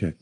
Okay.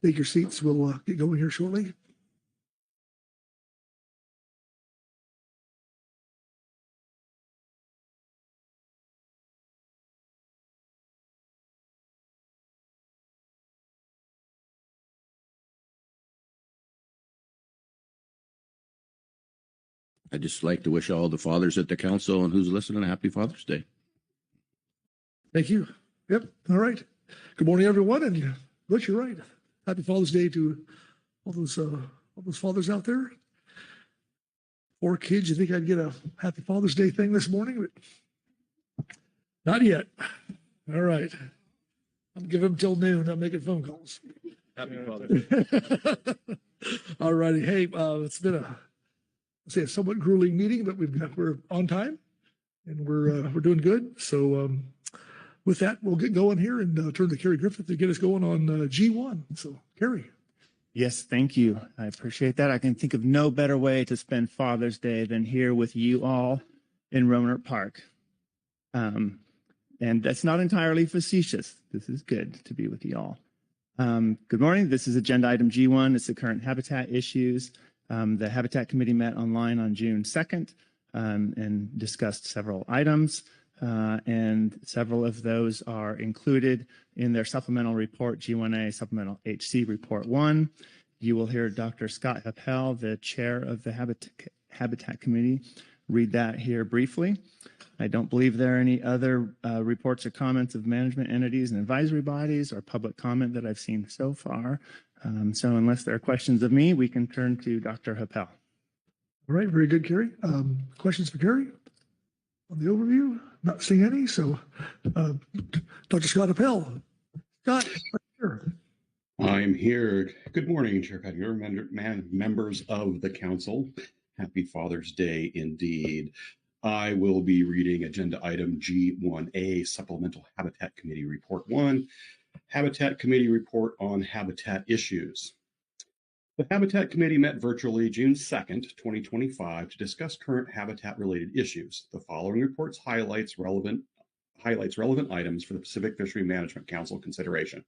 Take your seats. We'll get going here shortly. I'd just like to wish all the fathers at the council and who's listening a happy Father's Day. Thank you. Yep. All right. Good morning, everyone. And Butch, you're right. Happy Father's Day to all those fathers out there. 4 kids. You think I'd get a Happy Father's Day thing this morning? But not yet. All right. I'm giving them till noon. I'm making phone calls. Happy Father's Day. All righty. Hey, it's been a somewhat grueling meeting, but we're on time and we're doing good. So with that, we'll get going here and turn to Kerry Griffith to get us going on G1. So Kerry. Yes, thank you. I appreciate that. I can think of no better way to spend Father's Day than here with you all in Roanoke Park. And that's not entirely facetious. This is good to be with you all. Good morning. This is agenda item G1. It's the current habitat issues. The Habitat Committee met online on June 2nd and discussed several items. And several of those are included in their supplemental report, G1A Supplemental HC Report 1. You will hear Dr. Scott Appel, the chair of the Habitat Committee, read that here briefly. I don't believe there are any other reports or comments of management entities and advisory bodies or public comment that I've seen so far. So unless there are questions of me, we can turn to Dr. Appel. All right, very good, Kerry. Questions for Kerry on the overview? Not seeing any, so Dr. Scott Appel. Scott, here. I'm here. Good morning, Chair Cuddier, members of the council. Happy Father's Day indeed. I will be reading agenda item G1A, Supplemental Habitat Committee Report 1, Habitat Committee Report on Habitat Issues. The Habitat Committee met virtually June 2nd, 2025 to discuss current habitat-related issues. The following reports highlights relevant items for the Pacific Fishery Management Council consideration.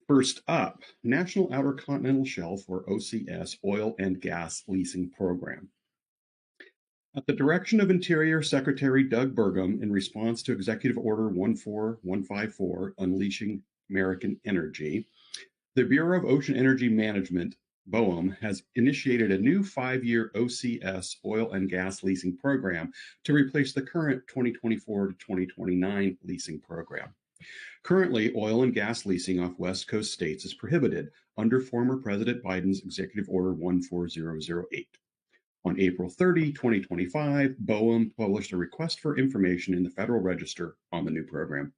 First up, National Outer Continental Shelf, or OCS, Oil and Gas Leasing Program. At the direction of Interior Secretary Doug Burgum, in response to Executive Order 14154, Unleashing American Energy, the Bureau of Ocean Energy Management, BOEM, has initiated a new 5-year OCS oil and gas leasing program to replace the current 2024 to 2029 leasing program. Currently, oil and gas leasing off West Coast states is prohibited under former President Biden's Executive Order 14008. On April 30, 2025, BOEM published a request for information in the Federal Register on the new program.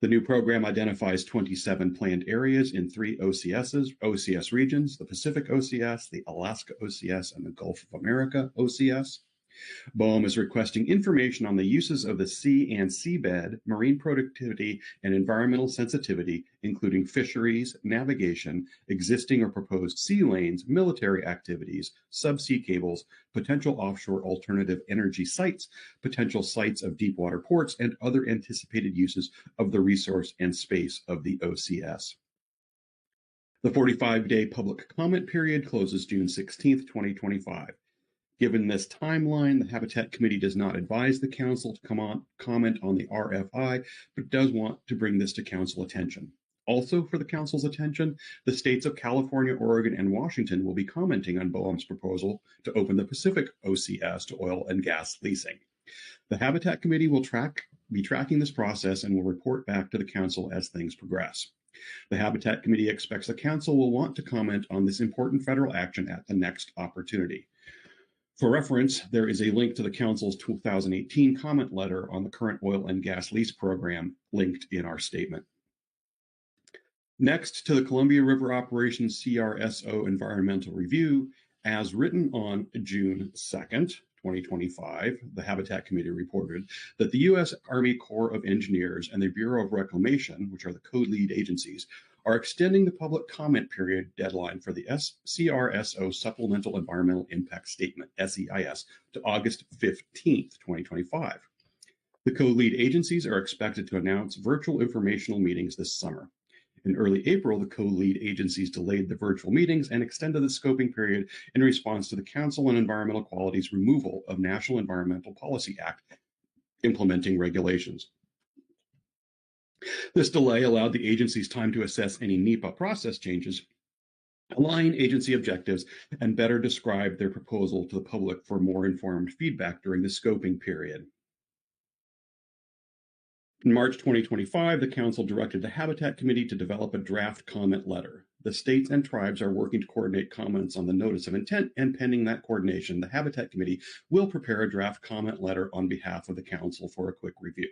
The new program identifies 27 planned areas in 3 OCS regions, the Pacific OCS, the Alaska OCS, and the Gulf of America OCS. BOEM is requesting information on the uses of the sea and seabed, marine productivity, and environmental sensitivity, including fisheries, navigation, existing or proposed sea lanes, military activities, subsea cables, potential offshore alternative energy sites, potential sites of deepwater ports, and other anticipated uses of the resource and space of the OCS. The 45-day public comment period closes June 16th, 2025. Given this timeline, the Habitat Committee does not advise the Council to comment on the RFI, but does want to bring this to Council attention. Also for the Council's attention, the states of California, Oregon, and Washington will be commenting on BOEM's proposal to open the Pacific OCS to oil and gas leasing. The Habitat Committee will be tracking this process and will report back to the Council as things progress. The Habitat Committee expects the Council will want to comment on this important federal action at the next opportunity. For reference, there is a link to the Council's 2018 comment letter on the current oil and gas lease program linked in our statement. Next, to the Columbia River Operations CRSO Environmental Review. As written on June 2nd, 2025, the Habitat Committee reported that the U.S. Army Corps of Engineers and the Bureau of Reclamation, which are the co-lead agencies, are extending the public comment period deadline for the CRSO Supplemental Environmental Impact Statement, SEIS, to August 15th, 2025. The co-lead agencies are expected to announce virtual informational meetings this summer. In early April, the co-lead agencies delayed the virtual meetings and extended the scoping period in response to the Council on Environmental Quality's removal of National Environmental Policy Act implementing regulations. This delay allowed the agencies time to assess any NEPA process changes align agency objectives, and better describe their proposal to the public for more informed feedback during the scoping period. In March 2025, the Council directed the Habitat Committee to develop a draft comment letter. The states and tribes are working to coordinate comments on the notice of intent, and pending that coordination, the Habitat Committee will prepare a draft comment letter on behalf of the Council for a quick review.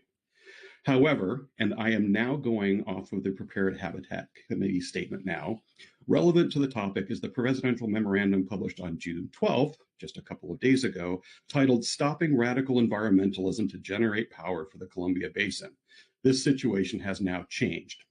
However, and I am now going off of the prepared Habitat Committee statement now, relevant to the topic is the presidential memorandum published on June 12th, just a couple of days ago, titled Stopping Radical Environmentalism to Generate Power for the Columbia Basin. This situation has now changed.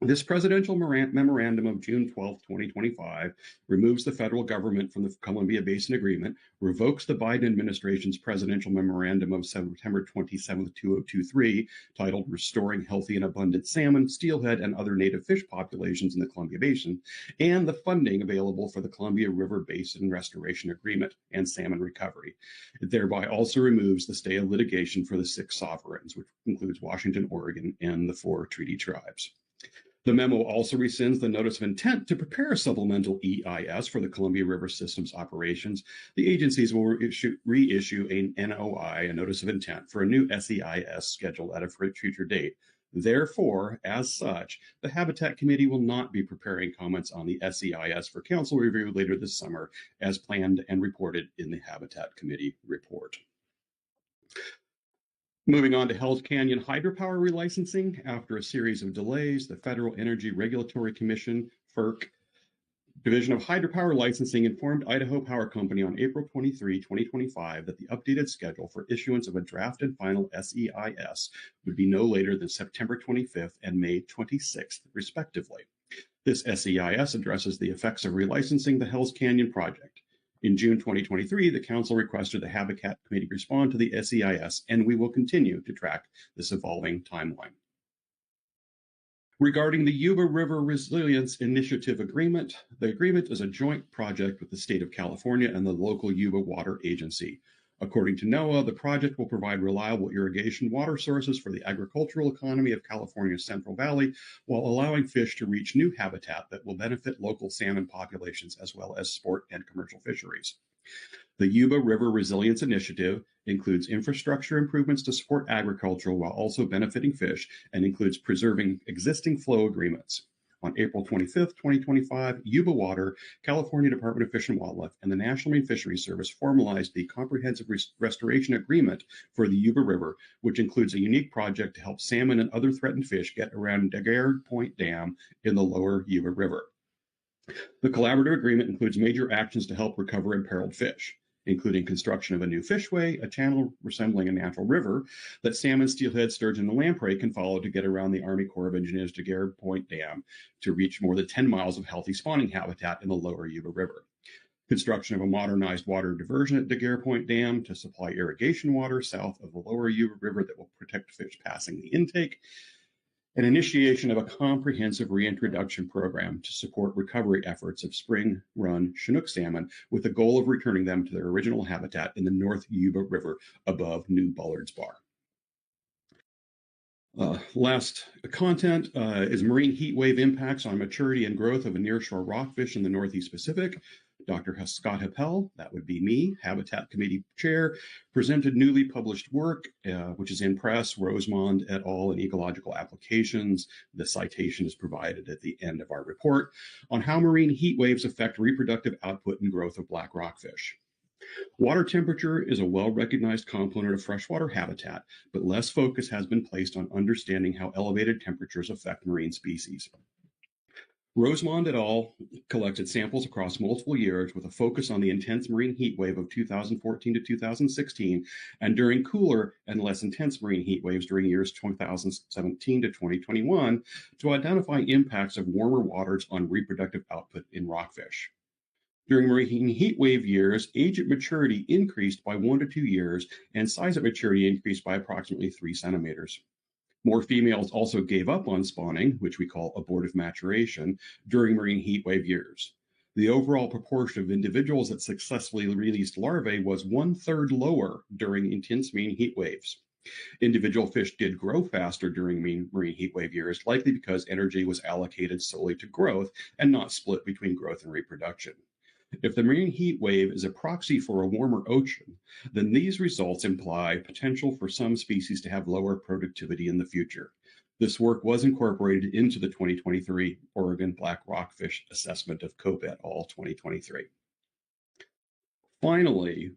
This presidential memorandum of June 12, 2025, removes the federal government from the Columbia Basin Agreement, revokes the Biden administration's presidential memorandum of September 27, 2023, titled Restoring Healthy and Abundant Salmon, Steelhead, and Other Native Fish Populations in the Columbia Basin, and the funding available for the Columbia River Basin Restoration Agreement and salmon recovery. It thereby also removes the stay of litigation for the 6 sovereigns, which includes Washington, Oregon, and the 4 treaty tribes. The memo also rescinds the notice of intent to prepare a supplemental EIS for the Columbia River System's operations. The agencies will reissue an NOI, a notice of intent, for a new SEIS scheduled at a future date. Therefore, as such, the Habitat Committee will not be preparing comments on the SEIS for Council review later this summer, as planned and reported in the Habitat Committee report. Moving on to Hells Canyon hydropower relicensing, after a series of delays, the Federal Energy Regulatory Commission, FERC, Division of Hydropower Licensing informed Idaho Power Company on April 23, 2025, that the updated schedule for issuance of a draft and final SEIS would be no later than September 25th and May 26th, respectively. This SEIS addresses the effects of relicensing the Hells Canyon project. In June 2023, the Council requested the Habitat Committee respond to the SEIS, and we will continue to track this evolving timeline. Regarding the Yuba River Resilience Initiative Agreement, the agreement is a joint project with the state of California and the local Yuba Water Agency. According to NOAA, the project will provide reliable irrigation water sources for the agricultural economy of California's Central Valley, while allowing fish to reach new habitat that will benefit local salmon populations as well as sport and commercial fisheries. The Yuba River Resilience Initiative includes infrastructure improvements to support agriculture while also benefiting fish, and includes preserving existing flow agreements. On April 25th, 2025, Yuba Water, California Department of Fish and Wildlife, and the National Marine Fisheries Service formalized the Comprehensive Restoration Agreement for the Yuba River, which includes a unique project to help salmon and other threatened fish get around Daguerre Point Dam in the lower Yuba River. The collaborative agreement includes major actions to help recover imperiled fish, including construction of a new fishway, a channel resembling a natural river that salmon, steelhead, sturgeon, and lamprey can follow to get around the Army Corps of Engineers Daguerre Point Dam to reach more than 10 miles of healthy spawning habitat in the lower Yuba River. Construction of a modernized water diversion at Daguerre Point Dam to supply irrigation water south of the lower Yuba River that will protect fish passing the intake. An initiation of a comprehensive reintroduction program to support recovery efforts of spring run Chinook salmon with the goal of returning them to their original habitat in the North Yuba River above New Bullards Bar. Last content is marine heat wave impacts on maturity and growth of a nearshore rockfish in the Northeast Pacific. Dr. Scott Happel, that would be me, Habitat Committee Chair, presented newly published work, which is in press, Rosemond et al. In Ecological Applications. The citation is provided at the end of our report on how marine heat waves affect reproductive output and growth of black rockfish. Water temperature is a well-recognized component of freshwater habitat, but less focus has been placed on understanding how elevated temperatures affect marine species. Rosemond et al. Collected samples across multiple years with a focus on the intense marine heat wave of 2014 to 2016, and during cooler and less intense marine heat waves during years 2017 to 2021 to identify impacts of warmer waters on reproductive output in rockfish. During marine heat wave years, age at maturity increased by 1 to 2 years, and size at maturity increased by approximately 3 centimeters. More females also gave up on spawning, which we call abortive maturation, during marine heat wave years. The overall proportion of individuals that successfully released larvae was 1/3 lower during intense marine heat waves. Individual fish did grow faster during marine heat wave years, likely because energy was allocated solely to growth and not split between growth and reproduction. If the marine heat wave is a proxy for a warmer ocean, then these results imply potential for some species to have lower productivity in the future. This work was incorporated into the 2023 Oregon Black Rockfish Assessment of Cope et al. 2023. Finally,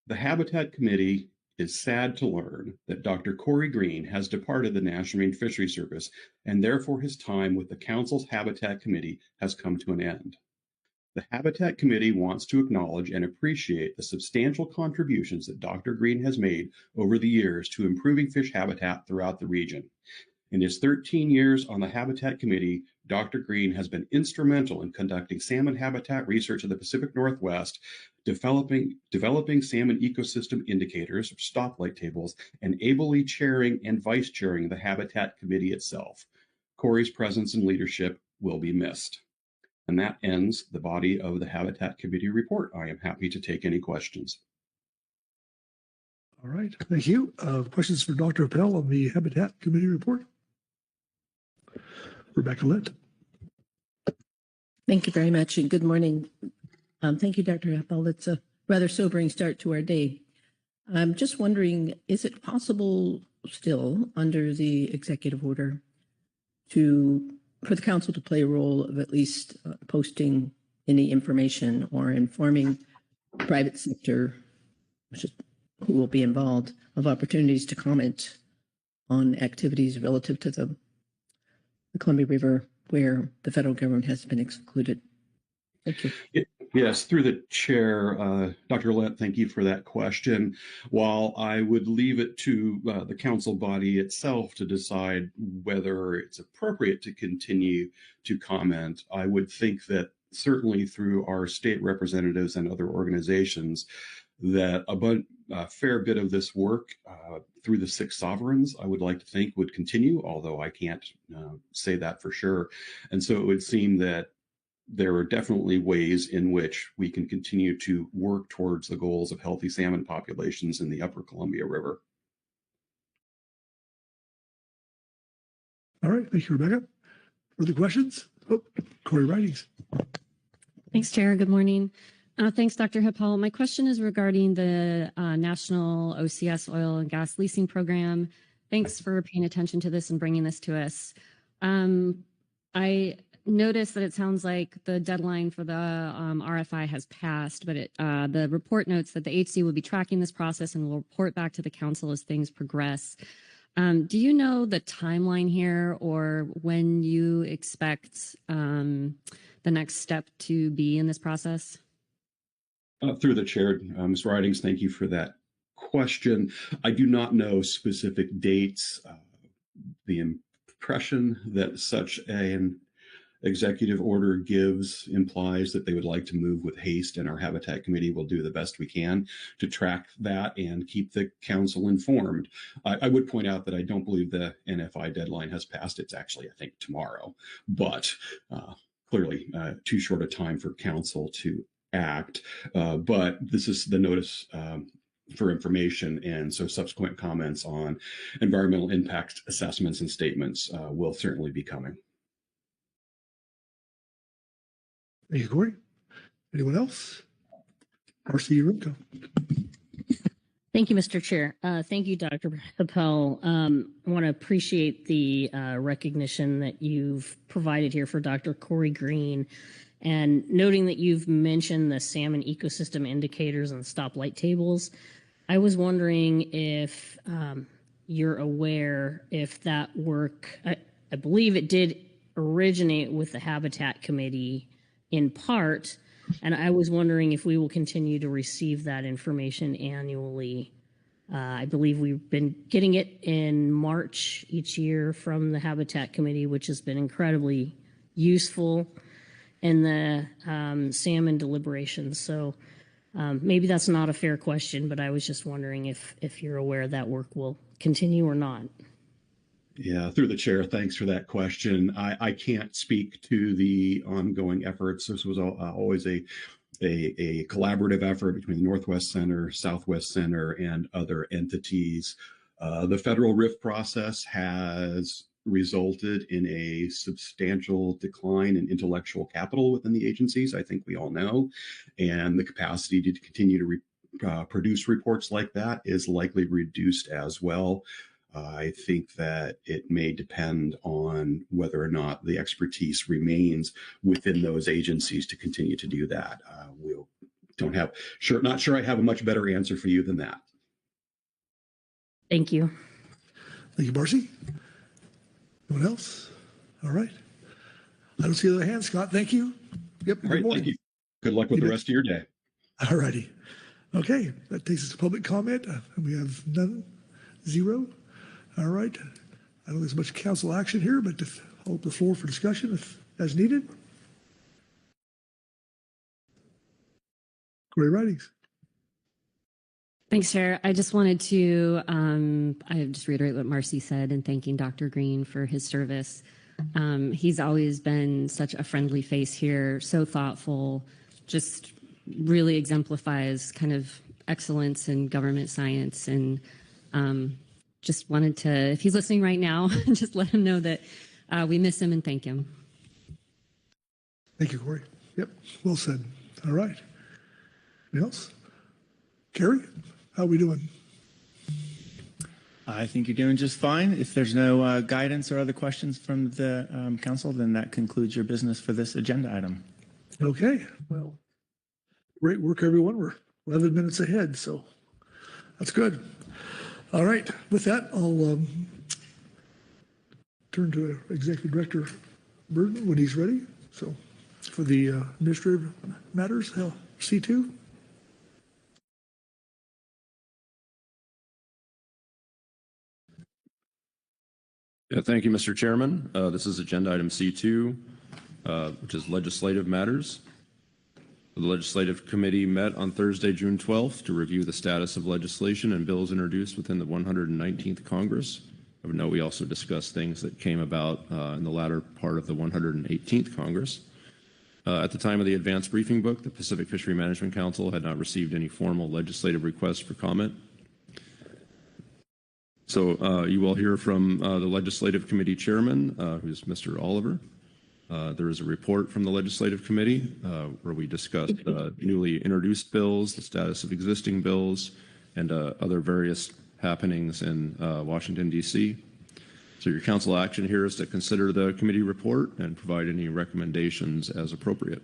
the Habitat Committee is sad to learn that Dr. Corey Green has departed the National Marine Fisheries Service, and therefore his time with the Council's Habitat Committee has come to an end. The Habitat Committee wants to acknowledge and appreciate the substantial contributions that Dr. Green has made over the years to improving fish habitat throughout the region. In his 13 years on the Habitat Committee, Dr. Green has been instrumental in conducting salmon habitat research in the Pacific Northwest, developing salmon ecosystem indicators, or stoplight tables, and ably chairing and vice chairing the Habitat Committee itself. Corey's presence and leadership will be missed. And that ends the body of the Habitat Committee report. I am happy to take any questions. All right, thank you. Questions for Dr. Appel on the Habitat Committee report? Rebecca Litt. Thank you very much, and good morning. Thank you, Dr. Appel. It's a rather sobering start to our day. I'm just wondering, is it possible still under the executive order for the council to play a role of at least posting any information or informing private sector who will be involved of opportunities to comment on activities relative to the Columbia River where the federal government has been excluded? Thank you. Yes, through the chair, Dr. Lett, thank you for that question. While I would leave it to the council body itself to decide whether it's appropriate to continue to comment, I would think that certainly through our state representatives and other organizations, that a fair bit of this work through the 6 sovereigns, I would like to think would continue, although I can't say that for sure. And so it would seem that there are definitely ways in which we can continue to work towards the goals of healthy salmon populations in the upper Columbia River. All right, thank you, Rebecca. Further questions? Oh, Corey Ridings. Thanks, Chair. Good morning. Thanks, Dr. Appel. My question is regarding the National OCS Oil and Gas Leasing Program. Thanks for paying attention to this and bringing this to us. I noticed that it sounds like the deadline for the RFI has passed, but the report notes that the HC will be tracking this process and will report back to the council as things progress. Do you know the timeline here or when you expect the next step to be in this process? Through the chair, Ms. Ridings, thank you for that question. I do not know specific dates. The impression that such an executive order gives implies that they would like to move with haste, and our Habitat Committee will do the best we can to track that and keep the council informed. I would point out that I don't believe the NFI deadline has passed. It's actually, I think, tomorrow, but clearly too short a time for council to act. But this is the notice for information, and so subsequent comments on environmental impact assessments and statements will certainly be coming. Thank you, Corey. Anyone else? RC Rimco. Thank you, Mr. Chair. Thank you, Dr. Appel. I want to appreciate the recognition that you've provided here for Dr. Corey Green, and noting that you've mentioned the salmon ecosystem indicators and stoplight tables. I was wondering if you're aware if that work, I believe it did originate with the Habitat Committee in part, and I was wondering if we will continue to receive that information annually. I believe we've been getting it in March each year from the Habitat Committee, which has been incredibly useful in the salmon deliberations. So maybe that's not a fair question, but I was just wondering if you're aware that work will continue or not. Yeah, through the chair, thanks for that question. I can't speak to the ongoing efforts. This was always a collaborative effort between the Northwest Center, Southwest Center, and other entities. The federal RIF process has resulted in a substantial decline in intellectual capital within the agencies, I think we all know, and the capacity to continue to produce reports like that is likely reduced as well. I think that it may depend on whether or not the expertise remains within those agencies to continue to do that. Not sure I have a much better answer for you than that. Thank you. Thank you, Marcy. Anyone else? All right. I don't see other hands. Scott, thank you. Yep. All right, thank you. Good luck with the rest of your day. All righty. Okay, that takes us to public comment. We have none, zero. All right. I don't think there's much council action here, but I'll open the floor for discussion if as needed. Great writings. Thanks, Chair. I just wanted to just reiterate what Marcy said and thanking Dr. Green for his service. He's always been such a friendly face here, so thoughtful, just really exemplifies kind of excellence in government science. And just wanted to, if he's listening right now, just let him know that we miss him and thank him. Thank you, Corey. Yep, well said. All right. Anything else? Carrie, how are we doing? I think you're doing just fine. If there's no guidance or other questions from the council, then that concludes your business for this agenda item. Okay, well, great work, everyone. We're 11 minutes ahead, so that's good. All right, with that, I'll turn to Executive Director Burton when he's ready. So for the administrative matters, C2. Yeah, thank you, Mr. Chairman. This is agenda item C2, which is legislative matters. The Legislative Committee met on Thursday, June 12th to review the status of legislation and bills introduced within the 119th Congress. I would note we also discussed things that came about in the latter part of the 118th Congress. At the time of the advanced briefing book, the Pacific Fishery Management Council had not received any formal legislative requests for comment. So you will hear from the Legislative Committee Chairman, who's Mr. Oliver. There is a report from the Legislative Committee where we discussed newly introduced bills, the status of existing bills, and other various happenings in Washington, D.C. So your council action here is to consider the committee report and provide any recommendations as appropriate.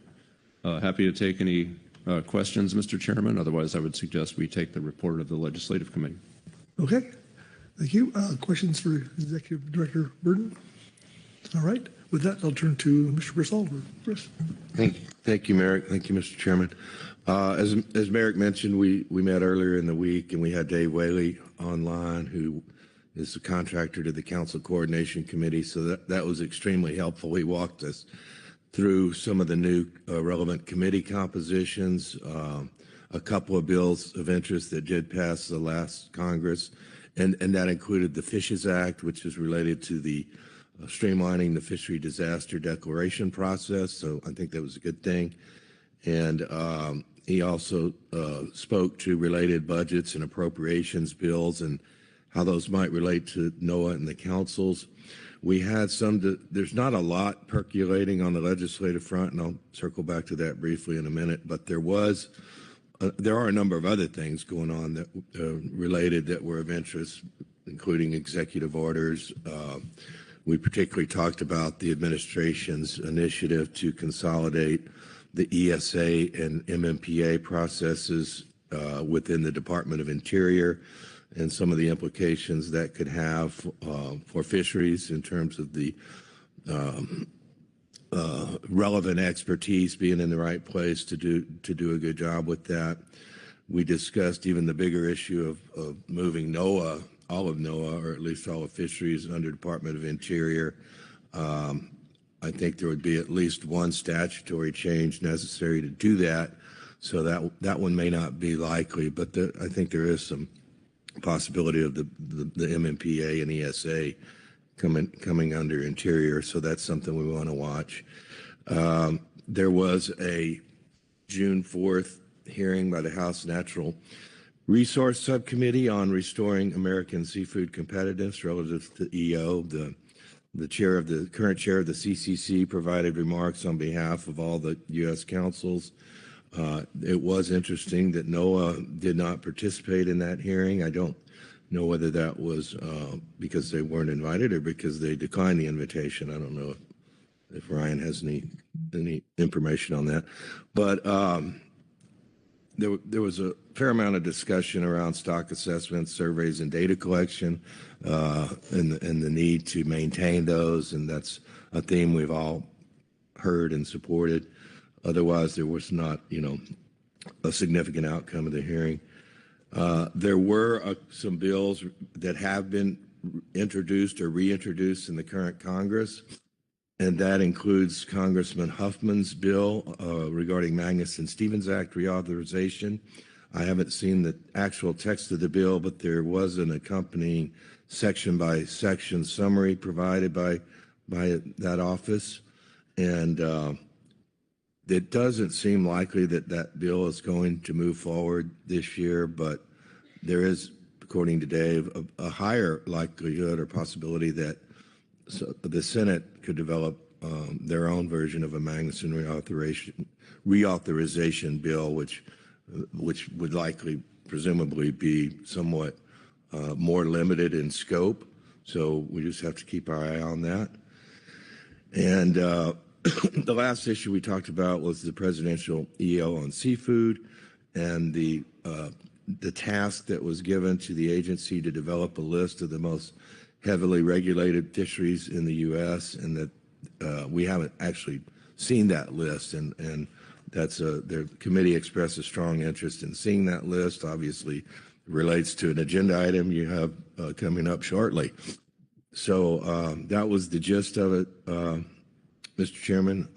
Happy to take any questions, Mr. Chairman. Otherwise, I would suggest we take the report of the Legislative Committee. Okay, thank you. Questions for Executive Director Burton? All right. With that, I'll turn to Mr. Chris Oliver. Chris. Thank you, Merrick. Thank you, Mr. Chairman. As Merrick mentioned, we met earlier in the week, and we had Dave Whaley online, who is the contractor to the Council Coordination Committee. So that was extremely helpful. He walked us through some of the new relevant committee compositions, a couple of bills of interest that did pass the last Congress, and that included the Fishes Act, which is related to the streamlining the fishery disaster declaration process. So I think that was a good thing. And he also spoke to related budgets and appropriations bills and how those might relate to NOAA and the councils. We had there's not a lot percolating on the legislative front, and I'll circle back to that briefly in a minute, but there are a number of other things going on that related that were of interest, including executive orders. We particularly talked about the administration's initiative to consolidate the ESA and MMPA processes within the Department of Interior and some of the implications that could have for fisheries in terms of the relevant expertise being in the right place to do a good job with that. We discussed even the bigger issue of moving NOAA, all of NOAA, or at least all of fisheries under Department of Interior. I think there would be at least one statutory change necessary to do that. So that one may not be likely, but I think there is some possibility of the MMPA and ESA coming under Interior. So that's something we want to watch. There was a June 4th hearing by the House Natural Resource Subcommittee on Restoring American Seafood Competitiveness relative to EO. The current chair of the CCC provided remarks on behalf of all the U.S. councils. It was interesting that NOAA did not participate in that hearing. I don't know whether that was because they weren't invited or because they declined the invitation. I don't know if Ryan has any information on that. But there was a fair amount of discussion around stock assessments, surveys, and data collection, and the need to maintain those, and that's a theme we've all heard and supported. Otherwise, there was not, a significant outcome of the hearing. There were some bills that have been introduced or reintroduced in the current Congress, and that includes Congressman Huffman's bill regarding Magnuson-Stevens Act reauthorization. I haven't seen the actual text of the bill, but there was an accompanying section-by-section summary provided by that office, and it doesn't seem likely that bill is going to move forward this year, but there is, according to Dave, a higher likelihood or possibility that the Senate could develop their own version of a Magnuson reauthorization bill, which would likely, presumably, be somewhat more limited in scope. So we just have to keep our eye on that. And the last issue we talked about was the presidential EO on seafood and the task that was given to the agency to develop a list of the most heavily regulated fisheries in the U.S. and that we haven't actually seen that list, and that's the committee expressed a strong interest in seeing that list. Obviously, it relates to an agenda item you have coming up shortly. So that was the gist of it, Mr. Chairman.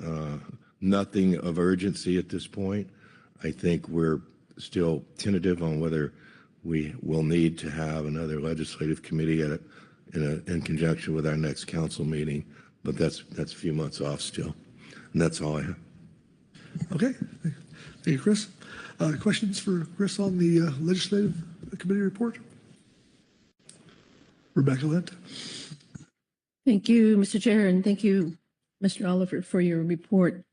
Nothing of urgency at this point. I think we're still tentative on whether we will need to have another legislative committee in conjunction with our next council meeting, but that's a few months off still. And that's all I have. Okay. Thank you, Chris. Questions for Chris on the legislative committee report? Rebecca Lent. Thank you, Mr. Chair, and thank you, Mr. Oliver, for your report.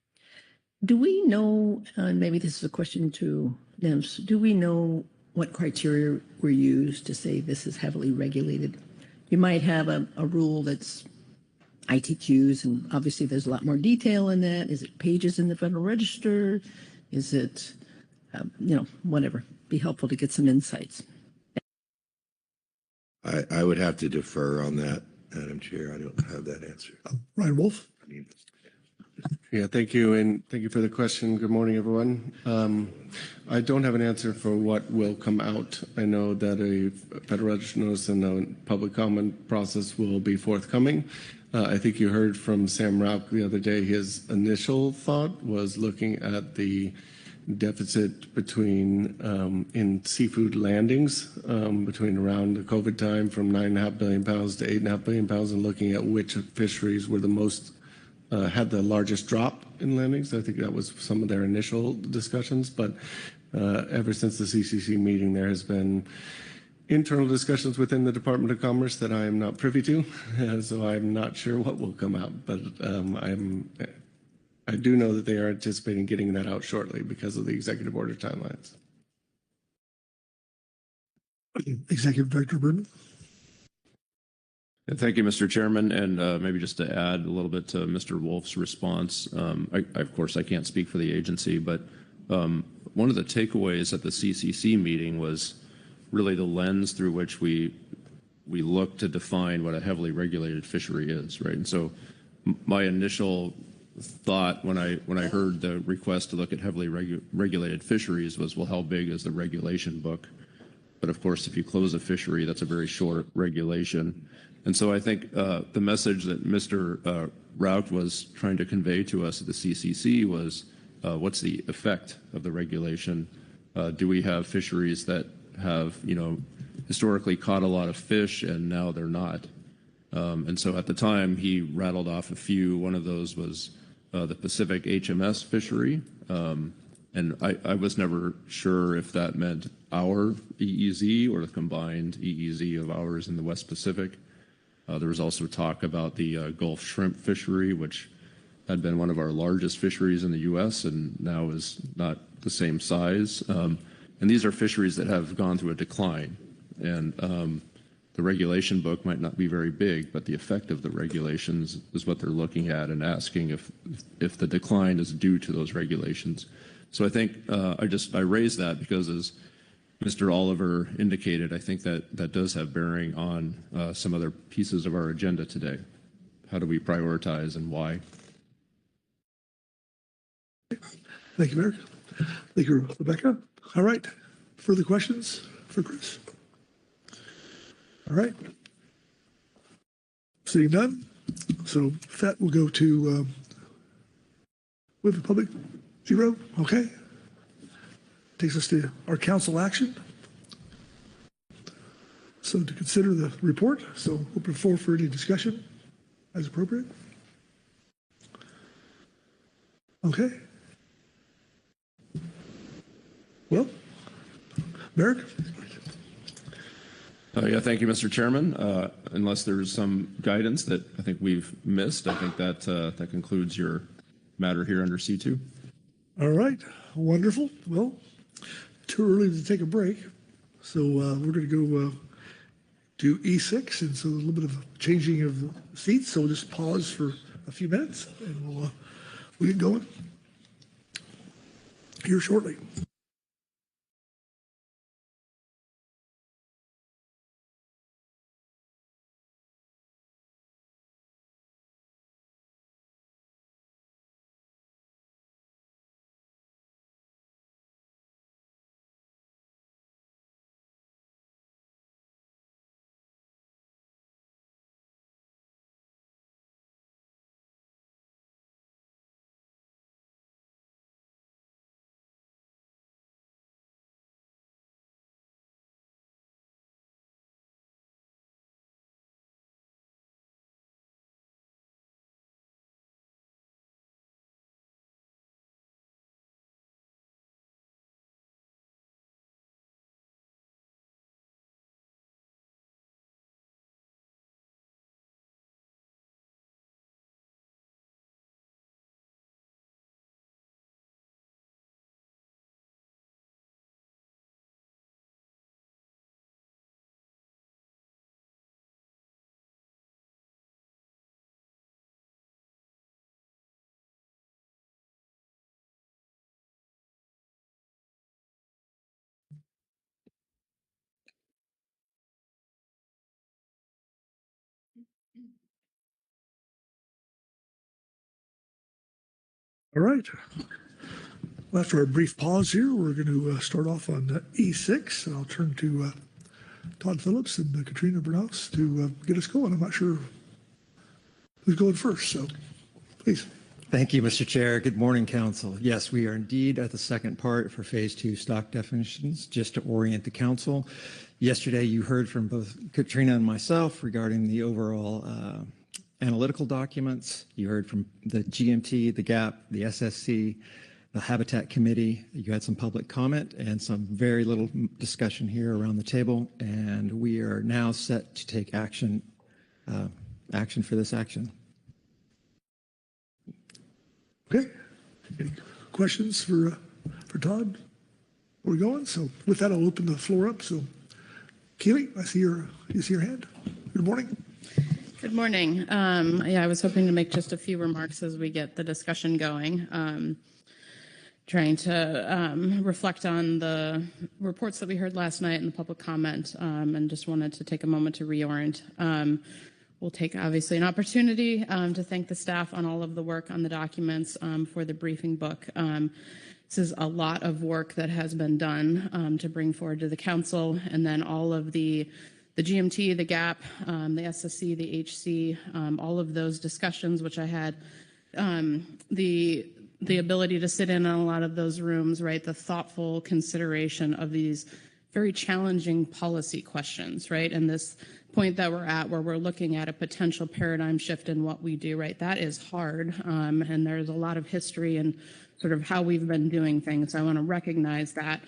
Do we know, and maybe this is a question to NIMS, do we know what criteria were used to say this is heavily regulated? You might have a rule that's ITQs, and obviously there's a lot more detail in that. Is it pages in the Federal Register? Is it, whatever? Be helpful to get some insights. I would have to defer on that, Madam Chair. I don't have that answer. Ryan Wolf. Yeah, thank you, and thank you for the question. Good morning, everyone. I don't have an answer for what will come out. I know that a Federal Register notice and a public comment process will be forthcoming. I think you heard from Sam Rauch the other day, his initial thought was looking at the deficit between in seafood landings between around the COVID time from 9.5 billion pounds to 8.5 billion pounds, and looking at which fisheries were the most had the largest drop in landings. I think that was some of their initial discussions, but ever since the CCC meeting, there has been internal discussions within the Department of Commerce that I am not privy to, so I'm not sure what will come out, but I do know that they are anticipating getting that out shortly because of the executive order timelines. Executive Director Berman. Thank you, Mr. Chairman. And maybe just to add a little bit to Mr. Wolf's response, of course, I can't speak for the agency, but one of the takeaways at the CCC meeting was really the lens through which we look to define what a heavily regulated fishery is, right? And so my initial thought when I heard the request to look at heavily regulated fisheries was, well, how big is the regulation book? But of course, if you close a fishery, that's a very short regulation. And so I think the message that Mr. Rauch was trying to convey to us at the CCC was, what's the effect of the regulation? Do we have fisheries that have, historically caught a lot of fish and now they're not? And so at the time, he rattled off a few. One of those was the Pacific HMS fishery. And I was never sure if that meant our EEZ or the combined EEZ of ours in the West Pacific. There was also talk about the Gulf shrimp fishery, which had been one of our largest fisheries in the U.S. and now is not the same size. And these are fisheries that have gone through a decline. And the regulation book might not be very big, but the effect of the regulations is what they're looking at and asking if the decline is due to those regulations. So I think I raised that because, as Mr. Oliver indicated, I think that does have bearing on some other pieces of our agenda today. How do we prioritize and why? Thank you, Merrick. Thank you, Rebecca. All right. Further questions for Chris? All right. Seeing none. So that will go to, with the public, 0. Okay. Takes us to our council action. So to consider the report. So open the floor for any discussion as appropriate. Okay. Well, Merrick? Yeah, thank you, Mr. Chairman. Unless there's some guidance that I think we've missed, I think that concludes your matter here under C2. All right, wonderful. Well, too early to take a break, so we're going to go to E6, and so a little bit of changing of the seats. So we'll just pause for a few minutes, and we'll get going here shortly. All right. Well, after a brief pause here, we're going to start off on E6. And I'll turn to Todd Phillips and Katrina Bernaus to get us going. I'm not sure who's going first, so please. Thank you, Mr. Chair. Good morning, Council. Yes, we are indeed at the second part for Phase 2 stock definitions. Just to orient the Council, yesterday you heard from both Katrina and myself regarding the overall analytical documents. You heard from the GMT, the GAP, the SSC, the Habitat Committee. You had some public comment and some very little discussion here around the table, and we are now set to take action for this action. Okay. Any questions for Todd? Where we going? So with that, I'll open the floor up. So Keely, I see your hand. Good morning. Good morning. Yeah, I was hoping to make just a few remarks as we get the discussion going. Trying to reflect on the reports that we heard last night and the public comment, and just wanted to take a moment to reorient. We'll take obviously an opportunity to thank the staff on all of the work on the documents for the briefing book. This is a lot of work that has been done to bring forward to the council, and then all of the GMT, the GAP, the SSC, the HC, all of those discussions, which I had the ability to sit in on a lot of those rooms, right? The thoughtful consideration of these very challenging policy questions, right? And this point that we're at where we're looking at a potential paradigm shift in what we do, right? That is hard. And there's a lot of history and sort of how we've been doing things. So I want to recognize that.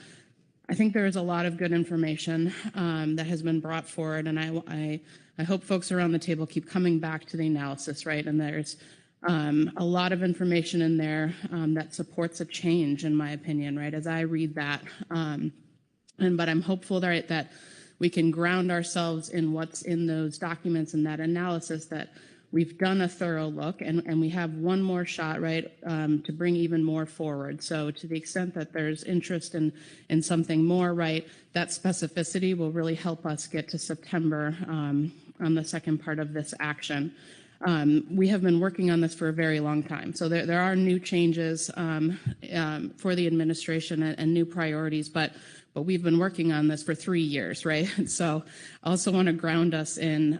I think there is a lot of good information that has been brought forward, and I hope folks around the table keep coming back to the analysis, right? And there's a lot of information in there that supports a change, in my opinion, right? As I read that, but I'm hopeful, right, that we can ground ourselves in what's in those documents and that analysis, that we've done a thorough look, and we have one more shot, right, to bring even more forward. So to the extent that there's interest in something more, right, that specificity will really help us get to September on the second part of this action. We have been working on this for a very long time. So there are new changes for the administration and new priorities, but we've been working on this for 3 years, right? So I also want to ground us in,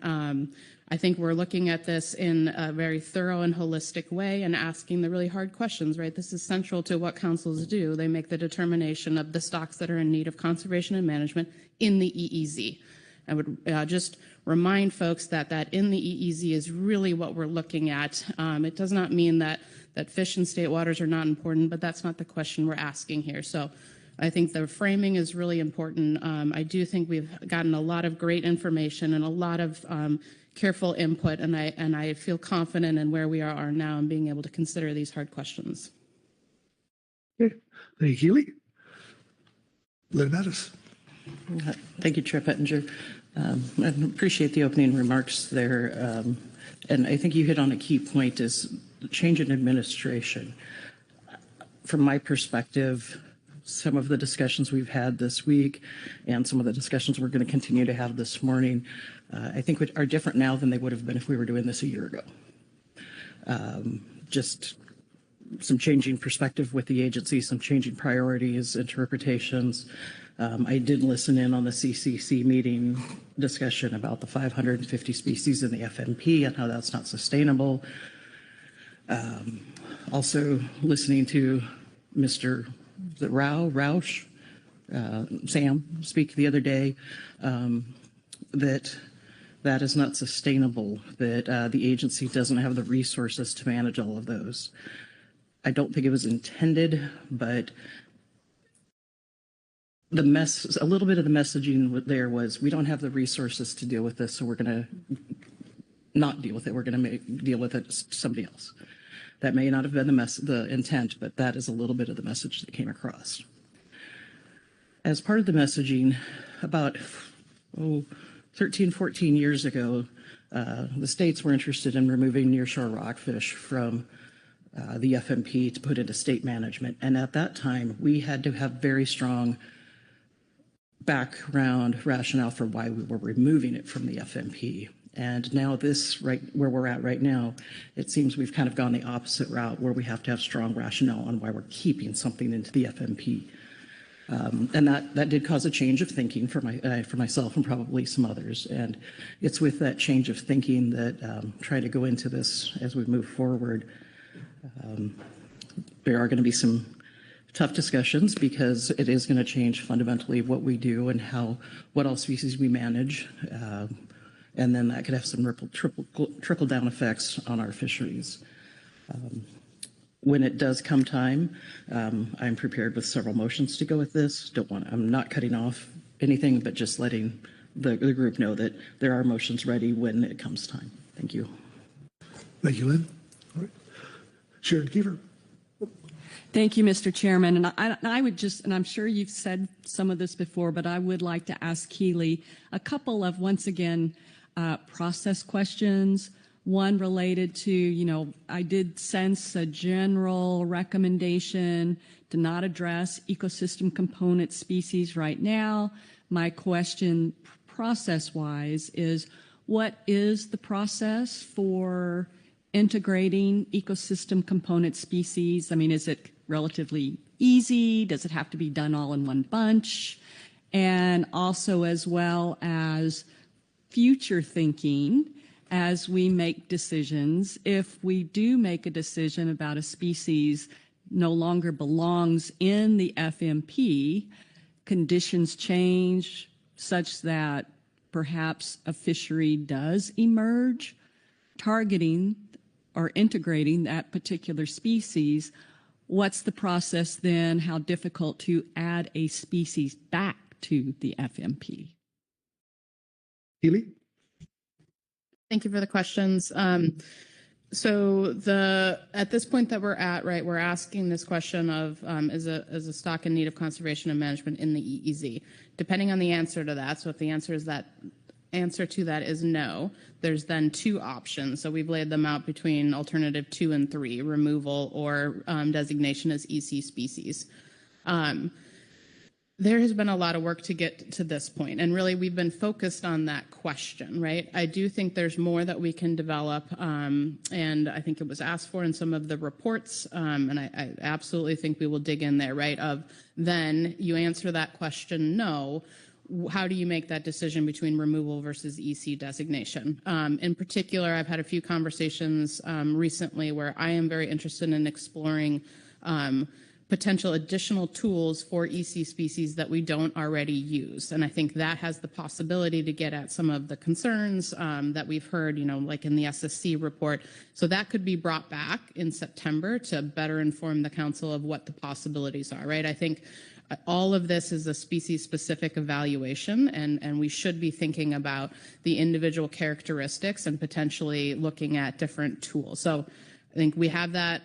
I think we're looking at this in a very thorough and holistic way and asking the really hard questions, right? This is central to what councils do. They make the determination of the stocks that are in need of conservation and management in the EEZ. I would just remind folks that in the EEZ is really what we're looking at. It does not mean that fish in state waters are not important, but that's not the question we're asking here. So I think the framing is really important. I do think we've gotten a lot of great information and a lot of careful input, and I feel confident in where we are now and being able to consider these hard questions. Okay, thank you, Keely. Lynn Mattis. Thank you, Chair Pettinger. I appreciate the opening remarks there. And I think you hit on a key point, is the change in administration. From my perspective, some of the discussions we've had this week and some of the discussions we're going to continue to have this morning, I think are different now than they would have been if we were doing this a year ago. Just some changing perspective with the agency, some changing priorities, interpretations. I did listen in on the CCC meeting discussion about the 550 species in the FMP and how that's not sustainable. Also listening to Mr. Roush, Sam, speak the other day, that is not sustainable, that the agency doesn't have the resources to manage all of those. I don't think it was intended, but a little bit of the messaging there was, we don't have the resources to deal with this, so we're going to not deal with it. We're going to deal with it somebody else. That may not have been the intent, but that is a little bit of the message that came across. As part of the messaging, about 13, 14 years ago, the states were interested in removing nearshore rockfish from the FMP to put into state management. And at that time, we had to have very strong background rationale for why we were removing it from the FMP. And now right where we're at right now, it seems we've kind of gone the opposite route, where we have to have strong rationale on why we're keeping something into the FMP. And that did cause a change of thinking for myself and probably some others. And it's with that change of thinking that trying to go into this as we move forward. There are going to be some tough discussions, because it is going to change fundamentally what we do and what all species we manage. And then that could have some trickle down effects on our fisheries. When it does come time, I'm prepared with several motions to go with this. I'm not cutting off anything, but just letting the group know that there are motions ready when it comes time. Thank you. Thank you, Lynn. All right. Sharon Kiefer. Thank you, Mr. Chairman. And I would just, and I'm sure you've said some of this before, but I would like to ask Keely a couple of, once again, process questions. One related to, I did sense a general recommendation to not address ecosystem component species right now. My question, process-wise, is what is the process for integrating ecosystem component species? I mean, is it relatively easy? Does it have to be done all in one bunch? And also, as well as future thinking as we make decisions, if we do make a decision about a species no longer belongs in the FMP, conditions change such that perhaps a fishery does emerge, targeting or integrating that particular species, what's the process then? How difficult to add a species back to the FMP? Healy? Thank you for the questions. So at this point that we're at, right, we're asking this question of is a stock in need of conservation and management in the EEZ? Depending on the answer to that, so if the answer to that is no, there's then two options. So we've laid them out between alternative 2 and 3, removal or designation as EC species. There has been a lot of work to get to this point, and really we've been focused on that question, right? I do think there's more that we can develop, and I think it was asked for in some of the reports, and I absolutely think we will dig in there, right? Of then you answer that question, no, how do you make that decision between removal versus EC designation? In particular, I've had a few conversations recently where I am very interested in exploring potential additional tools for EC species that we don't already use. And I think that has the possibility to get at some of the concerns that we've heard, like in the SSC report. So that could be brought back in September to better inform the council of what the possibilities are, right? I think all of this is a species-specific evaluation, and we should be thinking about the individual characteristics and potentially looking at different tools. So I think we have that.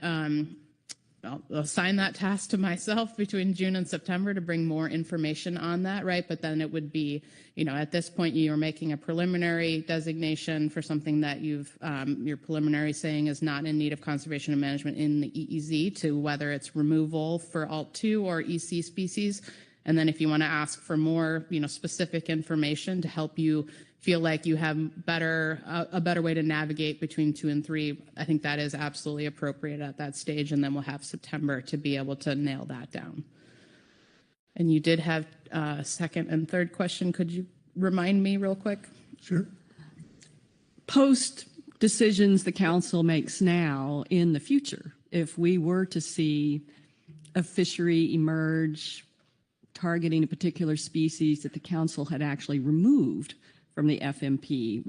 I'll assign that task to myself between June and September to bring more information on that, right? But then it would be, at this point, you're making a preliminary designation for something that your preliminary saying is not in need of conservation and management in the EEZ, to whether it's removal for Alt 2 or EC species. And then if you want to ask for more, specific information to help you feel like you have a better way to navigate between 2 and 3, I think that is absolutely appropriate at that stage. And then we'll have September to be able to nail that down. And you did have a second and third question. Could you remind me real quick? Sure. Post decisions the council makes now in the future, if we were to see a fishery emerge targeting a particular species that the council had actually removed from the FMP,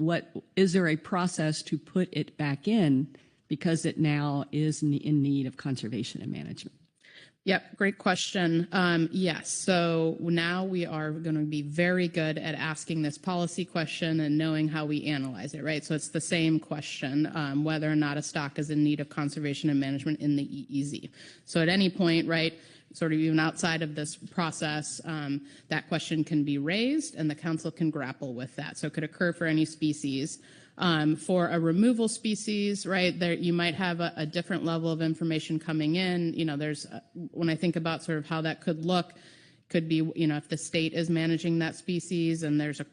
is there a process to put it back in because it now is in need of conservation and management? Yep, great question. Yes, so now we are going to be very good at asking this policy question and knowing how we analyze it, right? So it's the same question, whether or not a stock is in need of conservation and management in the EEZ. So at any point, right, sort of even outside of this process, that question can be raised and the council can grapple with that. So it could occur for any species. For a removal species, right, there you might have a different level of information coming in. There's when I think about sort of how that could look, could be, if the state is managing that species and there's a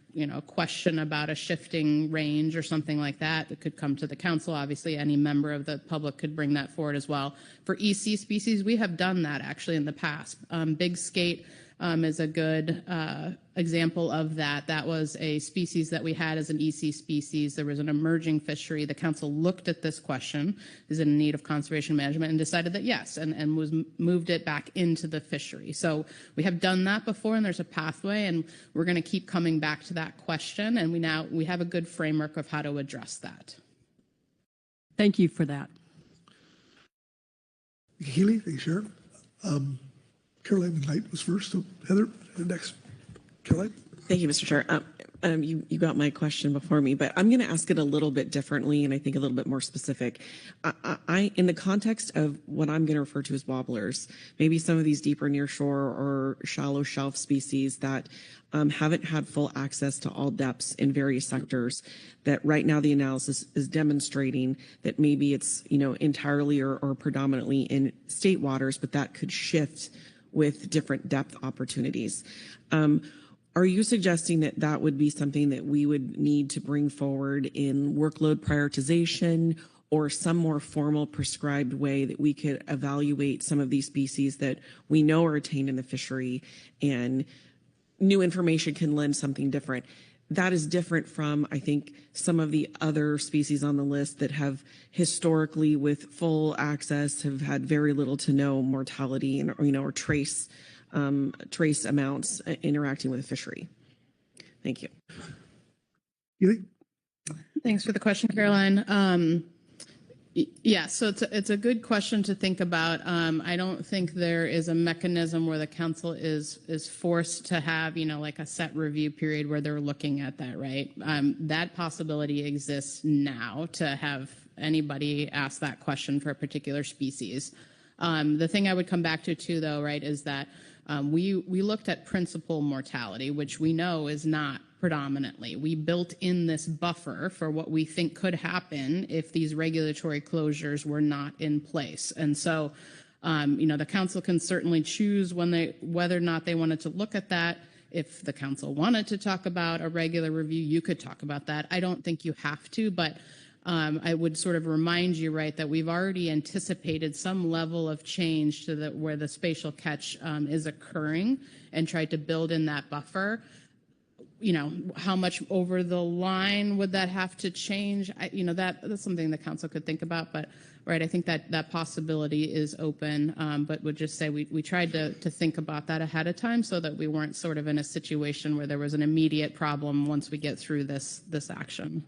question about a shifting range or something like that, it could come to the council. Obviously, any member of the public could bring that forward as well. For EC species, we have done that actually in the past. Big skate is a good example of that. That was a species that we had as an EC species. There was an emerging fishery. The council looked at this question, is it in need of conservation management, and decided that yes, and moved it back into the fishery. So we have done that before, and there's a pathway, and we're going to keep coming back to that question, and we have a good framework of how to address that. Thank you for that. Healy, thank you, Sharon. Caroline Knight was first, so Heather, next. Caroline? Thank you, Mr. Chair. You got my question before me, but I'm going to ask it a little bit differently and I think a little bit more specific. In the context of what I'm going to refer to as wobblers, maybe some of these deeper nearshore or shallow shelf species that haven't had full access to all depths in various sectors, that right now the analysis is demonstrating that maybe it's entirely or predominantly in state waters, but that could shift with different depth opportunities. Are you suggesting that that would be something that we would need to bring forward in workload prioritization or some more formal prescribed way that we could evaluate some of these species that we know are attained in the fishery and new information can lend something different? That is different from, I think, some of the other species on the list that have historically, with full access, have had very little to no mortality and or trace amounts interacting with the fishery. Thank you. Keely? Thanks for the question, Caroline. Yeah, so it's a good question to think about. I don't think there is a mechanism where the council is forced to have, like a set review period where they're looking at that, right? That possibility exists now to have anybody ask that question for a particular species. The thing I would come back to too, though, right, is that we looked at principal mortality, which we know is not predominantly. We built in this buffer for what we think could happen if these regulatory closures were not in place. And so, the council can certainly choose whether or not they wanted to look at that. If the council wanted to talk about a regular review, you could talk about that. I don't think you have to, but I would sort of remind you, right, that we've already anticipated some level of change to where the spatial catch is occurring and tried to build in that buffer. How much over the line would that have to change? That's something the council could think about, but right, I think that possibility is open, but would just say we tried to think about that ahead of time so that we weren't sort of in a situation where there was an immediate problem once we get through this action.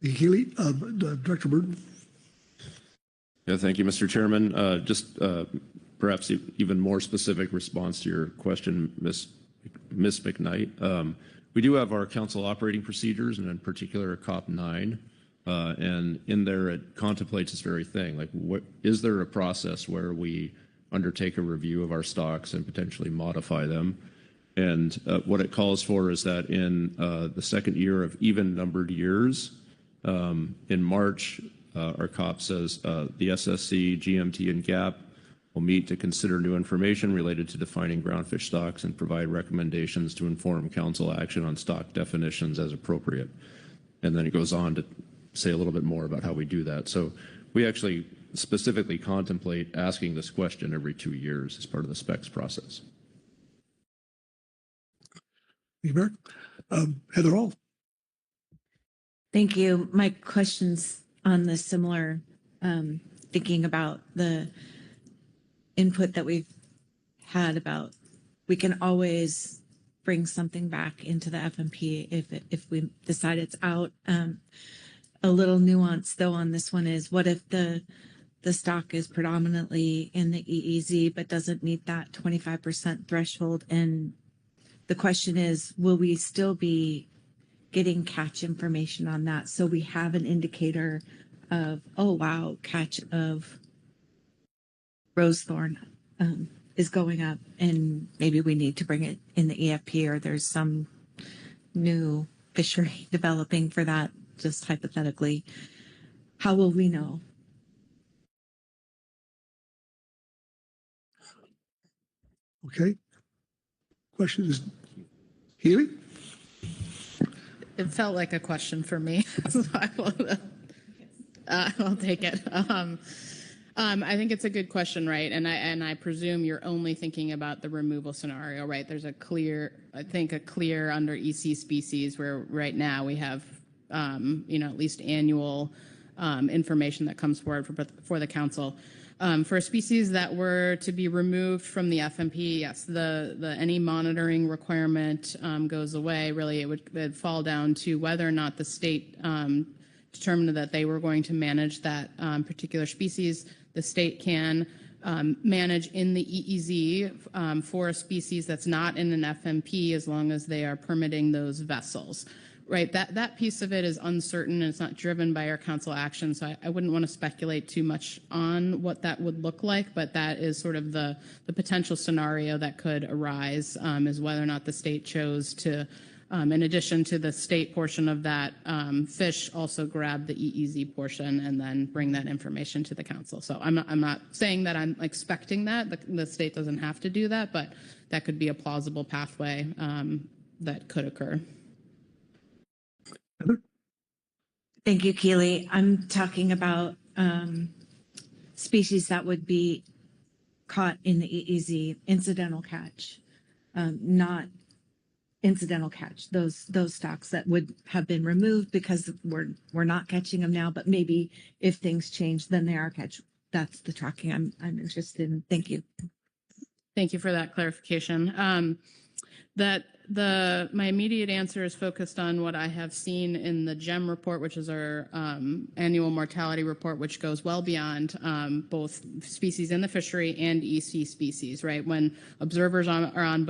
Keely, Director Burton. Yeah, thank you, Mr. Chairman. Just perhaps even more specific response to your question, Ms. McKnight. We do have our council operating procedures, and in particular, COP 9, and in there it contemplates this very thing. Like, is there a process where we undertake a review of our stocks and potentially modify them? And what it calls for is that in the second year of even-numbered years, in March, our COP says the SSC, GMT, and GAP will meet to consider new information related to defining groundfish stocks and provide recommendations to inform council action on stock definitions as appropriate. And then it goes on to say a little bit more about how we do that. So we actually specifically contemplate asking this question every 2 years as part of the specs process. Thank you, Mayor. Heather Hall. Thank you. My question's on the similar, thinking about the input that we've had about we can always bring something back into the FMP if we decide it's out. A little nuance though on this one is, what if the stock is predominantly in the EEZ but doesn't meet that 25% threshold? And the question is, will we still be getting catch information on that so we have an indicator of, oh wow, catch of rosethorn is going up, and maybe we need to bring it in the EFP, or there's some new fishery developing for that, just hypothetically. How will we know? Okay. Question is, Healy? It felt like a question for me, so I'll take it. I think it's a good question, right? And I presume you're only thinking about the removal scenario, right? There's a clear under EC species where right now we have, at least annual information that comes forward for the council. For species that were to be removed from the FMP, yes, the any monitoring requirement goes away. Really, it would fall down to whether or not the state determined that they were going to manage that particular species. The state can manage in the EEZ for a species that's not in an FMP as long as they are permitting those vessels. Right, that piece of it is uncertain and it's not driven by our council action, so I wouldn't want to speculate too much on what that would look like, but that is sort of the potential scenario that could arise, is whether or not the state chose to, in addition to the state portion of that fish, also grab the EEZ portion and then bring that information to the council. So I'm not saying that I'm expecting that. The state doesn't have to do that, but that could be a plausible pathway that could occur. Thank you, Keely. I'm talking about species that would be caught in the EEZ, incidental catch, not incidental catch. Those stocks that would have been removed because we're not catching them now, but maybe if things change, then they are catch. That's the tracking I'm interested in. Thank you. Thank you for that clarification. That My immediate answer is focused on what I have seen in the GEM report, which is our annual mortality report, which goes well beyond both species in the fishery and EC species, right? When observers are on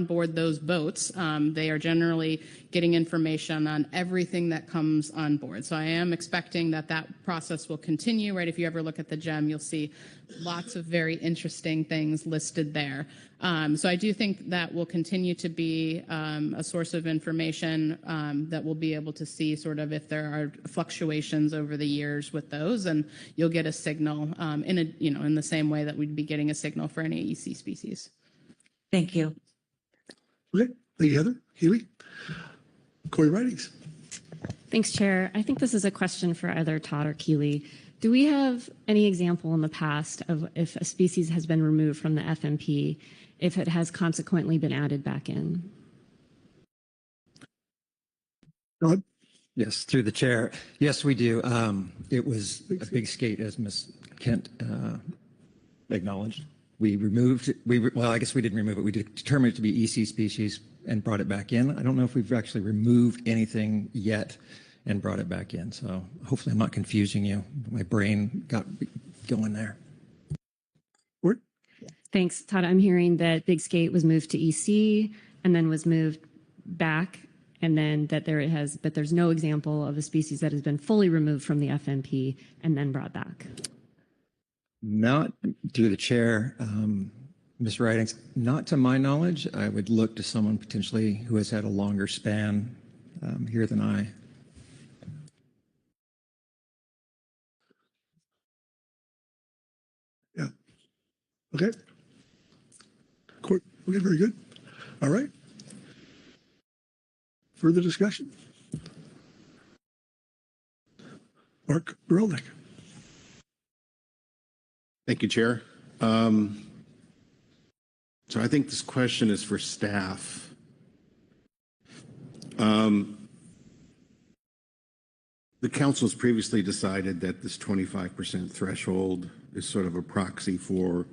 board those boats, they are generally getting information on everything that comes on board. So I am expecting that process will continue, right? If you ever look at the GEM, you'll see lots of very interesting things listed there. So I do think that will continue to be a source of information that we'll be able to see sort of if there are fluctuations over the years with those, and you'll get a signal in the same way that we'd be getting a signal for any EC species. Thank you. Okay, thank you, Heather. Healy? Corey Ridings. Thanks, Chair. I think this is a question for either Todd or Keely. Do we have any example in the past of if a species has been removed from the FMP, if it has consequently been added back in? Todd? Yes, through the chair. Yes, we do. It was a big skate, as Ms. Kent acknowledged. We removed, well, I guess we didn't remove it. We determined it to be EC species and brought it back in. I don't know if we've actually removed anything yet and brought it back in. So hopefully I'm not confusing you. My brain got going there. Thanks, Todd. I'm hearing that Big Skate was moved to EC and then was moved back, and then that there's no example of a species that has been fully removed from the FMP and then brought back. Not through the chair, Ms. Ridings, not to my knowledge. I would look to someone potentially who has had a longer span here than I. Yeah. Okay. Court. Okay, very good. All right. Further discussion? Mark Gerelnick. Thank you, Chair. So I think this question is for staff. The council has previously decided that this 25% threshold is sort of a proxy for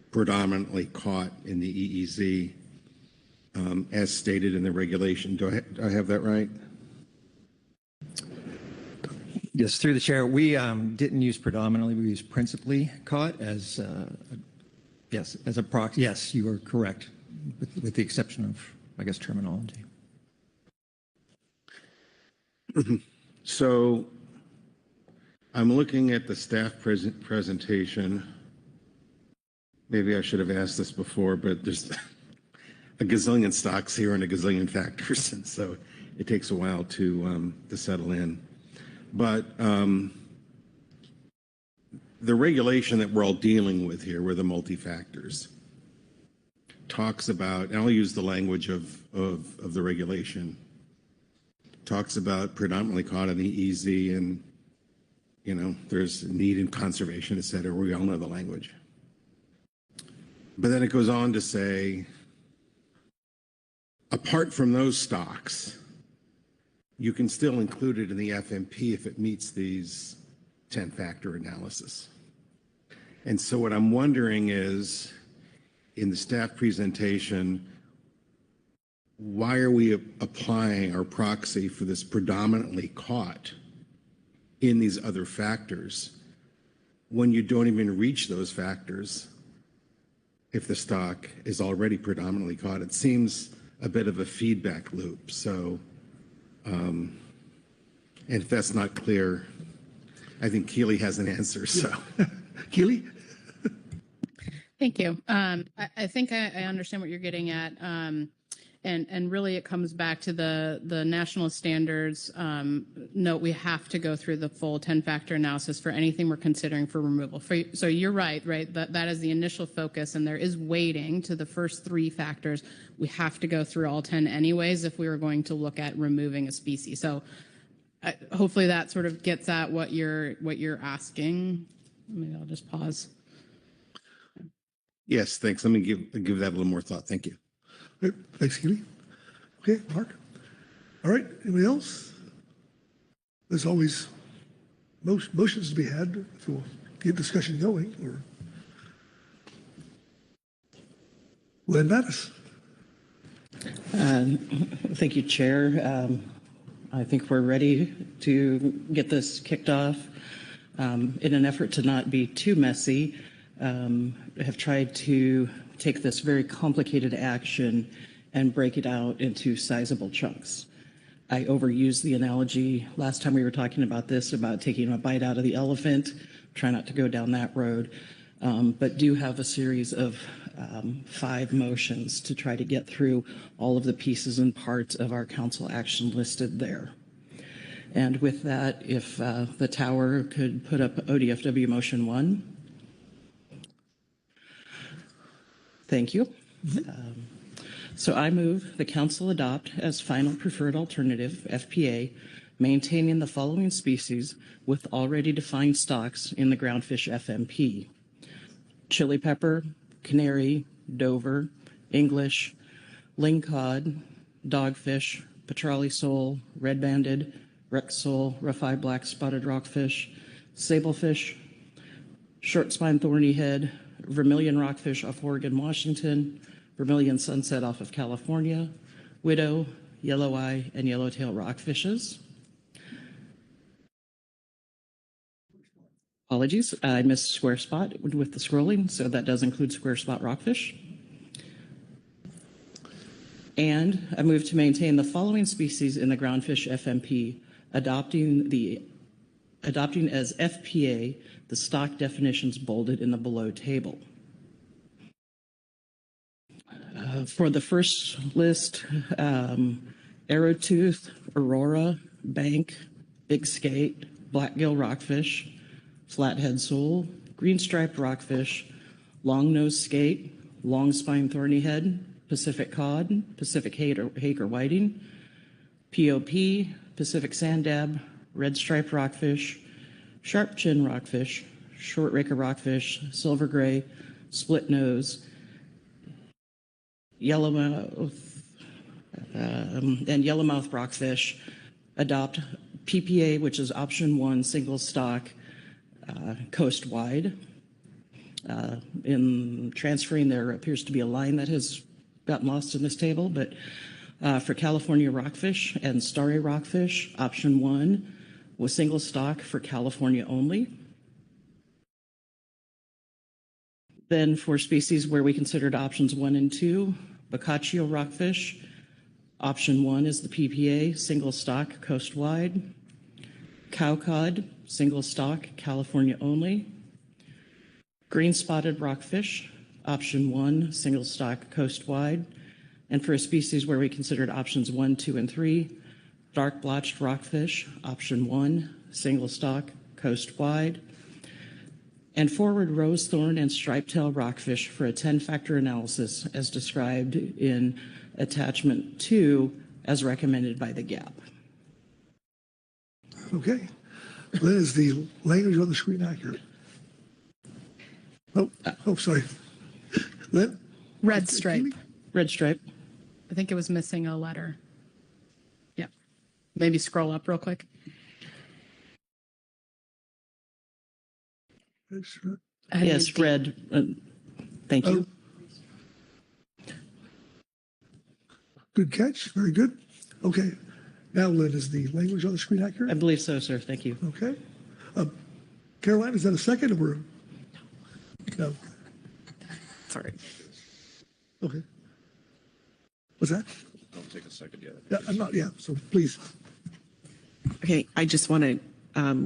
predominantly caught in the EEZ, as stated in the regulation. Do I have that right? Yes, through the chair. We didn't use predominantly. We used principally caught as, yes, as a proxy. Yes, you are correct, with the exception of, I guess, terminology. So I'm looking at the staff presentation. Maybe I should have asked this before, but there's a gazillion stocks here and a gazillion factors, and so it takes a while to settle in. But the regulation that we're all dealing with here, where the multi-factors, talks about, and I'll use the language of the regulation, talks about predominantly caught in the EZ, and there's need in conservation, et cetera. We all know the language. But then it goes on to say, apart from those stocks, you can still include it in the FMP if it meets these 10-factor analysis. And so what I'm wondering is, in the staff presentation, why are we applying our proxy for this predominantly caught in these other factors when you don't even reach those factors if the stock is already predominantly caught? It seems a bit of a feedback loop. So, and if that's not clear, I think Keely has an answer. So, Keely? Thank you. I think I understand what you're getting at. And really it comes back to the national standards. Note we have to go through the full 10-factor analysis for anything we're considering for removal. So you're right? That is the initial focus, and there is weighting to the first 3 factors. We have to go through all 10 anyways if we were going to look at removing a species. So hopefully that sort of gets at what you're asking. Maybe I'll just pause. yes, thanks. Let me give that a little more thought. Thank you. Okay, thanks, Keely. Okay, Mark. All right, anybody else? There's always motions to be had if we'll get discussion going. Or Len Mattis. Thank you, Chair. I think we're ready to get this kicked off. In an effort to not be too messy, I have tried to take this very complicated action and break it out into sizable chunks. I overused the analogy last time we were talking about this, about taking a bite out of the elephant. Try not to go down that road, but do have a series of 5 motions to try to get through all of the pieces and parts of our council action listed there. And with that, if the tower could put up ODFW motion 1. Thank you. So I move the council adopt as final preferred alternative, FPA, maintaining the following species with already defined stocks in the Groundfish FMP: chili pepper, canary, Dover, English, lingcod, dogfish, petrale sole, red-banded, Rex sole, rough-eye black spotted rockfish, sablefish, short-spine thorny head, vermilion rockfish off Oregon, Washington, vermilion sunset off of California, widow, yellow eye, and yellowtail rockfishes. Apologies, I missed square spot with the scrolling, so that does include square spot rockfish. And I move to maintain the following species in the Groundfish FMP, adopting as FPA the stock definitions bolded in the below table. For the first list, arrowtooth, aurora, bank, big skate, blackgill rockfish, flathead sole, green striped rockfish, long nose skate, long spine thorny head, Pacific cod, Pacific hake or whiting, POP, Pacific sand dab, red striped rockfish, sharp chin rockfish, short raker rockfish, silver gray, split nose, yellowmouth, and yellowmouth rockfish. Adopt PPA, which is option 1, single stock, coast wide. In transferring, there appears to be a line that has gotten lost in this table, but for California rockfish and starry rockfish, option 1 was single stock for California only. Then for species where we considered options 1 and 2, Boccaccio rockfish, option 1 is the PPA, single stock, coast wide. Cowcod, single stock, California only. Green spotted rockfish, option 1, single stock, coast wide. And for a species where we considered options 1, 2, and 3, dark blotched rockfish, option 1, single stock, coast wide. And forward rose thorn and striped tail rockfish for a 10-factor analysis as described in attachment 2 as recommended by the GAP. Okay. Lynn, is the language on the screen accurate? Oh, sorry. Lynn? Red stripe. Red stripe. I think it was missing a letter. Yeah. Maybe scroll up real quick. Yes, red. Thank you. Good catch. Very good. Okay. Now, Lynn, is the language on the screen accurate? I believe so, sir. Thank you. Okay. Caroline, is that a second or? No. Sorry. Okay. What's that? Don't take a second yet. Yeah, I'm not. Yeah. So please. Okay, I just want to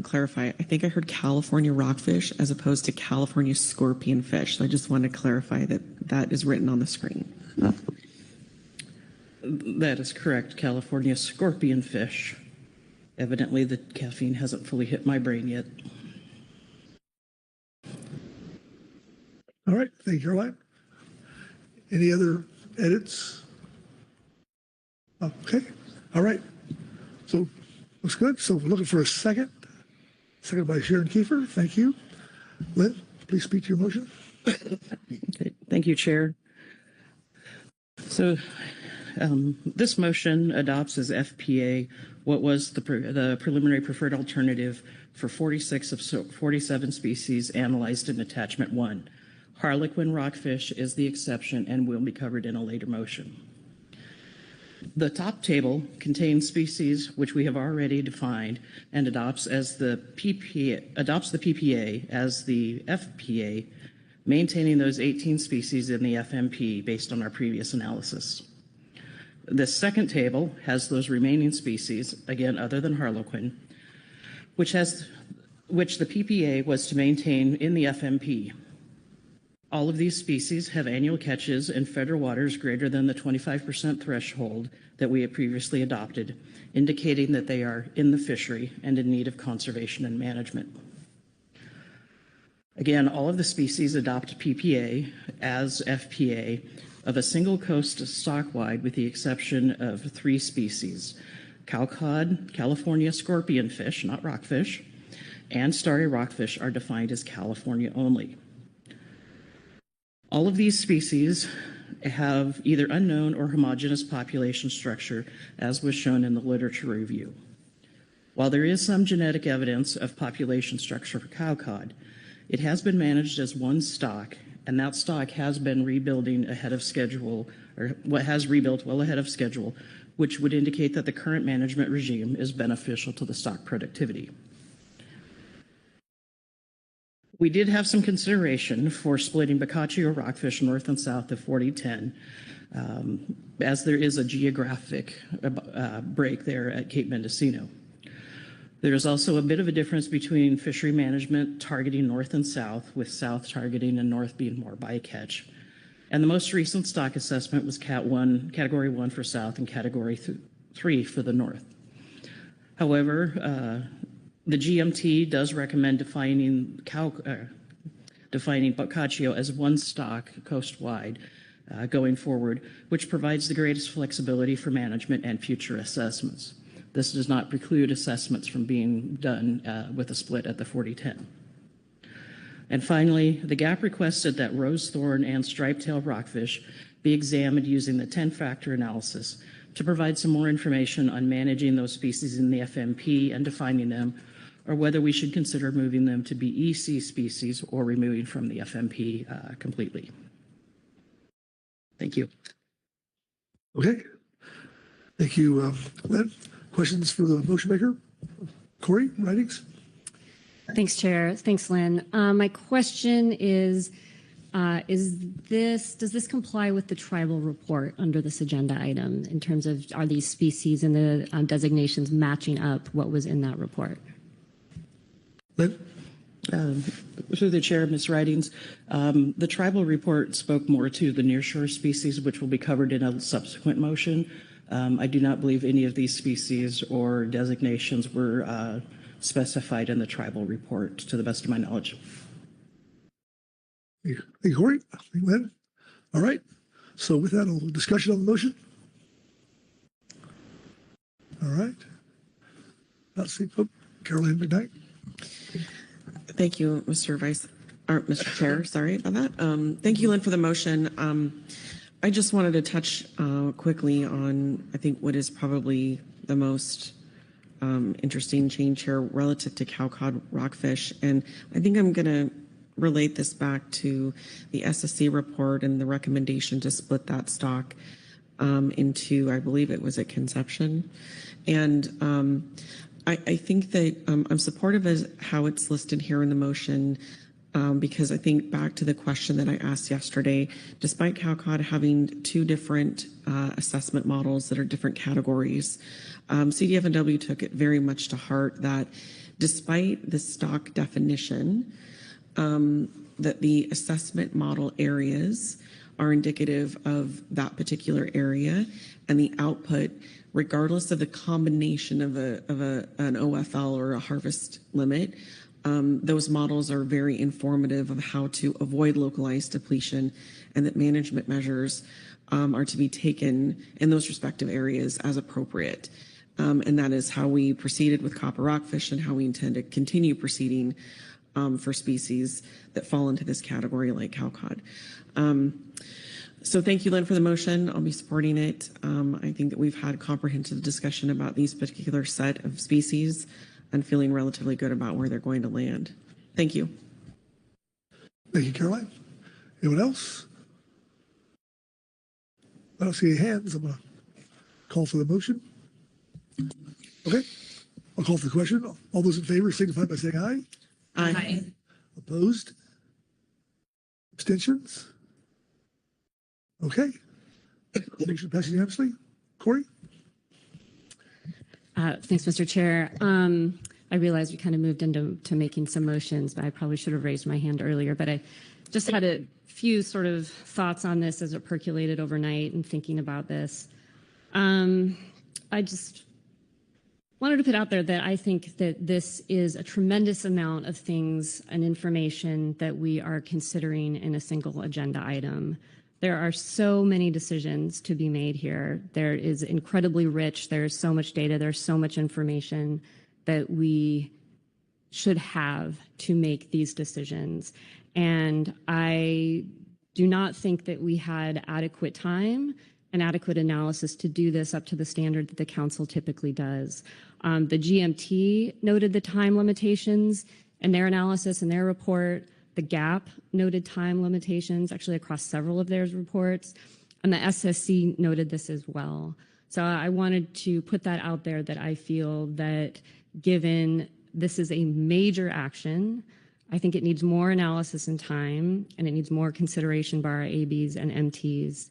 clarify. I think I heard California rockfish as opposed to California scorpion fish. So I just want to clarify that that is written on the screen. That is correct. California scorpion fish. Evidently, the caffeine hasn't fully hit my brain yet. All right. Thank you, Caroline. Any other edits? Okay. All right. So looks good. So we're looking for a second. Second by Sharon Kiefer. Thank you. Lynn, please speak to your motion. Okay. Thank you, Chair. So this motion adopts as FPA what was the preliminary preferred alternative for 46 of 47 species analyzed in attachment 1. Harlequin rockfish is the exception and will be covered in a later motion. The top table contains species which we have already defined and adopts the PPA as the FPA, maintaining those 18 species in the FMP based on our previous analysis. The second table has those remaining species, again, other than harlequin, which the PPA was to maintain in the FMP. All of these species have annual catches in federal waters greater than the 25% threshold that we had previously adopted, indicating that they are in the fishery and in need of conservation and management. Again, all of the species adopt PPA as FPA of a single coast stock-wide with the exception of 3 species. Cowcod, California scorpionfish, not rockfish, and starry rockfish are defined as California only. All of these species have either unknown or homogeneous population structure, as was shown in the literature review. While there is some genetic evidence of population structure for cowcod, it has been managed as one stock, and that stock has been rebuilding ahead of schedule, or what has rebuilt well ahead of schedule, which would indicate that the current management regime is beneficial to the stock productivity. We did have some consideration for splitting Boccaccio rockfish north and south of 4010, as there is a geographic break there at Cape Mendocino. There is also a bit of a difference between fishery management targeting north and south, with south targeting and north being more bycatch. And the most recent stock assessment was Category 1 for south and Category 3 for the north. However, the GMT does recommend defining Boccaccio as one stock coast-wide going forward, which provides the greatest flexibility for management and future assessments. This does not preclude assessments from being done with a split at the 4010. And finally, the GAP requested that rose thorn and striped-tailed rockfish be examined using the 10-factor analysis to provide some more information on managing those species in the FMP and defining them, or whether we should consider moving them to be EC species or removing from the FMP completely. Thank you. Okay. Thank you, Lynn. Questions for the motion maker? Corey, writings? Thanks, Chair. Thanks, Lynn. My question is does this comply with the tribal report under this agenda item in terms of are these species and the designations matching up what was in that report? Lynn? Through the chair, Ms. Ridings, the tribal report spoke more to the nearshore species, which will be covered in a subsequent motion. I do not believe any of these species or designations were specified in the tribal report, to the best of my knowledge. Thank you, Corey. Thank you, Lynn. All right. So with that, a discussion on the motion. All right. Let's see. Caroline McKnight. Thank you, Mr. Chair. Sorry about that. Thank you, Lynn, for the motion. I just wanted to touch quickly on, I think, what is probably the most interesting change here relative to cowcod rockfish. And I think I'm going to relate this back to the SSC report and the recommendation to split that stock into, I believe it was at conception. And I think that I'm supportive of how it's listed here in the motion, because I think back to the question that I asked yesterday, despite cowcod having 2 different assessment models that are different categories, CDF&W took it very much to heart that despite the stock definition, that the assessment model areas are indicative of that particular area, and the output, regardless of the combination of an OFL or a harvest limit, those models are very informative of how to avoid localized depletion, and that management measures are to be taken in those respective areas as appropriate. And that is how we proceeded with copper rockfish and how we intend to continue proceeding for species that fall into this category like cowcod. So thank you, Lynn, for the motion. I'll be supporting it. I think that we've had comprehensive discussion about these particular set of species and feeling relatively good about where they're going to land. Thank you. Thank you, Caroline. Anyone else? I don't see any hands. I'm going to Call for the motion. Okay, I'll call for the question. All those in favor signify by saying aye. Aye. Opposed? Abstentions? Okay. Motion passes unanimously. Corey? Thanks, Mr. Chair. I realize we kind of moved into making some motions, but I probably should have raised my hand earlier. But I just had a few sort of thoughts on this as it percolated overnight and thinking about this. I just wanted to put out there that I think that this is a tremendous amount of things and information that we are considering in a single agenda item. There are so many decisions to be made here. There is incredibly rich, there's so much data, there's so much information that we should have to make these decisions. And I do not think that we had adequate time and adequate analysis to do this up to the standard that the council typically does. The GMT noted the time limitations in their analysis and their report. The GAP noted time limitations actually across several of their reports, and the SSC noted this as well. So I wanted to put that out there that I feel that given this is a major action, I think it needs more analysis and time, and it needs more consideration by our ABs and MTs.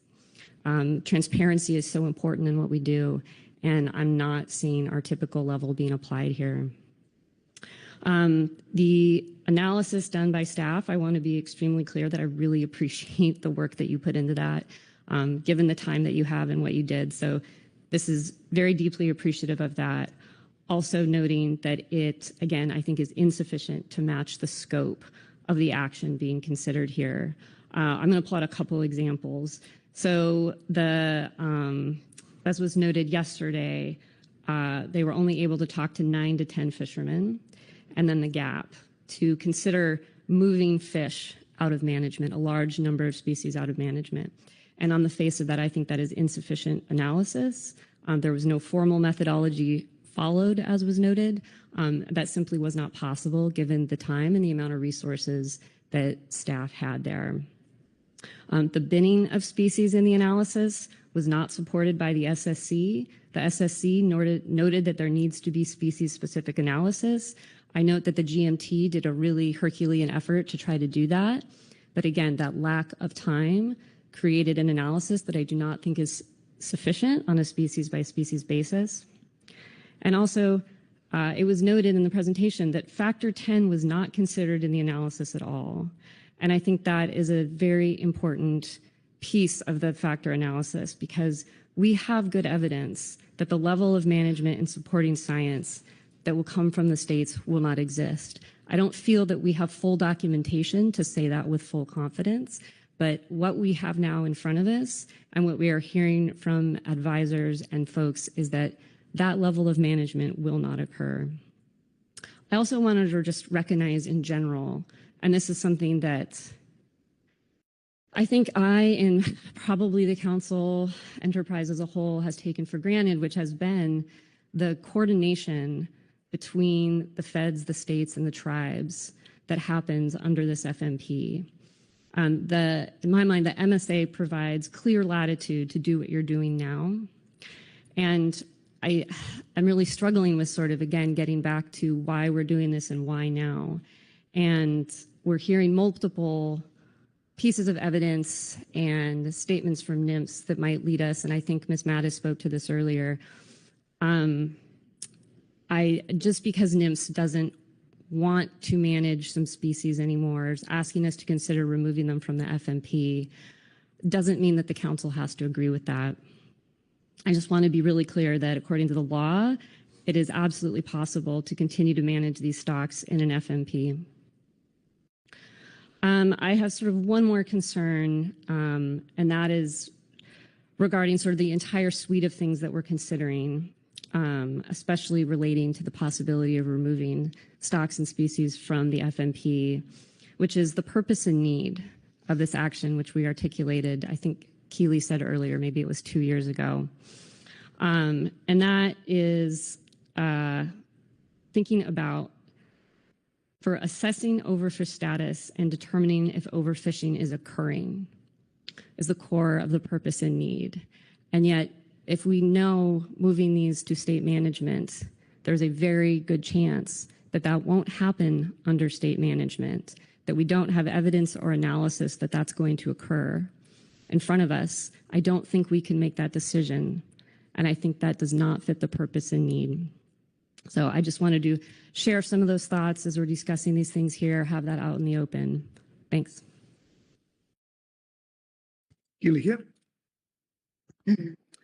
Transparency is so important in what we do, and I'm not seeing our typical level being applied here. The analysis done by staff, I want to be extremely clear that I really appreciate the work that you put into that, given the time that you have and what you did. So this is very deeply appreciative of that. Also noting that it, again, I think is insufficient to match the scope of the action being considered here. I'm going to plot a couple examples. So as was noted yesterday, they were only able to talk to 9 to 10 fishermen. And then the GAP to consider moving fish out of management, a large number of species out of management. And on the face of that, I think that is insufficient analysis. There was no formal methodology followed, as was noted. That simply was not possible given the time and the amount of resources that staff had there. The binning of species in the analysis was not supported by the SSC. The SSC noted that there needs to be species-specific analysis. I note that the GMT did a really Herculean effort to try to do that. But again, that lack of time created an analysis that I do not think is sufficient on a species-by-species basis. And also, it was noted in the presentation that factor 10 was not considered in the analysis at all. And I think that is a very important piece of the factor analysis because we have good evidence that the level of management and supporting science that will come from the states will not exist. I don't feel that we have full documentation to say that with full confidence, but what we have now in front of us and what we are hearing from advisors and folks is that that level of management will not occur. I also wanted to just recognize in general, and this is something that I think I and probably the council enterprise as a whole has taken for granted, which has been the coordination between the feds, the states, and the tribes that happens under this FMP. In my mind, the MSA provides clear latitude to do what you're doing now. And I'm really struggling with sort of, again, getting back to why we're doing this and why now. And we're hearing multiple pieces of evidence and statements from NIMS that might lead us, and I think Ms. Mattis spoke to this earlier. Just because NIMS doesn't want to manage some species anymore, is asking us to consider removing them from the FMP, doesn't mean that the council has to agree with that. I just want to be really clear that according to the law, it is absolutely possible to continue to manage these stocks in an FMP. I have sort of one more concern, and that is regarding sort of the entire suite of things that we're considering, especially relating to the possibility of removing stocks and species from the FMP, which is the purpose and need of this action, which we articulated, I think Keely said earlier, maybe it was 2 years ago. And that is thinking about for assessing overfish status and determining if overfishing is occurring is the core of the purpose and need. And yet If we know moving these to state management, there's a very good chance that that won't happen under state management, that we don't have evidence or analysis that that's going to occur in front of us. I don't think we can make that decision. And I think that does not fit the purpose and need. So I just wanted to share some of those thoughts as we're discussing these things here, have that out in the open. Thanks. Keely, yeah.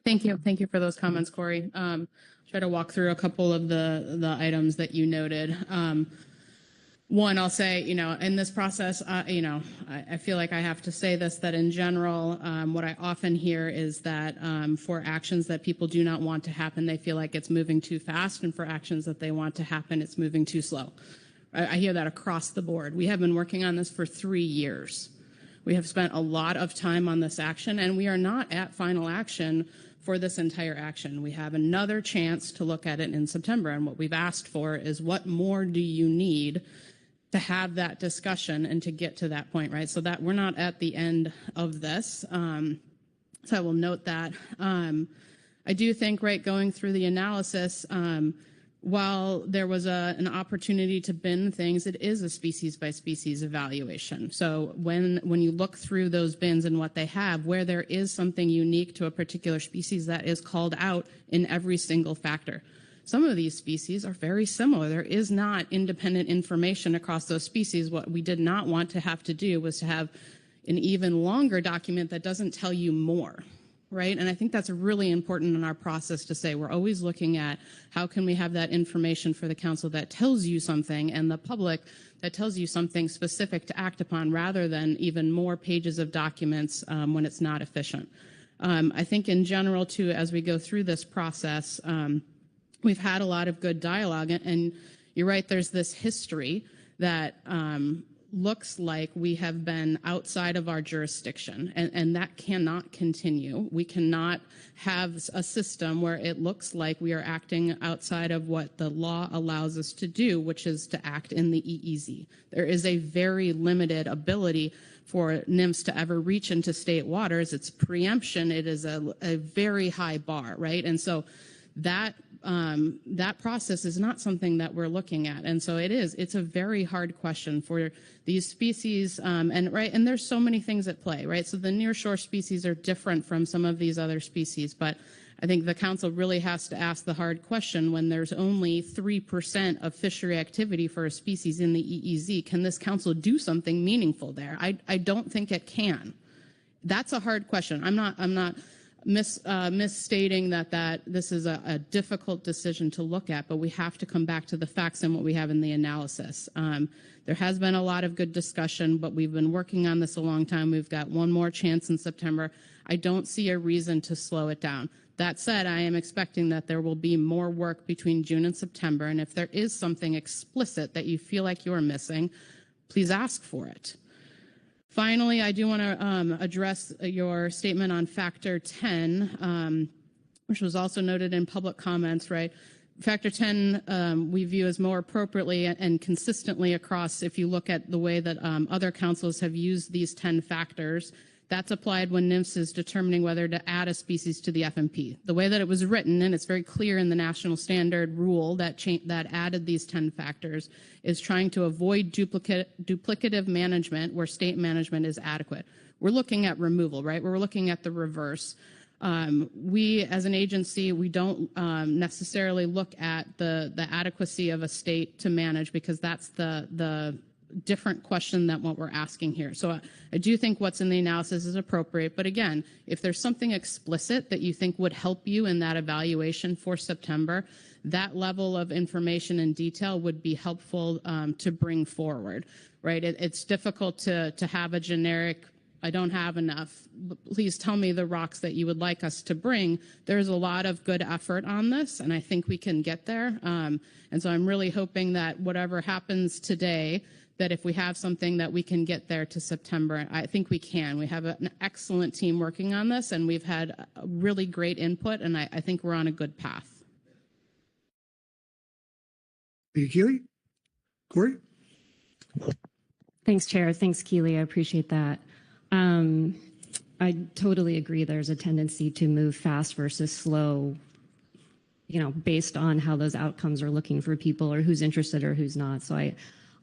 Thank you. Thank you for those comments, Corey. Try to walk through a couple of the items that you noted. One, I'll say, in this process, I feel like I have to say this, that in general, what I often hear is that for actions that people do not want to happen, they feel like it's moving too fast, and for actions that they want to happen, it's moving too slow. I hear that across the board. We have been working on this for 3 years. We have spent a lot of time on this action, and we are not at final action for this entire action. We have another chance to look at it in September, and what we've asked for is, what more do you need to have that discussion and to get to that point, right? So that we're not at the end of this. So I will note that. I do think, right, going through the analysis, while there was an opportunity to bin things, it is a species by species evaluation. So when you look through those bins and what they have, where there is something unique to a particular species, that is called out in every single factor. Some of these species are very similar. There is not independent information across those species. What we did not want to have to do was to have an even longer document that doesn't tell you more, right? And I think that's really important in our process to say we're always looking at how can we have that information for the council that tells you something, and the public that tells you something specific to act upon, rather than even more pages of documents when it's not efficient. I think in general, too, as we go through this process, we've had a lot of good dialogue, and you're right, there's this history that looks like we have been outside of our jurisdiction, and that cannot continue. We cannot have a system where it looks like we are acting outside of what the law allows us to do, which is to act in the EEZ. There is a very limited ability for NIMS to ever reach into state waters. It's preemption. It is a very high bar, right? And so that process is not something that we're looking at. And so it's a very hard question for these species. And there's so many things at play, right? So the nearshore species are different from some of these other species, but I think the council really has to ask the hard question when there's only 3% of fishery activity for a species in the EEZ. Can this council do something meaningful there? I don't think it can. That's a hard question. I'm not misstating that this is a difficult decision to look at, but we have to come back to the facts and what we have in the analysis. There has been a lot of good discussion, but we've been working on this a long time. We've got one more chance in September. I don't see a reason to slow it down. That said, I am expecting that there will be more work between June and September, and if there is something explicit that you feel like you're missing, please ask for it. Finally, I do want to address your statement on Factor 10, which was also noted in public comments, right? Factor 10 we view as more appropriately and consistently across, if you look at the way that other councils have used these 10 factors, that's applied when NIMS is determining whether to add a species to the FMP. The way that it was written, and it's very clear in the national standard rule that added these 10 factors, is trying to avoid duplicative management where state management is adequate. We're looking at removal, right? We're looking at the reverse. We, as an agency, we don't necessarily look at the adequacy of a state to manage, because that's the different question than what we're asking here. So I do think what's in the analysis is appropriate. But again, if there's something explicit that you think would help you in that evaluation for September, that level of information and detail would be helpful to bring forward, right? It's difficult to have a generic, I don't have enough, please tell me the rocks that you would like us to bring. There's a lot of good effort on this, and I think we can get there. And so I'm really hoping that whatever happens today, that if we have something that we can get there to September, I think we can. We have an excellent team working on this, and we've had really great input, and I think we're on a good path. Thank you, Keely. Corey? Thanks, Chair. Thanks, Keely. I appreciate that. I totally agree. There's a tendency to move fast versus slow, based on how those outcomes are looking for people or who's interested or who's not. So I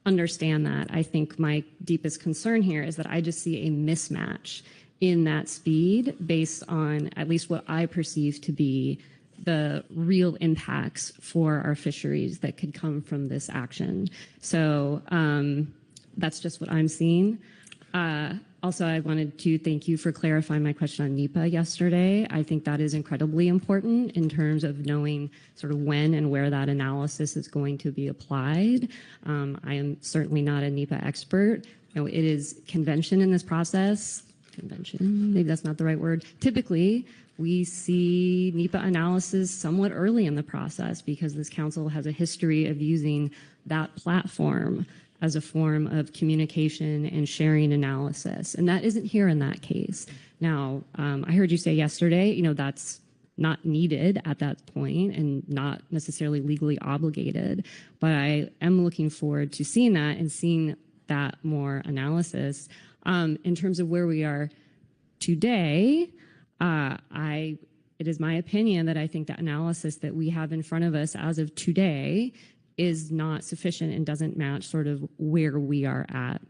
understand that. I think my deepest concern here is that I just see a mismatch in that speed based on at least what I perceive to be the real impacts for our fisheries that could come from this action. So that's just what I'm seeing. Also, I wanted to thank you for clarifying my question on NEPA yesterday. I think that is incredibly important in terms of knowing sort of when and where that analysis is going to be applied. I am certainly not a NEPA expert. It is convention in this process. Convention, maybe that's not the right word. Typically, we see NEPA analysis somewhat early in the process because this council has a history of using that platform as a form of communication and sharing analysis. And that isn't here in that case. Now, I heard you say yesterday, that's not needed at that point and not necessarily legally obligated. But I am looking forward to seeing that and seeing that more analysis. In terms of where we are today, it is my opinion that I think the analysis that we have in front of us as of today is not sufficient and doesn't match sort of where we are at.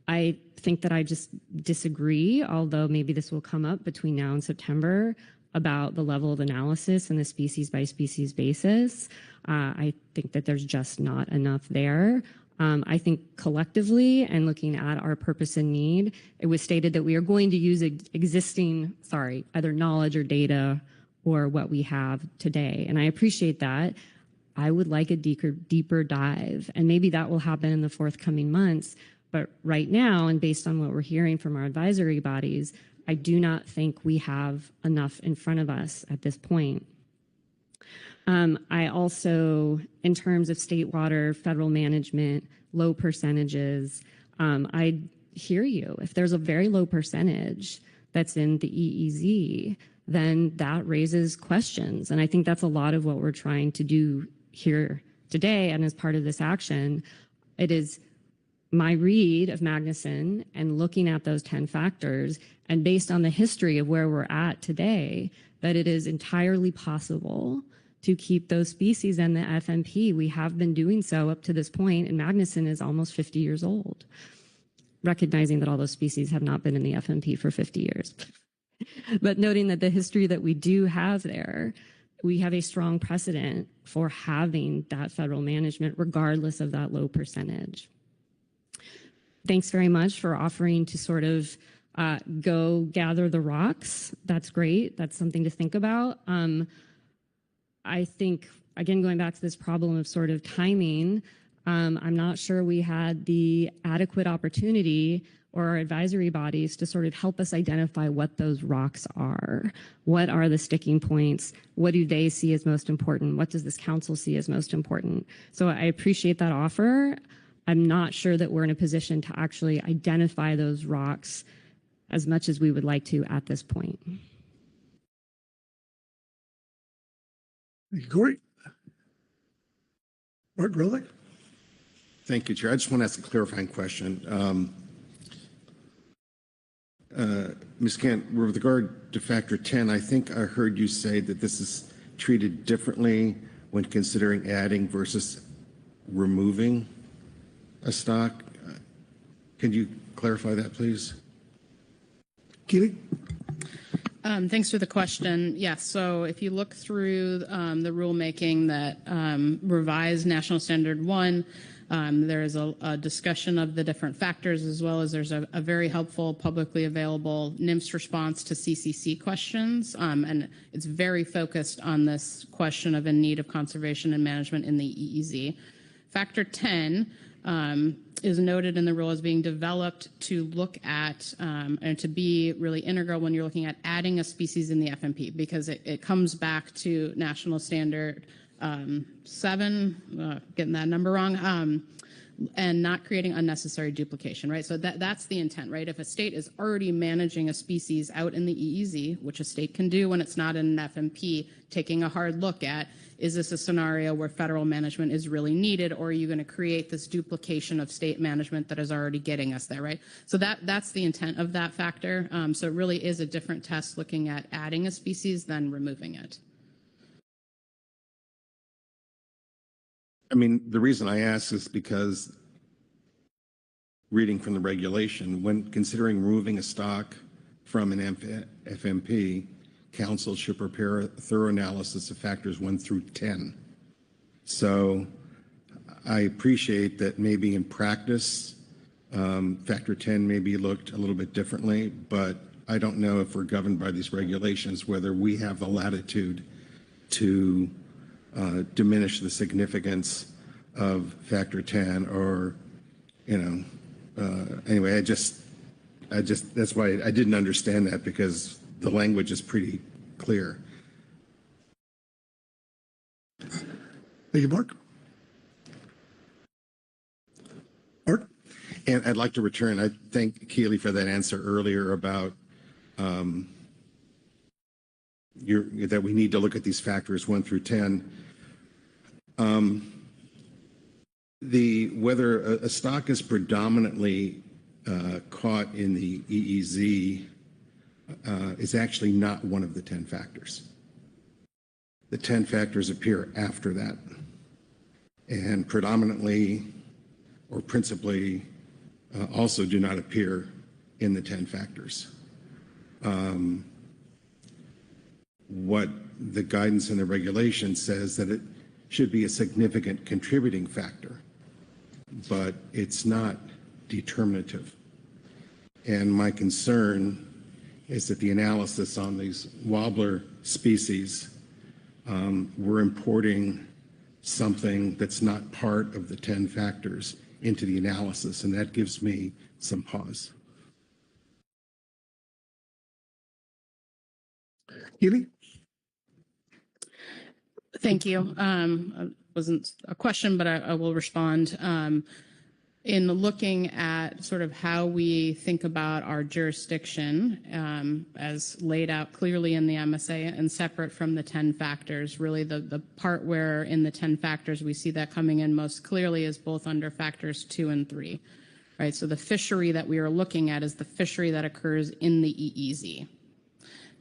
I think that I just disagree, although maybe this will come up between now and September, about the level of analysis and the species by species basis. I think that there's just not enough there. I think collectively and looking at our purpose and need, it was stated that we are going to use existing, either knowledge or data or what we have today. And I appreciate that. I would like a deeper dive, and maybe that will happen in the forthcoming months. But right now, and based on what we're hearing from our advisory bodies, I do not think we have enough in front of us at this point. I also, in terms of state water, federal management, low percentages, I hear you. If there's a very low percentage that's in the EEZ, then that raises questions. And I think that's a lot of what we're trying to do here today. And as part of this action, it is my read of Magnuson and looking at those 10 factors, and based on the history of where we're at today, that it is entirely possible to keep those species in the FMP. We have been doing so up to this point, and Magnuson is almost 50 years old, recognizing that all those species have not been in the FMP for 50 years. But noting that the history that we do have there, we have a strong precedent for having that federal management regardless of that low percentage. Thanks very much for offering to sort of go gather the rocks. That's great. That's something to think about. I think, again, going back to this problem of sort of timing, I'm not sure we had the adequate opportunity or our advisory bodies to sort of help us identify what those rocks are. What are the sticking points? What do they see as most important? What does this council see as most important? So I appreciate that offer. I'm not sure that we're in a position to actually identify those rocks as much as we would like to at this point. Thank you, Corey. Mark Grolick. Thank you, Chair. I just want to ask a clarifying question. Ms. Kent, with regard to factor 10, I think I heard you say that this is treated differently when considering adding versus removing a stock. Can you clarify that, please? Keely? Thanks for the question. Yes, so if you look through the rulemaking that revised National Standard 1, there is a discussion of the different factors, as well as there's a very helpful publicly available NIMS response to CCC questions. And it's very focused on this question of in need of conservation and management in the EEZ. Factor 10 is noted in the rule as being developed to look at and to be really integral when you're looking at adding a species in the FMP, because it comes back to National Standard 7, getting that number wrong, and not creating unnecessary duplication, right? So that's the intent, right? If a state is already managing a species out in the EEZ, which a state can do when it's not in an FMP, taking a hard look at, is this a scenario where federal management is really needed, or are you going to create this duplication of state management that is already getting us there, right? So that's the intent of that factor. So it really is a different test looking at adding a species than removing it. I mean, the reason I ask is because reading from the regulation, when considering removing a stock from an FMP, council should prepare a thorough analysis of factors 1 through 10. So I appreciate that maybe in practice, factor 10 may be looked a little bit differently, but I don't know if we're governed by these regulations, whether we have the latitude to diminish the significance of factor 10 or, anyway, I just, that's why I didn't understand that, because the language is pretty clear. Thank you, Mark. Art? And I'd like to return, I thank Keely for that answer earlier about that we need to look at these factors 1 through 10. Whether a stock is predominantly caught in the EEZ is actually not one of the 10 factors. The 10 factors appear after that, and predominantly or principally also do not appear in the 10 factors. What the guidance and the regulation says that it should be a significant contributing factor, but it's not determinative. And my concern is that the analysis on these wobbler species, we're importing something that's not part of the 10 factors into the analysis, and that gives me some pause. Keely? Thank you. It wasn't a question, but I will respond. In looking at sort of how we think about our jurisdiction as laid out clearly in the MSA and separate from the 10 factors, really the part where in the 10 factors we see that coming in most clearly is both under factors 2 and 3, right? So the fishery that we are looking at is the fishery that occurs in the EEZ.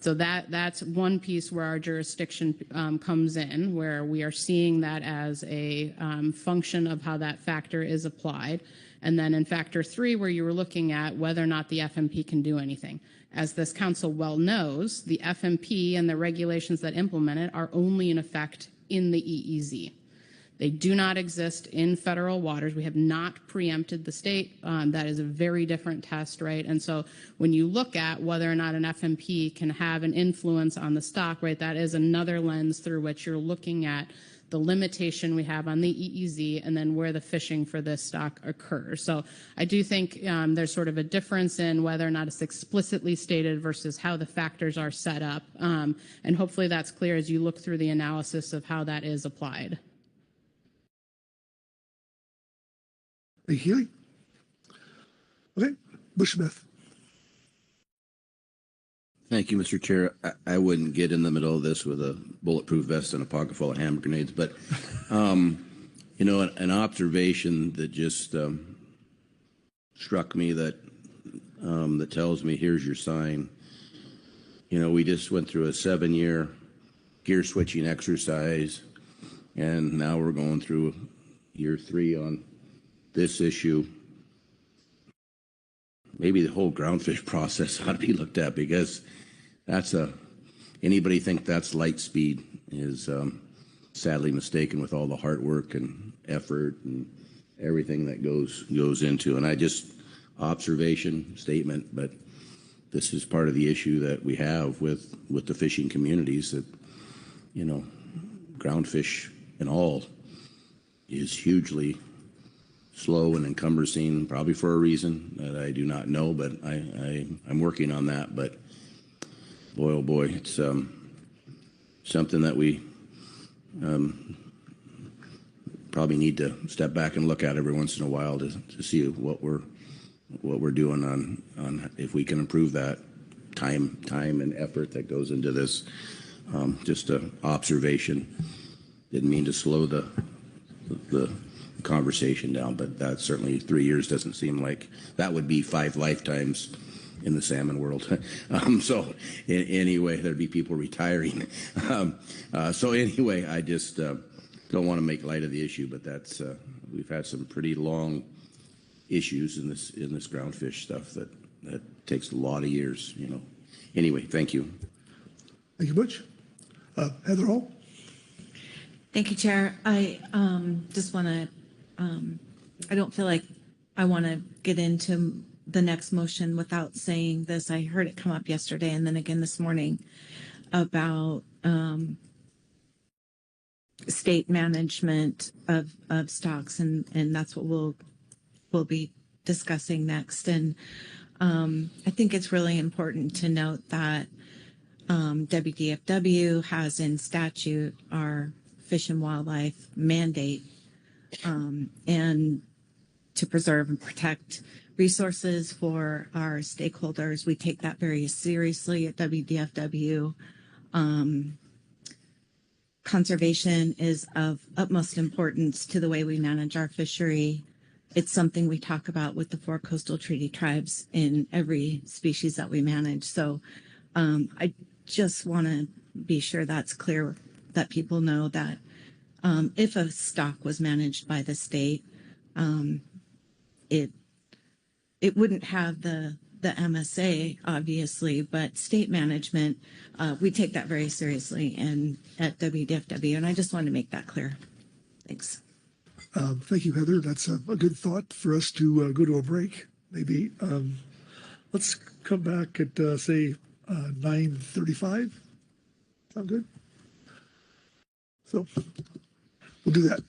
So that's one piece where our jurisdiction comes in, where we are seeing that as a function of how that factor is applied. And then in factor 3, where you were looking at whether or not the FMP can do anything. As this council well knows, the FMP and the regulations that implement it are only in effect in the EEZ. They do not exist in federal waters. We have not preempted the state. That is a very different test, right? And so when you look at whether or not an FMP can have an influence on the stock, right, that is another lens through which you're looking at the limitation we have on the EEZ and then where the fishing for this stock occurs. So I do think there's sort of a difference in whether or not it's explicitly stated versus how the factors are set up. And hopefully that's clear as you look through the analysis of how that is applied. Thank you, Healy. Okay, Bushmith. Thank you, Mr. Chair. I wouldn't get in the middle of this with a bulletproof vest and a pocket full of hand grenades, but, an observation that just struck me that tells me, here's your sign. We just went through a 7-year gear switching exercise, and now we're going through year 3 on this issue. Maybe the whole groundfish process ought to be looked at, because anybody think that's light speed is sadly mistaken with all the hard work and effort and everything that goes into. And observation statement, but this is part of the issue that we have with the fishing communities, that groundfish and all is hugely slow and encumbersome, probably for a reason that I do not know, but I'm working on that. But boy, oh boy, it's something that we probably need to step back and look at every once in a while to see what we're doing on if we can improve that time and effort that goes into this. Just an observation. Didn't mean to slow the conversation down, but that certainly 3 years doesn't seem like that would be 5 lifetimes in the salmon world. Anyway, there'd be people retiring. So anyway, I just don't want to make light of the issue, but that's we've had some pretty long issues in this groundfish stuff that takes a lot of years. Anyway, thank you. Thank you, Butch. Heather Hall. Thank you, Chair. I just want to, I don't feel like I want to get into the next motion without saying this. I heard it come up yesterday and then again this morning about state management of stocks, and that's what we'll be discussing next. And I think it's really important to note that WDFW has in statute our Fish and Wildlife mandate, and to preserve and protect resources for our stakeholders. We take that very seriously at WDFW. Conservation is of utmost importance to the way we manage our fishery. It's something we talk about with the 4 coastal treaty tribes in every species that we manage. So I just want to be sure that's clear, that people know that if a stock was managed by the state, it wouldn't have the MSA, obviously, but state management, we take that very seriously and at WDFW, and I just wanted to make that clear. Thanks. Thank you, Heather. That's a good thought for us to go to a break, maybe. Let's come back at, say, 9:35. Sound good? So we'll do that.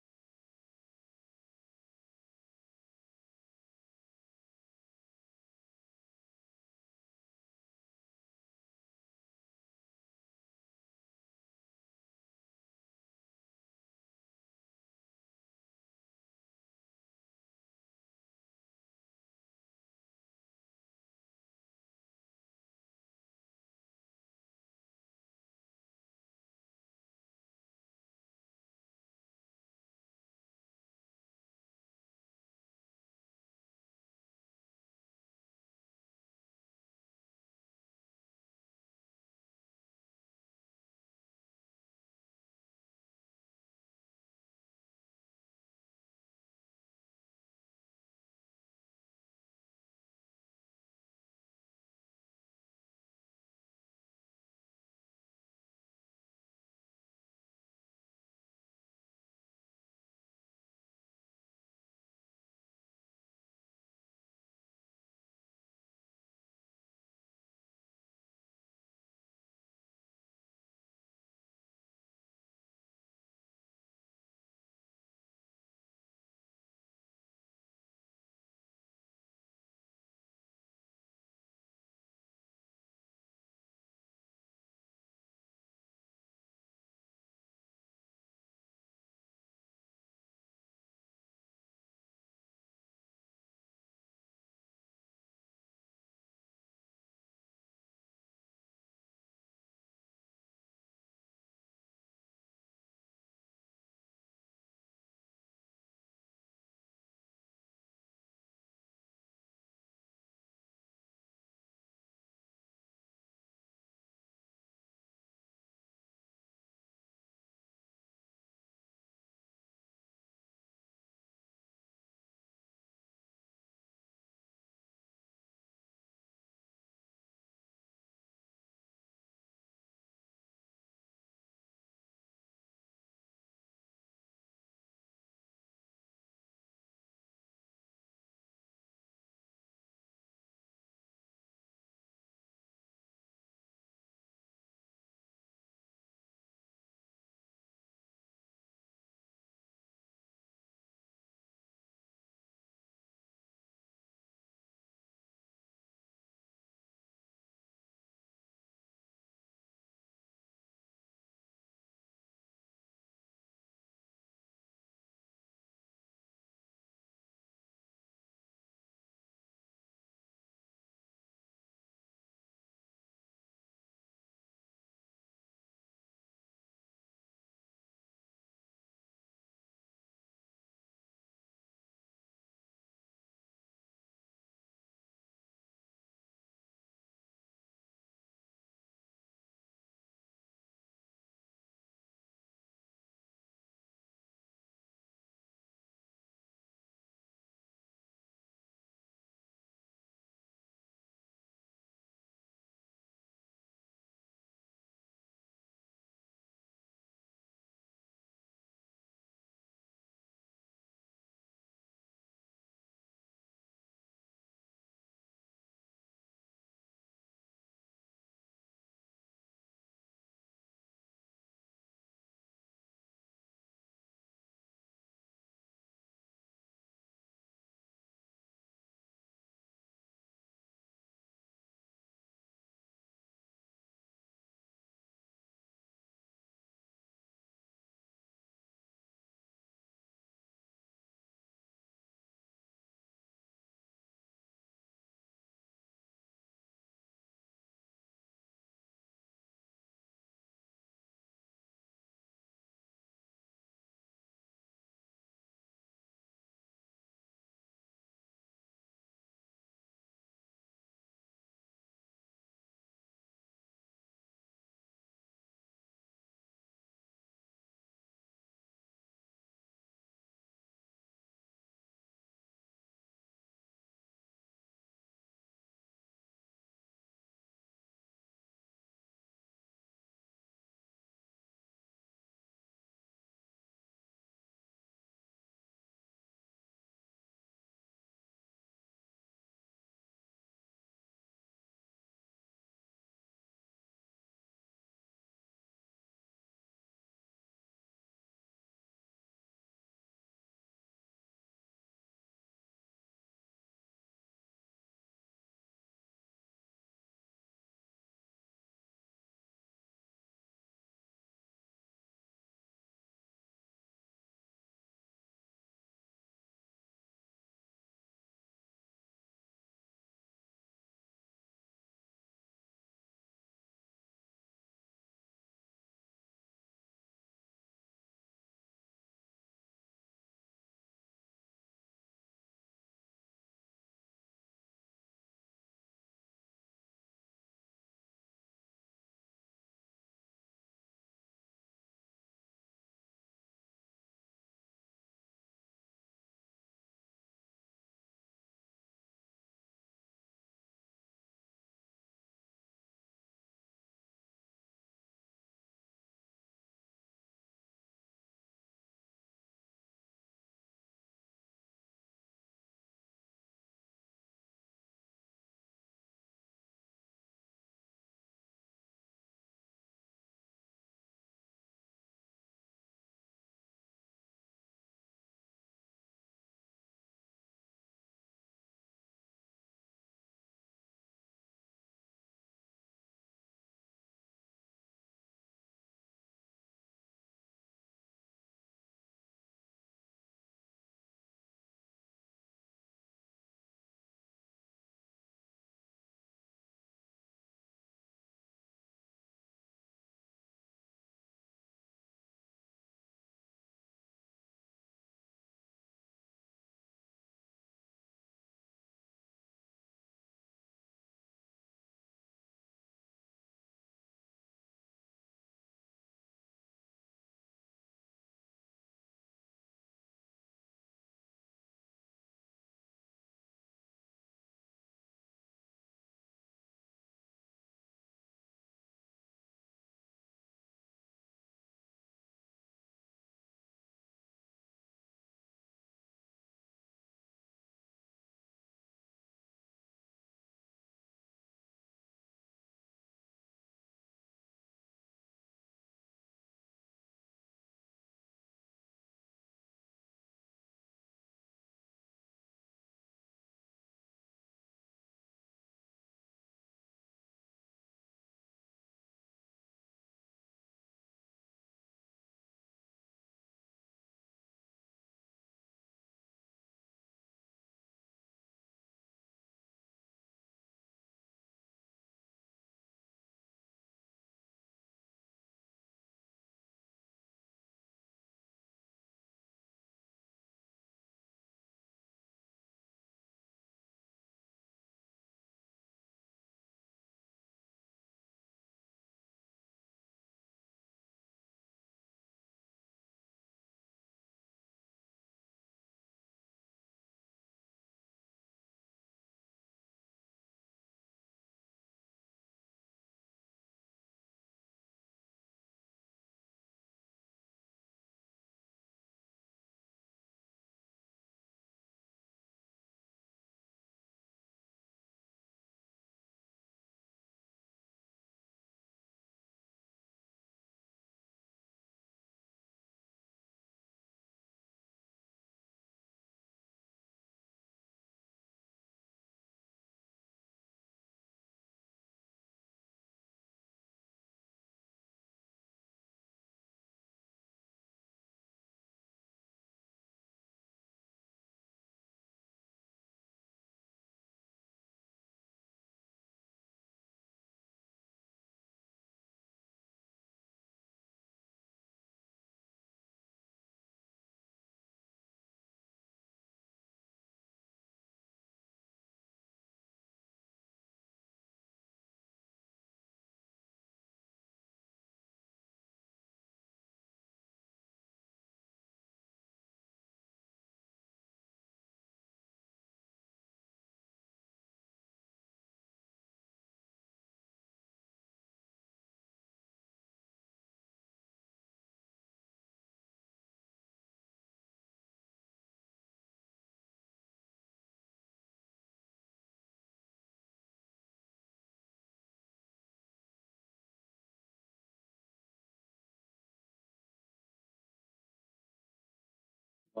The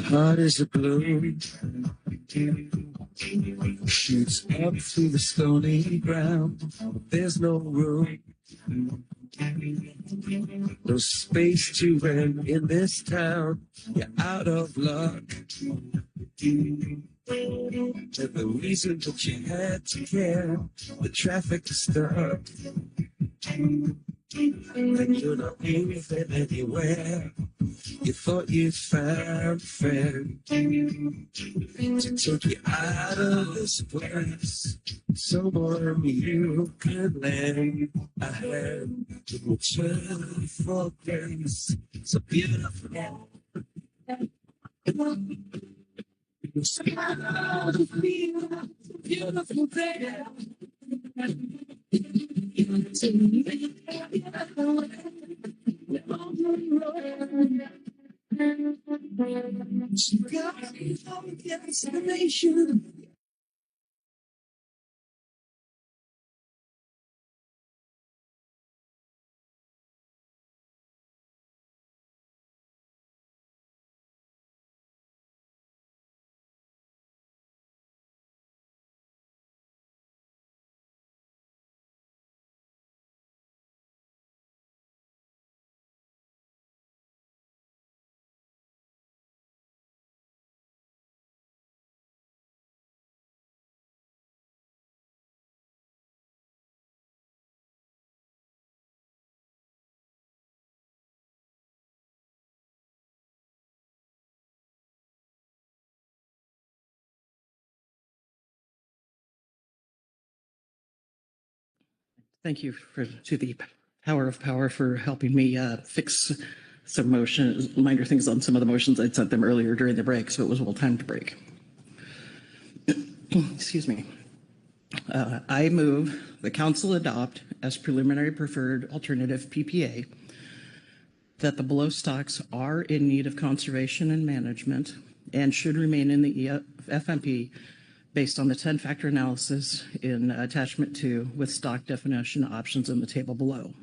heart is a balloon, shoots up through the stony ground. There's no room, no space to rent in this town. You're out of luck. And the reason that you had to care, the traffic is stuck. And you're not moving anywhere. You thought you'd found a friend to take you out of this place. Someone you could lend a hand to return for grace. So beautiful. It's a beautiful day. She got me from destination. Thank you to the Power of Power for helping me fix some minor things on some of the motions. I'd sent them earlier during the break, so it was well timed to break. Excuse me. I move the council adopt as preliminary preferred alternative PPA that the below stocks are in need of conservation and management and should remain in the FMP based on the 10-factor analysis in attachment 2 with stock definition options in the table below.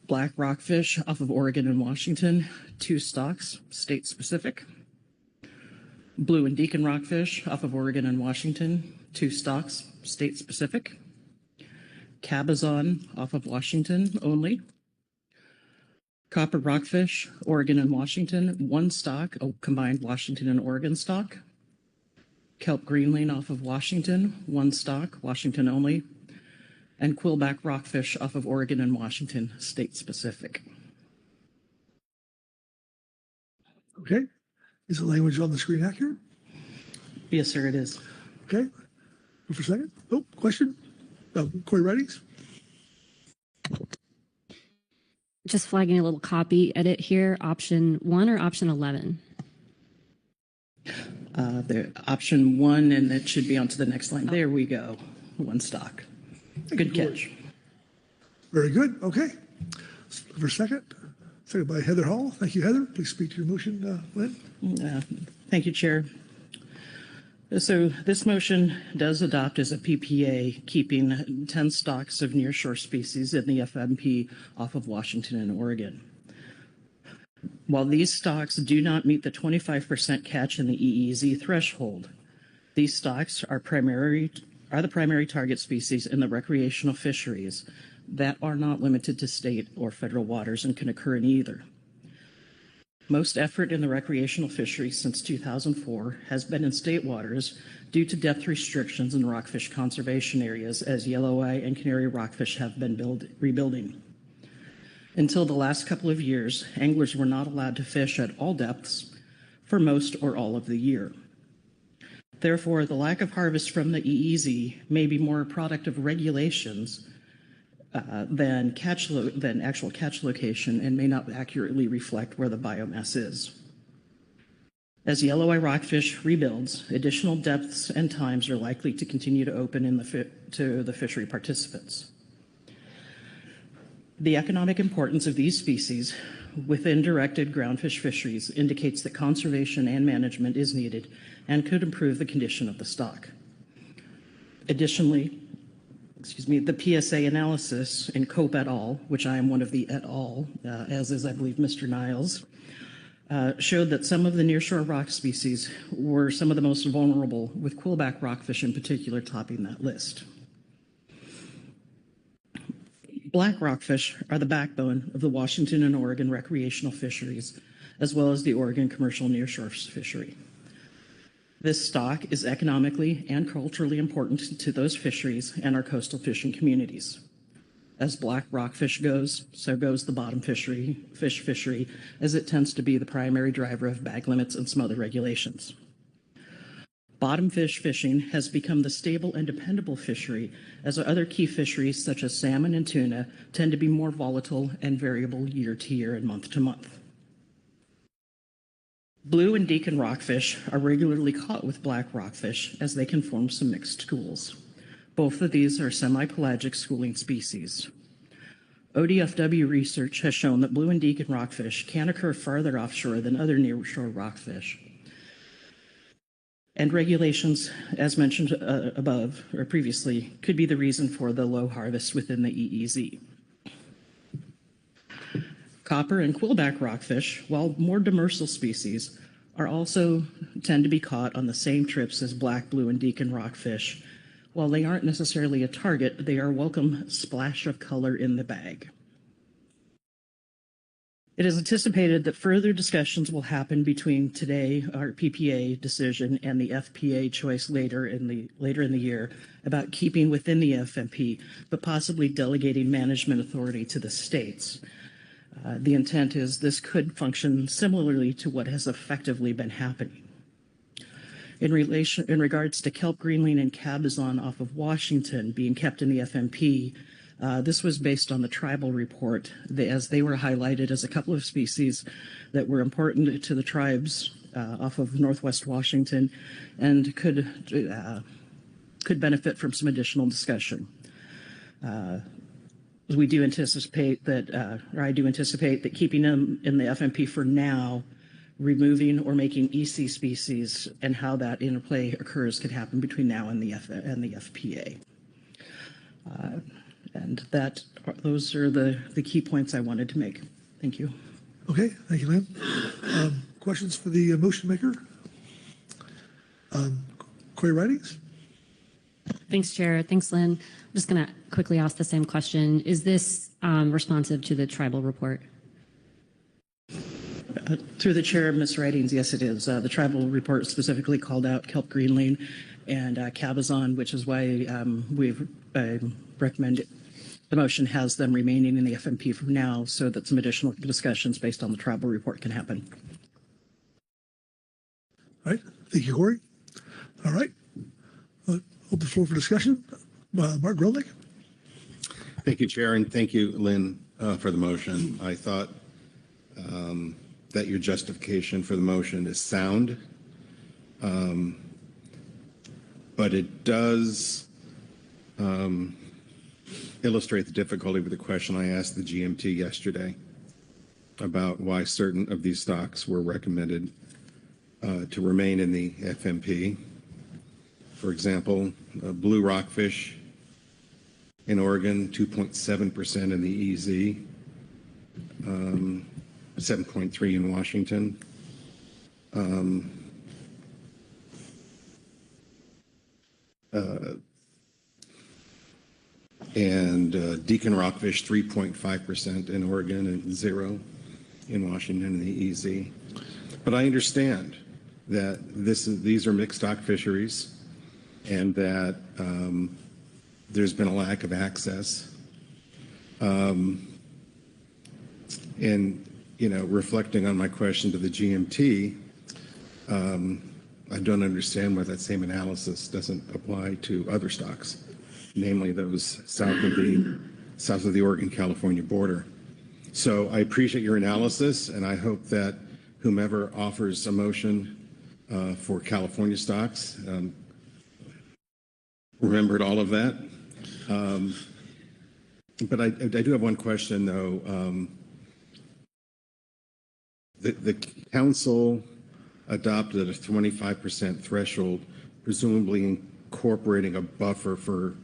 Black rockfish off of Oregon and Washington, 2 stocks, state specific. Blue and deacon rockfish off of Oregon and Washington, 2 stocks, state specific. Cabezon off of Washington only. Copper rockfish, Oregon and Washington, 1 stock, a combined Washington and Oregon stock. Kelp greenling off of Washington, 1 stock, Washington only. And quillback rockfish off of Oregon and Washington, state specific. Okay. Is the language on the screen accurate? Yes, sir, it is. Okay. Go for a second. Oh, question? Corey Writings? Just flagging a little copy edit here, option 1 or option 11? The option 1, and it should be onto the next line. There we go. 1 stock. Good catch. Very good. Okay. For a second. Second by Heather Hall. Thank you, Heather. Please speak to your motion, Lynn. Thank you, Chair. So this motion does adopt as a PPA, keeping 10 stocks of nearshore species in the FMP off of Washington and Oregon. While these stocks do not meet the 25% catch in the EEZ threshold, these stocks are the primary target species in the recreational fisheries that are not limited to state or federal waters and can occur in either. Most effort in the recreational fisheries since 2004 has been in state waters due to depth restrictions in rockfish conservation areas as yellow eye and canary rockfish have been rebuilding. Until the last couple of years, anglers were not allowed to fish at all depths for most or all of the year. Therefore, the lack of harvest from the EEZ may be more a product of regulations than actual catch location and may not accurately reflect where the biomass is. As yellow eye rockfish rebuilds, additional depths and times are likely to continue to open to the fishery participants. The economic importance of these species within directed groundfish fisheries indicates that conservation and management is needed and could improve the condition of the stock. Additionally, the PSA analysis in Cope et al., which I am one of the et al., as is, I believe, Mr. Niles, showed that some of the nearshore rock species were some of the most vulnerable, with quillback rockfish in particular topping that list. Black rockfish are the backbone of the Washington and Oregon recreational fisheries, as well as the Oregon commercial nearshore fishery. This stock is economically and culturally important to those fisheries and our coastal fishing communities. As black rockfish goes, so goes the bottom fish fishery, as it tends to be the primary driver of bag limits and some other regulations. Bottom fish fishing has become the stable and dependable fishery, as other key fisheries such as salmon and tuna tend to be more volatile and variable year to year and month to month. Blue and deacon rockfish are regularly caught with black rockfish, as they can form some mixed schools. Both of these are semi-pelagic schooling species. ODFW research has shown that blue and deacon rockfish can occur farther offshore than other nearshore rockfish. And regulations, as mentioned above or previously, could be the reason for the low harvest within the EEZ. Copper and quillback rockfish, while more demersal species, are also tend to be caught on the same trips as black, blue, and deacon rockfish. While they aren't necessarily a target, they are a welcome splash of color in the bag. It is anticipated that further discussions will happen between today, our PPA decision, and the FPA choice later in the year about keeping within the FMP, but possibly delegating management authority to the states. The intent is this could function similarly to what has effectively been happening. In regards to kelp greenling and cabezon off of Washington being kept in the FMP, this was based on the tribal report, as they were highlighted as a couple of species that were important to the tribes off of Northwest Washington and could benefit from some additional discussion. We do anticipate that, or I do anticipate that keeping them in the FMP for now, removing or making EC species and how that interplay occurs could happen between now and the FPA. And those are the key points I wanted to make. Thank you. Okay, thank you, Lynn. Questions for the motion maker? Corey Ridings? Thanks, Chair. Thanks, Lynn. I'm just going to quickly ask the same question. Is this responsive to the tribal report? Through the chair, Ms. Ridings, yes, it is. The tribal report specifically called out kelp greenling and cabezon, which is why we've recommended the motion has them remaining in the FMP for now so that some additional discussions based on the tribal report can happen. All right. Thank you, Corey. All right. Open the floor for discussion. Mark Grolnick. Thank you, Chair, and thank you, Lynn, for the motion. I thought that your justification for the motion is sound, but it does illustrate the difficulty with the question I asked the GMT yesterday about why certain of these stocks were recommended to remain in the FMP. For example, blue rockfish in Oregon, 2.7% in the EZ, 7.3 in Washington. And deacon rockfish, 3.5% in Oregon and 0 in Washington and the EZ. But I understand that these are mixed stock fisheries and that there's been a lack of access. And, reflecting on my question to the GMT, I don't understand why that same analysis doesn't apply to other stocks, namely those south of the Oregon-California border. So I appreciate your analysis, and I hope that whomever offers a motion for California stocks remembered all of that. But I do have one question, though. the council adopted a 25% threshold, presumably incorporating a buffer for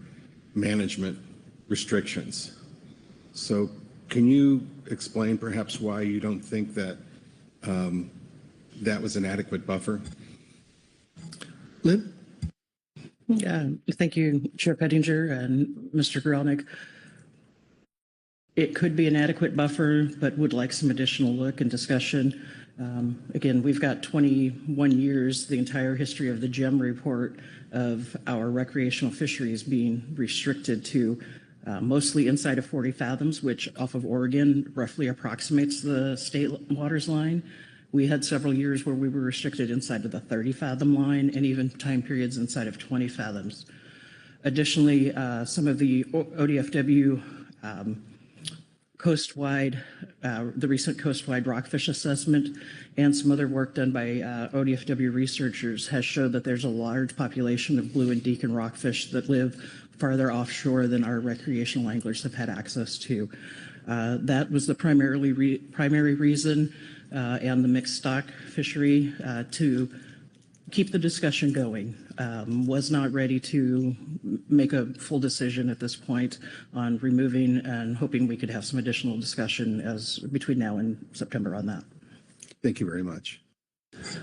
management restrictions. So can you explain perhaps why you don't think that that was an adequate buffer? Lynn? Yeah, thank you, Chair Pettinger and Mr. Grelnick. It could be an adequate buffer, but would like some additional look and discussion. Again, we've got 21 years, the entire history of the GEM report of our recreational fisheries being restricted to mostly inside of 40 fathoms, which off of Oregon roughly approximates the state waters line. We had several years where we were restricted inside of the 30 fathom line and even time periods inside of 20 fathoms. Additionally, some of the ODFW coastwide, the recent coastwide rockfish assessment and some other work done by ODFW researchers has showed that there's a large population of blue and deacon rockfish that live farther offshore than our recreational anglers have had access to. That was the primary reason and the mixed stock fishery to keep the discussion going. Was not ready to make a full decision at this point on removing and hoping we could have some additional discussion as between now and September on that. Thank you very much.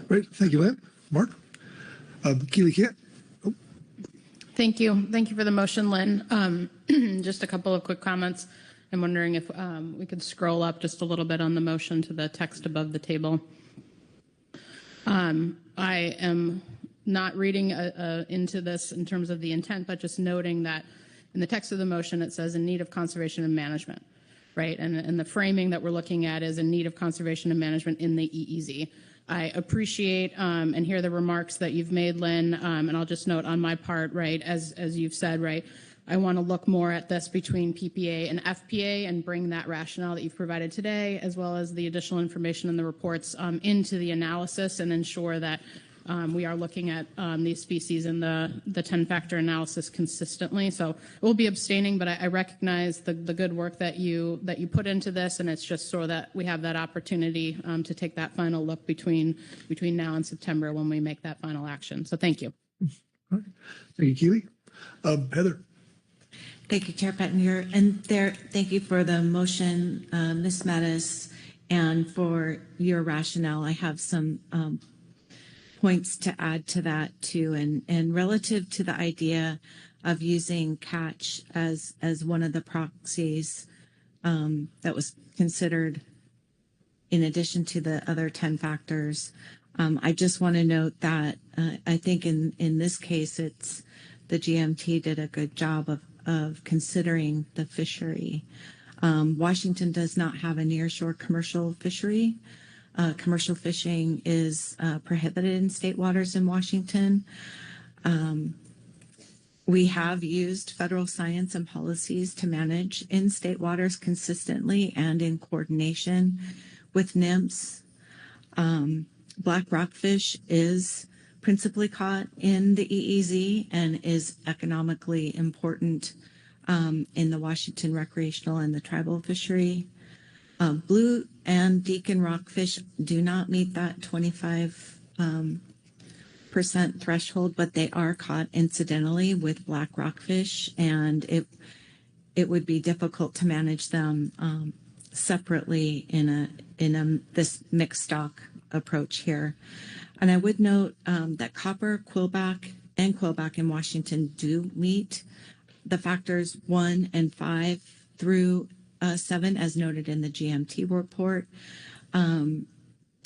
Great. Thank you, Lynn. Mark? Keely Kent? Oh. Thank you. Thank you for the motion, Lynn. Just a couple of quick comments. I'm wondering if we could scroll up just a little bit on the motion to the text above the table. I am not reading into this in terms of the intent, but just noting that in the text of the motion, it says in need of conservation and management, right? And the framing that we're looking at is in need of conservation and management in the EEZ. I appreciate and hear the remarks that you've made, Lynn, and I'll just note on my part, right, as you've said, right, I want to look more at this between PPA and FPA and bring that rationale that you've provided today, as well as the additional information in the reports into the analysis and ensure that we are looking at these species in the 10-factor analysis consistently. So we'll be abstaining, but I recognize the good work that you put into this, and it's just so that we have that opportunity to take that final look between now and September when we make that final action. So thank you. All right. Thank you, Keely. Heather? Thank you, Chair Pettinger. And thank you for the motion, Ms. Mattis, and for your rationale. I have some points to add to that too. And relative to the idea of using catch as one of the proxies that was considered in addition to the other 10 factors, I just want to note that I think in this case, it's the GMT did a good job of considering the fishery. Washington does not have a nearshore commercial fishery. Commercial fishing is prohibited in state waters in Washington. We have used federal science and policies to manage in state waters consistently and in coordination with NIMS. Black rockfish is principally caught in the EEZ and is economically important in the Washington recreational and the tribal fishery. Blue and deacon rockfish do not meet that 25% threshold, but they are caught incidentally with black rockfish, and it would be difficult to manage them separately in this mixed stock approach here. And I would note that copper, quillback, and quillback in Washington do meet the factors 1 and 5 through 7, as noted in the GMT report,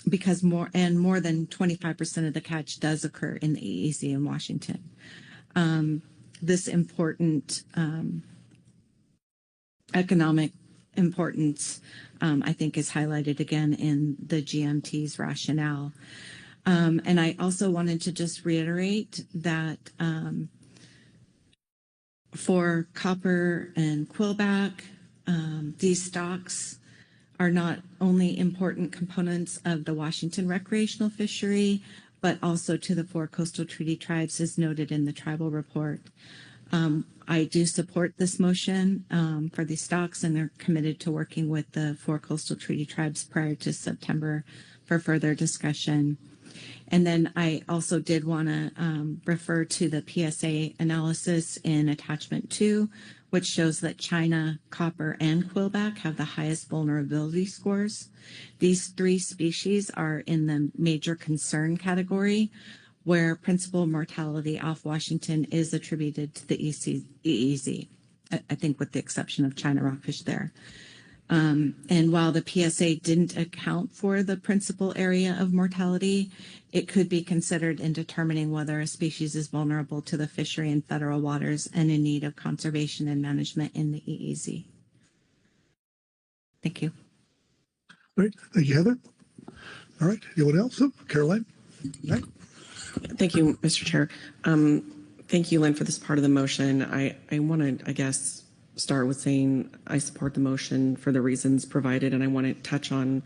because more than 25% of the catch does occur in the EEZ in Washington. This important economic importance, I think, is highlighted again in the GMT's rationale. And I also wanted to just reiterate that for copper and quillback, these stocks are not only important components of the Washington recreational fishery, but also to the 4 coastal treaty tribes as noted in the tribal report. I do support this motion for these stocks, and they're committed to working with the 4 coastal treaty tribes prior to September for further discussion. And then I also did want to refer to the PSA analysis in attachment 2, which shows that China, copper, and quillback have the highest vulnerability scores. These 3 species are in the major concern category, where principal mortality off Washington is attributed to the EEZ, I think with the exception of China rockfish there. And while the PSA didn't account for the principal area of mortality, it could be considered in determining whether a species is vulnerable to the fishery in federal waters and in need of conservation and management in the EEZ. Thank you. Great. Thank you, Heather. All right. Anyone else? Oh, Caroline? Right. Thank you, Mr. Chair. Thank you, Lynn, for this part of the motion. I want to, I guess, start with saying I support the motion for the reasons provided, and I want to touch on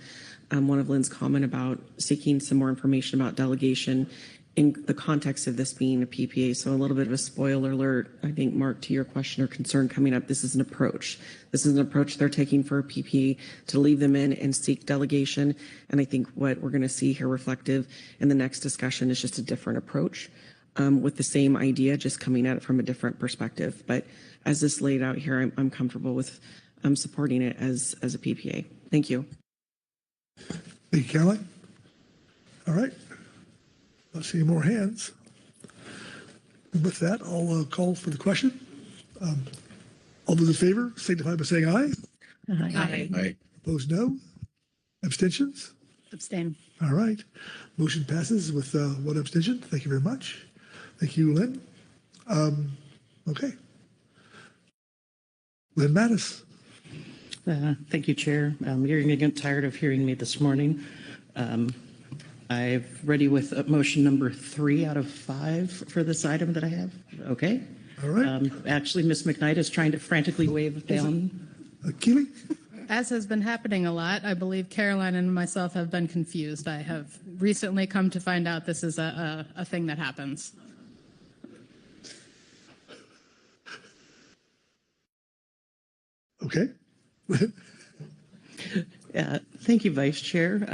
one of Lynn's comment about seeking some more information about delegation in the context of this being a PPA. So a little bit of a spoiler alert, I think, Mark, to your question or concern coming up, this is an approach. This is an approach they're taking for a PPA to leave them in and seek delegation. And I think what we're going to see here reflective in the next discussion is just a different approach with the same idea, just coming at it from a different perspective. But as this laid out here, I'm comfortable with supporting it as a PPA. Thank you. Thank you, Caroline. All right. Not seeing more hands. And with that, I'll call for the question. All those in favor signify by saying aye. Aye. Aye. Opposed, no. Abstentions? Abstain. All right. Motion passes with 1 abstention. Thank you very much. Thank you, Lynn. Okay. Lynn Mattis. Thank you, Chair. You're going to get tired of hearing me this morning. I'm ready with motion number 3 out of 5 for this item that I have. Okay. All right. Actually, Ms. McKnight is trying to frantically wave down. Keeley? As has been happening a lot, I believe Caroline and myself have been confused. I have recently come to find out this is a thing that happens. Okay. Thank you, Vice Chair.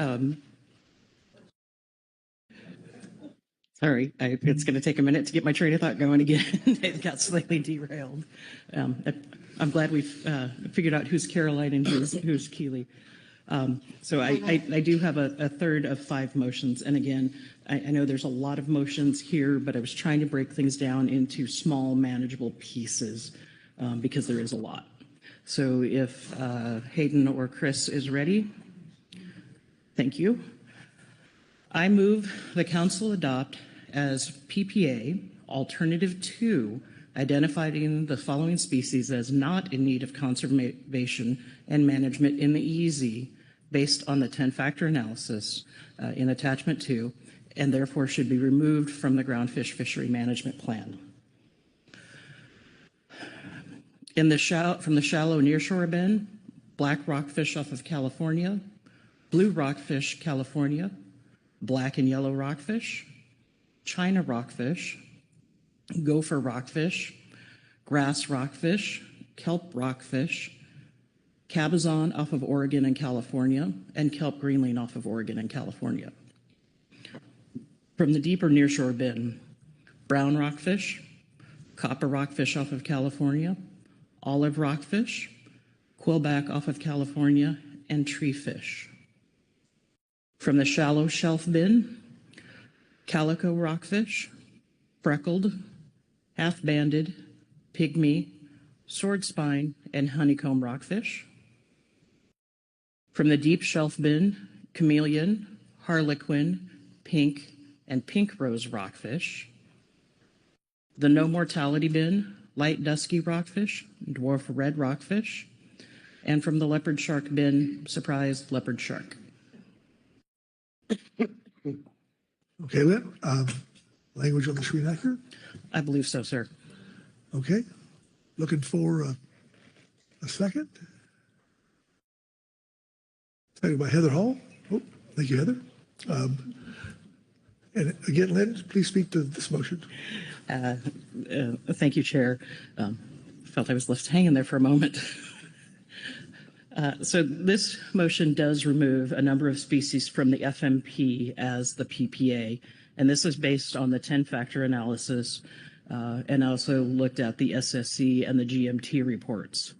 Sorry, it's going to take a minute to get my train of thought going again. It got slightly derailed. I'm glad we've figured out who's Caroline and who's Keeley. So I do have a third of 5 motions. And again, I know there's a lot of motions here, but I was trying to break things down into small, manageable pieces because there is a lot. So if Hayden or Chris is ready, thank you. I move the council adopt as PPA alternative 2, identifying the following species as not in need of conservation and management in the EEZ based on the 10-factor analysis in attachment 2, and therefore should be removed from the groundfish fishery management plan. From the shallow nearshore bin, black rockfish off of California, blue rockfish, California, black and yellow rockfish, China rockfish, gopher rockfish, grass rockfish, kelp rockfish, cabezon off of Oregon and California, and kelp greenling off of Oregon and California. From the deeper nearshore bin, brown rockfish, copper rockfish off of California, olive rockfish, quillback off of California, and tree fish. From the shallow shelf bin, calico rockfish, freckled, half-banded, pygmy, sword spine, and honeycomb rockfish. From the deep shelf bin, chameleon, harlequin, pink, and pink rose rockfish. The no mortality bin, light dusky rockfish, dwarf red rockfish. And from the leopard shark bin, surprise leopard shark. Okay, Lynn. Language on the screen accurate? I believe so, sir. Okay. Looking for a second. Seconded by Heather Hall. Oh, thank you, Heather. And again, Lynn, please speak to this motion. Thank you, Chair. Felt I was left hanging there for a moment. So this motion does remove a number of species from the FMP as the PPA, and this is based on the 10-factor analysis and also looked at the SSC and the GMT reports.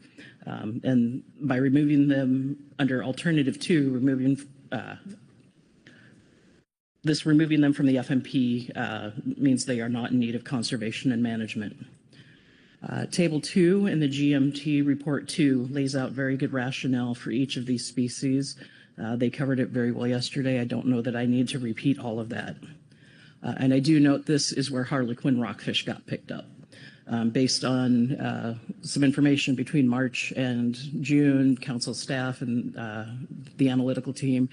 And by removing them under alternative 2, removing them from the FMP means they are not in need of conservation and management. Table 2 in the GMT report 2 lays out very good rationale for each of these species. They covered it very well yesterday. I don't know that I need to repeat all of that. And I do note this is where Harlequin rockfish got picked up. Based on some information between March and June, council staff and the analytical team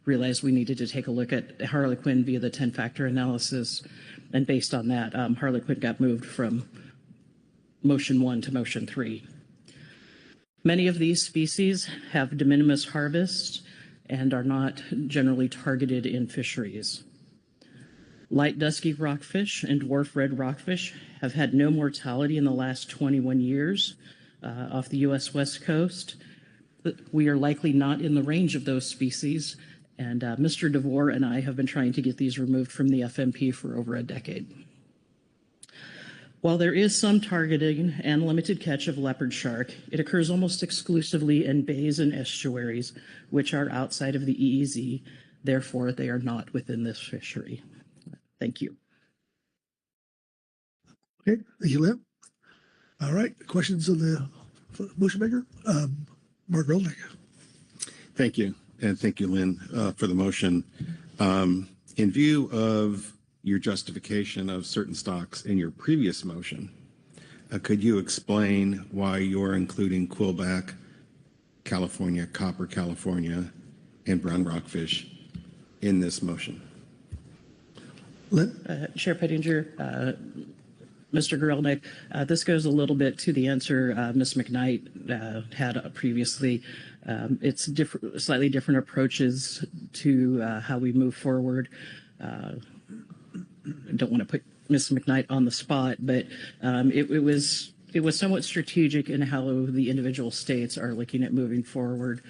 realized we needed to take a look at Harlequin via the 10-factor analysis. And based on that, Harlequin got moved from motion 1 to motion 3. Many of these species have de minimis harvests and are not generally targeted in fisheries. Light dusky rockfish and dwarf red rockfish have had no mortality in the last 21 years off the U.S. West Coast. We are likely not in the range of those species, and Mr. DeVore and I have been trying to get these removed from the FMP for over a decade. While there is some targeting and limited catch of leopard shark, it occurs almost exclusively in bays and estuaries, which are outside of the EEZ. Therefore, they are not within this fishery. Thank you. Okay, thank you, Lynn. All right, questions of the motion maker? Mark Relnick. Thank you. And thank you, Lynn, for the motion. In view of your justification of certain stocks in your previous motion, could you explain why you're including quillback, California, copper California, and brown rockfish in this motion? Lynn? Chair Pettinger, Mr. Grelnick, this goes a little bit to the answer Ms. McKnight had previously. It's slightly different approaches to how we move forward. I don't want to put Ms. McKnight on the spot, but it was somewhat strategic in how the individual states are looking at moving forward.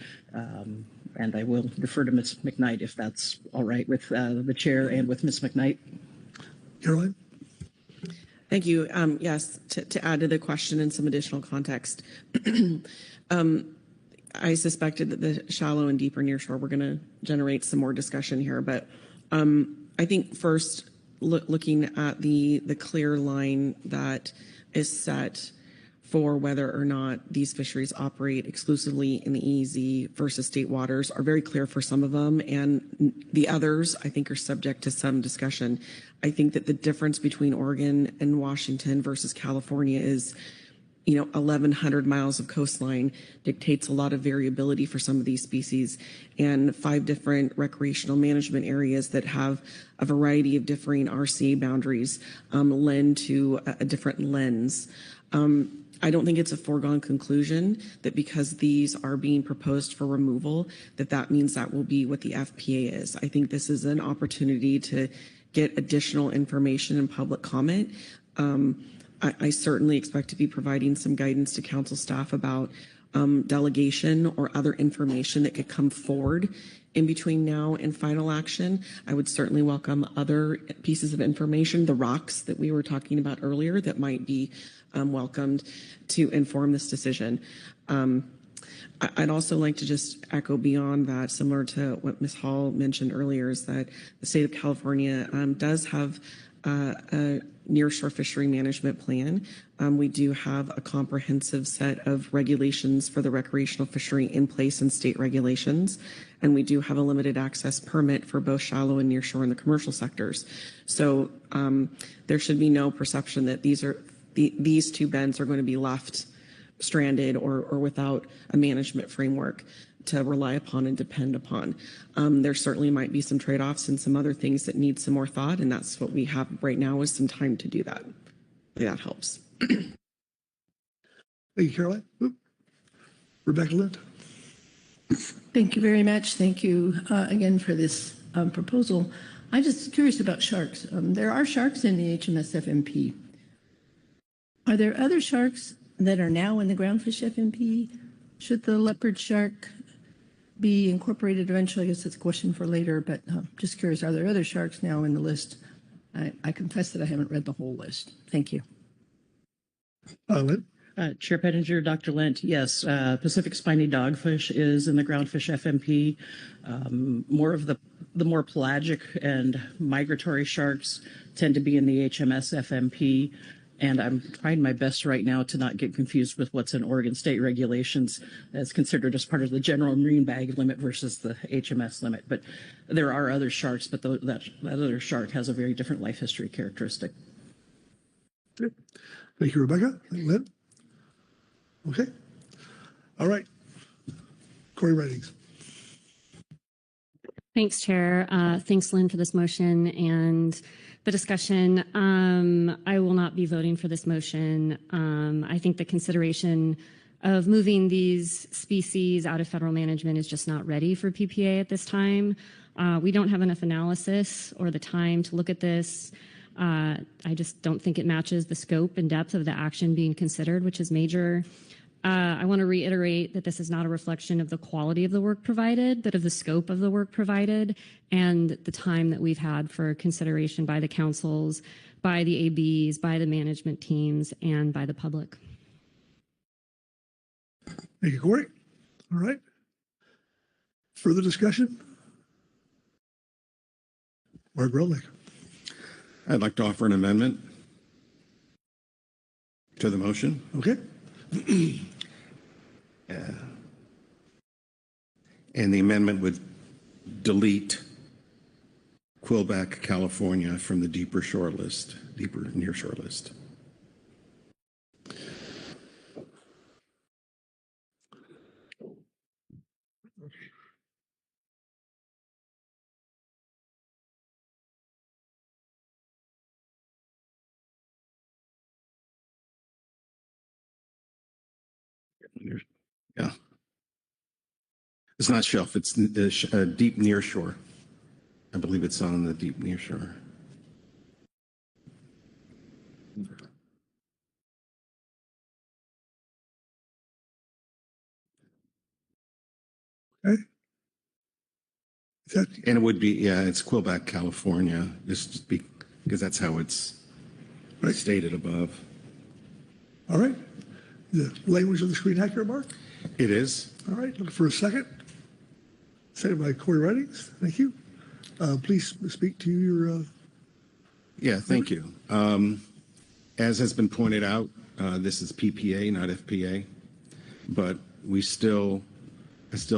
And I will defer to Ms. McKnight if that's all right with the chair and with Ms. McKnight. Caroline? Thank you. Yes, to add to the question and some additional context, I suspected that the shallow and deeper nearshore were going to generate some more discussion here, but I think first, looking at the clear line that is set for whether or not these fisheries operate exclusively in the EEZ versus state waters are very clear for some of them, and the others I think are subject to some discussion. I think that the difference between Oregon and Washington versus California is, 1,100 miles of coastline dictates a lot of variability for some of these species, and 5 different recreational management areas that have a variety of differing RCA boundaries lend to a different lens. I don't think it's a foregone conclusion that because these are being proposed for removal, that means that will be what the FPA is. I think this is an opportunity to get additional information and public comment. I certainly expect to be providing some guidance to council staff about delegation or other information that could come forward in between now and final action. I would certainly welcome other pieces of information, the rocks that we were talking about earlier that might be welcomed to inform this decision. I'd also like to just echo beyond that, similar to what Ms. Hall mentioned earlier, is that the state of California does have a nearshore fishery management plan. We do have a comprehensive set of regulations for the recreational fishery in place in state regulations, and we do have a limited access permit for both shallow and nearshore in the commercial sectors. So there should be no perception that these 2 bends are going to be left stranded or without a management framework to rely upon and depend upon. There certainly might be some trade-offs and some other things that need some more thought, and that's what we have right now is some time to do that. That helps. Thank you, Caroline. Rebecca Lind. Thank you very much. Thank you again for this proposal. I'm just curious about sharks. There are sharks in the HMS FMP. Are there other sharks that are now in the Groundfish FMP? Should the leopard shark be incorporated eventually? I guess it's a question for later, but just curious, are there other sharks now in the list? I confess that I haven't read the whole list. Thank you. Lynn? Chair Pettinger, Dr. Lent, yes, Pacific spiny dogfish is in the Groundfish FMP. More of the more pelagic and migratory sharks tend to be in the HMS FMP. And I'm trying my best right now to not get confused with what's in Oregon state regulations as considered as part of the general marine bag limit versus the HMS limit. But there are other sharks, but that other shark has a very different life history characteristic. Okay. Thank you, Rebecca. Lynn? Okay. All right. Corey Reddings. Thanks, Chair. Thanks, Lynn, for this motion and the discussion. I will not be voting for this motion. I think the consideration of moving these species out of federal management is just not ready for PPA at this time. We don't have enough analysis or the time to look at this. I just don't think it matches the scope and depth of the action being considered, which is major. I want to reiterate that this is not a reflection of the quality of the work provided, but of the scope of the work provided and the time that we've had for consideration by the councils, by the ABs, by the management teams, and by the public. Thank you, Corey. All right. Further discussion? Mark Gromlich. I'd like to offer an amendment to the motion. Okay. And the amendment would delete Quillback, California from the deeper nearshore list. Yeah. It's not shelf, it's deep near shore. I believe it's on the deep near shore. Okay. And it would be, yeah, it's Quillback, California, just because that's how it's stated above. All right. The language of the screen accurate, Mark? It is. All right. Looking for a second. Second by Corey Reddings. Thank you. Please speak to your. Yeah, thank you. As has been pointed out, this is PPA, not FPA, but I still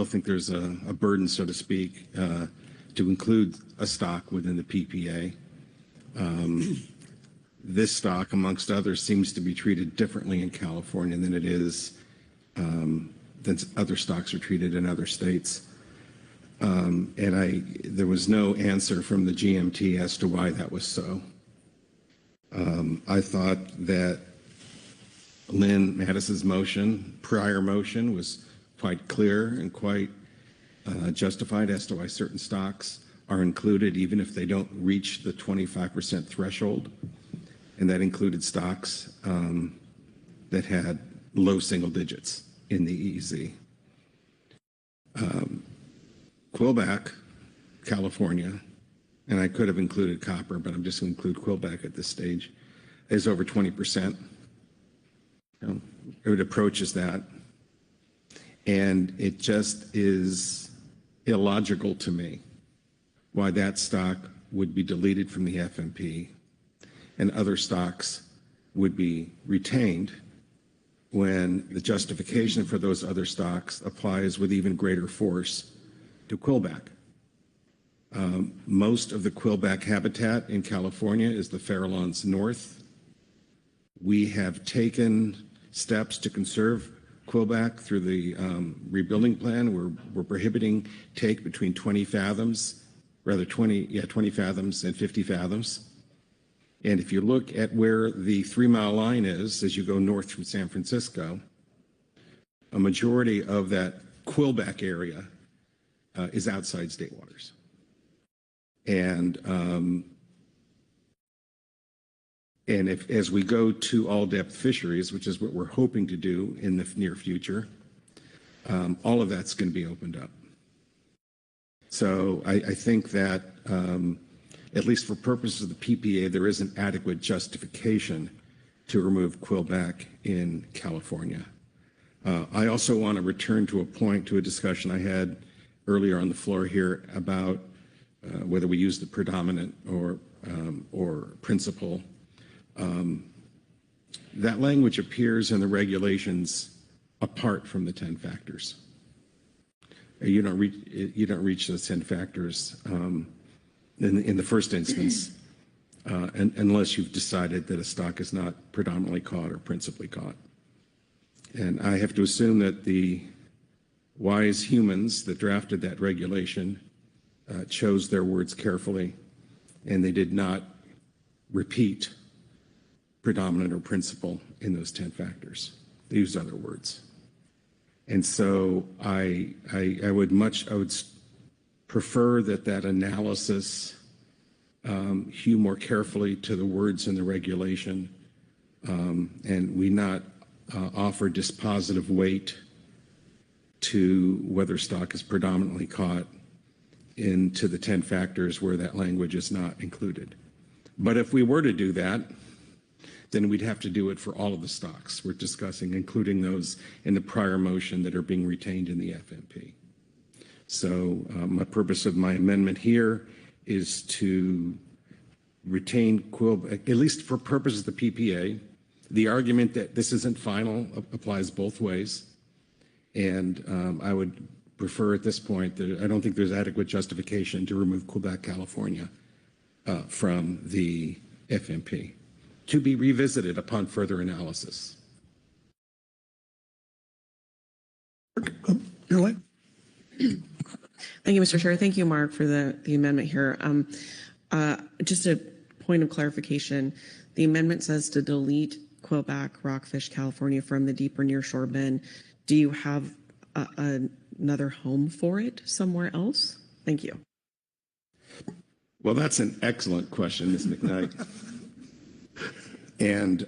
think there's a burden, so to speak, to include a stock within the PPA. This stock, amongst others, seems to be treated differently in California than it is than other stocks are treated in other states. And there was no answer from the GMT as to why that was so. I thought that Lynn Mattis's prior motion, was quite clear and quite justified as to why certain stocks are included, even if they don't reach the 25% threshold. And that included stocks that had low single digits in the EEZ. Quillback, California, and I could have included copper, but I'm just going to include Quillback at this stage, is over 20%. It approaches that. And it just is illogical to me why that stock would be deleted from the FMP and other stocks would be retained when the justification for those other stocks applies with even greater force to Quillback. Most of the Quillback habitat in California is the Farallones North. We have taken steps to conserve Quillback through the rebuilding plan. We're prohibiting take between 20 fathoms and 50 fathoms. And if you look at where the 3-mile line is as you go north from San Francisco, a majority of that Quillback area is outside state waters. And as we go to all-depth fisheries, which is what we're hoping to do in the near future, all of that's going to be opened up. So I think that, at least for purposes of the PPA, there is an adequate justification to remove quillback in California. I also want to return to a discussion I had earlier on the floor here about whether we use the predominant or principal. That language appears in the regulations apart from the 10 factors. You don't reach those 10 factors in the first instance unless you've decided that a stock is not predominantly caught or principally caught. And I have to assume that the wise humans that drafted that regulation chose their words carefully, and they did not repeat predominant or principal in those 10 factors. They used other words. And so I would prefer that analysis hew more carefully to the words in the regulation, and we not offer dispositive weight to whether stock is predominantly caught into the 10 factors where that language is not included. But if we were to do that, then we'd have to do it for all of the stocks we're discussing, including those in the prior motion that are being retained in the FMP. So my purpose of my amendment here is to retain quillback, at least for purposes of the PPA. The argument that this isn't final applies both ways. And I would prefer at this point that I don't think there's adequate justification to remove Quebec, California from the FMP, to be revisited upon further analysis. Caroline? Thank you, Mr. Chair. Thank you, Mark, for the amendment here. Just a point of clarification. The amendment says to delete Quillback, Rockfish, California from the deep or near shore bin. Do you have another home for it somewhere else? Thank you. Well, that's an excellent question, Ms. McKnight. And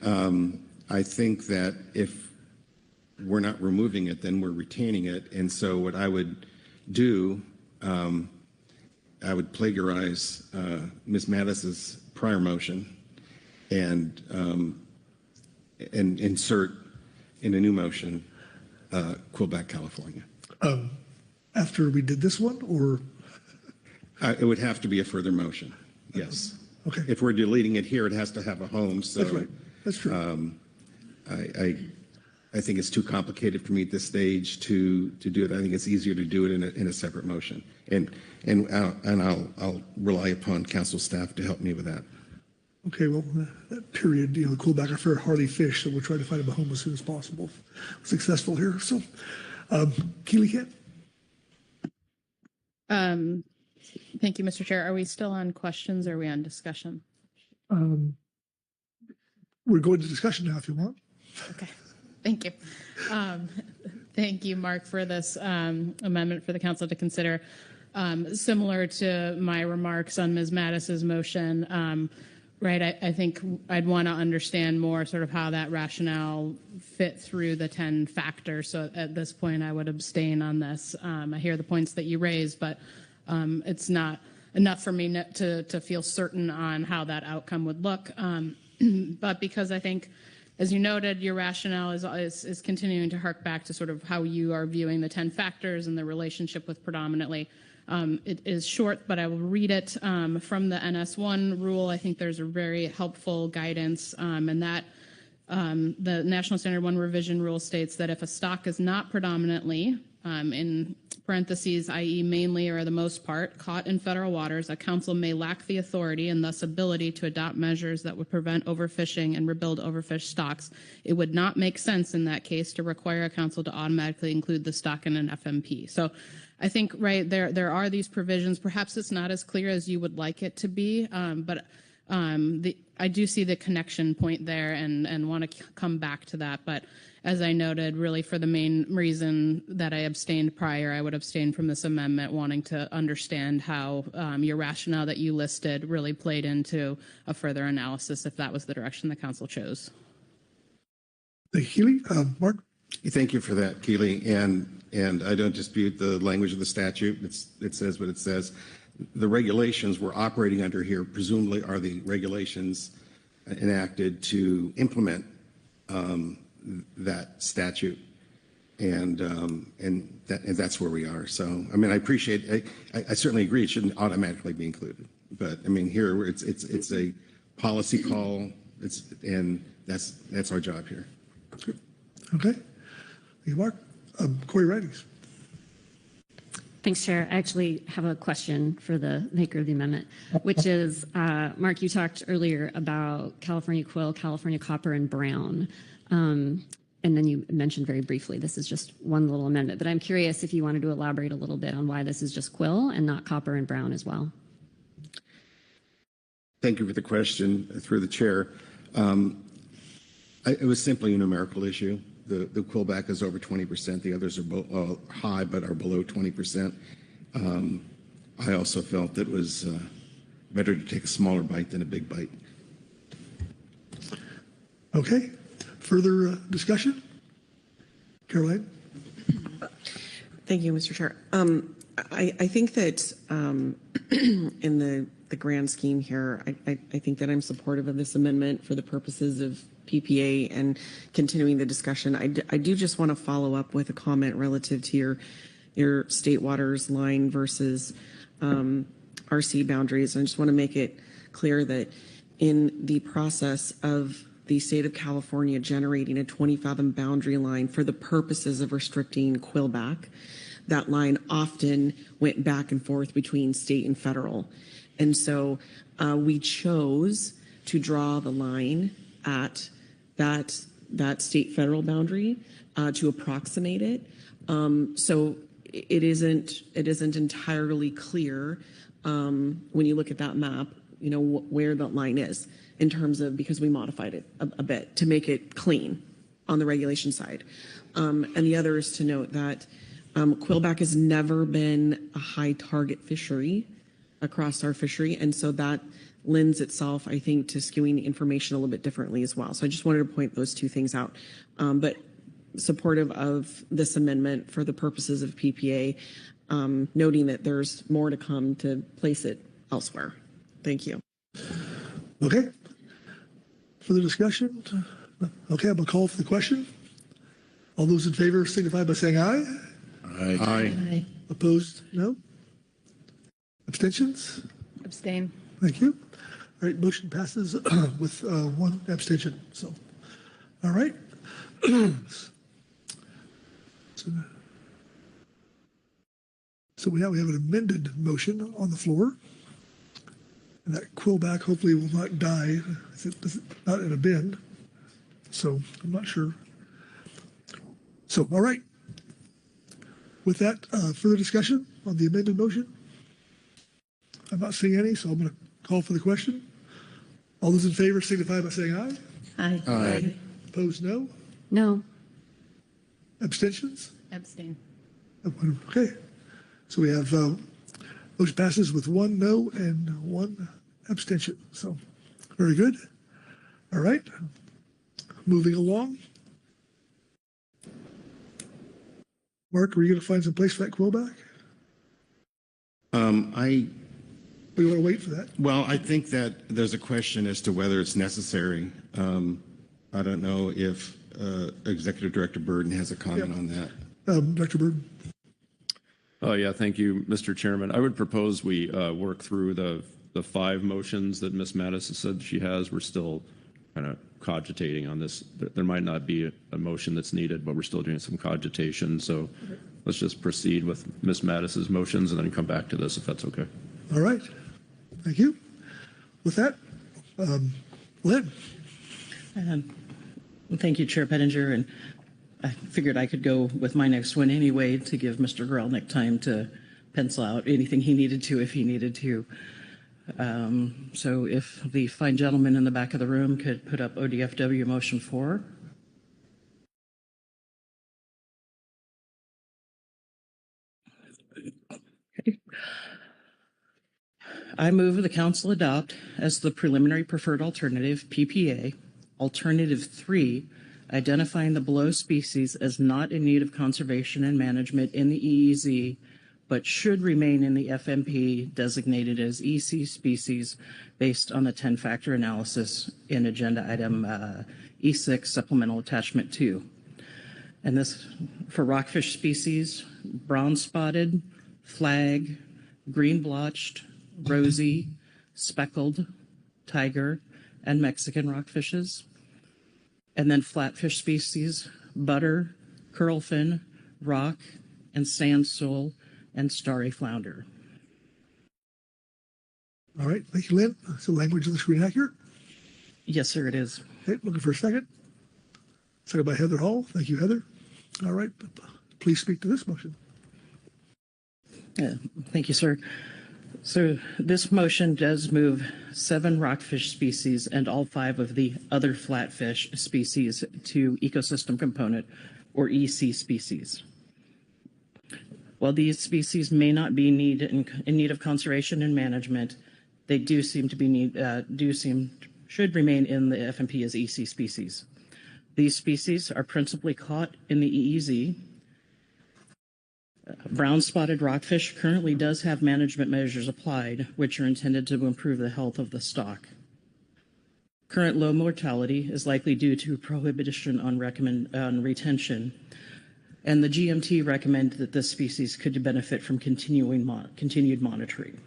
I think that if we're not removing it, then we're retaining it. And so what I would do, I would plagiarize Ms. Mattis's prior motion and insert in a new motion Quillback, California. After we did this one, or? It would have to be a further motion, yes. Okay. If we're deleting it here, it has to have a home. So That's right. That's true. I think it's too complicated for me at this stage to do it. I think it's easier to do it in a separate motion. And I'll rely upon council staff to help me with that. Okay, well, that period, the Quillback are fair hardy fish, so we'll try to find them a home as soon as possible. Successful here. So, Keely Kent. Thank you, Mr. Chair. Are we still on questions or are we on discussion? We're going to discussion now if you want. Okay, thank you. Thank you, Mark, for this amendment for the council to consider. Similar to my remarks on Ms. Mattis's motion, right, I think I'd want to understand more sort of how that rationale fit through the 10 factors. So at this point, I would abstain on this. I hear the points that you raised, but it's not enough for me to feel certain on how that outcome would look. But because I think, as you noted, your rationale is continuing to hark back to sort of how you are viewing the 10 factors and the relationship with predominantly. It is short, but I will read it from the NS1 rule. I think there's a very helpful guidance, and that the National Standard 1 revision rule states that if a stock is not predominantly, in parentheses, i.e. mainly or the most part, caught in federal waters, a council may lack the authority and thus ability to adopt measures that would prevent overfishing and rebuild overfished stocks. It would not make sense in that case to require a council to automatically include the stock in an FMP. So I think, right, there are these provisions. Perhaps it's not as clear as you would like it to be, but I do see the connection point there and want to come back to that. But as I noted, really for the main reason that I abstained prior, I would abstain from this amendment, wanting to understand how your rationale that you listed really played into a further analysis if that was the direction the council chose. Thank you, Keely. Mark? Thank you for that, Keely. And And I don't dispute the language of the statute. It says what it says. The regulations we're operating under here presumably are the regulations enacted to implement that statute. And that's where we are. So, I mean, I appreciate, I certainly agree it shouldn't automatically be included. But I mean, here it's a policy call. And that's our job here. Okay. Thank you, Mark. Corey Writings. Thanks, Chair. I actually have a question for the maker of the amendment, which is, Mark, you talked earlier about California quill, California copper, and brown. And then you mentioned very briefly, this is just one little amendment, but I'm curious if you wanted to elaborate a little bit on why this is just quill and not copper and brown as well. Thank you for the question through the chair. It was simply a numerical issue. The quillback is over 20%. The others are high, but are below 20%. I also felt it was better to take a smaller bite than a big bite. Okay. Further discussion? Caroline? Thank you, Mr. Chair. I think that in the grand scheme here, I think that I'm supportive of this amendment for the purposes of PPA and continuing the discussion. I do just want to follow up with a comment relative to your state waters line versus RC boundaries. I just want to make it clear that in the process of the state of California generating a 20-fathom boundary line for the purposes of restricting quillback, that line often went back and forth between state and federal. And so we chose to draw the line at that state-federal boundary to approximate it. So it isn't entirely clear when you look at that map, where that line is in terms of, because we modified it a bit to make it clean on the regulation side. And the other is to note that quillback has never been a high target fishery across our fishery. And so that lends itself, I think, to skewing the information a little bit differently as well. So I just wanted to point those two things out. But supportive of this amendment for the purposes of PPA, noting that there's more to come to place it elsewhere. Thank you. Okay. Further discussion? Okay, I'm going to call for the question. All those in favor signify by saying aye. Aye. Aye. Opposed? No. Abstentions? Abstain. Thank you. All right, motion passes with one abstention. So, all right. So now we have an amended motion on the floor. And that quillback hopefully will not die. It's not in a bin. So I'm not sure. So, all right. With that, further discussion on the amended motion? I'm not seeing any, so I'm going to call for the question. All those in favor signify by saying aye. Aye. Aye. Opposed, no. No. Abstentions? Abstain. Okay. So we have motion passes with one no and one abstention. So very good. All right. Moving along. Mark, are you going to find some place for that quillback? We want to wait for that. Well, I think that there's a question as to whether it's necessary. I don't know if Executive Director Burden has a comment on that. Dr. Burden. Yeah, thank you, Mr. Chairman. I would propose we work through the 5 motions that Ms. Mattis has said she has. We're still kind of cogitating on this. There might not be a motion that's needed, but we're still doing some cogitation. So let's just proceed with Ms. Mattis's motions and then come back to this if that's okay. All right. Thank you. With that, Lynn. Well, thank you, Chair Pettinger. And I figured I could go with my next one anyway to give Mr. Grelnick time to pencil out anything he needed to if he needed to. So if the fine gentleman in the back of the room could put up ODFW motion 4. Okay. I move the council adopt as the preliminary preferred alternative, PPA, alternative 3 identifying the below species as not in need of conservation and management in the EEZ, but should remain in the FMP designated as EC species based on the 10-factor analysis in agenda item E6 supplemental attachment 2. And this for rockfish species: brown spotted, flag, green blotched, rosy, speckled, tiger, and Mexican rockfishes. And then flatfish species: butter, curlfin, rock, and sand sole, and starry flounder. All right, thank you, Lynn. Is the language on the screen accurate? Yes, sir, it is. Okay, looking for a second. Second by Heather Hall. Thank you, Heather. All right, please speak to this motion. Thank you, sir. So this motion does move 7 rockfish species and all 5 of the other flatfish species to ecosystem component, or EC species. While these species may not be in need of conservation and management, they do seem to be should remain in the FMP as EC species. These species are principally caught in the EEZ. Brown spotted rockfish currently does have management measures applied, which are intended to improve the health of the stock. Current low mortality is likely due to prohibition on retention, and the GMT recommend that this species could benefit from continued monitoring.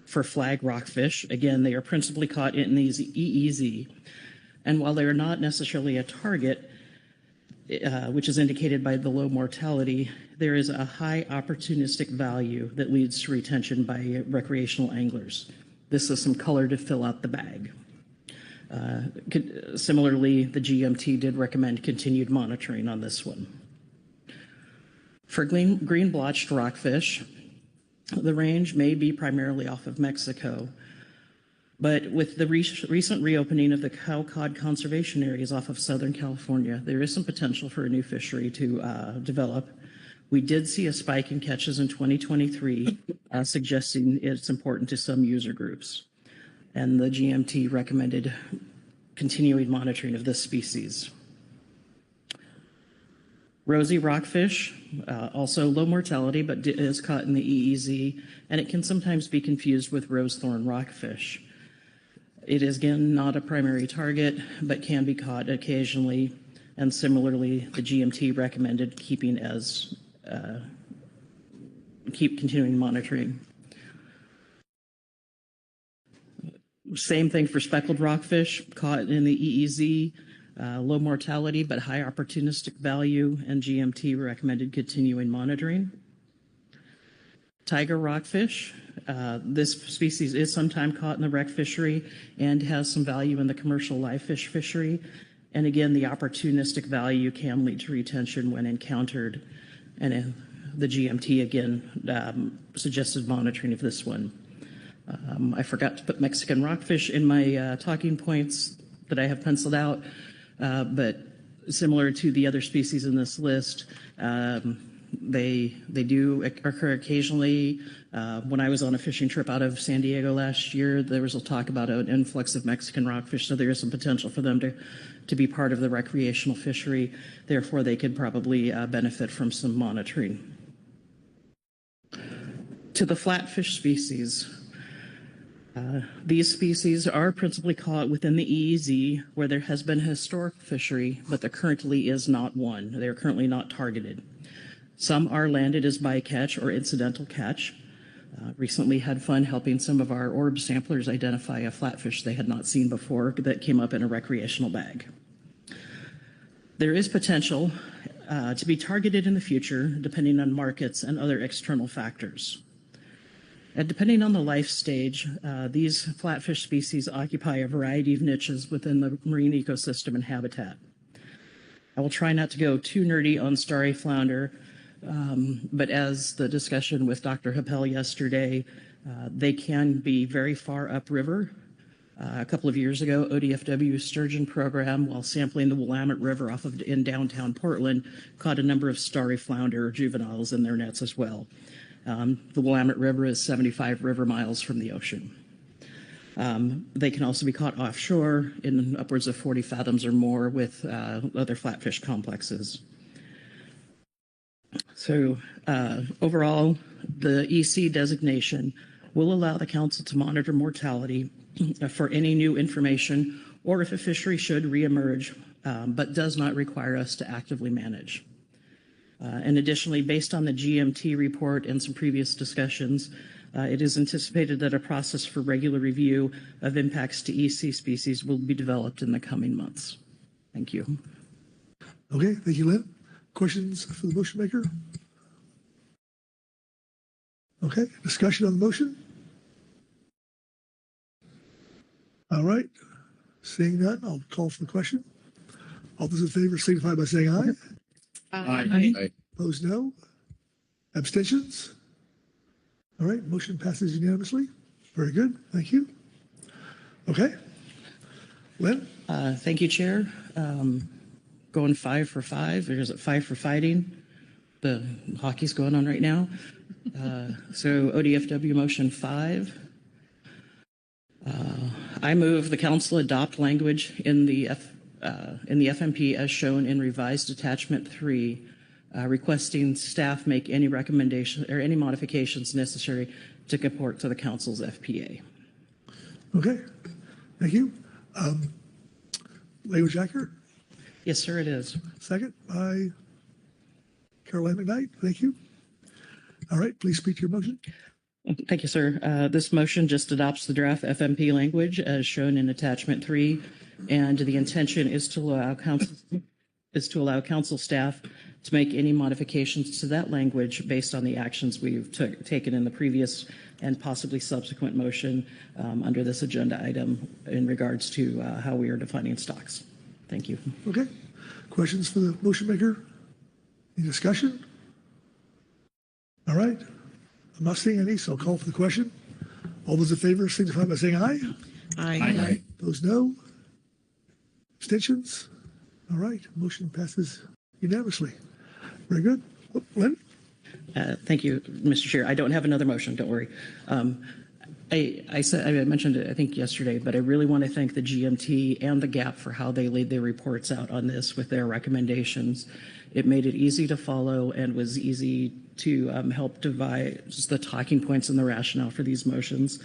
For flag rockfish, again, they are principally caught in these EEZ, and while they are not necessarily a target, which is indicated by the low mortality, there is a high opportunistic value that leads to retention by recreational anglers. This is some color to fill out the bag. Similarly, the GMT did recommend continued monitoring on this one. For green blotched rockfish, the range may be primarily off of Mexico, but with the recent reopening of the cow-cod conservation areas off of Southern California, there is some potential for a new fishery to develop. We did see a spike in catches in 2023, suggesting it's important to some user groups. And the GMT recommended continuing monitoring of this species. Rosy rockfish, also low mortality, but is caught in the EEZ, and it can sometimes be confused with rose thorn rockfish. It is, again, not a primary target, but can be caught occasionally, and similarly, the GMT recommended keep continuing monitoring. Same thing for speckled rockfish, caught in the EEZ, low mortality but high opportunistic value, and GMT recommended continuing monitoring. Tiger rockfish, this species is sometimes caught in the rec fishery and has some value in the commercial live fish fishery. And again, the opportunistic value can lead to retention when encountered. And the GMT again suggested monitoring of this one. I forgot to put Mexican rockfish in my talking points that I have penciled out, but similar to the other species in this list, they do occur occasionally. When I was on a fishing trip out of San Diego last year, there was a talk about an influx of Mexican rockfish, so there is some potential for them to be part of the recreational fishery. Therefore, they could probably benefit from some monitoring. To the flatfish species, these species are principally caught within the EEZ, where there has been historic fishery, but there currently is not one. They are currently not targeted. Some are landed as bycatch or incidental catch. Recently had fun helping some of our orb samplers identify a flatfish they had not seen before that came up in a recreational bag. There is potential to be targeted in the future, depending on markets and other external factors. And depending on the life stage, these flatfish species occupy a variety of niches within the marine ecosystem and habitat. I will try not to go too nerdy on starry flounder, but as the discussion with Dr. Happel yesterday, they can be very far upriver. A couple of years ago, ODFW sturgeon program, while sampling the Willamette River in downtown Portland, caught a number of starry flounder juveniles in their nets as well. The Willamette River is 75 river miles from the ocean. They can also be caught offshore in upwards of 40 fathoms or more with other flatfish complexes. So overall, the EC designation will allow the council to monitor mortality for any new information or if a fishery should reemerge, but does not require us to actively manage. And additionally, based on the GMT report and some previous discussions, it is anticipated that a process for regular review of impacts to EC species will be developed in the coming months. Thank you. Okay, thank you, Lynn. Questions for the motion maker? Okay, discussion on the motion? All right, seeing none, I'll call for the question. All those in favor signify by saying aye. Aye. Opposed, no. Abstentions? All right, motion passes unanimously. Very good, thank you. Okay, Lynn? Thank you, Chair. Going 5 for 5, or is it 5 for fighting? The hockey's going on right now. So ODFW motion 5. I move the council adopt language in the FMP as shown in revised attachment 3, requesting staff make any recommendation or any modifications necessary to comport to the council's FPA. Okay, thank you. Language accurate? Yes, sir, it is. Second by Caroline McKnight. Thank you. All right, please speak to your motion. Thank you, sir. This motion just adopts the draft FMP language as shown in attachment 3, and the intention is to allow council staff to make any modifications to that language based on the actions we've taken in the previous and possibly subsequent motion under this agenda item in regards to how we are defining stocks. Thank you. Okay. Questions for the motion maker? Any discussion? All right. I'm not seeing any, so I'll call for the question. All those in favor signify by saying aye. Aye. Those no. Abstentions? All right. Motion passes unanimously. Very good. Oh, Lynn? Thank you, Mr. Chair. I don't have another motion. Don't worry. I mentioned it, I think, yesterday, but I really want to thank the GMT and the GAP for how they laid their reports out on this with their recommendations. It made it easy to follow and was easy to help devise the talking points and the rationale for these motions.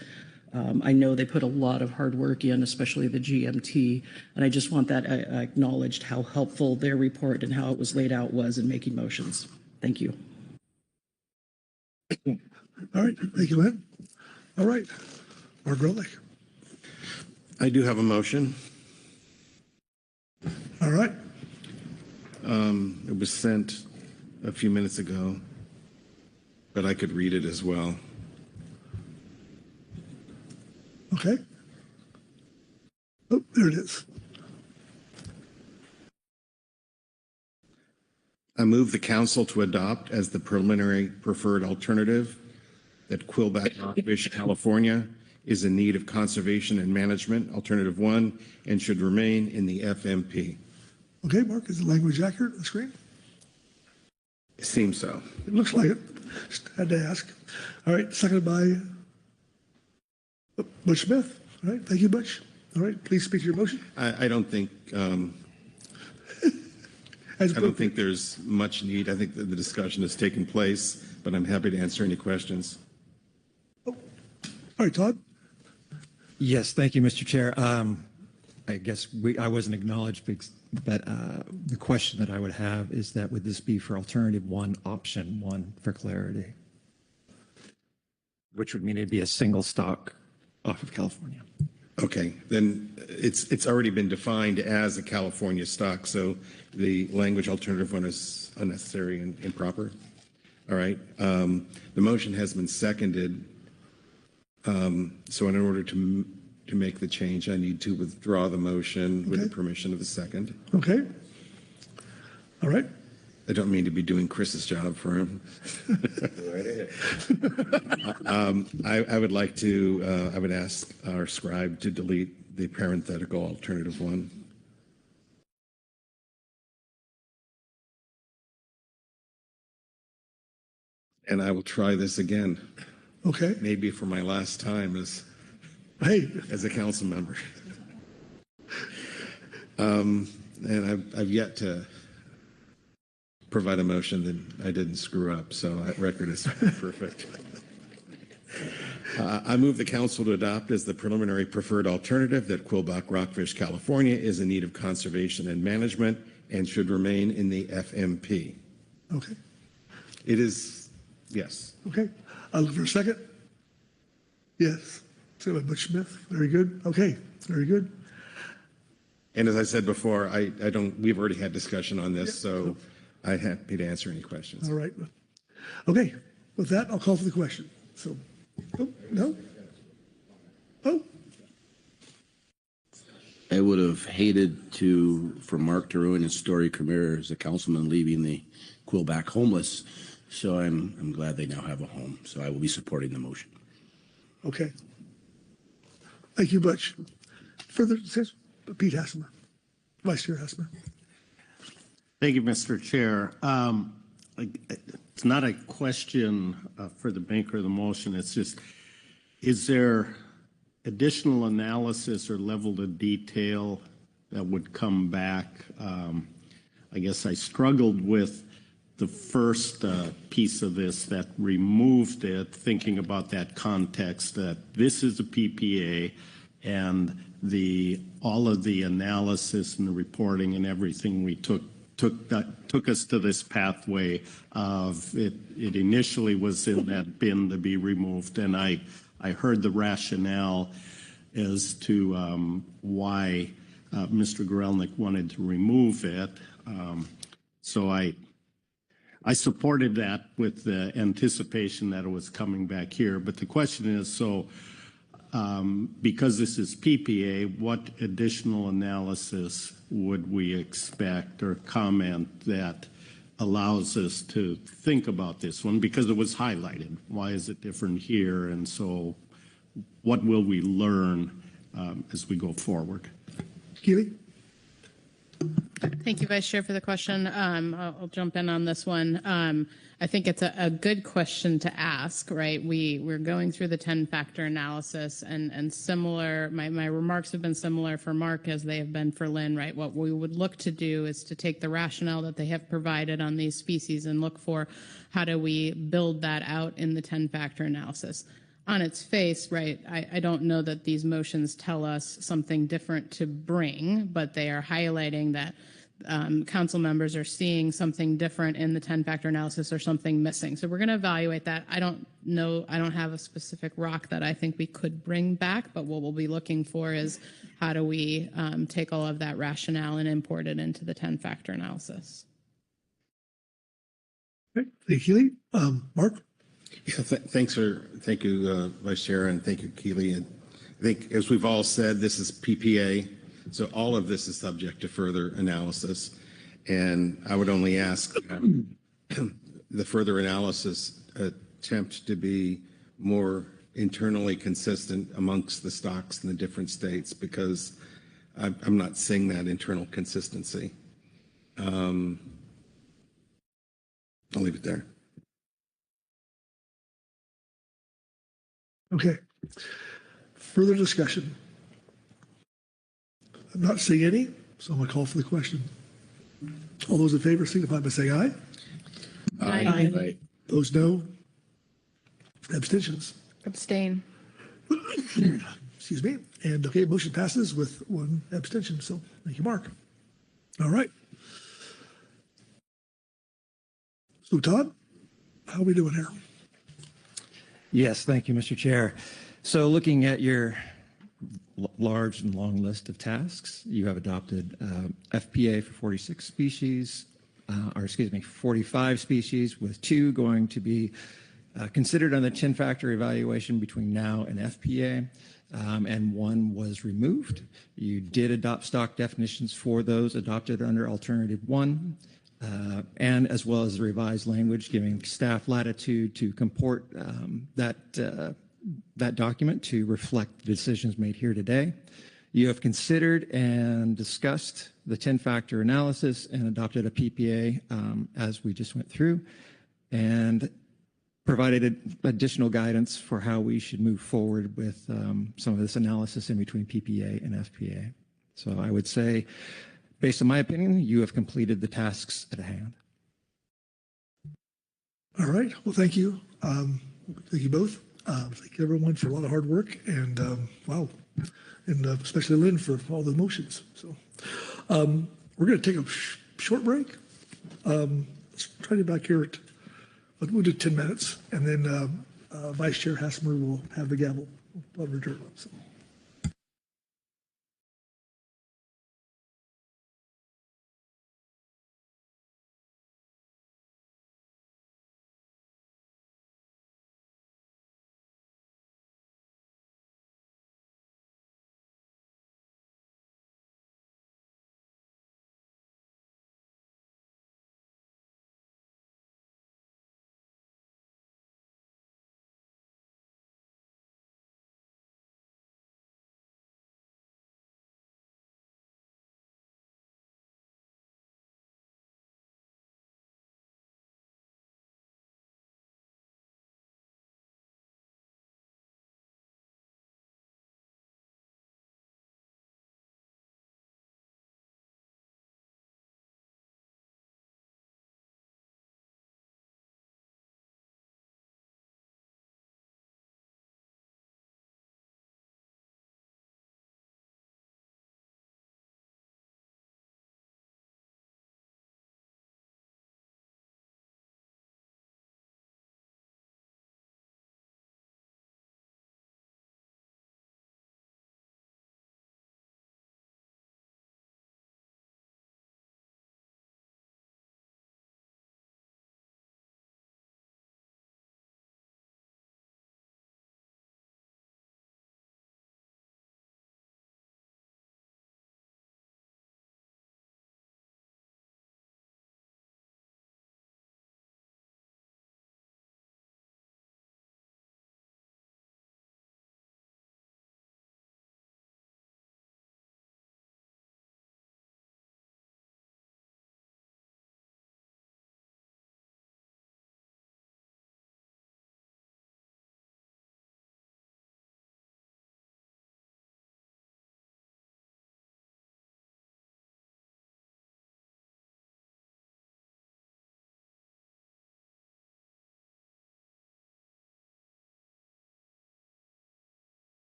I know they put a lot of hard work in, especially the GMT, and I just want that acknowledged how helpful their report and how it was laid out was in making motions. Thank you. All right. Thank you, Lynn. All right. Mark Grolick. I do have a motion. All right. It was sent a few minutes ago, but I could read it as well. Okay. Oh, there it is. I move the council to adopt as the preliminary preferred alternative that Quillback Rockfish, California, is in need of conservation and management, alternative 1, and should remain in the FMP. Okay, Mark, is the language accurate on the screen? It seems so. It looks like it. Just had to ask. All right, seconded by Butch Smith. All right, thank you, Butch. All right, please speak to your motion. I don't think there's much need. I think that the discussion has taken place, but I'm happy to answer any questions. All right, Todd. Yes, thank you, Mr. Chair. I guess I wasn't acknowledged, but the question that I would have is that would this be for alternative 1, option 1 for clarity? Which would mean it'd be a single stock off of California. Okay, then it's already been defined as a California stock, so the language alternative 1 is unnecessary and improper. All right, the motion has been seconded. So in order to make the change, I need to withdraw the motion with the permission of the second. Okay. All right. I don't mean to be doing Chris's job for him. I would like to, I would ask our scribe to delete the parenthetical alternative 1. And I will try this again. Okay. Maybe for my last time as Hey. as a council member. And I've yet to provide a motion that I didn't screw up, so that record is perfect. I move the council to adopt as the preliminary preferred alternative that Quillback Rockfish, California is in need of conservation and management and should remain in the FMP. Okay. It is, yes. Okay. I'll look for a second. Yes. Second by Butch Smith. Very good. Okay. Very good. And as I said before, we've already had discussion on this, so I'm happy to answer any questions. All right. Okay. With that, I'll call for the question. So, oh, no? Oh, I would have hated for Mark to ruin his story career as a councilman leaving the Quillback homeless. So I'm glad they now have a home. So I will be supporting the motion. okay. Thank you, Butch. Further discussion? Pete Hassemer, Vice Chair Hassemer. Thank you, Mr. Chair. It's not a question for the maker of the motion. It's just, is there additional analysis or level of detail that would come back? I guess I struggled with the first piece of this that removed it, thinking about that context that this is a PPA and all of the analysis and the reporting and everything we took us to this pathway of it initially was in that bin to be removed. And I heard the rationale as to why Mr. Gorelnik wanted to remove it. So I supported that with the anticipation that it was coming back here. But the question is, so because this is PPA, what additional analysis would we expect or comment that allows us to think about this one? Because it was highlighted. Why is it different here? And so what will we learn as we go forward? Keely? Thank you, Vice Chair, for the question. I'll jump in on this one. I think it's a good question to ask, right? We're going through the 10-factor analysis and similar, my remarks have been similar for Mark as they have been for Lynn, right? What we would look to do is to take the rationale that they have provided on these species and look for how do we build that out in the 10-factor analysis. On its face, right, I don't know that these motions tell us something different to bring, but they are highlighting that council members are seeing something different in the 10-factor analysis or something missing. So we're going to evaluate that. I don't know, I don't have a specific rock that I think we could bring back, but what we'll be looking for is how do we take all of that rationale and import it into the 10-factor analysis. Okay. Thank you, Keely. Mark? Yeah, thank you, Vice Chair, and thank you, Keely. And I think, as we've all said, this is PPA, so all of this is subject to further analysis. And I would only ask the further analysis attempt to be more internally consistent amongst the stocks in the different states, because I'm not seeing that internal consistency. I'll leave it there. Okay. Further discussion? I'm not seeing any, so I'm going to call for the question. All those in favor signify by saying aye. Aye. Aye. Those no. Abstentions. Abstain. Excuse me. And okay, motion passes with one abstention. So thank you, Mark. All right. So Todd, how are we doing here? Yes, thank you, Mr. Chair. So looking at your large and long list of tasks, you have adopted FPA for 46 species, 45 species, with 2 going to be considered on the 10-factor evaluation between now and FPA, and 1 was removed. You did adopt stock definitions for those adopted under Alternative 1. And as well as the revised language, giving staff latitude to comport that document to reflect the decisions made here today. You have considered and discussed the 10-factor analysis and adopted a PPA as we just went through. And provided additional guidance for how we should move forward with some of this analysis in between PPA and FPA. So I would say, based on my opinion, you have completed the tasks at hand. All right. Well, thank you. Thank you both. Thank you everyone for a lot of hard work and wow, and especially Lynn for all the motions. So we're going to take a short break. Let's try to get back here we'll do 10 minutes, and then Vice Chair Hassemer will have the gavel. We'll return. So.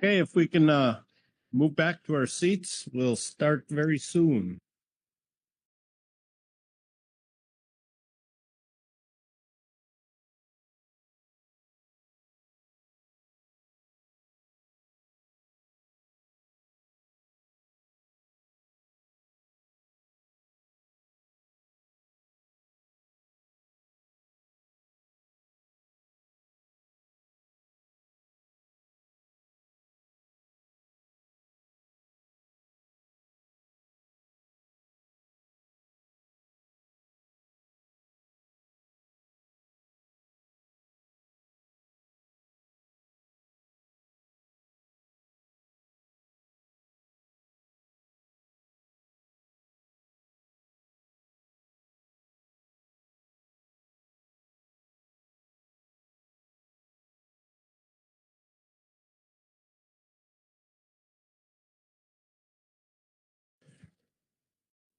Okay, if we can move back to our seats, we'll start very soon.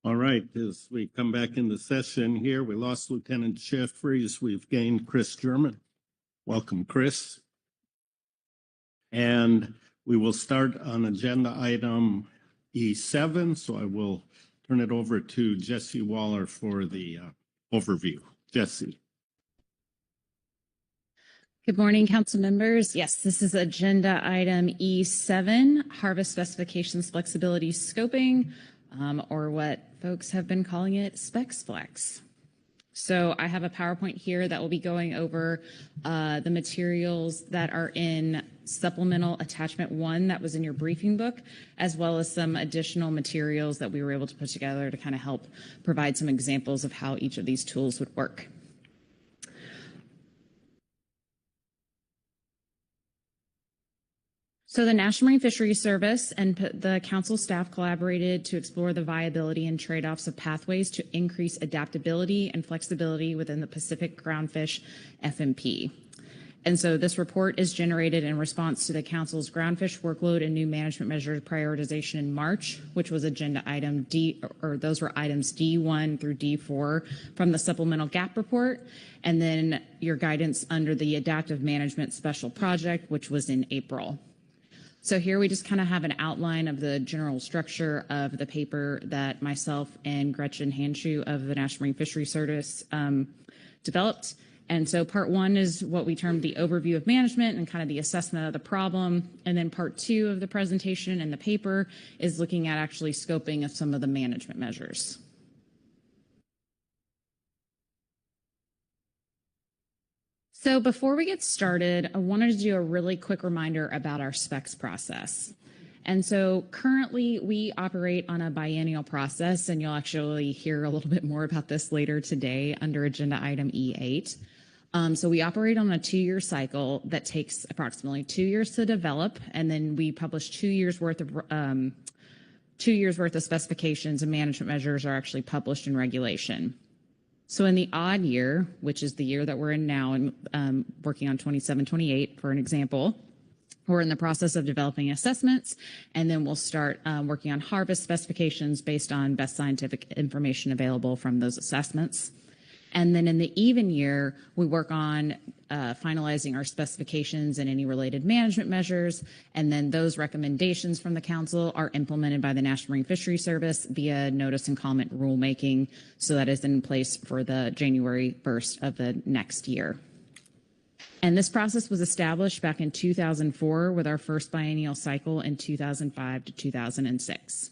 All right, as we come back into session here, we lost Lieutenant Jeffries. We've gained Chris German. Welcome, Chris. And we will start on agenda item E7. So I will turn it over to Jesse Waller for the overview. Jesse. Good morning, council members. Yes, this is agenda item E7, harvest specifications flexibility scoping, or what folks have been calling it, Specs Flex. So I have a PowerPoint here that will be going over the materials that are in supplemental attachment 1 that was in your briefing book, as well as some additional materials that we were able to put together to kind of help provide some examples of how each of these tools would work. So the National Marine Fisheries Service and the council staff collaborated to explore the viability and trade-offs of pathways to increase adaptability and flexibility within the Pacific groundfish FMP. And so this report is generated in response to the council's groundfish workload and new management measure prioritization in March, which was agenda item D, or those were items D1 through D4 from the supplemental gap report, and then your guidance under the adaptive management special project, which was in April. So here we just kind of have an outline of the general structure of the paper that myself and Gretchen Hanshu of the National Marine Fisheries Service developed. And so part 1 is what we termed the overview of management and kind of the assessment of the problem. And then part 2 of the presentation and the paper is looking at actually scoping of some of the management measures. So before we get started, I wanted to do a really quick reminder about our specs process. And so currently we operate on a biennial process, and you'll actually hear a little bit more about this later today under agenda item E8. So we operate on a 2-year cycle that takes approximately 2 years to develop, and then we publish 2 years worth of specifications and management measures are actually published in regulation. So in the odd year, which is the year that we're in now and working on 27-28 for an example, we're in the process of developing assessments, and then we'll start working on harvest specifications based on best scientific information available from those assessments. And then in the even year, we work on finalizing our specifications and any related management measures. And then those recommendations from the council are implemented by the National Marine Fisheries Service via notice and comment rulemaking. So that is in place for the January 1st of the next year. And this process was established back in 2004 with our first biennial cycle in 2005 to 2006.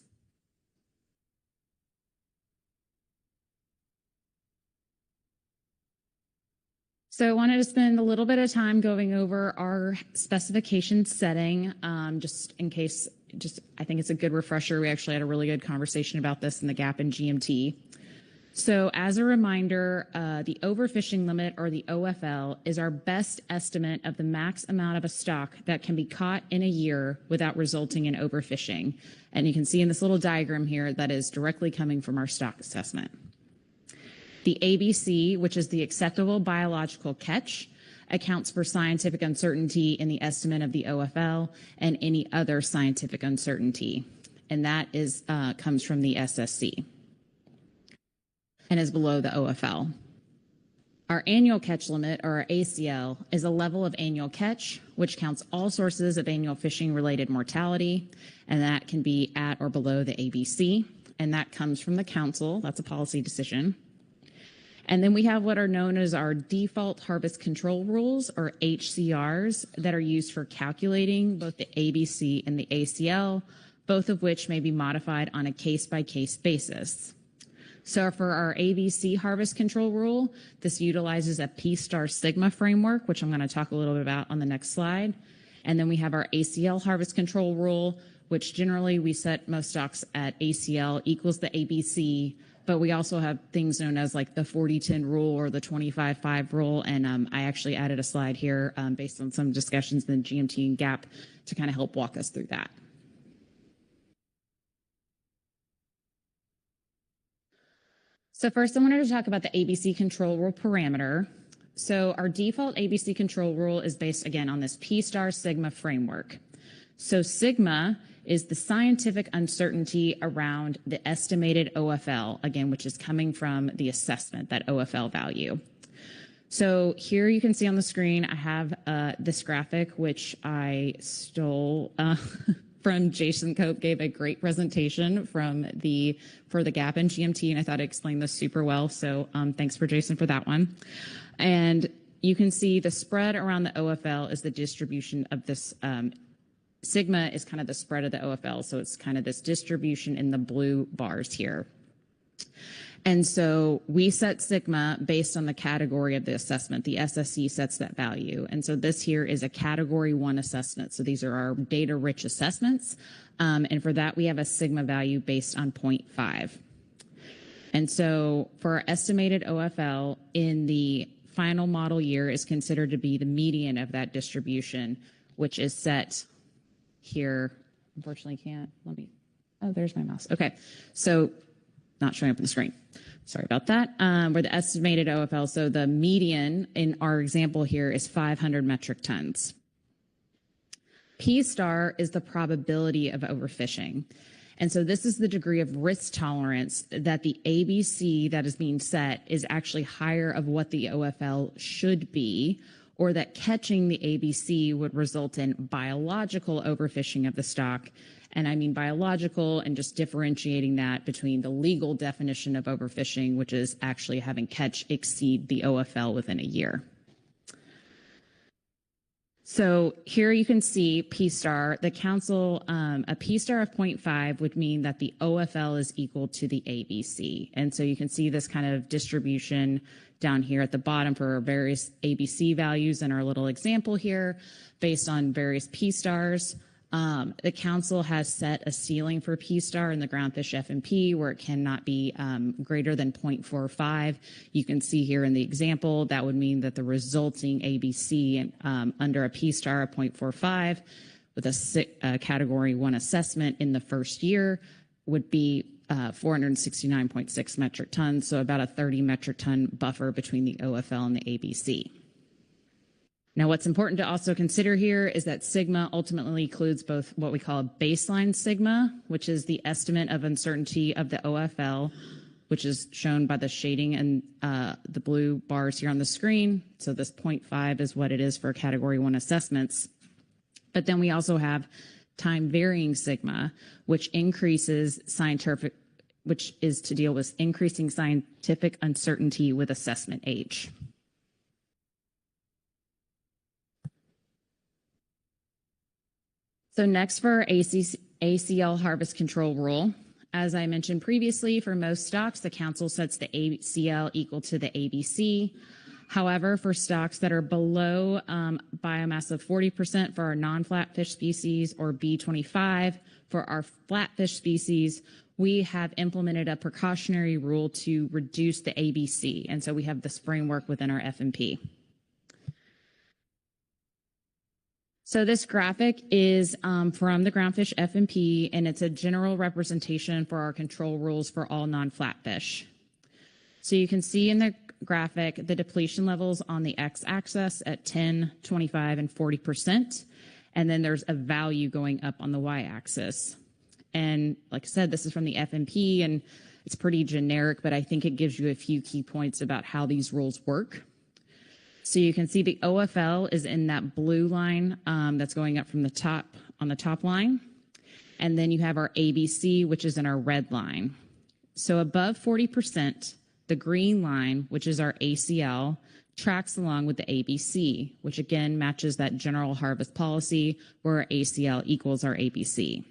So I wanted to spend a little bit of time going over our specification setting, just in case, I think it's a good refresher. We actually had a really good conversation about this in the GAP and GMT. So as a reminder, the overfishing limit, or the OFL, is our best estimate of the max amount of a stock that can be caught in a year without resulting in overfishing. And you can see in this little diagram here that is directly coming from our stock assessment. The ABC, which is the acceptable biological catch, accounts for scientific uncertainty in the estimate of the OFL and any other scientific uncertainty. And that is comes from the SSC and is below the OFL. Our annual catch limit, or our ACL, is a level of annual catch, which counts all sources of annual fishing-related mortality, and that can be at or below the ABC, and that comes from the council. That's a policy decision. And then we have what are known as our default harvest control rules, or HCRs, that are used for calculating both the ABC and the ACL, both of which may be modified on a case-by-case basis. So for our ABC harvest control rule, this utilizes a P-star sigma framework, which I'm going to talk a little bit about on the next slide. And then we have our ACL harvest control rule, which generally we set most stocks at ACL equals the ABC, but we also have things known as like the 40-10 rule or the 25-5 rule. And I actually added a slide here based on some discussions in GMT and GAP to kind of help walk us through that. So first I wanted to talk about the ABC control rule parameter. So our default ABC control rule is based, again, on this P-star sigma framework. So sigma is the scientific uncertainty around the estimated OFL, again, which is coming from the assessment, that OFL value. So here you can see on the screen, I have this graphic, which I stole from Jason Cope, gave a great presentation for the GAP and GMT, and I thought it explained this super well. So thanks for Jason for that one. And you can see the spread around the OFL is the distribution of this. Sigma is kind of the spread of the OFL. So it's kind of this distribution in the blue bars here. And so we set sigma based on the category of the assessment. The SSC sets that value. And so this here is a category 1 assessment. So these are our data-rich assessments. And for that, we have a sigma value based on 0.5. And so for our estimated OFL in the final model year is considered to be the median of that distribution, which is set here. Unfortunately, oh, there's my mouse. Okay. So not showing up on the screen. Sorry about that. Where the estimated OFL, so the median in our example here is 500 metric tons. P-star is the probability of overfishing. And so this is the degree of risk tolerance that the ABC that is being set is actually higher of what the OFL should be, or that catching the ABC would result in biological overfishing of the stock. And I mean biological, and just differentiating that between the legal definition of overfishing, which is actually having catch exceed the OFL within a year. So here you can see P-star, the council, a P-star of 0.5 would mean that the OFL is equal to the ABC. And so you can see this kind of distribution down here at the bottom for various ABC values in our little example here based on various P-stars. The council has set a ceiling for P-star in the Groundfish FMP where it cannot be greater than 0.45. You can see here in the example that would mean that the resulting ABC under a P-star of 0.45 with a category 1 assessment in the first year would be 469.6 metric tons, so about a 30 metric ton buffer between the OFL and the ABC. Now, what's important to also consider here is that sigma ultimately includes both what we call a baseline sigma, which is the estimate of uncertainty of the OFL, which is shown by the shading and the blue bars here on the screen. So this 0.5 is what it is for category 1 assessments. But then we also have time varying sigma, which increases scientific, which is to deal with increasing scientific uncertainty with assessment age. So next for our ACL harvest control rule, as I mentioned previously, for most stocks, the council sets the ACL equal to the ABC. However, for stocks that are below biomass of 40% for our non-flatfish species or B25 for our flatfish species, we have implemented a precautionary rule to reduce the ABC. And so we have this framework within our FMP. So this graphic is from the Groundfish FMP, and it's a general representation for our control rules for all non-flatfish. So you can see in the graphic the depletion levels on the x-axis at 10, 25, and 40%. And then there's a value going up on the y-axis. And like I said, this is from the FMP, and it's pretty generic, but I think it gives you a few key points about how these rules work. So you can see the OFL is in that blue line that's going up from the top on the top line. And then you have our ABC, which is in our red line. So above 40%, the green line, which is our ACL, tracks along with the ABC, which again matches that general harvest policy where our ACL equals our ABC.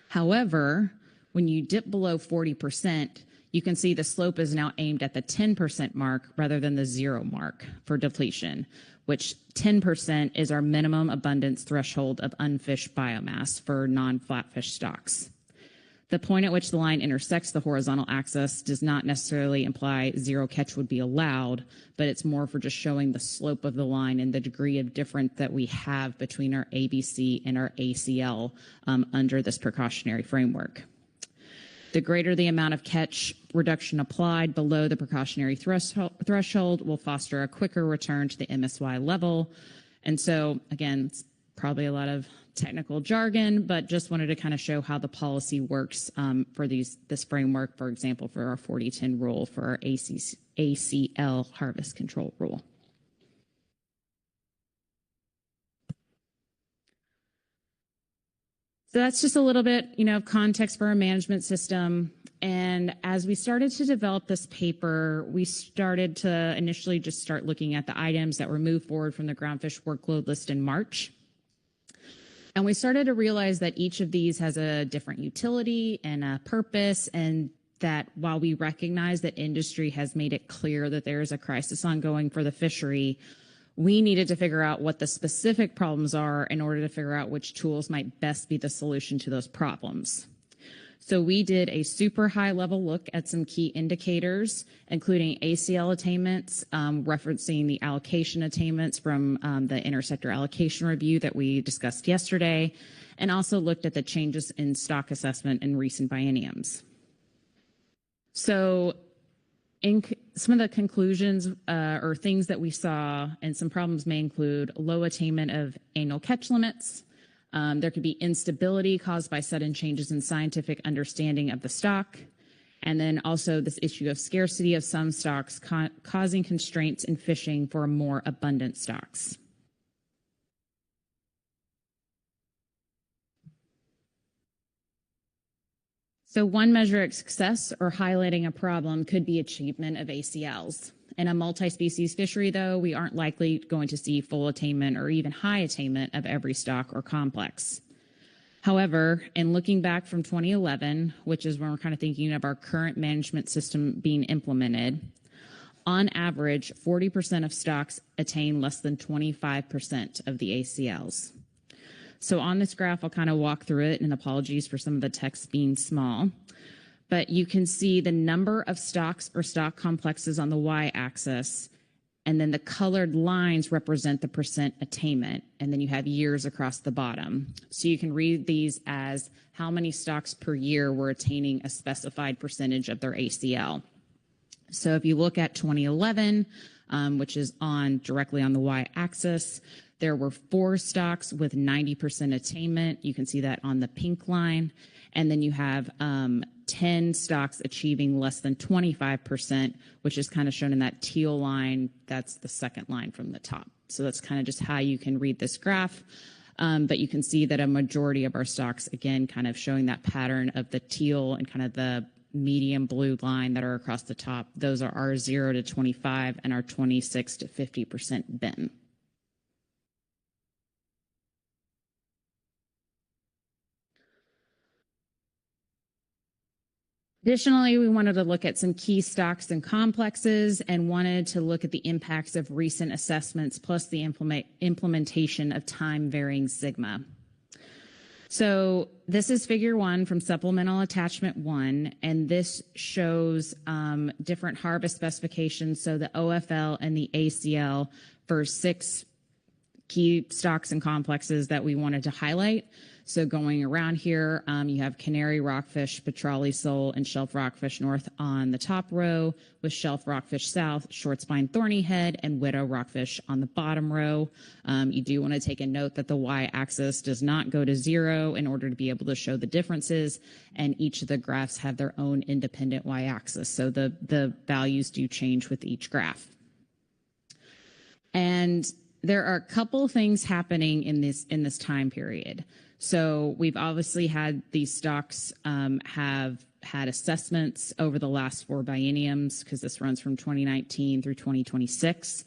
However, when you dip below 40%, you can see the slope is now aimed at the 10% mark rather than the 0 mark for depletion, which 10% is our minimum abundance threshold of unfished biomass for non-flatfish stocks. The point at which the line intersects the horizontal axis does not necessarily imply zero catch would be allowed, but it's more for just showing the slope of the line and the degree of difference that we have between our ABC and our ACL under this precautionary framework. The greater the amount of catch reduction applied below the precautionary threshold will foster a quicker return to the MSY level. And so, again, it's probably a lot of technical jargon, but just wanted to kind of show how the policy works for this framework, for example, for our 40-10 rule, for our ACL harvest control rule. So that's just a little bit, of context for our management system. And as we started to develop this paper, we started to initially just start looking at the items that were moved forward from the groundfish workload list in March. And we started to realize that each of these has a different utility and a purpose, and that while we recognize that industry has made it clear that there is a crisis ongoing for the fishery, we needed to figure out what the specific problems are in order to figure out which tools might best be the solution to those problems. So we did a super high level look at some key indicators, including ACL attainments, referencing the allocation attainments from the intersector allocation review that we discussed yesterday, and also looked at the changes in stock assessment in recent bienniums. So in some of the conclusions or things that we saw, and some problems may include low attainment of annual catch limits. There could be instability caused by sudden changes in scientific understanding of the stock. And then also this issue of scarcity of some stocks causing constraints in fishing for more abundant stocks. So one measure of success or highlighting a problem could be achievement of ACLs. In a multi-species fishery, though, we aren't likely going to see full attainment or even high attainment of every stock or complex. However, in looking back from 2011, which is when we're kind of thinking of our current management system being implemented, on average, 40% of stocks attain less than 25% of the ACLs. So on this graph, I'll kind of walk through it, and apologies for some of the text being small. But you can see the number of stocks or stock complexes on the y-axis, and then the colored lines represent the percent attainment, and then you have years across the bottom. So you can read these as how many stocks per year were attaining a specified percentage of their ACL. So if you look at 2011, which is directly on the y-axis, there were 4 stocks with 90% attainment. You can see that on the pink line. And then you have 10 stocks achieving less than 25%, which is kind of shown in that teal line. That's the second line from the top. So that's kind of just how you can read this graph. But you can see that a majority of our stocks, again, kind of showing that pattern of the teal and kind of the medium blue line that are across the top. Those are our 0 to 25 and our 26 to 50% BIM. Additionally, we wanted to look at some key stocks and complexes and wanted to look at the impacts of recent assessments plus the implementation of time-varying sigma. So this is figure 1 from supplemental attachment 1, and this shows different harvest specifications, so the OFL and the ACL for 6 key stocks and complexes that we wanted to highlight. So going around here, you have canary rockfish, petrale sole, and shelf rockfish north on the top row, with shelf rockfish south, short spine thorny head, and widow rockfish on the bottom row. You do want to take a note that the y-axis does not go to 0 in order to be able to show the differences, and each of the graphs have their own independent y-axis. So the values do change with each graph. And there are a couple things happening in this time period. So we've obviously had these stocks have had assessments over the last 4 bienniums, because this runs from 2019 through 2026.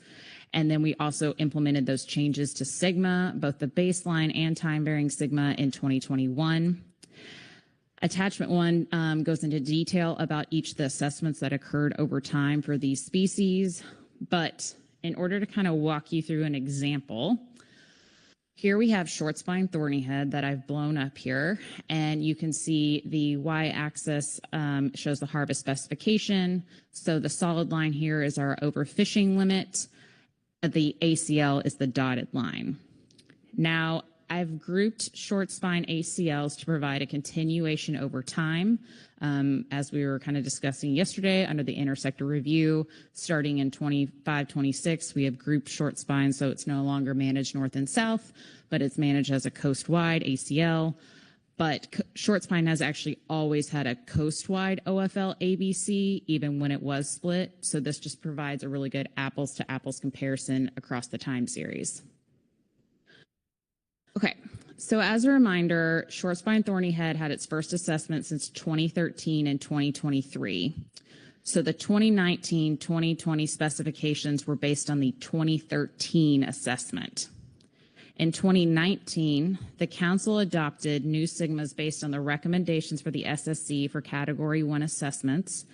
And then we also implemented those changes to Sigma, both the baseline and time-varying Sigma, in 2021. Attachment 1 goes into detail about each of the assessments that occurred over time for these species. But in order to kind of walk you through an example, here we have short spine thorny head that I've blown up here, and you can see the y-axis shows the harvest specification. So the solid line here is our overfishing limit. The ACL is the dotted line. Now, I've grouped short spine ACLs to provide a continuation over time. As we were kind of discussing yesterday under the intersector review, starting in 25-26, we have grouped short spine, so it's no longer managed north and south, but it's managed as a coast-wide ACL. But short spine has actually always had a coast-wide OFL ABC, even when it was split. So this just provides a really good apples-to-apples comparison across the time series. Okay, so as a reminder, short spine thorny head had its first assessment since 2013 and 2023. So the 2019-2020 specifications were based on the 2013 assessment. In 2019, the Council adopted new sigmas based on the recommendations for the SSC for Category 1 assessments,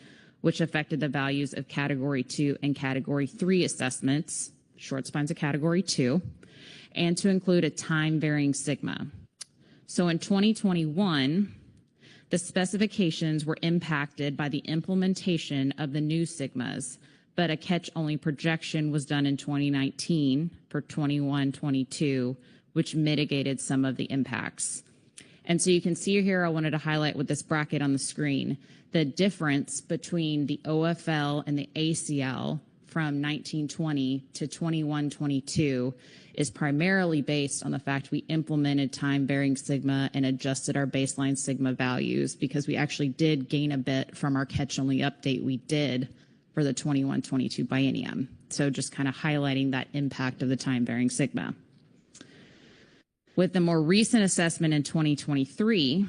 which affected the values of Category 2 and Category 3 assessments, short spines of Category 2, and to include a time-varying sigma. So in 2021, the specifications were impacted by the implementation of the new sigmas, but a catch-only projection was done in 2019 for 21-22, which mitigated some of the impacts. And so you can see here, I wanted to highlight with this bracket on the screen, the difference between the OFL and the ACL from 1920 to 21-22 is primarily based on the fact we implemented time-varying sigma and adjusted our baseline sigma values, because we actually did gain a bit from our catch-only update we did for the 21-22 biennium. So just kind of highlighting that impact of the time-varying sigma. With the more recent assessment in 2023,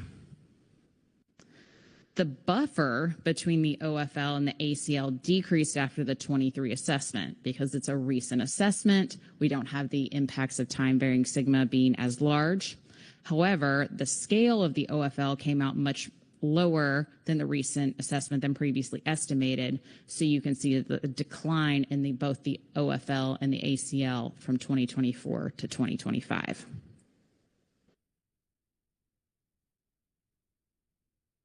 the buffer between the OFL and the ACL decreased after the 23 assessment because it's a recent assessment. We don't have the impacts of time-varying sigma being as large. However, the scale of the OFL came out much lower than the recent assessment than previously estimated. So you can see the decline in both the OFL and the ACL from 2024 to 2025.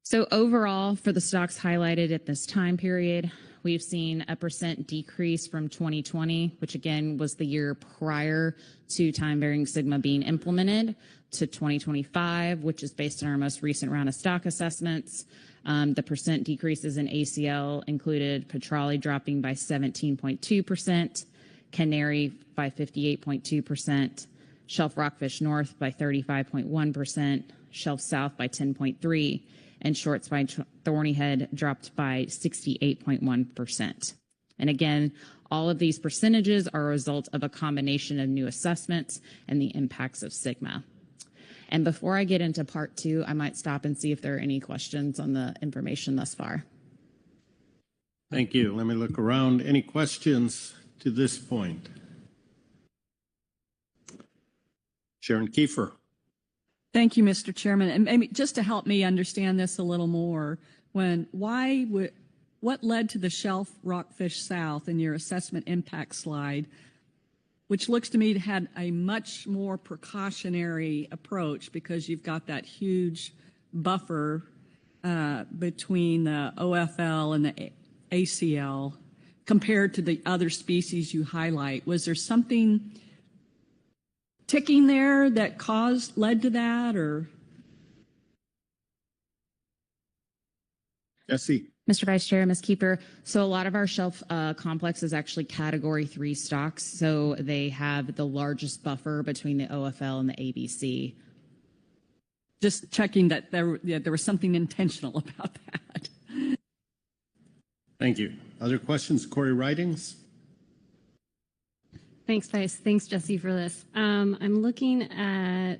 So overall, for the stocks highlighted at this time period, we've seen a % decrease from 2020, which again was the year prior to time-varying sigma being implemented, to 2025, which is based on our most recent round of stock assessments. The % decreases in ACL included Petrale dropping by 17.2%, Canary by 58.2%, Shelf Rockfish North by 35.1%, Shelf South by 10.3%, and short spine thorny head dropped by 68.1%. And again, all of these percentages are a result of a combination of new assessments and the impacts of Sigma. And before I get into part 2, I might stop and see if there are any questions on the information thus far. Thank you. Let me look around. Any questions to this point? Sharon Kiefer. Thank you, Mr. Chairman. And maybe just to help me understand this a little more, what led to the Shelf Rockfish South in your assessment impact slide, which looks to me to have a much more precautionary approach because you've got that huge buffer between the OFL and the ACL compared to the other species you highlight? Was there something ticking there that led to that, or? Jesse. Mr. Vice Chair, Ms. Keeper, so a lot of our shelf complex is actually Category 3 stocks, so they have the largest buffer between the OFL and the ABC. Just checking that there was something intentional about that. Thank you. Other questions? Corey Ridings. Thanks, Vice. Thanks, Jesse, for this. I'm looking at,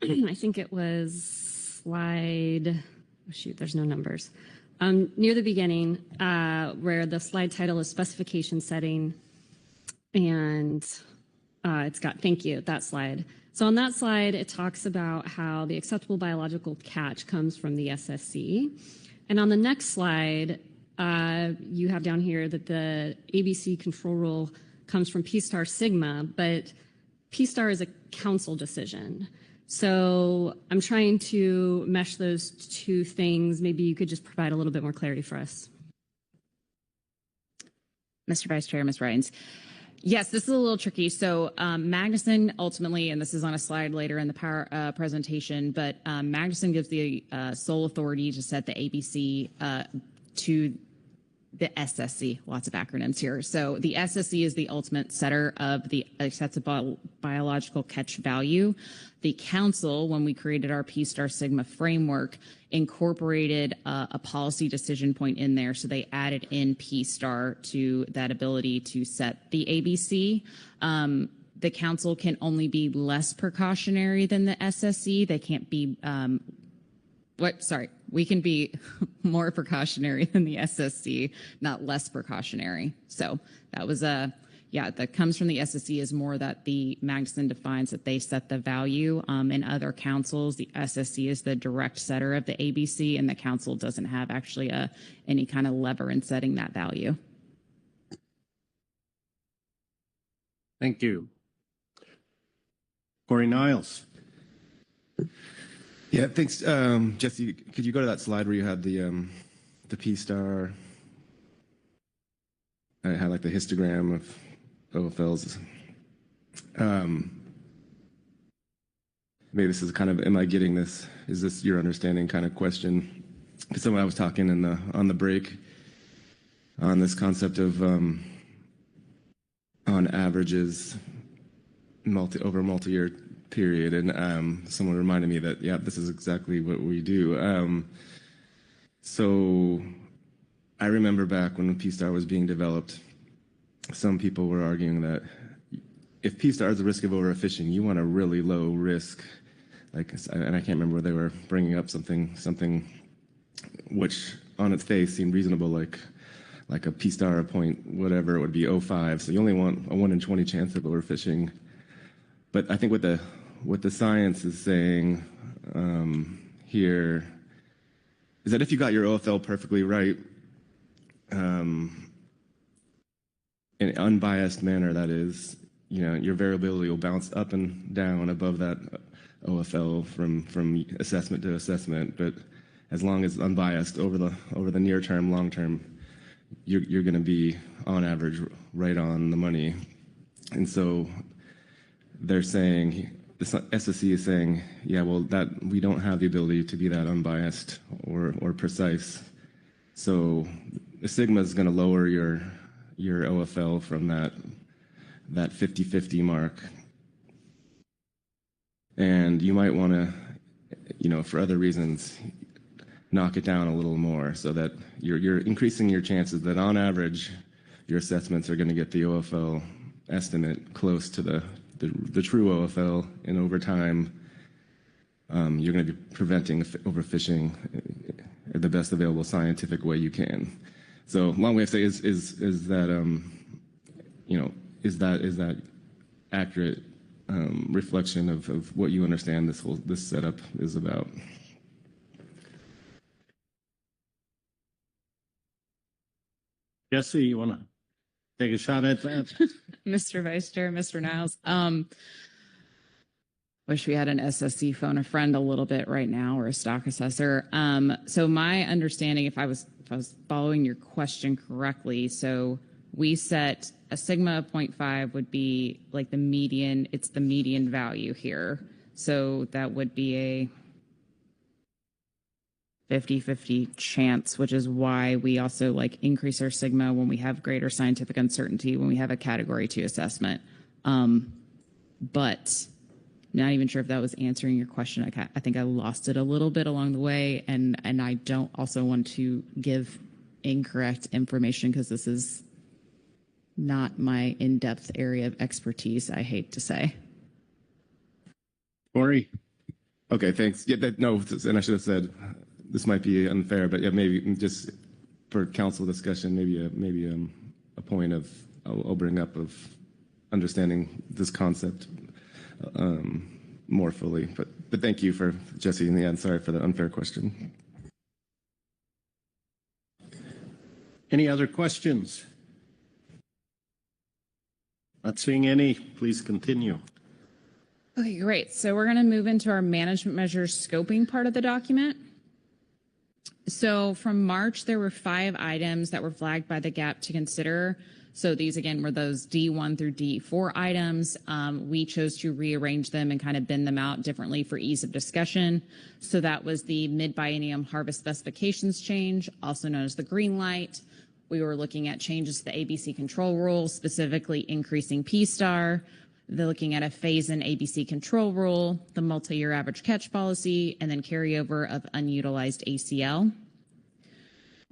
I think it was slide, oh shoot, there's no numbers. Near the beginning, where the slide title is specification setting, and it's got, thank you, that slide. So on that slide, it talks about how the acceptable biological catch comes from the SSC. And on the next slide, you have down here that the ABC control rule comes from P-star sigma, but P-star is a council decision. So I'm trying to mesh those two things. Maybe you could just provide a little bit more clarity for us. Mr. Vice Chair, Ms. Rines. Yes, this is a little tricky. So Magnuson ultimately, and this is on a slide later in the power presentation, but Magnuson gives the sole authority to set the ABC to the SSC, lots of acronyms here. So the SSC is the ultimate setter of the acceptable biological catch value. The council, when we created our P-star sigma framework, incorporated a policy decision point in there. So they added in P-star to that ability to set the ABC. The council can only be less precautionary than the SSC. They can't be we can be more precautionary than the SSC, not less precautionary. So that was that comes from the SSC is more that the Magnuson defines that they set the value. In other councils, the SSC is the direct setter of the ABC, and the council doesn't have actually any kind of lever in setting that value. Thank you. Corey Niles. Yeah, thanks. Jesse, could you go to that slide where you had the P-star? I had like the histogram of OFLs. Maybe this is kind of, am I getting this? Is this your understanding kind of question? Because someone I was talking on the break on this concept of on averages over a multi-year period, and someone reminded me that this is exactly what we do. So I remember back when P-star was being developed, some people were arguing that if P-star is a risk of overfishing, you want a really low risk, and I can't remember where they were bringing up something which on its face seemed reasonable, like a P-star, a point, whatever, it would be 0.5. So you only want a 1 in 20 chance of overfishing. But I think what the science is saying here is that if you got your OFL perfectly right, in an unbiased manner, that is, your variability will bounce up and down above that OFL from assessment to assessment. But as long as it's unbiased over the near term, long term, you're going to be on average right on the money. And so they're saying, the SSC is saying, that we don't have the ability to be that unbiased or precise. So the sigma is going to lower your OFL from that 50-50 mark. And you might want to, for other reasons, knock it down a little more so that you're increasing your chances that on average, your assessments are going to get the OFL estimate close to the true OFL, and over time, you're going to be preventing overfishing the best available scientific way you can. So, long way of saying is that is that accurate reflection of what you understand this setup is about? Jesse, you want to take a shot at that? Mr. Vice Chair, Mr. Niles. Wish we had an SSC phone a friend a little bit right now, or a stock assessor. So my understanding, if I was following your question correctly, so we set a sigma of 0.5 would be like the median. It's the median value here. So that would be a 50-50 chance, which is why we also increase our sigma when we have greater scientific uncertainty, when we have a category 2 assessment. But not even sure if that was answering your question. I think I lost it a little bit along the way, and I don't also want to give incorrect information because this is not my in-depth area of expertise, I hate to say. Ori? Okay, thanks. Yeah, no, and I should have said, this might be unfair, but yeah, maybe just for council discussion, maybe a point of I'll bring up of understanding this concept more fully. But thank you for Jesse in the end. Sorry for the unfair question. Any other questions? Not seeing any. Please continue. Okay, great. So we're going to move into our management measures scoping part of the document. So from March, there were 5 items that were flagged by the GAP to consider. So these, again, were those D1 through D4 items. We chose to rearrange them and kind of bin them out differently for ease of discussion. So that was the mid-biennium harvest specifications change, also known as the green light. We were looking at changes to the ABC control rule, specifically increasing P-star. They're looking at a phase-in ABC control rule, the multi-year average catch policy, and then carryover of unutilized ACL.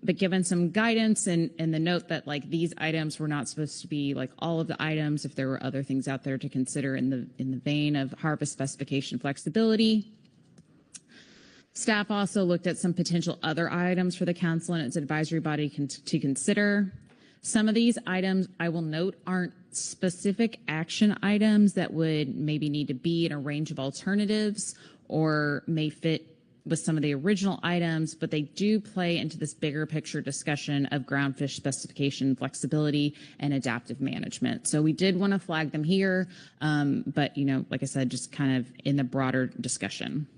But given some guidance and the note that like these items were not supposed to be like all of the items, if there were other things out there to consider in the vein of harvest specification flexibility. Staff also looked at some potential other items for the council and its advisory body to consider. Some of these items, I will note, aren't specific action items that would maybe need to be in a range of alternatives or may fit with some of the original items, but they do play into this bigger picture discussion of groundfish specification flexibility and adaptive management. So we did want to flag them here, but, you know, like I said, just kind of in the broader discussion.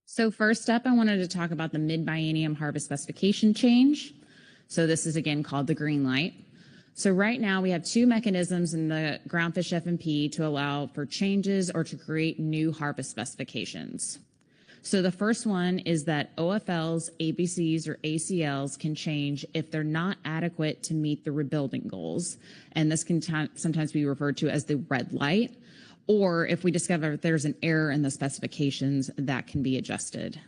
So first up, I wanted to talk about the mid-biennium harvest specification change. So this is again called the green light. So right now we have 2 mechanisms in the groundfish F&P to allow for changes or to create new harvest specifications. So the first one is that OFLs, ABCs, or ACLs can change if they're not adequate to meet the rebuilding goals. And this can sometimes be referred to as the red light, or if we discover there's an error in the specifications, that can be adjusted.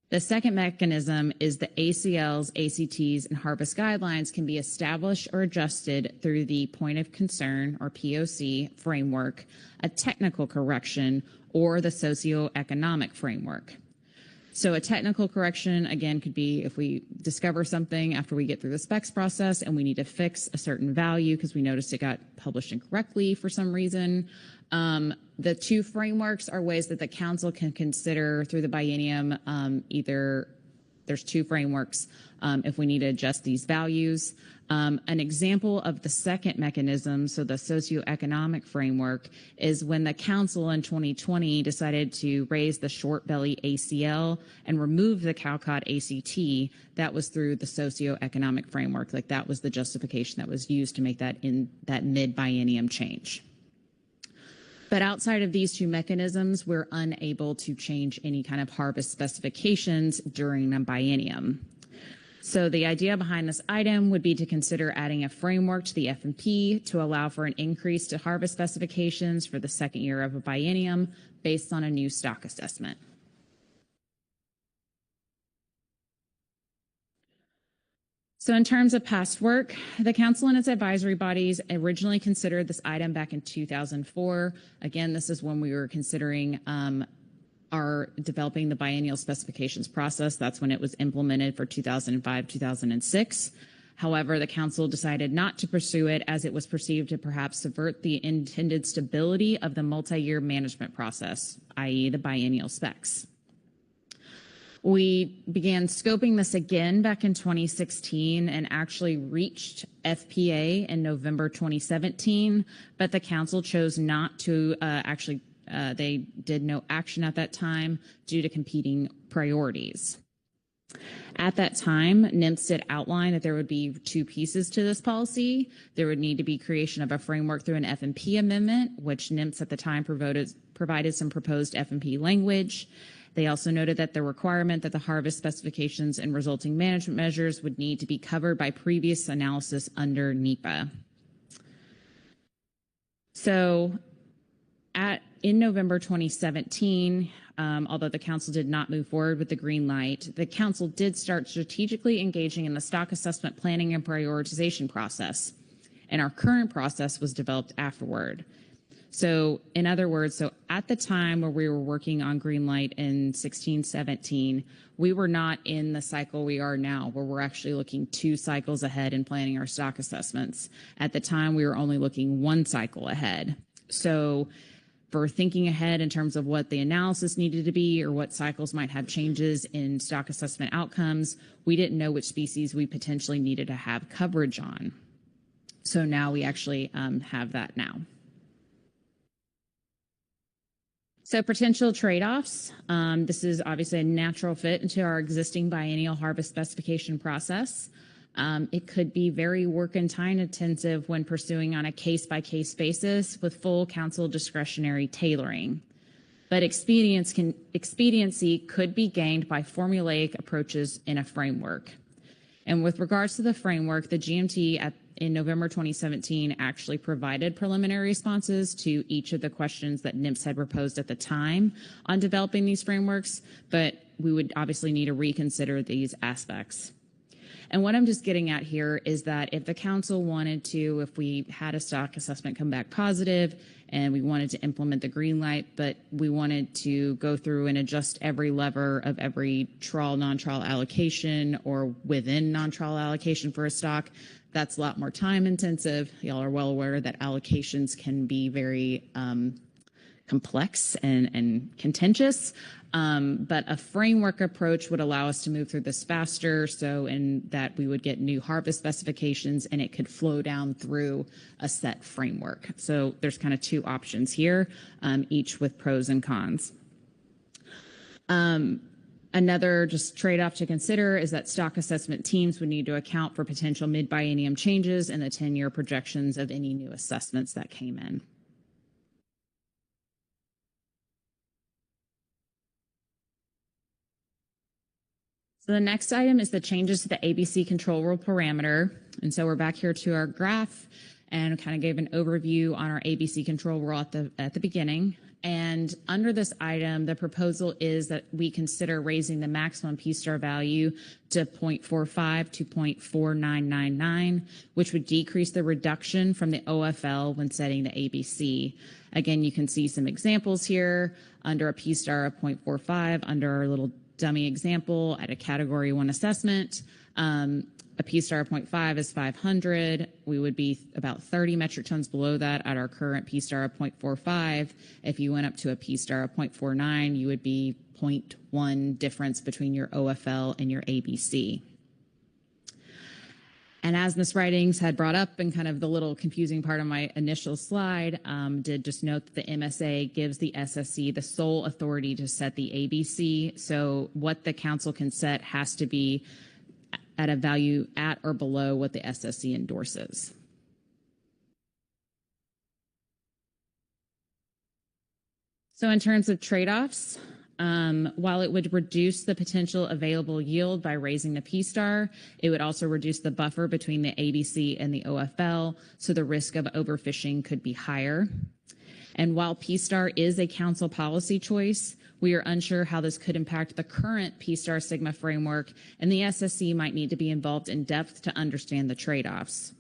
The second mechanism is the ACLs, ACTs, and harvest guidelines can be established or adjusted through the point of concern, or POC, framework, a technical correction, or the socioeconomic framework. So a technical correction, again, could be if we discover something after we get through the specs process and we need to fix a certain value because we noticed it got published incorrectly for some reason. The 2 frameworks are ways that the council can consider through the biennium. Either there's 2 frameworks if we need to adjust these values. An example of the second mechanism, so the socioeconomic framework, is when the council in 2020 decided to raise the short belly ACL and remove the cowcod ACT. That was through the socioeconomic framework. Like that was the justification that was used to make that in that mid-biennium change. But outside of these 2 mechanisms, we're unable to change any kind of harvest specifications during a biennium. So the idea behind this item would be to consider adding a framework to the F&P to allow for an increase to harvest specifications for the second year of a biennium based on a new stock assessment. So in terms of past work, the council and its advisory bodies originally considered this item back in 2004. Again, this is when we were considering our developing the biennial specifications process. That's when it was implemented for 2005, 2006. However, the council decided not to pursue it as it was perceived to perhaps subvert the intended stability of the multi-year management process, i.e. the biennial specs. We began scoping this again back in 2016 and actually reached FPA in November 2017, but the council chose not to they did no action at that time due to competing priorities. At that time, NIMS did outline that there would be 2 pieces to this policy. There would need to be creation of a framework through an F&P amendment, which NIMS at the time provided some proposed F&P language. They also noted that the requirement that the harvest specifications and resulting management measures would need to be covered by previous analysis under NEPA. So in November 2017, although the council did not move forward with the green light, the council did start strategically engaging in the stock assessment planning and prioritization process. And our current process was developed afterward. So in other words, so at the time where we were working on Greenlight in 16-17, we were not in the cycle we are now, where we're actually looking 2 cycles ahead and planning our stock assessments. At the time, we were only looking 1 cycle ahead. So for thinking ahead in terms of what the analysis needed to be or what cycles might have changes in stock assessment outcomes, we didn't know which species we potentially needed to have coverage on. So now we actually have that now. So potential trade-offs. This is obviously a natural fit into our existing biennial harvest specification process. It could be very work and time intensive when pursuing on a case-by-case basis with full council discretionary tailoring. But expediency could be gained by formulaic approaches in a framework. And with regards to the framework, the GMT in November 2017 actually provided preliminary responses to each of the questions that NIMS had proposed at the time on developing these frameworks, but we would obviously need to reconsider these aspects. And what I'm just getting at here is that if the council wanted to, if we had a stock assessment come back positive and we wanted to implement the green light, but we wanted to go through and adjust every lever of every trawl, non-trawl allocation or within non-trawl allocation for a stock, that's a lot more time intensive. Y'all are well aware that allocations can be very complex and contentious. But a framework approach would allow us to move through this faster, so in that we would get new harvest specifications and it could flow down through a set framework. So there's kind of 2 options here, each with pros and cons. Another just trade-off to consider is that stock assessment teams would need to account for potential mid-biennium changes and the 10-year projections of any new assessments that came in. So the next item is the changes to the ABC control rule parameter. And so we're back here to our graph and kind of gave an overview on our ABC control rule at the beginning. And under this item, the proposal is that we consider raising the maximum P-star value to 0.45 to 0.4999, which would decrease the reduction from the OFL when setting the ABC. Again, you can see some examples here under a P-star of 0.45 under our little dummy example at a category 1 assessment. A P-star of 0.5 is 500. We would be about 30 metric tons below that at our current P-star of 0.45. If you went up to a P-star of 0.49, you would be 0.1 difference between your OFL and your ABC. And as Ms. Writings had brought up in kind of the little confusing part of my initial slide, did just note that the MSA gives the SSC the sole authority to set the ABC. So what the council can set has to be at a value at or below what the SSC endorses. So in terms of trade-offs, while it would reduce the potential available yield by raising the P-star, it would also reduce the buffer between the ABC and the OFL, so the risk of overfishing could be higher. And while P-star is a council policy choice, we are unsure how this could impact the current P-star Sigma framework, and the SSC might need to be involved in depth to understand the trade-offs.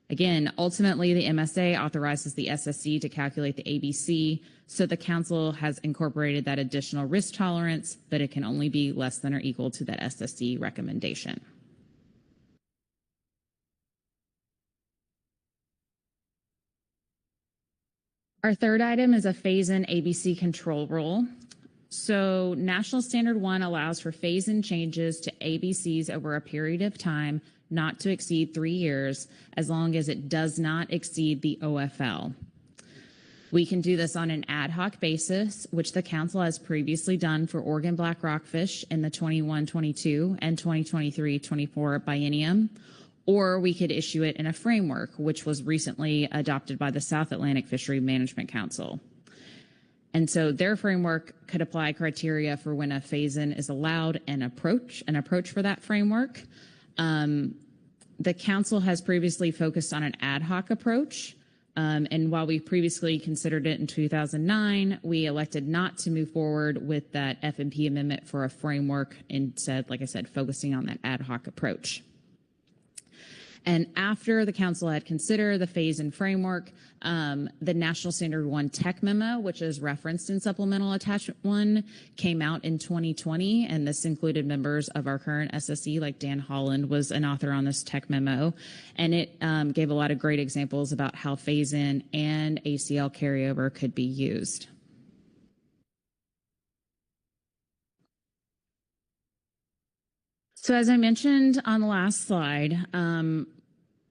Again, ultimately, the MSA authorizes the SSC to calculate the ABC, so the council has incorporated that additional risk tolerance, but it can only be less than or equal to that SSC recommendation. Our third item is a phase-in ABC control rule. So National Standard 1 allows for phase-in changes to ABCs over a period of time not to exceed 3 years, as long as it does not exceed the OFL. We can do this on an ad hoc basis, which the council has previously done for Oregon black rockfish in the 21-22 and 2023-24 biennium, or we could issue it in a framework, which was recently adopted by the South Atlantic Fishery Management Council. And so their framework could apply criteria for when a phase-in is allowed and an approach for that framework. The council has previously focused on an ad hoc approach, And while we previously considered it in 2009, we elected not to move forward with that FMP amendment for a framework, instead, like I said, focusing on that ad hoc approach. And after the council had considered the phase-in framework, the National Standard 1 tech memo, which is referenced in supplemental attachment 1, came out in 2020, and this included members of our current SSE, like Dan Holland was an author on this tech memo, and it gave a lot of great examples about how phase-in and ACL carryover could be used. So as I mentioned on the last slide,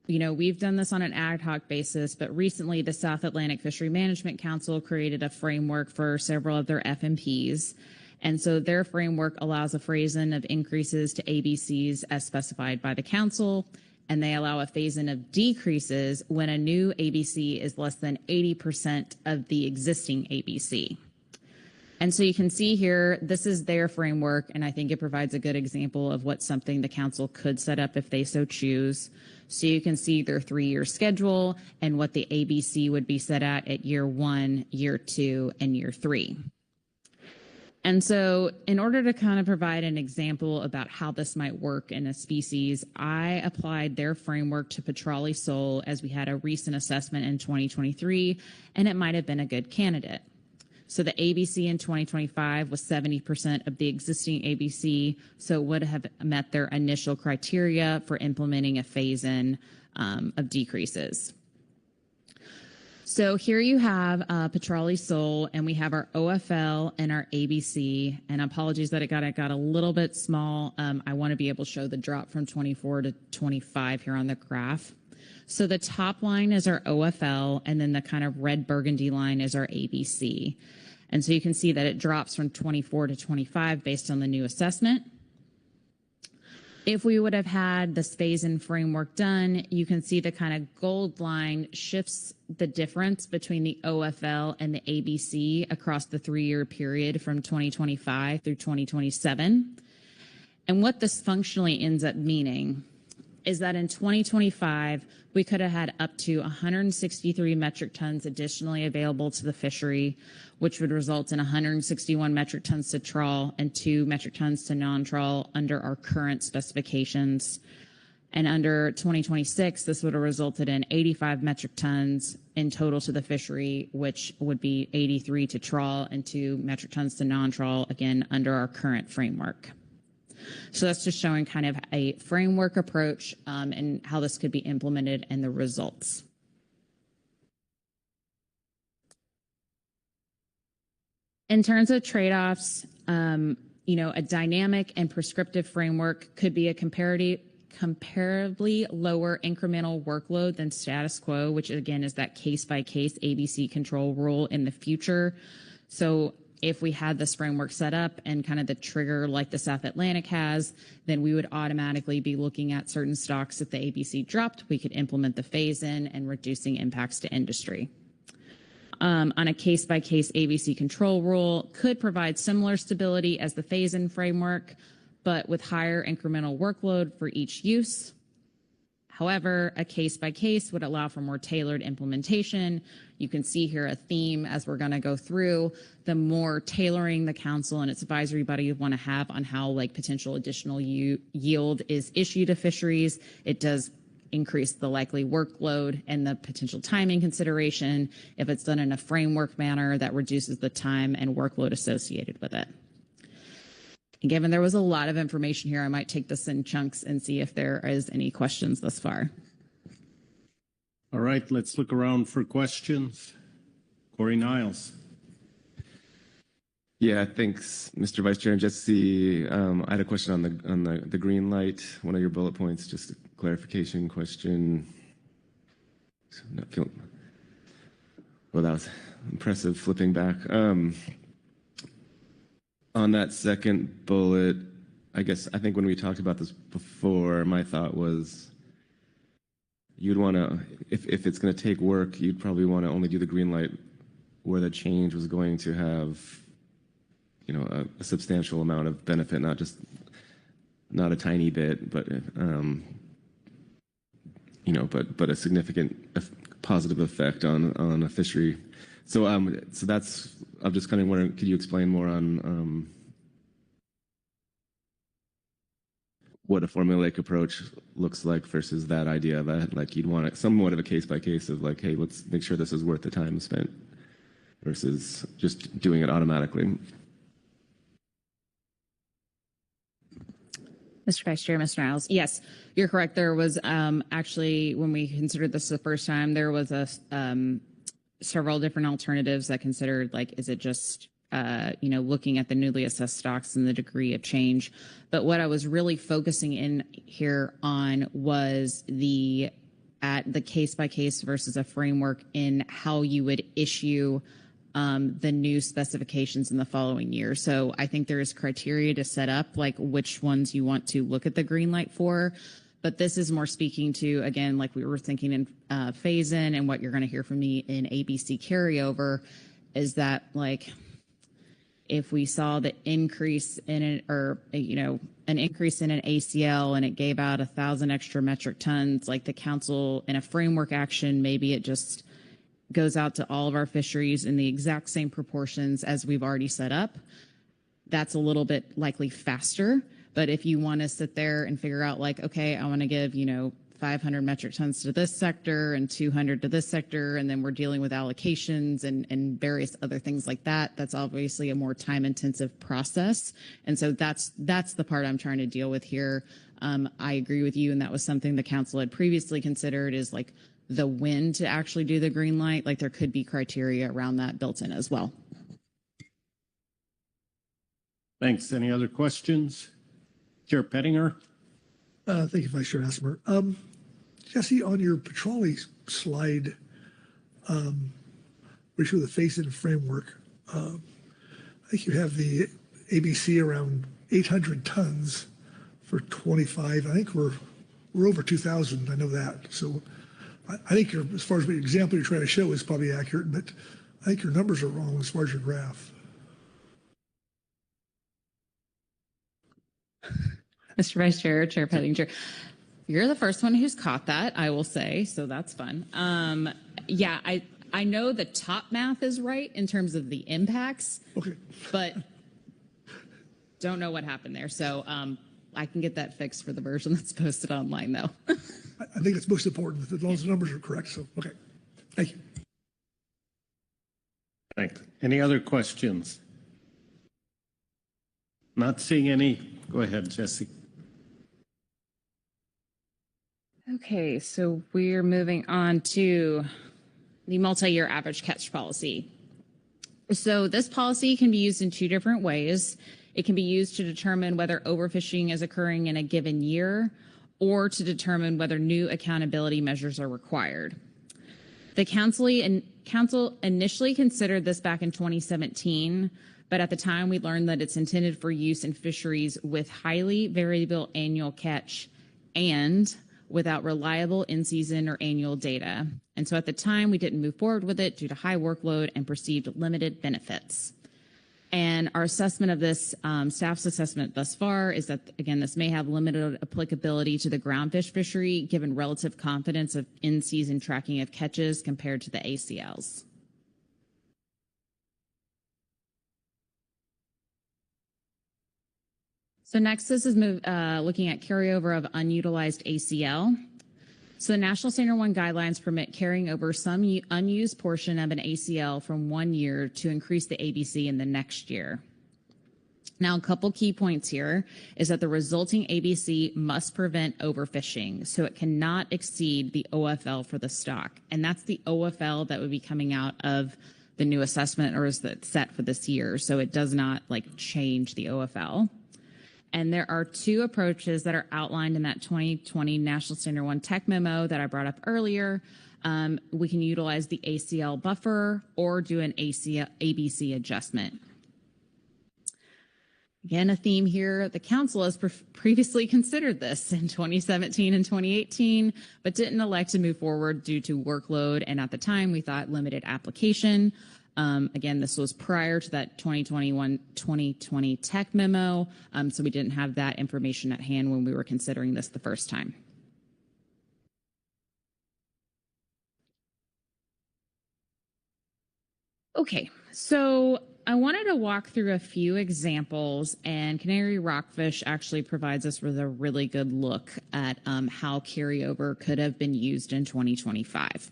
we've done this on an ad hoc basis, but recently the South Atlantic Fishery Management Council created a framework for several of their FMPs. And so their framework allows a phase-in of increases to ABCs as specified by the council, and they allow a phase-in of decreases when a new ABC is less than 80% of the existing ABC. And so you can see here, this is their framework, and I think it provides a good example of what something the council could set up if they so choose. So you can see their 3-year schedule and what the ABC would be set at year 1, year 2, and year 3. And so in order to kind of provide an example about how this might work in a species, I applied their framework to Petrale sole as we had a recent assessment in 2023, and it might have been a good candidate. So the ABC in 2025 was 70% of the existing ABC, so it would have met their initial criteria for implementing a phase-in of decreases. So here you have Petrale sole, and we have our OFL and our ABC, and apologies that it got a little bit small. I want to be able to show the drop from 24 to 25 here on the graph. So the top line is our OFL, and then the kind of red burgundy line is our ABC. And so you can see that it drops from 24 to 25 based on the new assessment. If we would have had this phase-in framework done, you can see the kind of gold line shifts the difference between the OFL and the ABC across the 3-year period from 2025 through 2027. And what this functionally ends up meaning is that in 2025, we could have had up to 163 metric tons additionally available to the fishery, which would result in 161 metric tons to trawl and 2 metric tons to non-trawl under our current specifications. And under 2026, this would have resulted in 85 metric tons in total to the fishery, which would be 83 to trawl and 2 metric tons to non-trawl, again, under our current framework. So that's just showing kind of a framework approach and how this could be implemented and the results. In terms of trade-offs, a dynamic and prescriptive framework could be a comparably lower incremental workload than status quo, which again is that case-by-case ABC control rule in the future. So if we had this framework set up and kind of the trigger like the South Atlantic has, then we would automatically be looking at certain stocks. If the ABC dropped, we could implement the phase-in and reducing impacts to industry. On a case-by-case ABC control rule could provide similar stability as the phase-in framework, but with higher incremental workload for each use. However, a case-by-case would allow for more tailored implementation. You can see here a theme as we're going to go through. The more tailoring the council and its advisory body want to have on how potential additional yield is issued to fisheries, it does increase the likely workload and the potential timing consideration. If it's done in a framework manner, that reduces the time and workload associated with it. And given there was a lot of information here, I might take this in chunks and see if there is any questions thus far. All right, let's look around for questions. Corey Niles. Yeah, thanks, Mr. Vice Chair. And Jesse, I had a question on the green light, one of your bullet points, just a clarification question. Well, that was impressive flipping back. On that second bullet, I think when we talked about this before, my thought was you'd want to, if it's going to take work, you'd probably want to only do the green light where the change was going to have, a substantial amount of benefit, not a tiny bit, but but a significant positive effect on a fishery. So that's, I'm just kind of wondering, could you explain more on what a formulaic approach looks like versus that idea that like you'd want it somewhat of a case by case of like, hey, let's make sure this is worth the time spent versus just doing it automatically. Mr. Vice Chair, Mr. Niles. Yes, you're correct. There was actually, when we considered this the first time, there was a several different alternatives that considered, like, is it just looking at the newly assessed stocks and the degree of change. But what I was really focusing in here on was at the case by case versus a framework in how you would issue the new specifications in the following year. So I think there is criteria to set up like which ones you want to look at the green light for. But this is more speaking to, again, like we were thinking in phase in, and what you're going to hear from me in ABC carryover is that, like, if we saw the increase in it, or an increase in an ACL and it gave out 1,000 extra metric tons, like the council in a framework action, maybe it just goes out to all of our fisheries in the exact same proportions as we've already set up. That's a little bit likely faster. But if you want to sit there and figure out, like, okay, I want to give 500 metric tons to this sector and 200 to this sector, and then we're dealing with allocations and various other things like that. That's obviously a more time-intensive process. And so that's the part I'm trying to deal with here. I agree with you, and that was something the council had previously considered, is like the when to actually do the green light. Like, there could be criteria around that built in as well. Thanks. Any other questions? Chair Pettinger? Thank you, Vice Chair Asmer. Jesse, on your Petroli slide, where you show the phase-in framework, I think you have the ABC around 800 tons for 25. I think we're over 2,000. I know that. So I think as far as the example you're trying to show is probably accurate, but I think your numbers are wrong as far as your graph. Mr. Vice Chair, Chair Pettinger, you're the first one who's caught that, I will say, so that's fun. Yeah, I know the top math is right in terms of the impacts, okay, but don't know what happened there. So I can get that fixed for the version that's posted online, though. I think it's most important as long as the numbers are correct. So, okay, thank you. Thanks. Any other questions? Not seeing any. Go ahead, Jesse. Okay, so we're moving on to the multi-year average catch policy. So this policy can be used in two different ways. It can be used to determine whether overfishing is occurring in a given year, or to determine whether new accountability measures are required. The council initially considered this back in 2017, but at the time we learned that it's intended for use in fisheries with highly variable annual catch and without reliable in-season or annual data. And so at the time, we didn't move forward with it due to high workload and perceived limited benefits. And our assessment of this, staff's assessment thus far, is that, again, this may have limited applicability to the groundfish fishery, given relative confidence of in-season tracking of catches compared to the ACLs. So next, this is looking at carryover of unutilized ACL. So the National Standard 1 guidelines permit carrying over some unused portion of an ACL from 1 year to increase the ABC in the next year. Now, a couple key points here is that the resulting ABC must prevent overfishing, so it cannot exceed the OFL for the stock. And that's the OFL that would be coming out of the new assessment, or is that set for this year. So it does not change the OFL. And there are two approaches that are outlined in that 2020 National Standard 1 tech memo that I brought up earlier. We can utilize the ACL buffer or do an ABC adjustment. Again, a theme here, the council has previously considered this in 2017 and 2018, but didn't elect to move forward due to workload. And at the time, we thought limited application. Again, this was prior to that 2020 tech memo, so we didn't have that information at hand when we were considering this the first time. Okay, so I wanted to walk through a few examples, and Canary Rockfish actually provides us with a really good look at how carryover could have been used in 2025.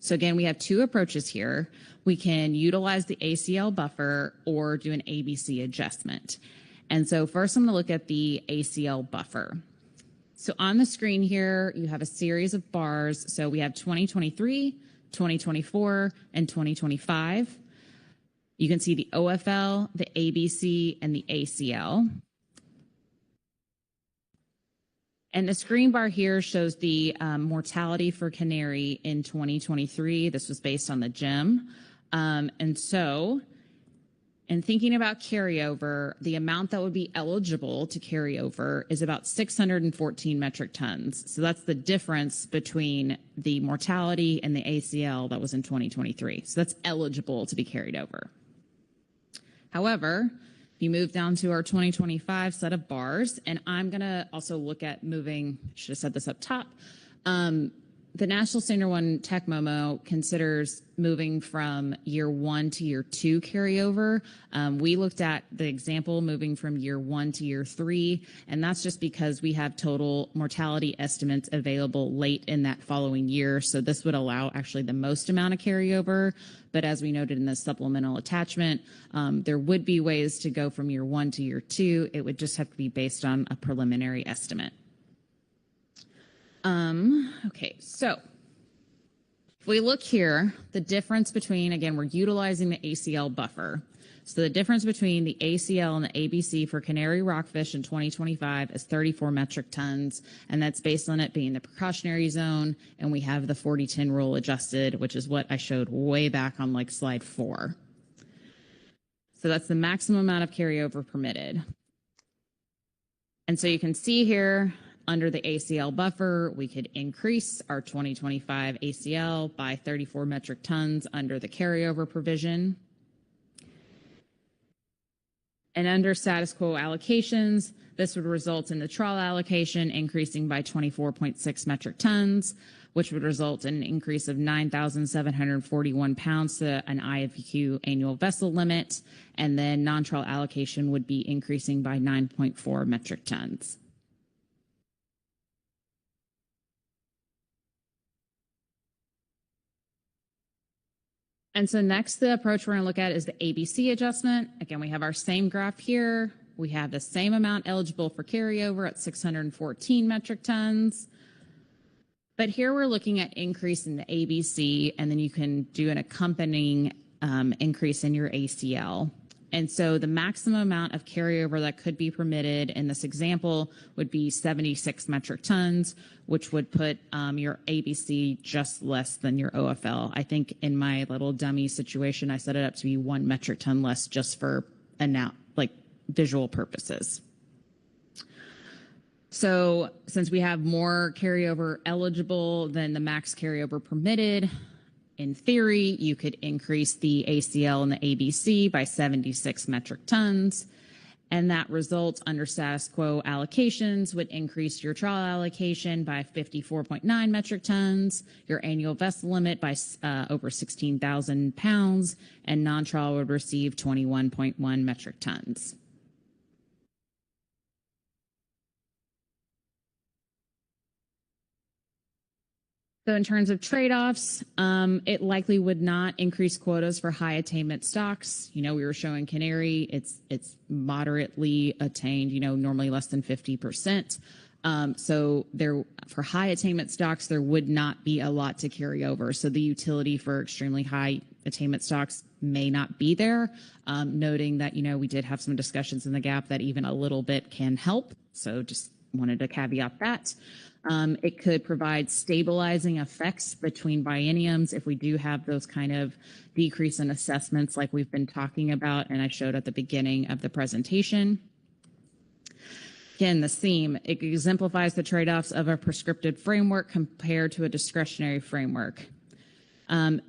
So again, we have two approaches here. We can utilize the ACL buffer or do an ABC adjustment. And so first I'm going to look at the ACL buffer. So on the screen here, you have a series of bars. So we have 2023, 2024, and 2025. You can see the OFL, the ABC, and the ACL. And the screen bar here shows the mortality for Canary in 2023. This was based on the GEM. And so, in thinking about carryover, the amount that would be eligible to carry over is about 614 metric tons. So that's the difference between the mortality and the ACL that was in 2023. So that's eligible to be carried over. However, if you move down to our 2025 set of bars, and I'm going to also look at moving, I should have said this up top. The National Standard 1 Tech Memo considers moving from year 1 to year 2 carryover. We looked at the example moving from year 1 to year 3, and that's just because we have total mortality estimates available late in that following year. So this would allow actually the most amount of carryover. But as we noted in the supplemental attachment, there would be ways to go from year 1 to year 2. It would just have to be based on a preliminary estimate. Okay, so if we look here, the difference between, again, we're utilizing the ACL buffer. So the difference between the ACL and the ABC for Canary Rockfish in 2025 is 34 metric tons, and that's based on it being the precautionary zone, and we have the 40-10 rule adjusted, which is what I showed way back on like slide 4. So that's the maximum amount of carryover permitted. And so you can see here, under the ACL buffer, we could increase our 2025 ACL by 34 metric tons under the carryover provision. And under status quo allocations, this would result in the trawl allocation increasing by 24.6 metric tons, which would result in an increase of 9,741 pounds to an IFQ annual vessel limit. And then non-trawl allocation would be increasing by 9.4 metric tons. And so next, the approach we're going to look at is the ABC adjustment. Again, we have our same graph here. We have the same amount eligible for carryover at 614 metric tons. But here we're looking at increase in the ABC, and then you can do an accompanying increase in your ACL. And so the maximum amount of carryover that could be permitted in this example would be 76 metric tons, which would put your ABC just less than your OFL. I think in my little dummy situation, I set it up to be 1 metric ton less just for visual purposes. So since we have more carryover eligible than the max carryover permitted, in theory, you could increase the ACL and the ABC by 76 metric tons, and that results under status quo allocations would increase your trawl allocation by 54.9 metric tons, your annual vessel limit by over 16,000 pounds, and non-trawl would receive 21.1 metric tons. So in terms of trade-offs, it likely would not increase quotas for high attainment stocks. We were showing Canary, it's moderately attained, normally less than 50%. So for high attainment stocks, there would not be a lot to carry over. So the utility for extremely high attainment stocks may not be there, noting that, we did have some discussions in the gap that even a little bit can help. So just wanted to caveat that. It could provide stabilizing effects between bienniums if we do have those kind of decrease in assessments like we've been talking about and I showed at the beginning of the presentation. Again, the theme, it exemplifies the trade-offs of a prescriptive framework compared to a discretionary framework.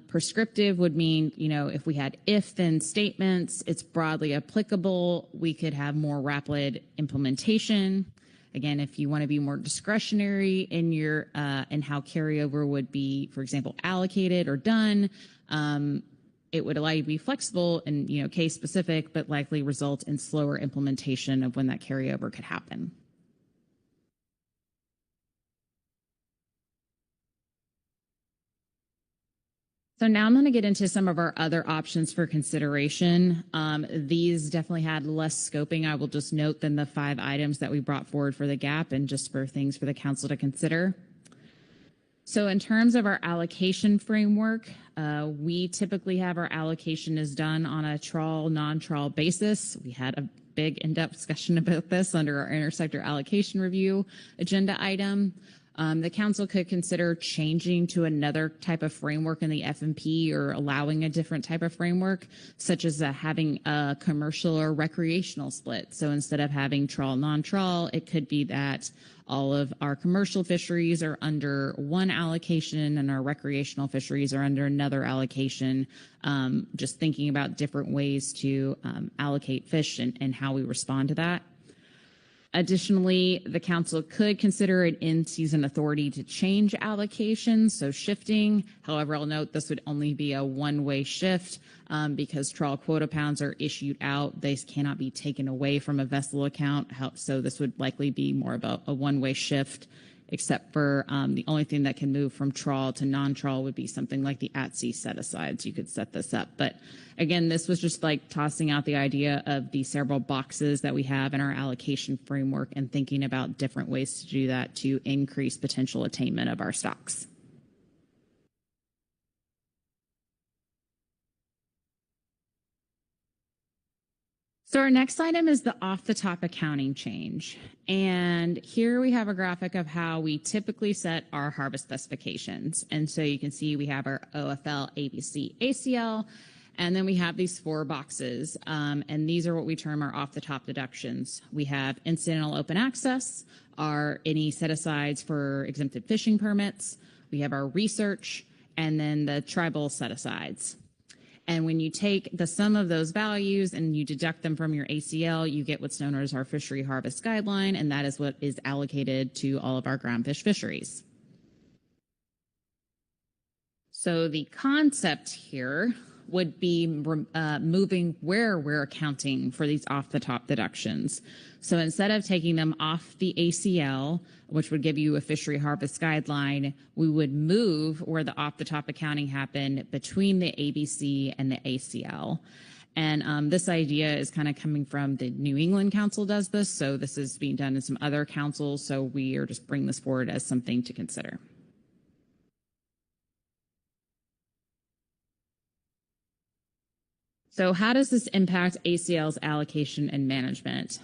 Prescriptive would mean, if we had if-then statements, it's broadly applicable. We could have more rapid implementation. Again, if you want to be more discretionary in in how carryover would be, for example, allocated or done, it would allow you to be flexible and, case specific, but likely result in slower implementation of when that carryover could happen. So now I'm going to get into some of our other options for consideration. These definitely had less scoping, I will just note, than the 5 items that we brought forward for the gap and just for things for the council to consider. So in terms of our allocation framework, we typically have our allocation is done on a trawl, non-trawl basis. We had a big in-depth discussion about this under our intersector allocation review agenda item. The council could consider changing to another type of framework in the FMP or allowing a different type of framework, such as having a commercial or recreational split. So instead of having trawl, non-trawl, it could be that all of our commercial fisheries are under one allocation and our recreational fisheries are under another allocation. Just thinking about different ways to allocate fish and how we respond to that. Additionally, the council could consider an in-season authority to change allocations, so shifting. However, I'll note this would only be a one-way shift because trawl quota pounds are issued out. They cannot be taken away from a vessel account, so this would likely be more of a one-way shift, except for the only thing that can move from trawl to non-trawl would be something like the at-sea set-asides. You could set this up. But again, this was just like tossing out the idea of the several boxes that we have in our allocation framework and thinking about different ways to do that to increase potential attainment of our stocks. So our next item is the off-the-top accounting change. And here we have a graphic of how we typically set our harvest specifications. And so you can see we have our OFL, ABC, ACL, and then we have these 4 boxes. And these are what we term our off-the-top deductions. We have incidental open access, any set-asides for exempted fishing permits. We have our research, and then the tribal set-asides. And when you take the sum of those values and you deduct them from your ACL, you get what's known as our fishery harvest guideline, and that is what is allocated to all of our groundfish fisheries. So the concept here would be moving where we're accounting for these off-the-top deductions. So instead of taking them off the ACL, which would give you a fishery harvest guideline, we would move where the off-the-top accounting happened between the ABC and the ACL. And this idea is kind of coming from the New England Council does this. So this is being done in some other councils. So we are just bringing this forward as something to consider. So how does this impact ACL's allocation and management?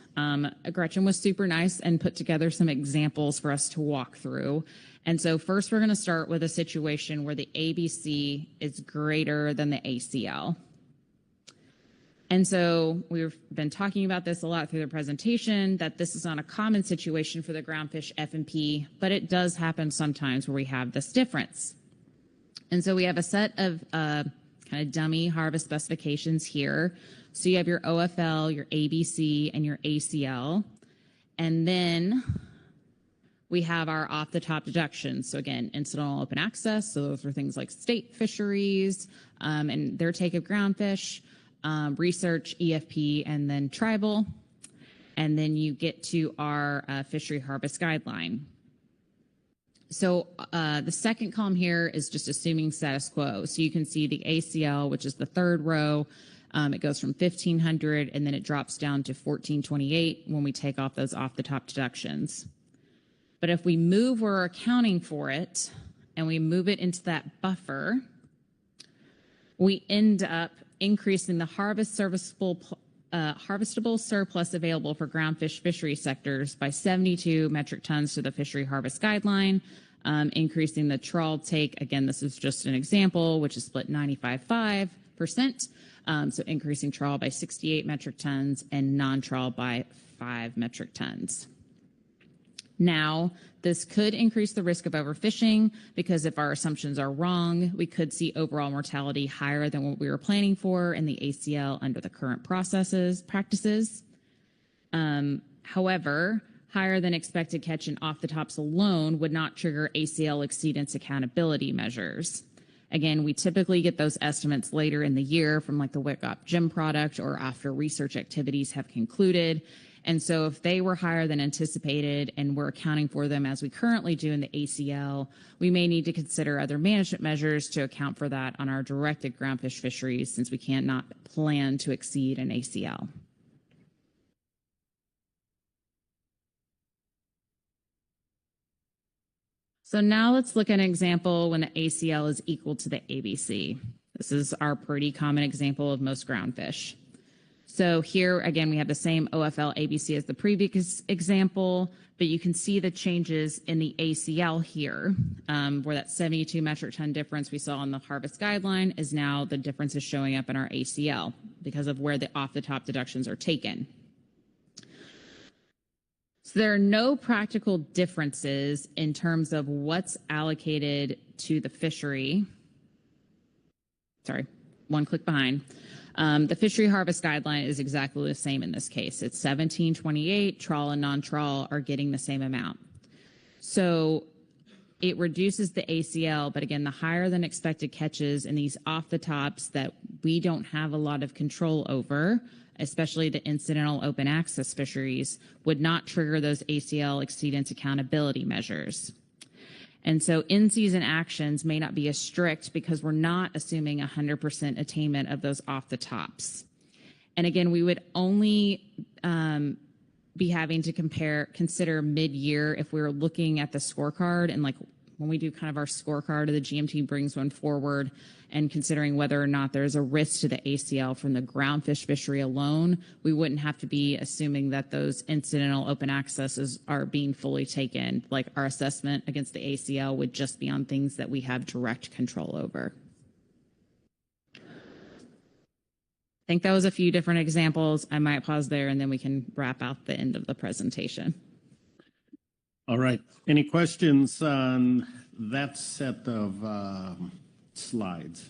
Gretchen was super nice and put together some examples for us to walk through. And so first we're going to start with a situation where the ABC is greater than the ACL. And so we've been talking about this a lot through the presentation, that this is not a common situation for the groundfish FMP, but it does happen sometimes where we have this difference. And so we have a set of kind of dummy harvest specifications here. So you have your OFL, your ABC, and your ACL. And then we have our off-the-top deductions. So again, incidental open access. So those are things like state fisheries and their take of groundfish, research, EFP, and then tribal. And then you get to our fishery harvest guideline. So the second column here is just assuming status quo. So you can see the ACL, which is the third row. It goes from 1,500 and then it drops down to 1,428 when we take off those off-the-top deductions. But if we move where we're accounting for it and we move it into that buffer, we end up increasing the harvestable surplus available for groundfish fishery sectors by 72 metric tons to the fishery harvest guideline, increasing the trawl take. Again, this is just an example, which is split 95.5%. So increasing trawl by 68 metric tons and non-trawl by 5 metric tons. Now, this could increase the risk of overfishing because if our assumptions are wrong, we could see overall mortality higher than what we were planning for in the ACL under the current practices. However, higher than expected catch in off the tops alone would not trigger ACL exceedance accountability measures. Again, we typically get those estimates later in the year from like the WICOP gym product or after research activities have concluded. And so if they were higher than anticipated and we're accounting for them as we currently do in the ACL, we may need to consider other management measures to account for that on our directed groundfish fisheries, since we cannot plan to exceed an ACL. So now let's look at an example when the ACL is equal to the ABC. This is our pretty common example of most groundfish. So here, again, we have the same OFL ABC as the previous example, but you can see the changes in the ACL here, where that 72 metric ton difference we saw on the harvest guideline is now the difference is showing up in our ACL because of where the off-the-top deductions are taken. So there are no practical differences in terms of what's allocated to the fishery. Sorry, one click behind. The fishery harvest guideline is exactly the same in this case. It's 1728, trawl and non-trawl are getting the same amount. So it reduces the ACL, but again, the higher than expected catches and these off the tops that we don't have a lot of control over, especially the incidental open access fisheries, would not trigger those ACL exceedance accountability measures. And so in-season actions may not be as strict because we're not assuming 100% attainment of those off the tops. And again, we would only be having to consider mid-year if we were looking at the scorecard, and like when we do kind of our scorecard, or the GMT brings one forward, and considering whether or not there's a risk to the ACL from the groundfish fishery alone, we wouldn't have to be assuming that those incidental open accesses are being fully taken. Like our assessment against the ACL would just be on things that we have direct control over. I think that was a few different examples. I might pause there and then we can wrap out the end of the presentation. All right. Any questions on that set of slides?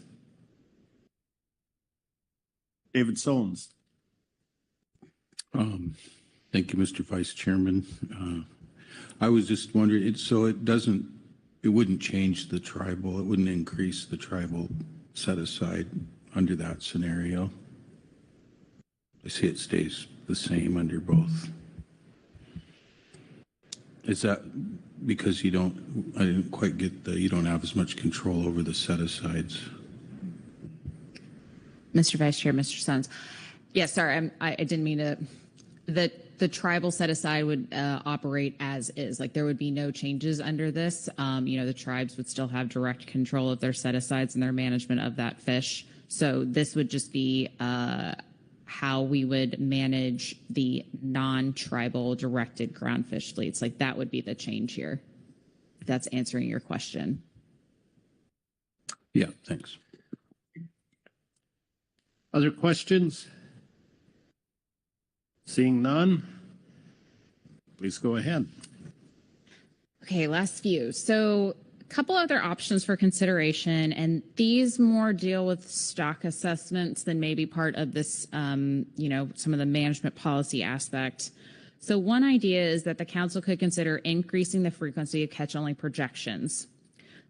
David Solms. Thank you, Mr. Vice Chairman. I was just wondering, so it wouldn't change the tribal, it wouldn't increase the tribal set aside under that scenario? I see it stays the same under both. Is that because I didn't quite get you don't have as much control over the set-asides? Mr. Vice Chair, Mr. Sons. Yes, sorry, I didn't mean to. The tribal set-aside would operate as is. Like there would be no changes under this. The tribes would still have direct control of their set-asides and their management of that fish. So this would just be how we would manage the non-tribal directed groundfish fleets. Like that would be the change here, if that's answering your question. Yeah, thanks. Other questions? Seeing none, please go ahead. Okay, last few. So a couple other options for consideration, and these more deal with stock assessments than maybe part of this, some of the management policy aspect. So one idea is that the council could consider increasing the frequency of catch-only projections.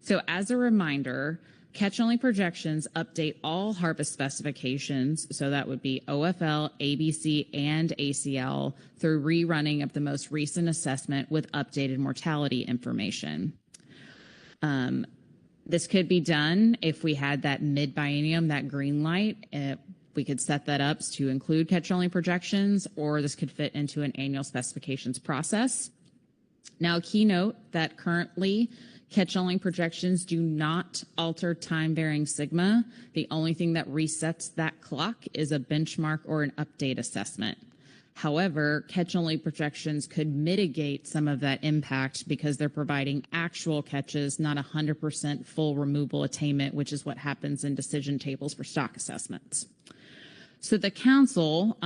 So as a reminder, catch-only projections update all harvest specifications, so that would be OFL, ABC, and ACL, through rerunning of the most recent assessment with updated mortality information. This could be done if we had that mid-biennium, that green light. We could set that up to include catch-only projections, or this could fit into an annual specifications process. Now, a key note that currently catch-only projections do not alter time-varying sigma. The only thing that resets that clock is a benchmark or an update assessment. However, catch-only projections could mitigate some of that impact because they're providing actual catches, not 100% full removal attainment, which is what happens in decision tables for stock assessments. So the council,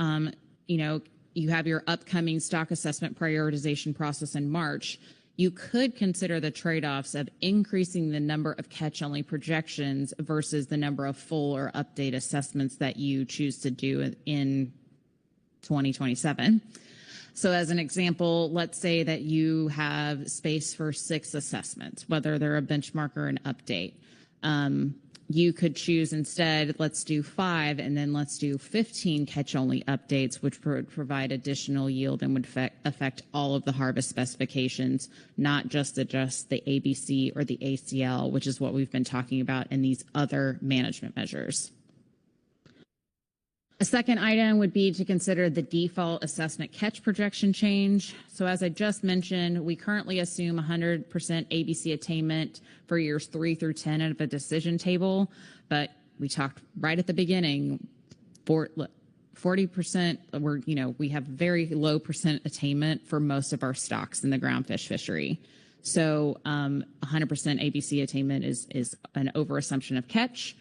you have your upcoming stock assessment prioritization process in March. You could consider the trade-offs of increasing the number of catch-only projections versus the number of full or update assessments that you choose to do in 2027. So as an example, let's say that you have space for 6 assessments, whether they're a benchmark or an update. You could choose instead, let's do 5 and then let's do 15 catch-only updates, which would provide additional yield and would affect all of the harvest specifications, not just adjust the ABC or the ACL, which is what we've been talking about in these other management measures. A second item would be to consider the default assessment catch projection change. So as I just mentioned, we currently assume 100% ABC attainment for years 3 through 10 of a decision table, but we talked right at the beginning, 40%, we have very low percent attainment for most of our stocks in the groundfish fishery. So 100% ABC attainment is an overassumption of catch.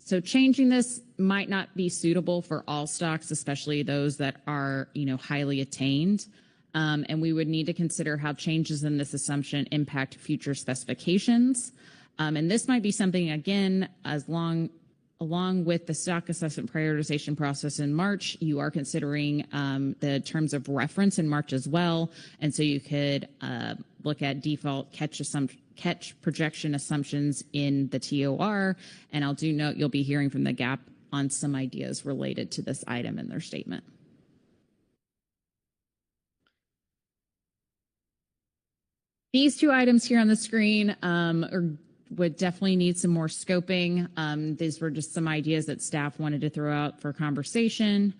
So changing this might not be suitable for all stocks, especially those that are, highly attained. And we would need to consider how changes in this assumption impact future specifications. And this might be something, again, along with the stock assessment prioritization process in March, you are considering the terms of reference in March as well. And so you could look at default catch projection assumptions in the TOR. And I'll do note you'll be hearing from the GAP on some ideas related to this item in their statement. These two items here on the screen would definitely need some more scoping. These were just some ideas that staff wanted to throw out for conversation.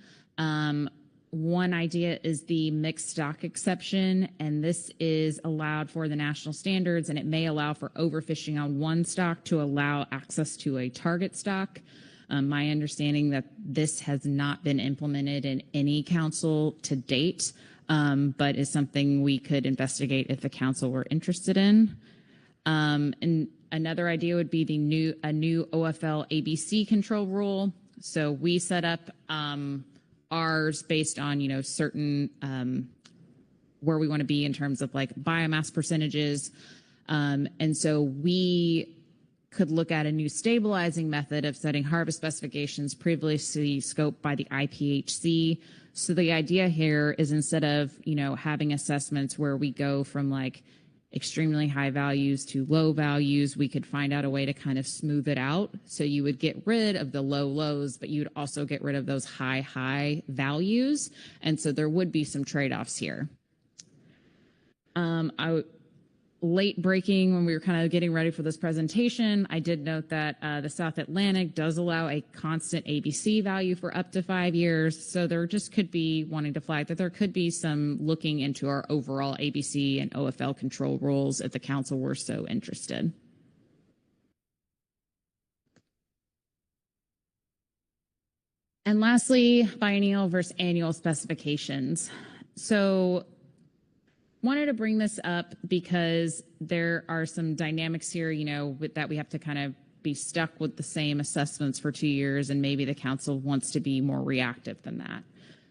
One idea is the mixed stock exception, and this is allowed for the national standards, and it may allow for overfishing on one stock to allow access to a target stock. My understanding that this has not been implemented in any council to date, but is something we could investigate if the council were interested in. And another idea would be a new OFL ABC control rule. So we set up ours based on, certain where we want to be in terms of like biomass percentages. And so we could look at a new stabilizing method of setting harvest specifications previously scoped by the IPHC. So the idea here is instead of, having assessments where we go from like extremely high values to low values, we could find out a way to kind of smooth it out. So you would get rid of the low lows, but you'd also get rid of those high values. And so there would be some trade-offs here. Late breaking when we were kind of getting ready for this presentation, I did note that the South Atlantic does allow a constant ABC value for up to 5 years. So there just could be wanting to flag that there could be some looking into our overall ABC and OFL control rules if the council were so interested. And lastly, biennial versus annual specifications. So wanted to bring this up because there are some dynamics here, that we have to kind of be stuck with the same assessments for 2 years, and maybe the council wants to be more reactive than that.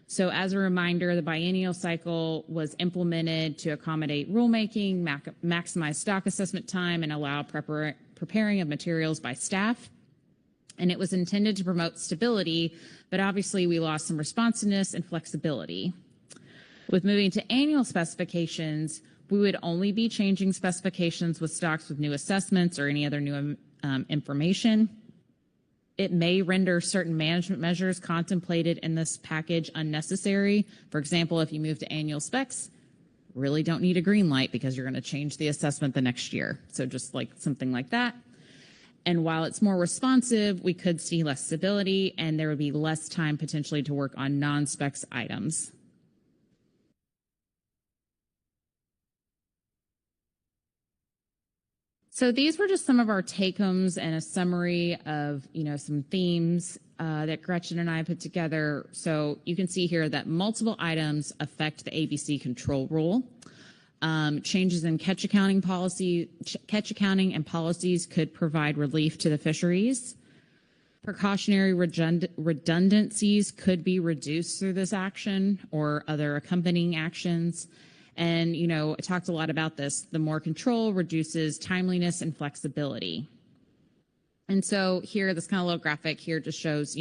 So as a reminder, the biennial cycle was implemented to accommodate rulemaking, maximize stock assessment time, and allow preparing of materials by staff. And it was intended to promote stability, but obviously we lost some responsiveness and flexibility. With moving to annual specifications, we would only be changing specifications with stocks with new assessments or any other new information. It may render certain management measures contemplated in this package unnecessary. For example, if you move to annual specs, really don't need a green light because you're going to change the assessment the next year. So just like something like that. And while it's more responsive, we could see less stability and there would be less time potentially to work on non-specs items. So these were just some of our take-homes and a summary of, some themes that Gretchen and I put together. So you can see here that multiple items affect the ABC control rule. Changes in catch accounting and policies could provide relief to the fisheries. Precautionary redundancies could be reduced through this action or other accompanying actions. And, I talked a lot about this. The more control reduces timeliness and flexibility. And so here, this kind of little graphic here just shows,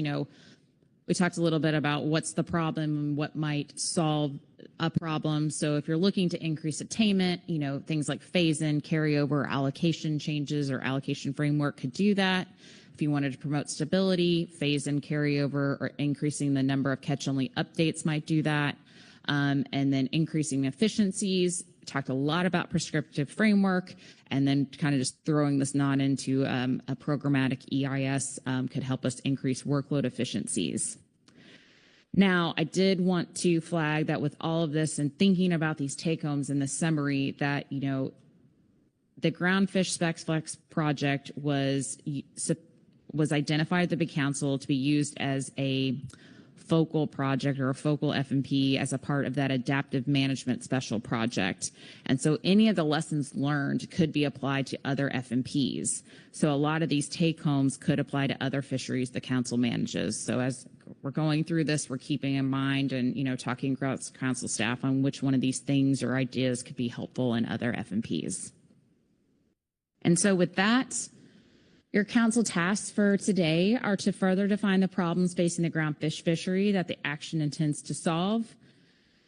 we talked a little bit about what's the problem and what might solve a problem. So if you're looking to increase attainment, things like phase-in, carryover, allocation changes, or allocation framework could do that. If you wanted to promote stability, phase-in, carryover, or increasing the number of catch-only updates might do that. And then increasing efficiencies. Talked a lot about prescriptive framework, and then kind of just throwing this knot into a programmatic EIS could help us increase workload efficiencies. Now, I did want to flag that with all of this and thinking about these take-homes in the summary, that the Groundfish Specs Flex project was identified at the Big Council to be used as a focal project or a focal FMP as a part of that adaptive management special project. And so any of the lessons learned could be applied to other FMPs. So a lot of these take-homes could apply to other fisheries the council manages. So as we're going through this, we're keeping in mind and, talking about council staff on which one of these things or ideas could be helpful in other FMPs. And so with that, your council tasks for today are to further define the problems facing the groundfish fishery that the action intends to solve,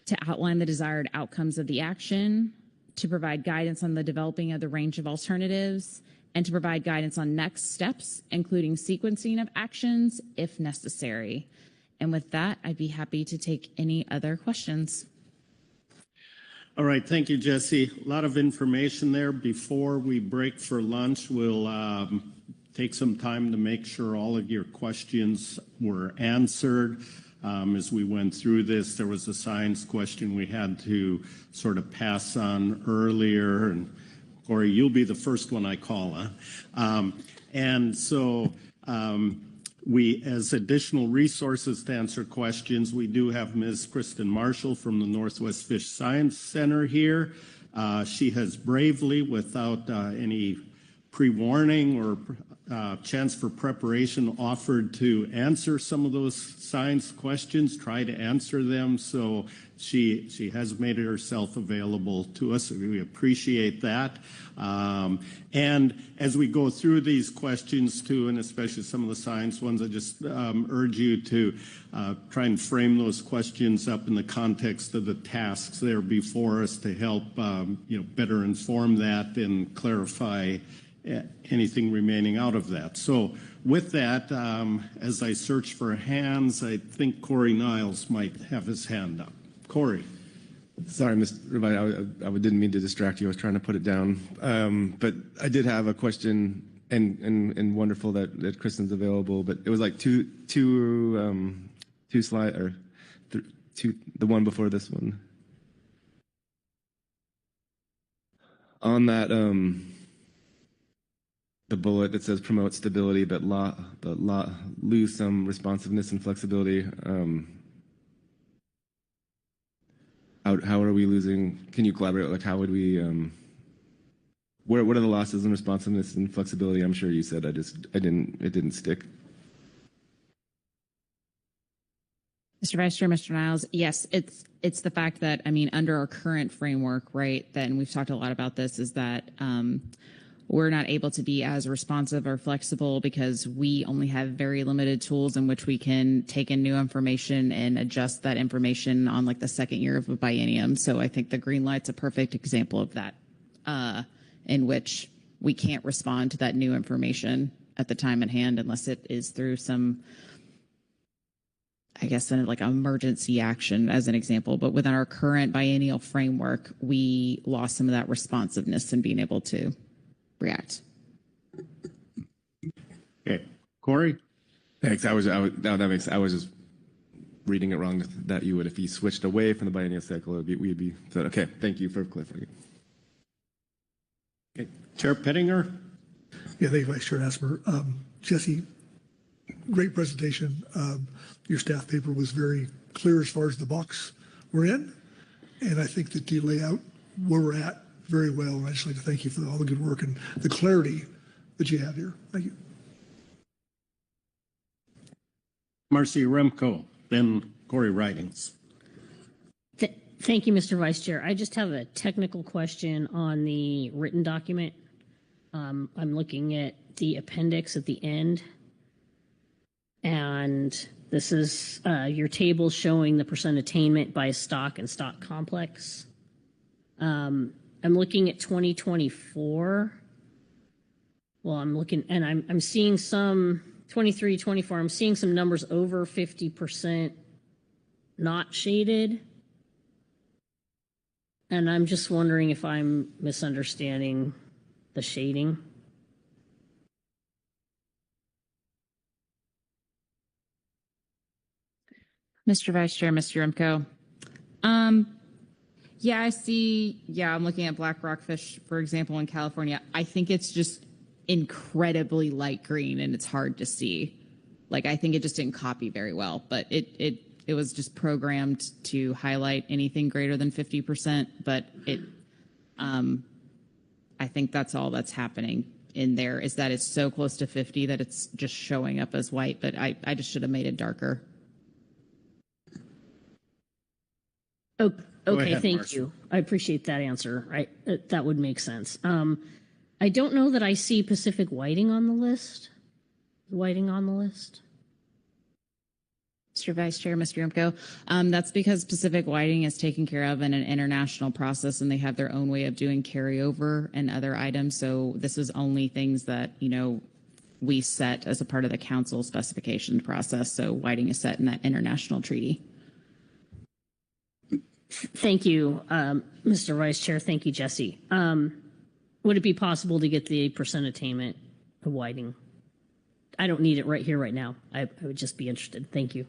to outline the desired outcomes of the action, to provide guidance on the developing of the range of alternatives, and to provide guidance on next steps, including sequencing of actions if necessary. And with that, I'd be happy to take any other questions. All right, thank you, Jesse. A lot of information there. Before we break for lunch, we'll take some time to make sure all of your questions were answered. As we went through this, there was a science question we had to sort of pass on earlier. And Corey, you'll be the first one I call, huh? And so we, as additional resources to answer questions, we do have Ms. Kristen Marshall from the Northwest Fish Science Center here. She has bravely, without any pre-warning or chance for preparation, offered to answer some of those science questions, try to answer them. So she has made herself available to us. We appreciate that. And as we go through these questions too, and especially some of the science ones, I just urge you to try and frame those questions up in the context of the tasks there before us to help better inform that and clarify anything remaining out of that. So with that, as I search for hands, I think Corey Niles might have his hand up. Corey. Sorry, Mr. Rabbi, I didn't mean to distract you. I was trying to put it down. But I did have a question, and wonderful that Kristen's available, but it was like two slide, or the one before this one. On that, the bullet that says promote stability, but lose some responsiveness and flexibility. How are we losing? Can you collaborate? Like, how would we? What are the losses in responsiveness and flexibility? I'm sure you said. It didn't stick. Mr. Vice Chair, Mr. Niles, yes, it's the fact that, under our current framework, right, then we've talked a lot about this, is that we're not able to be as responsive or flexible because we only have very limited tools in which we can take in new information and adjust that information on like the second year of a biennium. So I think the green light's a perfect example of that, in which we can't respond to that new information at the time at hand unless it is through some, I guess, like emergency action as an example. But within our current biennial framework, we lost some of that responsiveness and being able to react. Okay, Corey. Thanks. I was just reading it wrong. That you would, if you switched away from the biennial cycle, we'd be. So, okay, thank you for clarifying. Okay, Chair Pettinger. Yeah, thank you, Vice Chair Asper. Jesse, great presentation. Your staff paper was very clear as far as the box we're in, and I think that you lay out where we're at very well. And I just like to thank you for all the good work and the clarity that you have here. Thank you. Marcy Remco, then Corey Ridings. Thank you, Mr. Vice Chair. I just have a technical question on the written document. I'm looking at the appendix at the end, and This is your table showing the percent attainment by stock and stock complex. I'm looking at 2024. Well, I'm seeing some 23, 24. I'm seeing some numbers over 50% not shaded. And I'm just wondering if I'm misunderstanding the shading. Mr. Vice Chair, Mr. Rumko. Yeah, I see. Yeah, I'm looking at black rockfish, for example, in California. I think it's just incredibly light green and it's hard to see. Like, I think it just didn't copy very well, but it was just programmed to highlight anything greater than 50%. But I think that's all that's happening in there, is that it's so close to 50 that it's just showing up as white. But I just should have made it darker. Oh, okay, ahead, thank Marcia. you. I appreciate that answer. That would make sense. I don't know that I see Pacific whiting on the list. Whiting on the list. Mr. Vice Chair, Mr. Rumko. That's because Pacific Whiting is taken care of in an international process, and they have their own way of doing carryover and other items. So this is only things that, we set as a part of the council specification process. So whiting is set in that international treaty. Thank you, Mr. Vice Chair. Thank you, Jesse. Would it be possible to get the percent attainment of whiting? I don't need it right here, right now. I would just be interested. Thank you.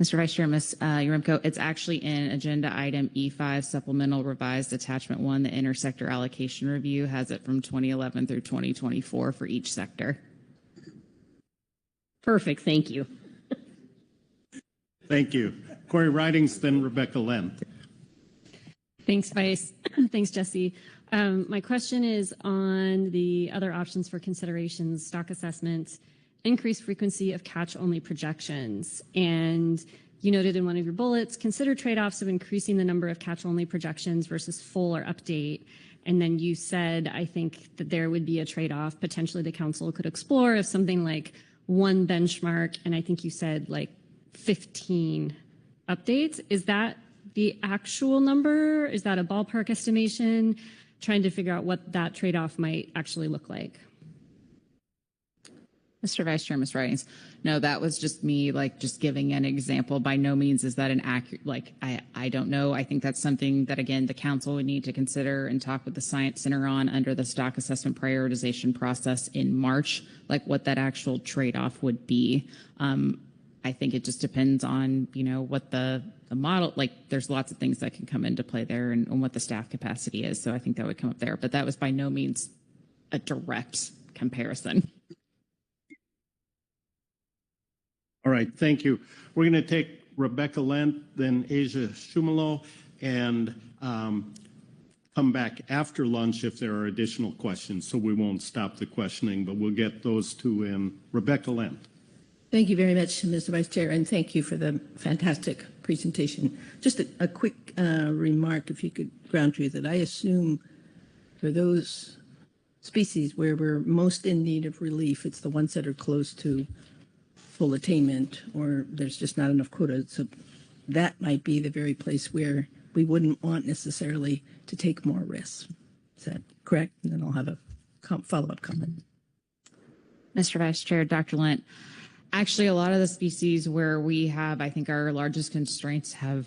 Mr. Vice Chair, Ms. Uremko, it's actually in Agenda Item E5, Supplemental Revised Attachment 1. The Intersector Allocation Review has it from 2011 through 2024 for each sector. Perfect. Thank you. Thank you. Corey Ridings, then Rebecca Len. Thanks, Vice. Thanks, Jesse. My question is on the other options for considerations, stock assessments, increased frequency of catch-only projections. And you noted in one of your bullets, consider trade-offs of increasing the number of catch-only projections versus full or update. And then you said, I think, that there would be a trade-off potentially the council could explore of something like one benchmark, and I think you said like 15 updates. Is that the actual number? Is that a ballpark estimation? Trying to figure out what that trade-off might actually look like. Mr. Vice Chair, Ms. Ridings. No, that was just me, just giving an example. By no means is that an accurate, I don't know. I think that's something that, again, the council would need to consider and talk with the Science Center on under the stock assessment prioritization process in March, what that actual trade-off would be. I think it just depends on, what the model, there's lots of things that can come into play there and what the staff capacity is. So I think that would come up there, but that was by no means a direct comparison. All right, thank you. We're going to take Rebecca Lent, then Asia Shumalo, and come back after lunch if there are additional questions. So we won't stop the questioning, but we'll get those two in. Rebecca Lent. Thank you very much, Mr. Vice Chair, and thank you for the fantastic presentation. Just a quick remark, if you could ground truth it. I assume for those species where we're most in need of relief, it's the ones that are close to full attainment or there's just not enough quota. So that might be the very place where we wouldn't want necessarily to take more risks. Is that correct? And then I'll have a follow-up comment. Mr. Vice Chair, Dr. Lent. Actually, a lot of the species where we have, I think our largest constraints have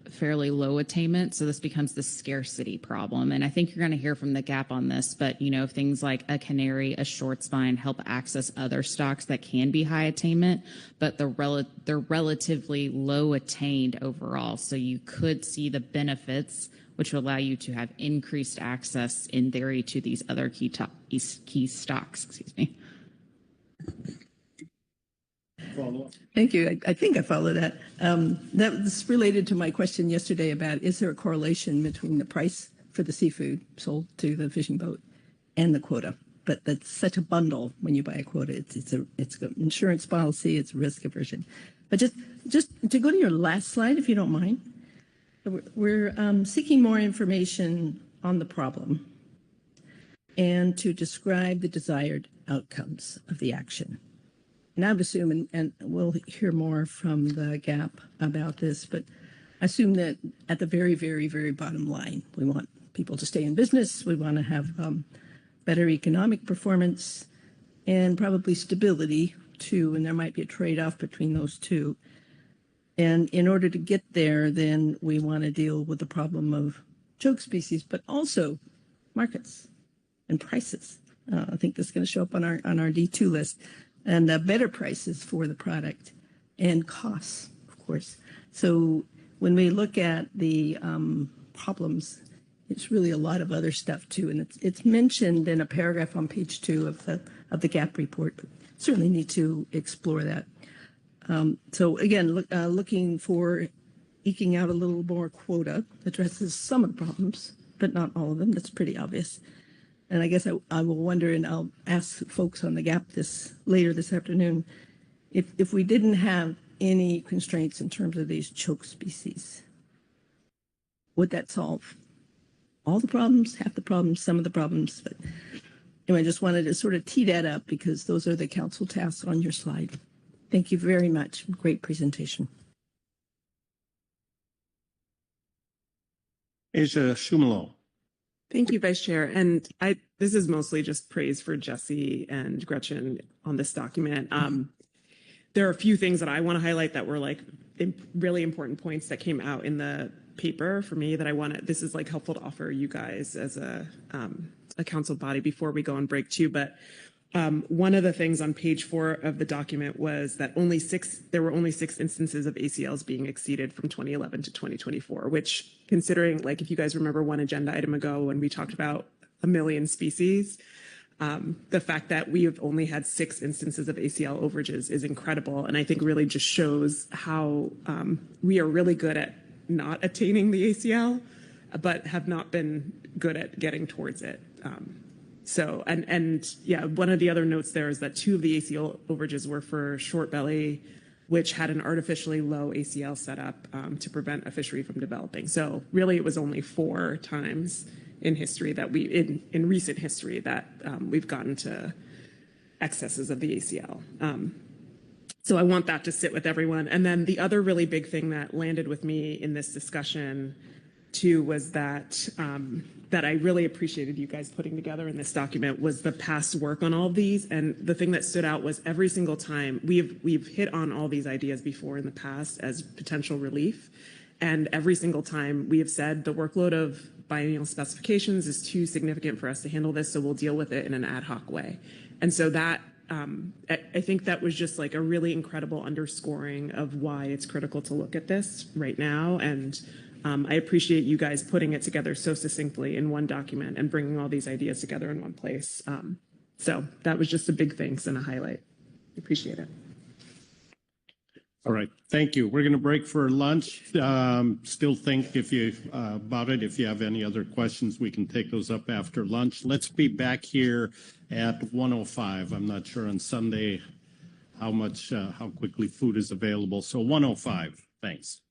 fairly low attainment. So this becomes the scarcity problem. And I think you're going to hear from the GAP on this, but things like a canary, a short spine help access other stocks that can be high attainment, but they're relatively low attained overall. So you could see the benefits, which will allow you to have increased access in theory to these other key stocks, Thank you. I think I follow that. That was related to my question yesterday about is there a correlation between the price for the seafood sold to the fishing boat and the quota? But that's such a bundle when you buy a quota. It's an insurance policy. It's risk aversion. But just to go to your last slide, if you don't mind, we're seeking more information on the problem and to describe the desired outcomes of the action. and I would assume, and we'll hear more from the GAP about this, but I assume that at the very, very, very bottom line, we want people to stay in business. We want to have better economic performance and probably stability too. And there might be a trade-off between those two. And in order to get there, then we want to deal with the problem of choke species, but also markets and prices. I think this is going to show up on our D2 list, and better prices for the product and costs, of course. So when we look at the problems, it's really a lot of other stuff too, and it's mentioned in a paragraph on page 2 of the GAP report. But certainly need to explore that. So again, looking for eking out a little more quota addresses some of the problems, but not all of them. That's pretty obvious. And I guess I will wonder, and I'll ask folks on the GAP later this afternoon, if we didn't have any constraints in terms of these choke species, would that solve all the problems, half the problems, some of the problems? But anyway, I just wanted to sort of tee that up because those are the council tasks on your slide. Thank you very much. Great presentation. Asia Shumalo. Thank you, Vice Chair. And this is mostly just praise for Jesse and Gretchen on this document. There are a few things that I want to highlight that were like really important points that came out in the paper for me that this is like helpful to offer you guys as a council body before we go on break too. But one of the things on page 4 of the document was that there were only 6 instances of ACLs being exceeded from 2011 to 2024, which, considering, like, if you guys remember one agenda item ago when we talked about 1 million species, the fact that we have only had 6 instances of ACL overages is incredible. And I think really just shows how we are really good at not attaining the ACL, but have not been good at getting towards it. So, yeah, one of the other notes there is that 2 of the ACL overages were for short belly, which had an artificially low ACL set up to prevent a fishery from developing. So really it was only 4 times in history that in recent history that we've gotten to excesses of the ACL. So I want that to sit with everyone. And then the other really big thing that landed with me in this discussion too was that I really appreciated you guys putting together in this document was the past work on all of these. And the thing that stood out was every single time we've hit on all these ideas before in the past as potential relief. And every single time we have said the workload of biennial specifications is too significant for us to handle this, so we'll deal with it in an ad hoc way. And so that I think that was just like a really incredible underscoring of why it's critical to look at this right now. And I appreciate you guys putting it together so succinctly in one document and bringing all these ideas together in one place. So that was just a big thanks and a highlight. Appreciate it. All right, thank you. We're going to break for lunch. Still think about it. If you have any other questions, we can take those up after lunch. Let's be back here at 1:05. I'm not sure on Sunday how quickly food is available. So 1:05. Thanks.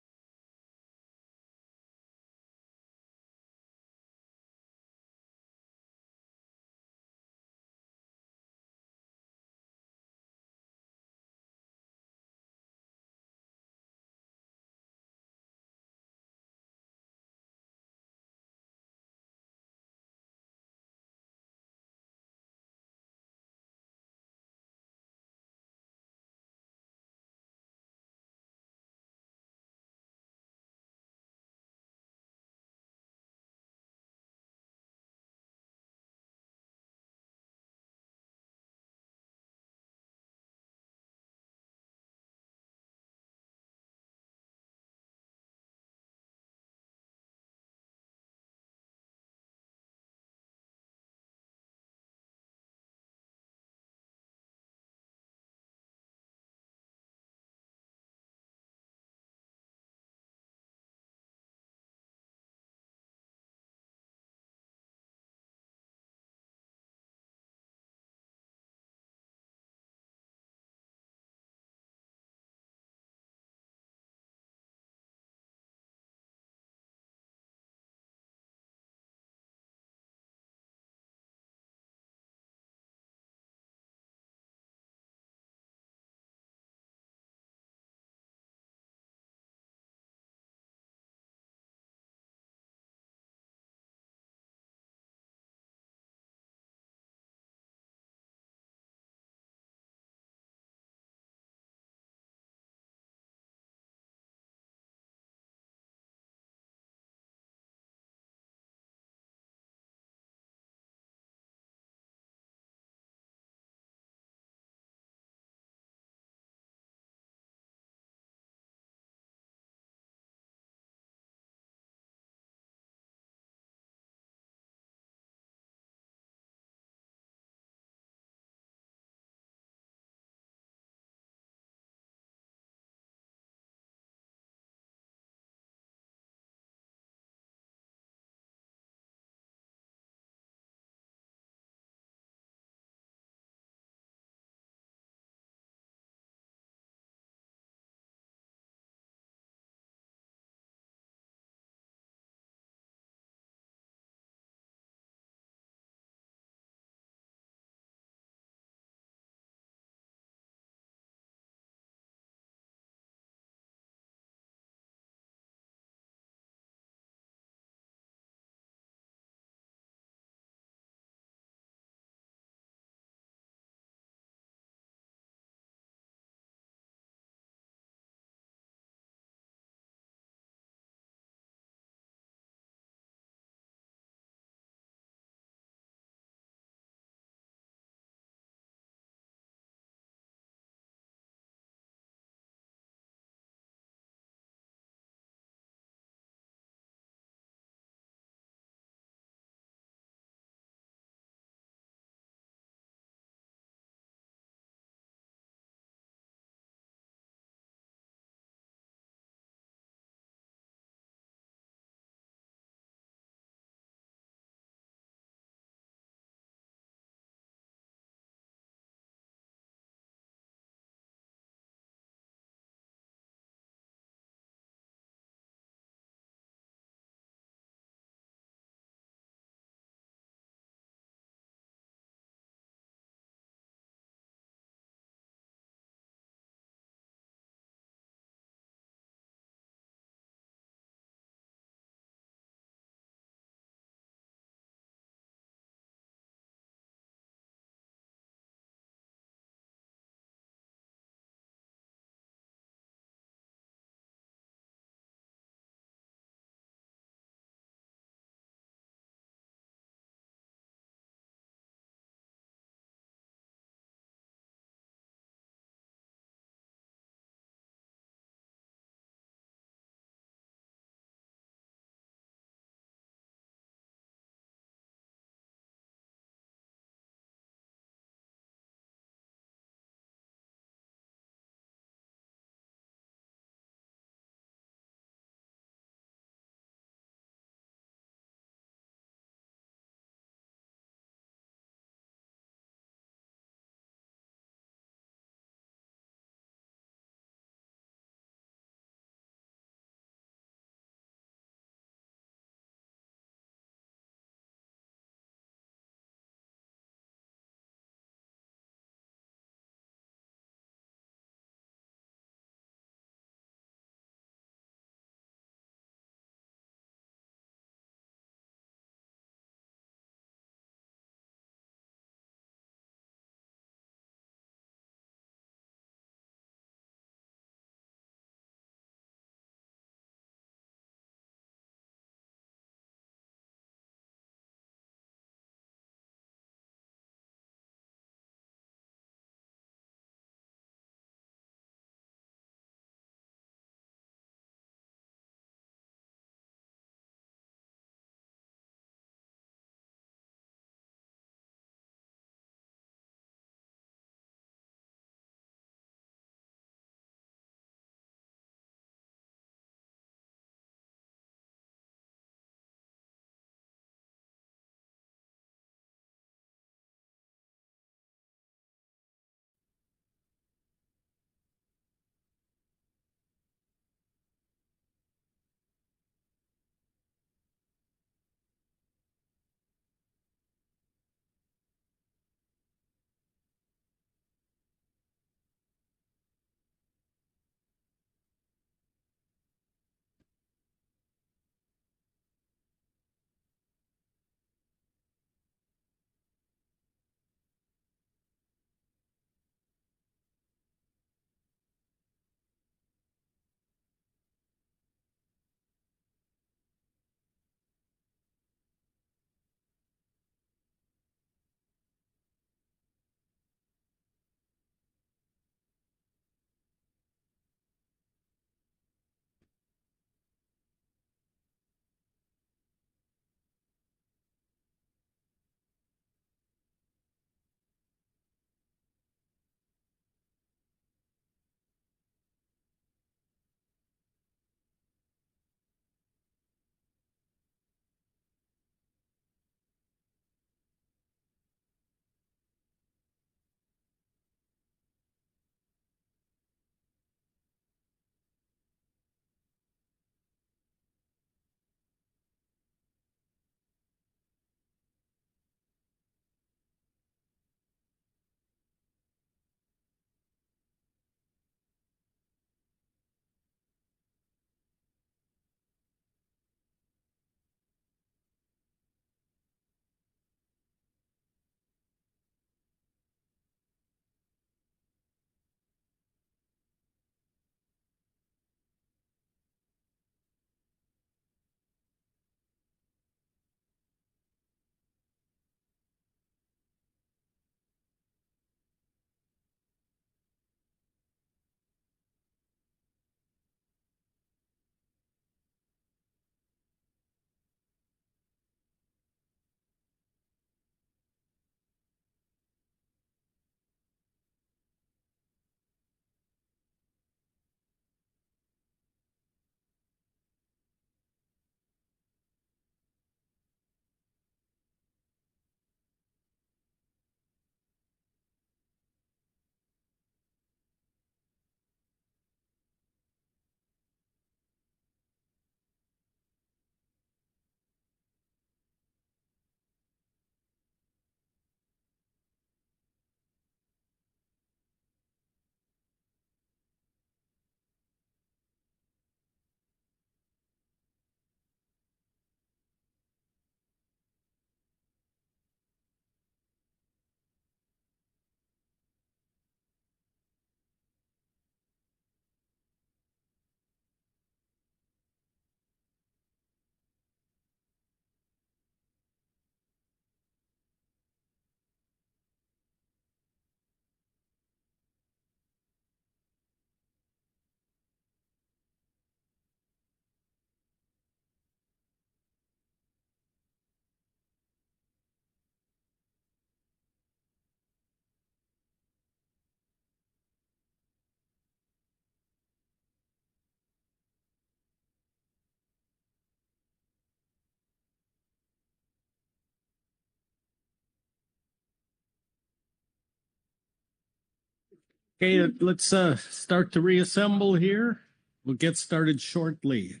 Okay, let's start to reassemble here. We'll get started shortly.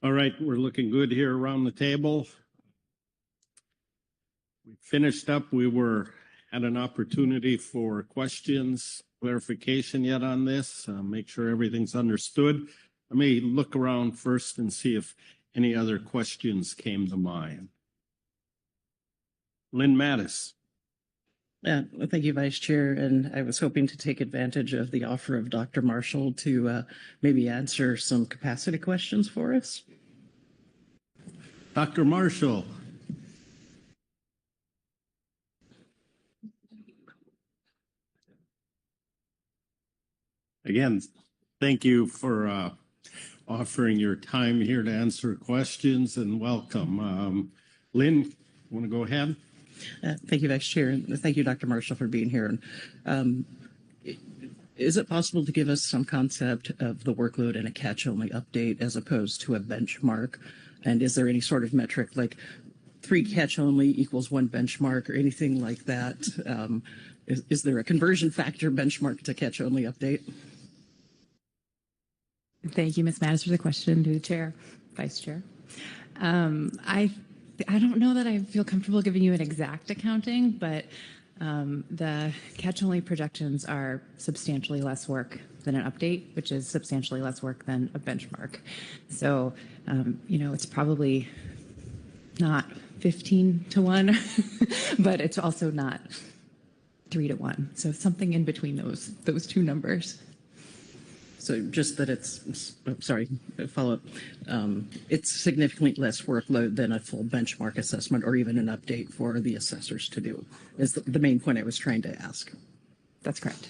All right, we're looking good here around the table. We finished up. We had an opportunity for questions, clarification yet on this. Make sure everything's understood. Let me look around first and see if any other questions came to mind. Lynn Mattis. Well, thank you, Vice Chair. And I was hoping to take advantage of the offer of Dr. Marshall to maybe answer some capacity questions for us. Dr. Marshall. Again, thank you for offering your time here to answer questions, and welcome. Lynn, want to go ahead? Thank you, Vice Chair, and thank you, Dr. Marshall, for being here. Is it possible to give us some concept of the workload in a catch-only update as opposed to a benchmark? And is there any sort of metric like 3 catch-only equals 1 benchmark or anything like that? Is there a conversion factor benchmark to catch-only update? Thank you, Ms. Mattis, for the question to the Chair, Vice Chair. I don't know that I feel comfortable giving you an exact accounting, but the catch-only projections are substantially less work than an update, which is substantially less work than a benchmark. So, it's probably not 15 to 1, but it's also not 3 to 1. So something in between those two numbers. So just that follow up. It's significantly less workload than a full benchmark assessment or even an update for the assessors to do, is the main point I was trying to ask. That's correct.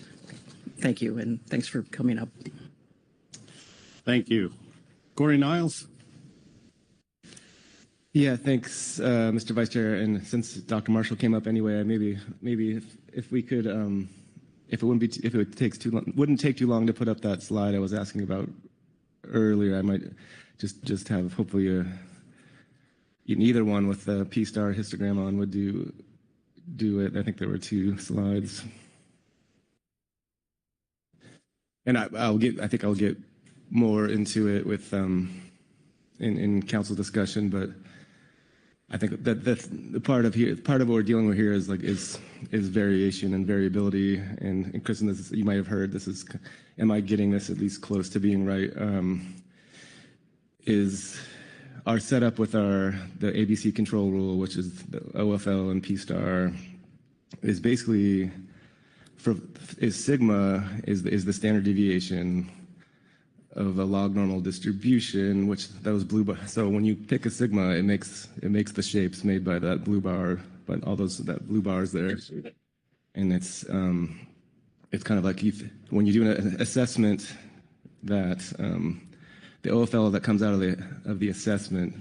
Thank you, and thanks for coming up. Thank you. Corey Niles. Yeah, thanks, Mr. Vice Chair. And since Dr. Marshall came up anyway, maybe if we could, if it wouldn't take too long to put up that slide I was asking about earlier, I might just have hopefully either one with the P-star histogram on would do it. I think there were 2 slides. And I think I'll get more into it with in council discussion, but I think that the part of what we're dealing with here is variation and variability. And Kristen, you might have heard am I getting this at least close to being right? Is our setup with the ABC control rule, which is the OFL and P-star, is basically sigma is the standard deviation of a log normal distribution, which those blue bars. So when you pick a sigma, it makes the shapes made by that blue bar, by all that blue bars there, and it's kind of like when you do an assessment that the OFL that comes out of the assessment,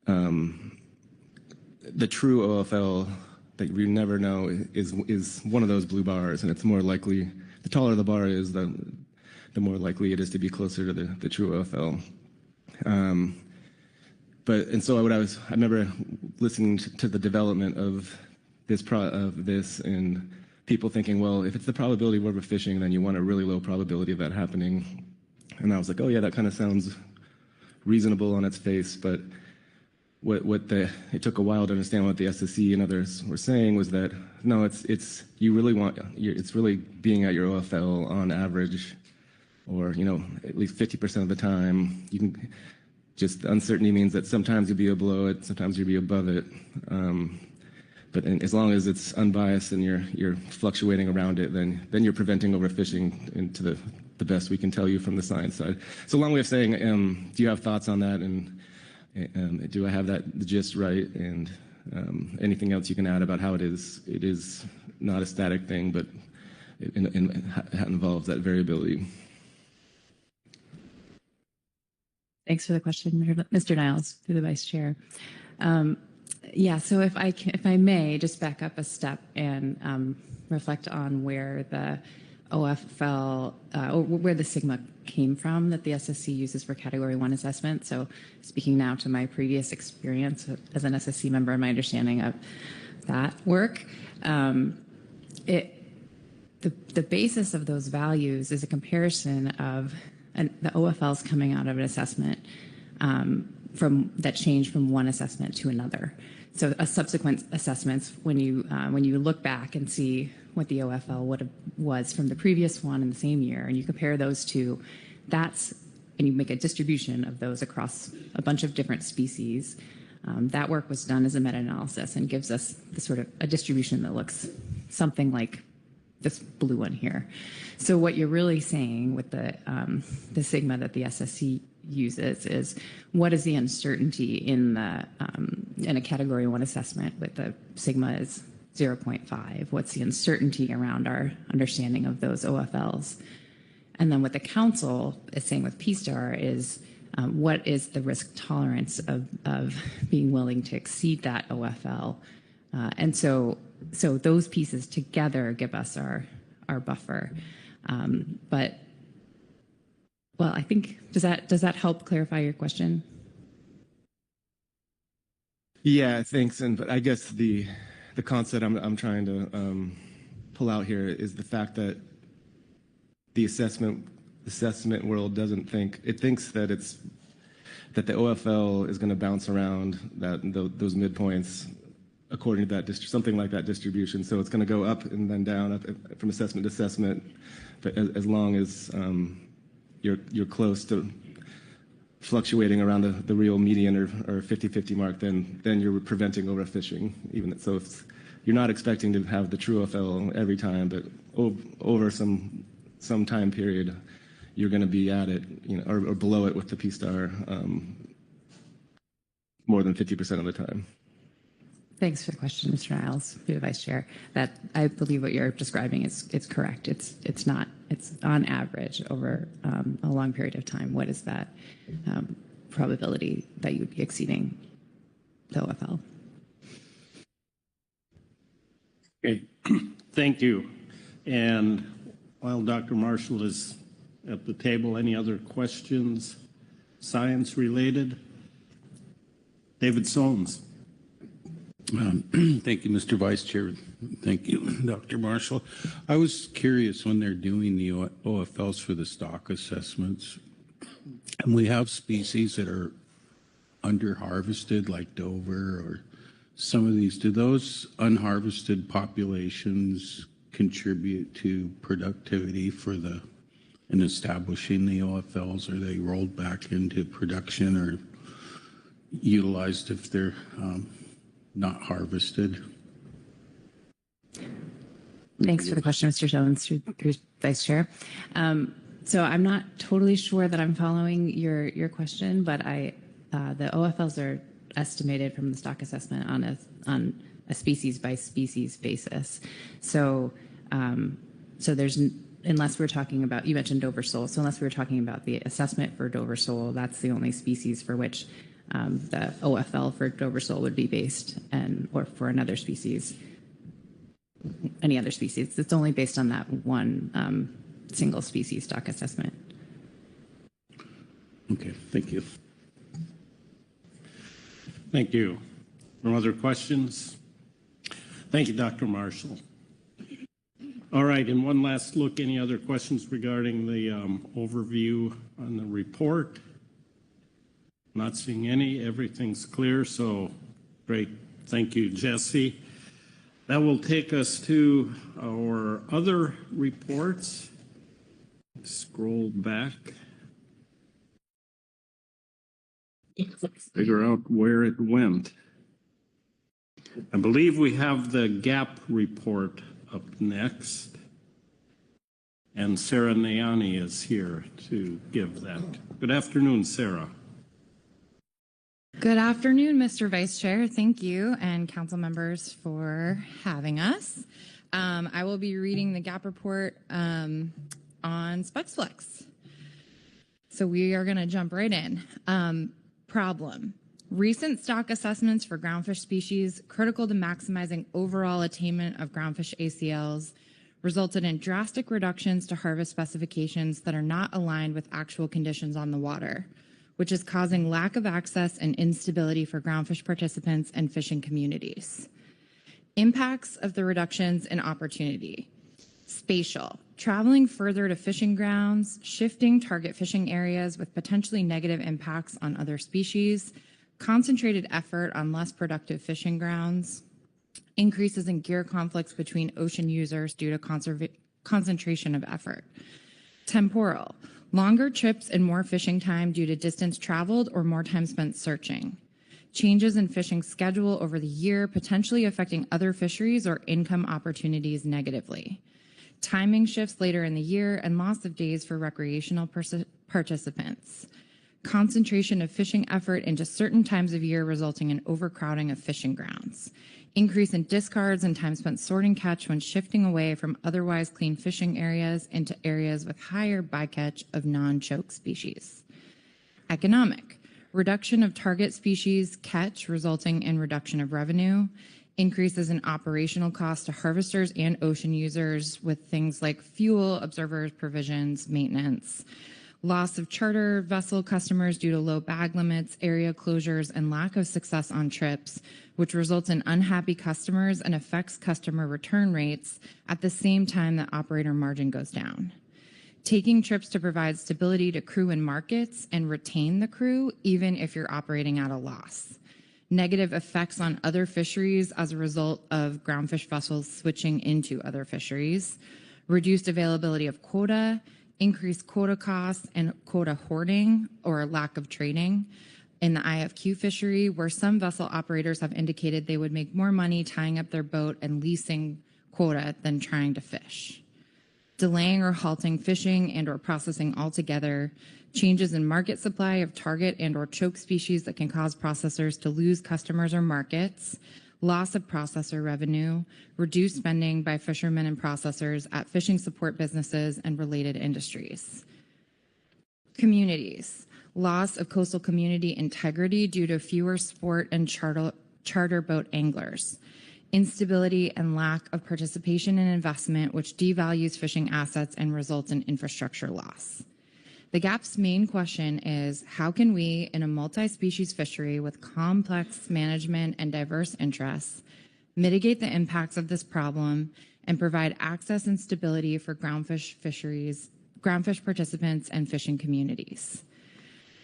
the true OFL that we never know is one of those blue bars, and it's more likely the taller the bar is, the more likely it is to be closer to the true OFL. So I remember listening to the development of this and people thinking, well, if it's the probability of overfishing, then you want a really low probability of that happening. And I was like, oh yeah, that kind of sounds reasonable on its face, but it took a while to understand what the SSE and others were saying was that no, it's really being at your OFL on average, or at least 50% of the time. You can just uncertainty means that sometimes you'll be below it, sometimes you'll be above it. But as long as it's unbiased and you're fluctuating around it, then you're preventing overfishing into the best we can tell you from the science side. So a long way of saying, do you have thoughts on that? And Do I have that the gist right? And anything else you can add about how it is not a static thing, but it involves that variability. Thanks for the question, Mr. Niles, through the vice chair. Yeah, so if I may just back up a step and reflect on where the OFL, or where the sigma came from that the SSC uses for Category 1 assessment. So speaking now to my previous experience as an SSC member and my understanding of that work, the basis of those values is a comparison of the OFLs coming out of an assessment that change from one assessment to another. So a subsequent assessments, when you look back and see what the OFL was from the previous one in the same year, and you compare those two, and you make a distribution of those across a bunch of different species. That work was done as a meta-analysis and gives us the sort of a distribution that looks something like this blue one here. So what you're really saying with the sigma that the SSC uses is what is the uncertainty in a Category 1 assessment with the sigma is 0.5. What's the uncertainty around our understanding of those OFLs? And then what the council is saying with P-STAR is what is the risk tolerance of being willing to exceed that OFL? And so those pieces together give us our buffer. But well, I think, does that help clarify your question? Yeah, thanks. But I guess the concept I'm trying to pull out here is the fact that the assessment world doesn't think, it thinks that the OFL is going to bounce around those midpoints according to that something like that distribution. So it's going to go up and then down up from assessment to assessment. But as long as you're close to fluctuating around the real median or 50-50 mark, then you're preventing overfishing. Even so, if you're not expecting to have the true OFL every time, but over some time period, you're going to be at it, or below it with the P-STAR more than 50% of the time. Thanks for the question, Mr. Niles, through the vice chair. That I believe what you're describing is correct. It's on average over a long period of time. What is that probability that you would be exceeding the OFL? Okay, thank you. And while Dr. Marshall is at the table, any other questions, science related? David Soames. Thank you, Mr. Vice Chair. Thank you, Dr. Marshall. I was curious when they're doing the OFLs for the stock assessments, and we have species that are under-harvested, like Dover or some of these. Do those unharvested populations contribute to productivity in establishing the OFLs? Are they rolled back into production or utilized if they're not harvested? Thanks for the question, Mr. Jones, through Vice Chair. So I'm not totally sure that I'm following your question, but the OFLs are estimated from the stock assessment on a species by species basis. So there's, unless we're talking about, you mentioned Dover sole, so unless we're talking about the assessment for Dover sole, that's the only species for which the OFL for Dover sole would be based, or for another species, any other species. It's only based on that one single species stock assessment. Okay, thank you. Thank you. No other questions? Thank you, Dr. Marshall. All right, and one last look. Any other questions regarding the overview on the report? Not seeing any. Everything's clear, so great. Thank you, Jesse. That will take us to our other reports. Scroll back. Figure out where it went. I believe we have the GAP report up next. And Sarah Nayani is here to give that. Good afternoon, Sarah. Good afternoon, Mr. Vice Chair. Thank you, and council members for having us. I will be reading the GAP report on SpexFlex. So we are going to jump right in. Problem. Recent stock assessments for groundfish species critical to maximizing overall attainment of groundfish ACLs resulted in drastic reductions to harvest specifications that are not aligned with actual conditions on the water, which is causing lack of access and instability for groundfish participants and fishing communities. Impacts of the reductions in opportunity. Spatial. Traveling further to fishing grounds, shifting target fishing areas with potentially negative impacts on other species, concentrated effort on less productive fishing grounds, increases in gear conflicts between ocean users due to concentration of effort. Temporal. Longer trips and more fishing time due to distance traveled or more time spent searching. Changes in fishing schedule over the year, potentially affecting other fisheries or income opportunities negatively. Timing shifts later in the year and loss of days for recreational participants. Concentration of fishing effort into certain times of year resulting in overcrowding of fishing grounds. Increase in discards and time spent sorting catch when shifting away from otherwise clean fishing areas into areas with higher bycatch of non-choke species. Economic. Reduction of target species catch resulting in reduction of revenue. Increases in operational costs to harvesters and ocean users with things like fuel, observers, provisions, maintenance. Loss of charter vessel customers due to low bag limits, area closures, and lack of success on trips, which results in unhappy customers and affects customer return rates at the same time that operator margin goes down. Taking trips to provide stability to crew and markets and retain the crew, even if you're operating at a loss. Negative effects on other fisheries as a result of groundfish vessels switching into other fisheries. Reduced availability of quota, increased quota costs and quota hoarding or lack of trading in the IFQ fishery, where some vessel operators have indicated they would make more money tying up their boat and leasing quota than trying to fish. Delaying or halting fishing and or processing altogether, changes in market supply of target and or choke species that can cause processors to lose customers or markets, loss of processor revenue, reduced spending by fishermen and processors at fishing support businesses and related industries. Communities, loss of coastal community integrity due to fewer sport and charter boat anglers. Instability and lack of participation and investment, which devalues fishing assets and results in infrastructure loss. The GAP's main question is, how can we, in a multi-species fishery with complex management and diverse interests, mitigate the impacts of this problem and provide access and stability for groundfish fisheries, groundfish participants, and fishing communities?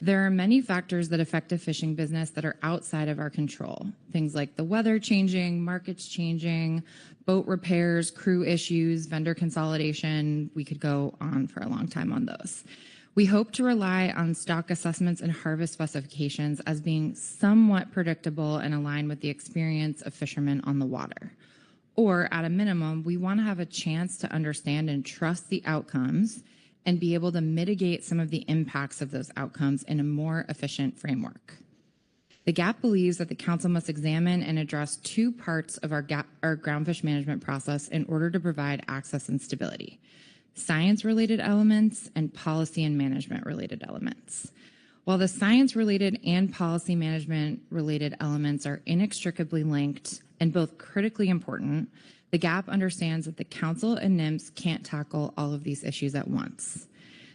There are many factors that affect a fishing business that are outside of our control. Things like the weather changing, markets changing, boat repairs, crew issues, vendor consolidation. We could go on for a long time on those. We hope to rely on stock assessments and harvest specifications as being somewhat predictable and aligned with the experience of fishermen on the water. Or at a minimum, we want to have a chance to understand and trust the outcomes and be able to mitigate some of the impacts of those outcomes in a more efficient framework. The GAP believes that the Council must examine and address two parts of our groundfish management process in order to provide access and stability: science-related elements and policy and management-related elements. While the science-related and policy management-related elements are inextricably linked and both critically important, the GAP understands that the Council and NIMS can't tackle all of these issues at once.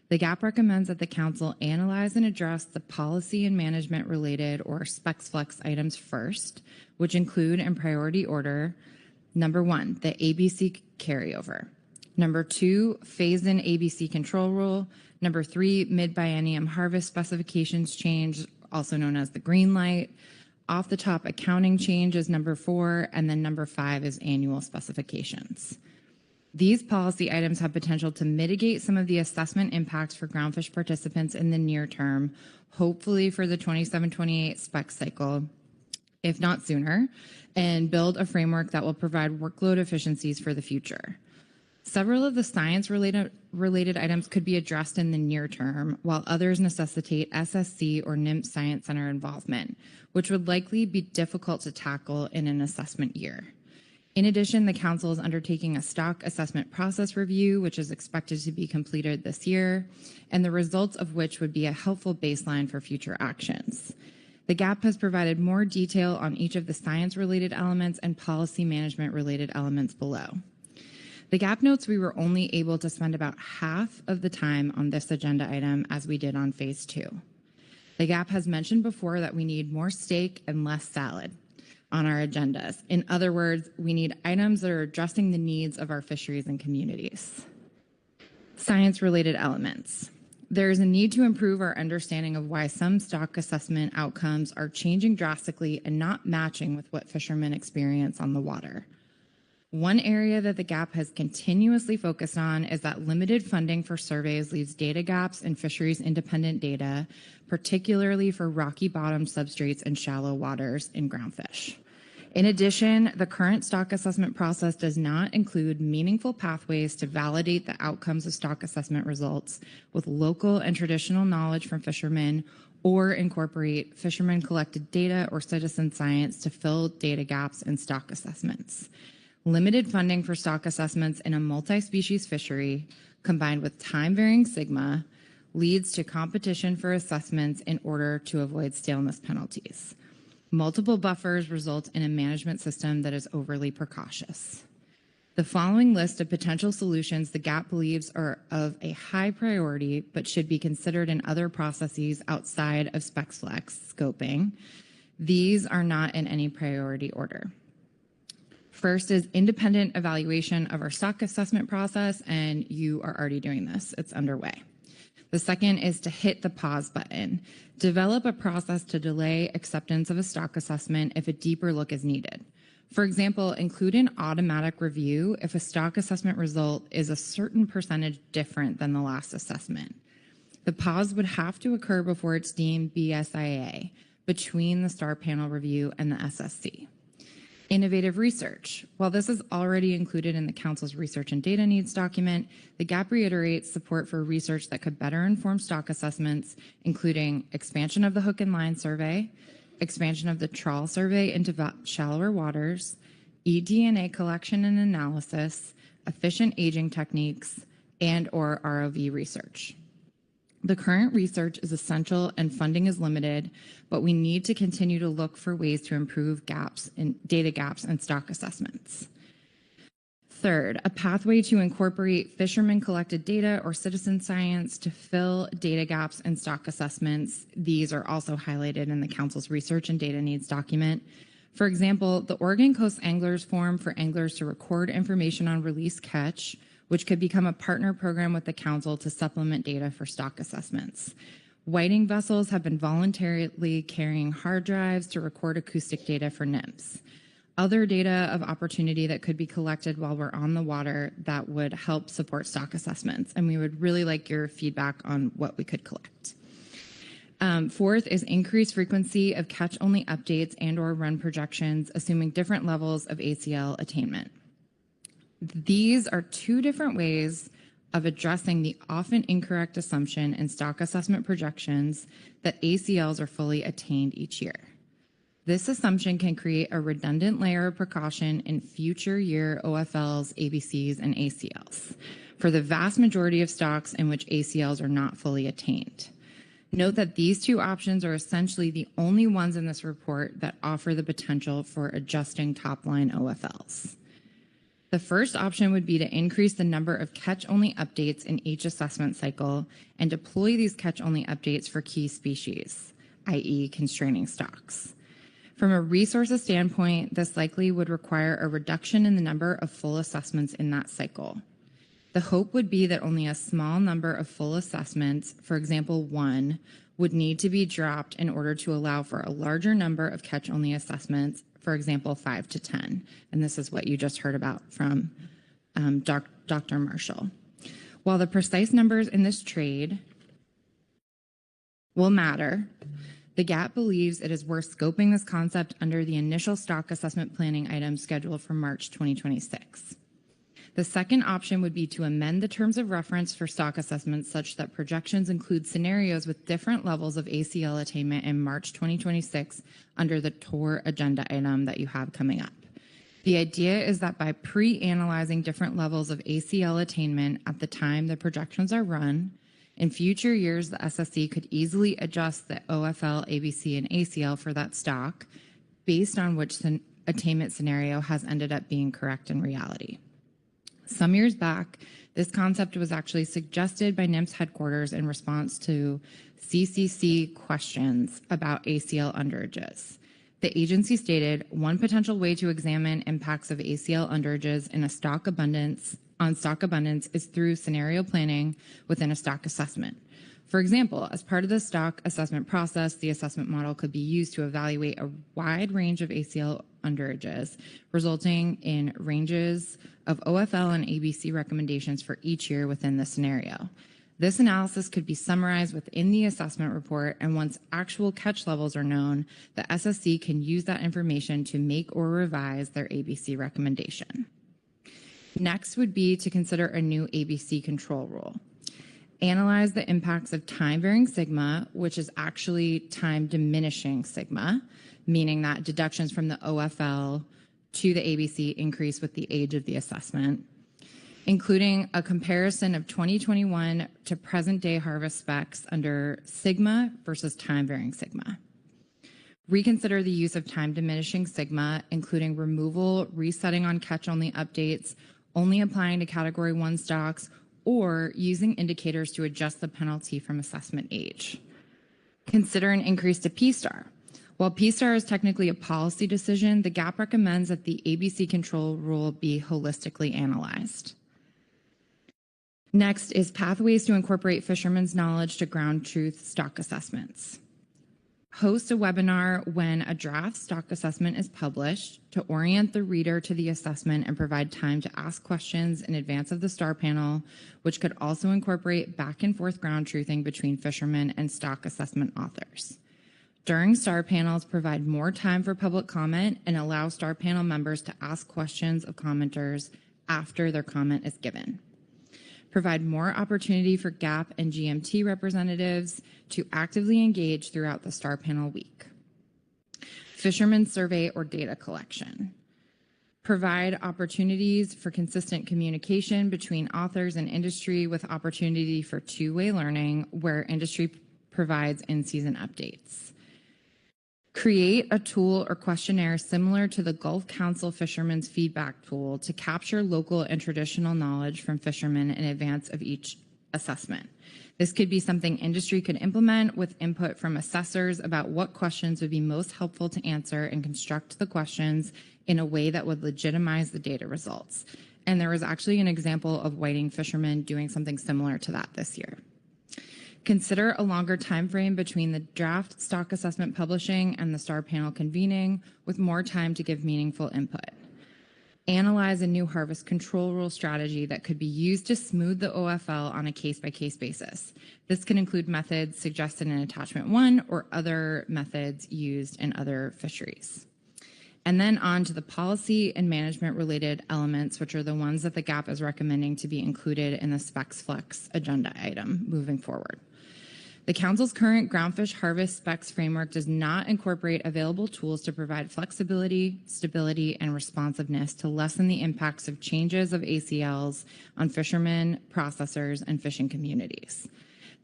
The GAP recommends that the Council analyze and address the policy and management-related or SpexFlex items first, which include in priority order, number 1, the ABC carryover. Number 2, phase-in ABC control rule. Number 3, mid-biennium harvest specifications change, also known as the green light. Off the top accounting change is number 4, and then number 5 is annual specifications. These policy items have potential to mitigate some of the assessment impacts for groundfish participants in the near term, hopefully for the 27-28 spec cycle, if not sooner, and build a framework that will provide workload efficiencies for the future. Several of the science-related items could be addressed in the near term, while others necessitate SSC or NIMS Science Center involvement, which would likely be difficult to tackle in an assessment year. In addition, the Council is undertaking a stock assessment process review, which is expected to be completed this year, and the results of which would be a helpful baseline for future actions. The GAP has provided more detail on each of the science-related elements and policy management-related elements below. The GAP notes we were only able to spend about half of the time on this agenda item as we did on phase 2. The GAP has mentioned before that we need more steak and less salad on our agendas. In other words, we need items that are addressing the needs of our fisheries and communities. Science-related elements. There is a need to improve our understanding of why some stock assessment outcomes are changing drastically and not matching with what fishermen experience on the water. One area that the GAP has continuously focused on is that limited funding for surveys leaves data gaps in fisheries independent data, particularly for rocky bottom substrates and shallow waters in groundfish. In addition, the current stock assessment process does not include meaningful pathways to validate the outcomes of stock assessment results with local and traditional knowledge from fishermen or incorporate fishermen collected data or citizen science to fill data gaps in stock assessments. Limited funding for stock assessments in a multi-species fishery, combined with time-varying sigma, leads to competition for assessments in order to avoid staleness penalties. Multiple buffers result in a management system that is overly precautious. The following list of potential solutions the GAP believes are of a high priority but should be considered in other processes outside of SpecFlex scoping. These are not in any priority order. First is independent evaluation of our stock assessment process, and you are already doing this. It's underway. The second is to hit the pause button. Develop a process to delay acceptance of a stock assessment if a deeper look is needed. For example, include an automatic review if a stock assessment result is a certain percentage different than the last assessment. The pause would have to occur before it's deemed BSIA, between the STAR panel review and the SSC. Innovative research. While this is already included in the Council's research and data needs document, the GAP reiterates support for research that could better inform stock assessments, including expansion of the hook and line survey, expansion of the trawl survey into shallower waters, eDNA collection and analysis, efficient aging techniques, and/or ROV research. The current research is essential and funding is limited, but we need to continue to look for ways to improve data gaps in stock assessments. Third, a pathway to incorporate fishermen collected data or citizen science to fill data gaps in stock assessments. These are also highlighted in the Council's research and data needs document. For example, the Oregon Coast Anglers Forum for anglers to record information on release catch, which could become a partner program with the Council to supplement data for stock assessments. Whiting vessels have been voluntarily carrying hard drives to record acoustic data for NIMS. Other data of opportunity that could be collected while we're on the water that would help support stock assessments, and we would really like your feedback on what we could collect. Fourth is increased frequency of catch-only updates and/or run projections, assuming different levels of ACL attainment. These are two different ways of addressing the often incorrect assumption in stock assessment projections that ACLs are fully attained each year. This assumption can create a redundant layer of precaution in future year OFLs, ABCs, and ACLs for the vast majority of stocks in which ACLs are not fully attained. Note that these two options are essentially the only ones in this report that offer the potential for adjusting top-line OFLs. The first option would be to increase the number of catch-only updates in each assessment cycle and deploy these catch-only updates for key species, i.e. constraining stocks. From a resources standpoint, this likely would require a reduction in the number of full assessments in that cycle. The hope would be that only a small number of full assessments, for example, 1, would need to be dropped in order to allow for a larger number of catch-only assessments, for example, 5 to 10. And this is what you just heard about from Dr. Marshall. While the precise numbers in this trade will matter, the GAP believes it is worth scoping this concept under the initial stock assessment planning item scheduled for March 2026. The second option would be to amend the terms of reference for stock assessments such that projections include scenarios with different levels of ACL attainment in March 2026 under the TOR agenda item that you have coming up. The idea is that by pre-analyzing different levels of ACL attainment at the time the projections are run, in future years, the SSC could easily adjust the OFL, ABC, and ACL for that stock based on which the attainment scenario has ended up being correct in reality. Some years back, this concept was actually suggested by NIMS headquarters in response to CCC questions about ACL underages. The agency stated one potential way to examine impacts of ACL underages in a stock abundance is through scenario planning within a stock assessment. For example, as part of the stock assessment process, the assessment model could be used to evaluate a wide range of ACL underages, resulting in ranges of OFL and ABC recommendations for each year within the scenario. This analysis could be summarized within the assessment report, and once actual catch levels are known, the SSC can use that information to make or revise their ABC recommendation. Next would be to consider a new ABC control rule. Analyze the impacts of time-varying sigma, which is actually time-diminishing sigma, meaning that deductions from the OFL to the ABC increase with the age of the assessment, including a comparison of 2021 to present-day harvest specs under sigma versus time-varying sigma. Reconsider the use of time-diminishing sigma, including removal, resetting on catch-only updates, only applying to Category 1 stocks, or using indicators to adjust the penalty from assessment age. Consider an increase to P-star. While P-star is technically a policy decision, the GAP recommends that the ABC control rule be holistically analyzed. Next is pathways to incorporate fishermen's knowledge to ground truth stock assessments. Host a webinar when a draft stock assessment is published to orient the reader to the assessment and provide time to ask questions in advance of the STAR panel, which could also incorporate back and forth ground truthing between fishermen and stock assessment authors. During STAR panels, provide more time for public comment and allow STAR panel members to ask questions of commenters after their comment is given. Provide more opportunity for GAP and GMT representatives to actively engage throughout the STAR panel week. Fishermen survey or data collection. Provide opportunities for consistent communication between authors and industry with opportunity for two-way learning where industry provides in-season updates. Create a tool or questionnaire similar to the Gulf Council Fishermen's Feedback Tool to capture local and traditional knowledge from fishermen in advance of each assessment. This could be something industry could implement with input from assessors about what questions would be most helpful to answer and construct the questions in a way that would legitimize the data results. And there was actually an example of whiting fishermen doing something similar to that this year. Consider a longer time frame between the draft stock assessment publishing and the STAR panel convening with more time to give meaningful input. Analyze a new harvest control rule strategy that could be used to smooth the OFL on a case-by-case basis. This can include methods suggested in Attachment 1 or other methods used in other fisheries. And then on to the policy and management related elements, which are the ones that the GAP is recommending to be included in the Specs Flex agenda item moving forward. The Council's current groundfish harvest specs framework does not incorporate available tools to provide flexibility, stability, and responsiveness to lessen the impacts of changes of ACLs on fishermen, processors, and fishing communities.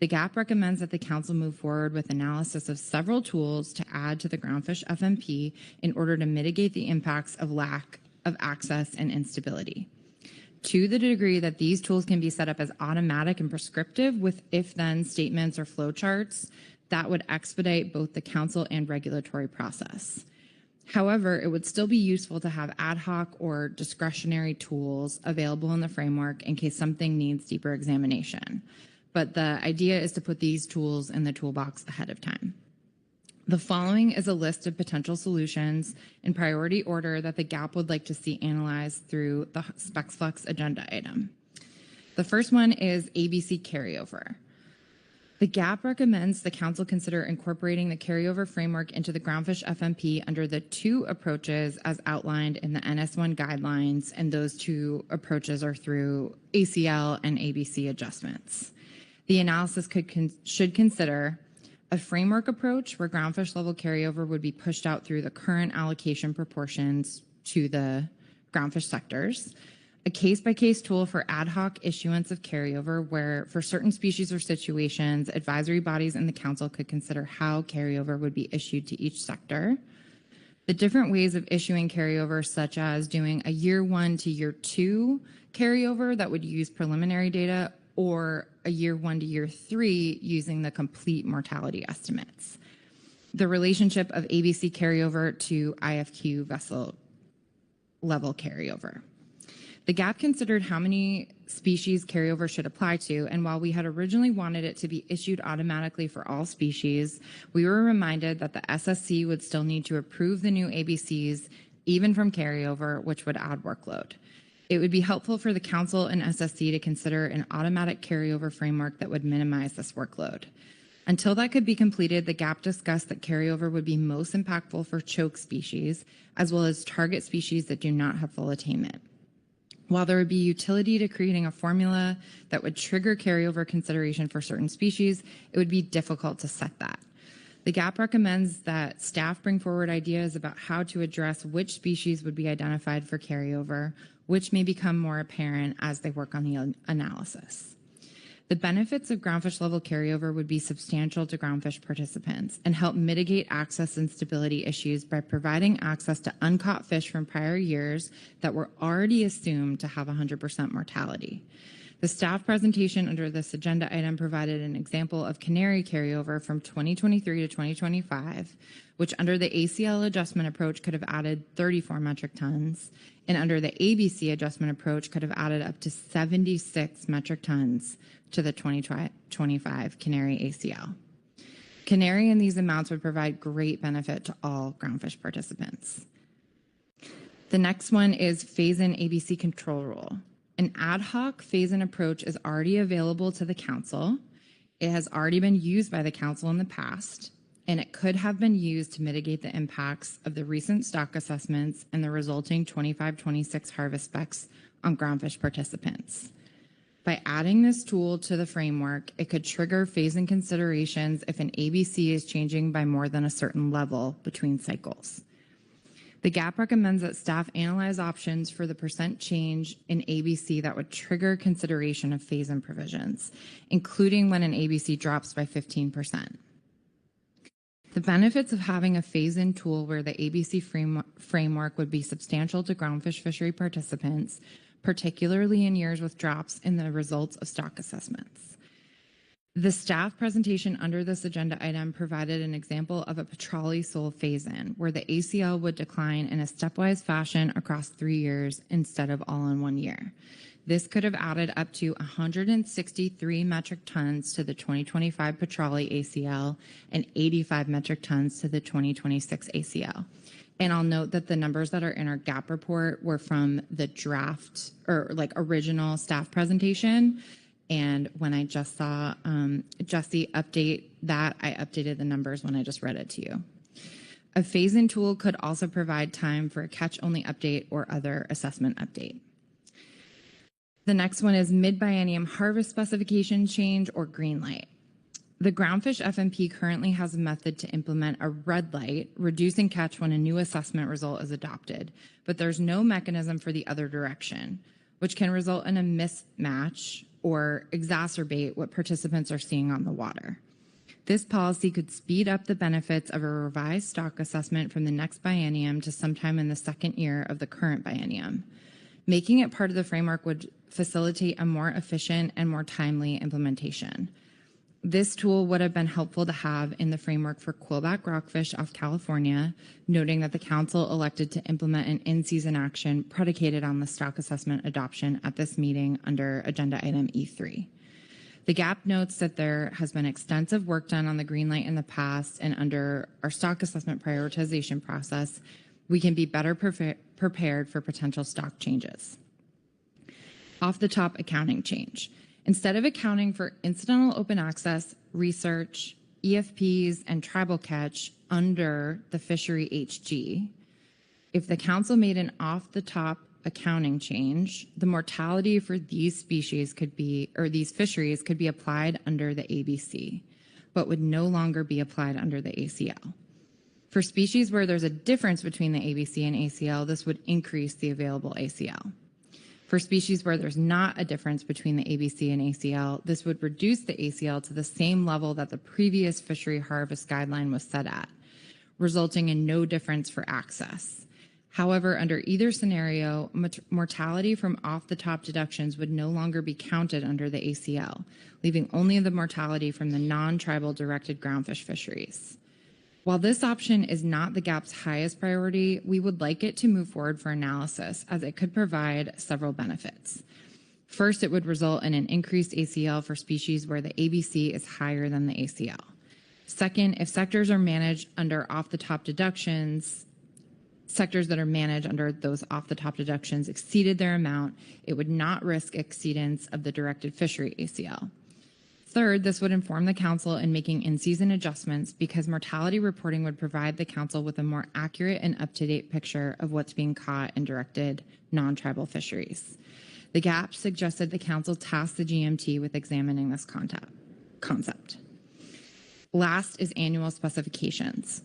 The GAP recommends that the Council move forward with analysis of several tools to add to the groundfish FMP in order to mitigate the impacts of lack of access and instability. To the degree that these tools can be set up as automatic and prescriptive with if-then statements or flowcharts, that would expedite both the Council and regulatory process. However, it would still be useful to have ad hoc or discretionary tools available in the framework in case something needs deeper examination. But the idea is to put these tools in the toolbox ahead of time. The following is a list of potential solutions in priority order that the GAP would like to see analyzed through the Specs Flex agenda item. The first one is ABC carryover. The The GAP recommends the council consider incorporating the carryover framework into the Groundfish FMP under the two approaches as outlined in the NS1 guidelines, and those two approaches are through ACL and ABC adjustments. The analysis should consider a framework approach where groundfish level carryover would be pushed out through the current allocation proportions to the groundfish sectors, a case-by-case tool for ad hoc issuance of carryover where for certain species or situations, advisory bodies and the council could consider how carryover would be issued to each sector, the different ways of issuing carryover, such as doing a year 1 to year 2 carryover that would use preliminary data, or a year 1 to year 3 using the complete mortality estimates, the relationship of ABC carryover to IFQ vessel level carryover. The GAP considered how many species carryover should apply to, and while we had originally wanted it to be issued automatically for all species, we were reminded that the SSC would still need to approve the new ABCs even from carryover, which would add workload. It would be helpful for the council and SSC to consider an automatic carryover framework that would minimize this workload. Until that could be completed, the GAP discussed that carryover would be most impactful for choke species, as well as target species that do not have full attainment. While there would be utility to creating a formula that would trigger carryover consideration for certain species, it would be difficult to set that. The GAP recommends that staff bring forward ideas about how to address which species would be identified for carryover, which may become more apparent as they work on the analysis. The benefits of groundfish level carryover would be substantial to groundfish participants and help mitigate access and stability issues by providing access to uncaught fish from prior years that were already assumed to have 100% mortality. The staff presentation under this agenda item provided an example of canary carryover from 2023 to 2025, which under the ACL adjustment approach could have added 34 metric tons, and under the ABC adjustment approach could have added up to 76 metric tons to the 2025 canary ACL. Canary in these amounts would provide great benefit to all groundfish participants. The next one is phase-in ABC control rule. An ad hoc phase-in approach is already available to the council. It has already been used by the council in the past, and it could have been used to mitigate the impacts of the recent stock assessments and the resulting 25-26 harvest specs on groundfish participants. By adding this tool to the framework, it could trigger phase-in considerations if an ABC is changing by more than a certain level between cycles. The GAP recommends that staff analyze options for the percent change in ABC that would trigger consideration of phase-in provisions, including when an ABC drops by 15%. The benefits of having a phase-in tool where the ABC framework would be substantial to groundfish fishery participants, particularly in years with drops in the results of stock assessments. The staff presentation under this agenda item provided an example of a petrale sole phase-in, where the ACL would decline in a stepwise fashion across 3 years instead of all in 1 year. This could have added up to 163 metric tons to the 2025 petrale ACL and 85 metric tons to the 2026 ACL. And I'll note that the numbers that are in our GAP report were from the draft or original staff presentation. And when I just saw Jesse update that, I updated the numbers when I just read it to you. A phase-in tool could also provide time for a catch-only update or other assessment update. The next one is mid-biennium harvest specification change or green light. The Groundfish FMP currently has a method to implement a red light, reducing catch when a new assessment result is adopted, but there's no mechanism for the other direction, which can result in a mismatch or exacerbate what participants are seeing on the water. This policy could speed up the benefits of a revised stock assessment from the next biennium to sometime in the second year of the current biennium. Making it part of the framework would facilitate a more efficient and more timely implementation. This tool would have been helpful to have in the framework for quillback rockfish off California, noting that the council elected to implement an in-season action predicated on the stock assessment adoption at this meeting under agenda item E3. The GAP notes that there has been extensive work done on the green light in the past, and under our stock assessment prioritization process, we can be better prepared for potential stock changes. Off the top accounting change. Instead of accounting for incidental open access, research, EFPs, and tribal catch under the fishery HG, if the council made an off-the-top accounting change, the mortality for these species could be, or these fisheries could be applied under the ABC, but would no longer be applied under the ACL. For species where there's a difference between the ABC and ACL, this would increase the available ACL. For species where there's not a difference between the ABC and ACL, this would reduce the ACL to the same level that the previous fishery harvest guideline was set at, resulting in no difference for access. However, under either scenario, mortality from off-the-top deductions would no longer be counted under the ACL, leaving only the mortality from the non-tribal directed groundfish fisheries. While this option is not the GAP's highest priority, we would like it to move forward for analysis as it could provide several benefits. First, it would result in an increased ACL for species where the ABC is higher than the ACL. Second, if sectors are managed under off-the-top deductions, sectors that are managed under those off-the-top deductions exceeded their amount, it would not risk exceedance of the directed fishery ACL. Third, this would inform the council in making in-season adjustments because mortality reporting would provide the council with a more accurate and up-to-date picture of what's being caught in directed non-tribal fisheries. The GAP suggested the council task the GMT with examining this concept. Last is annual specifications.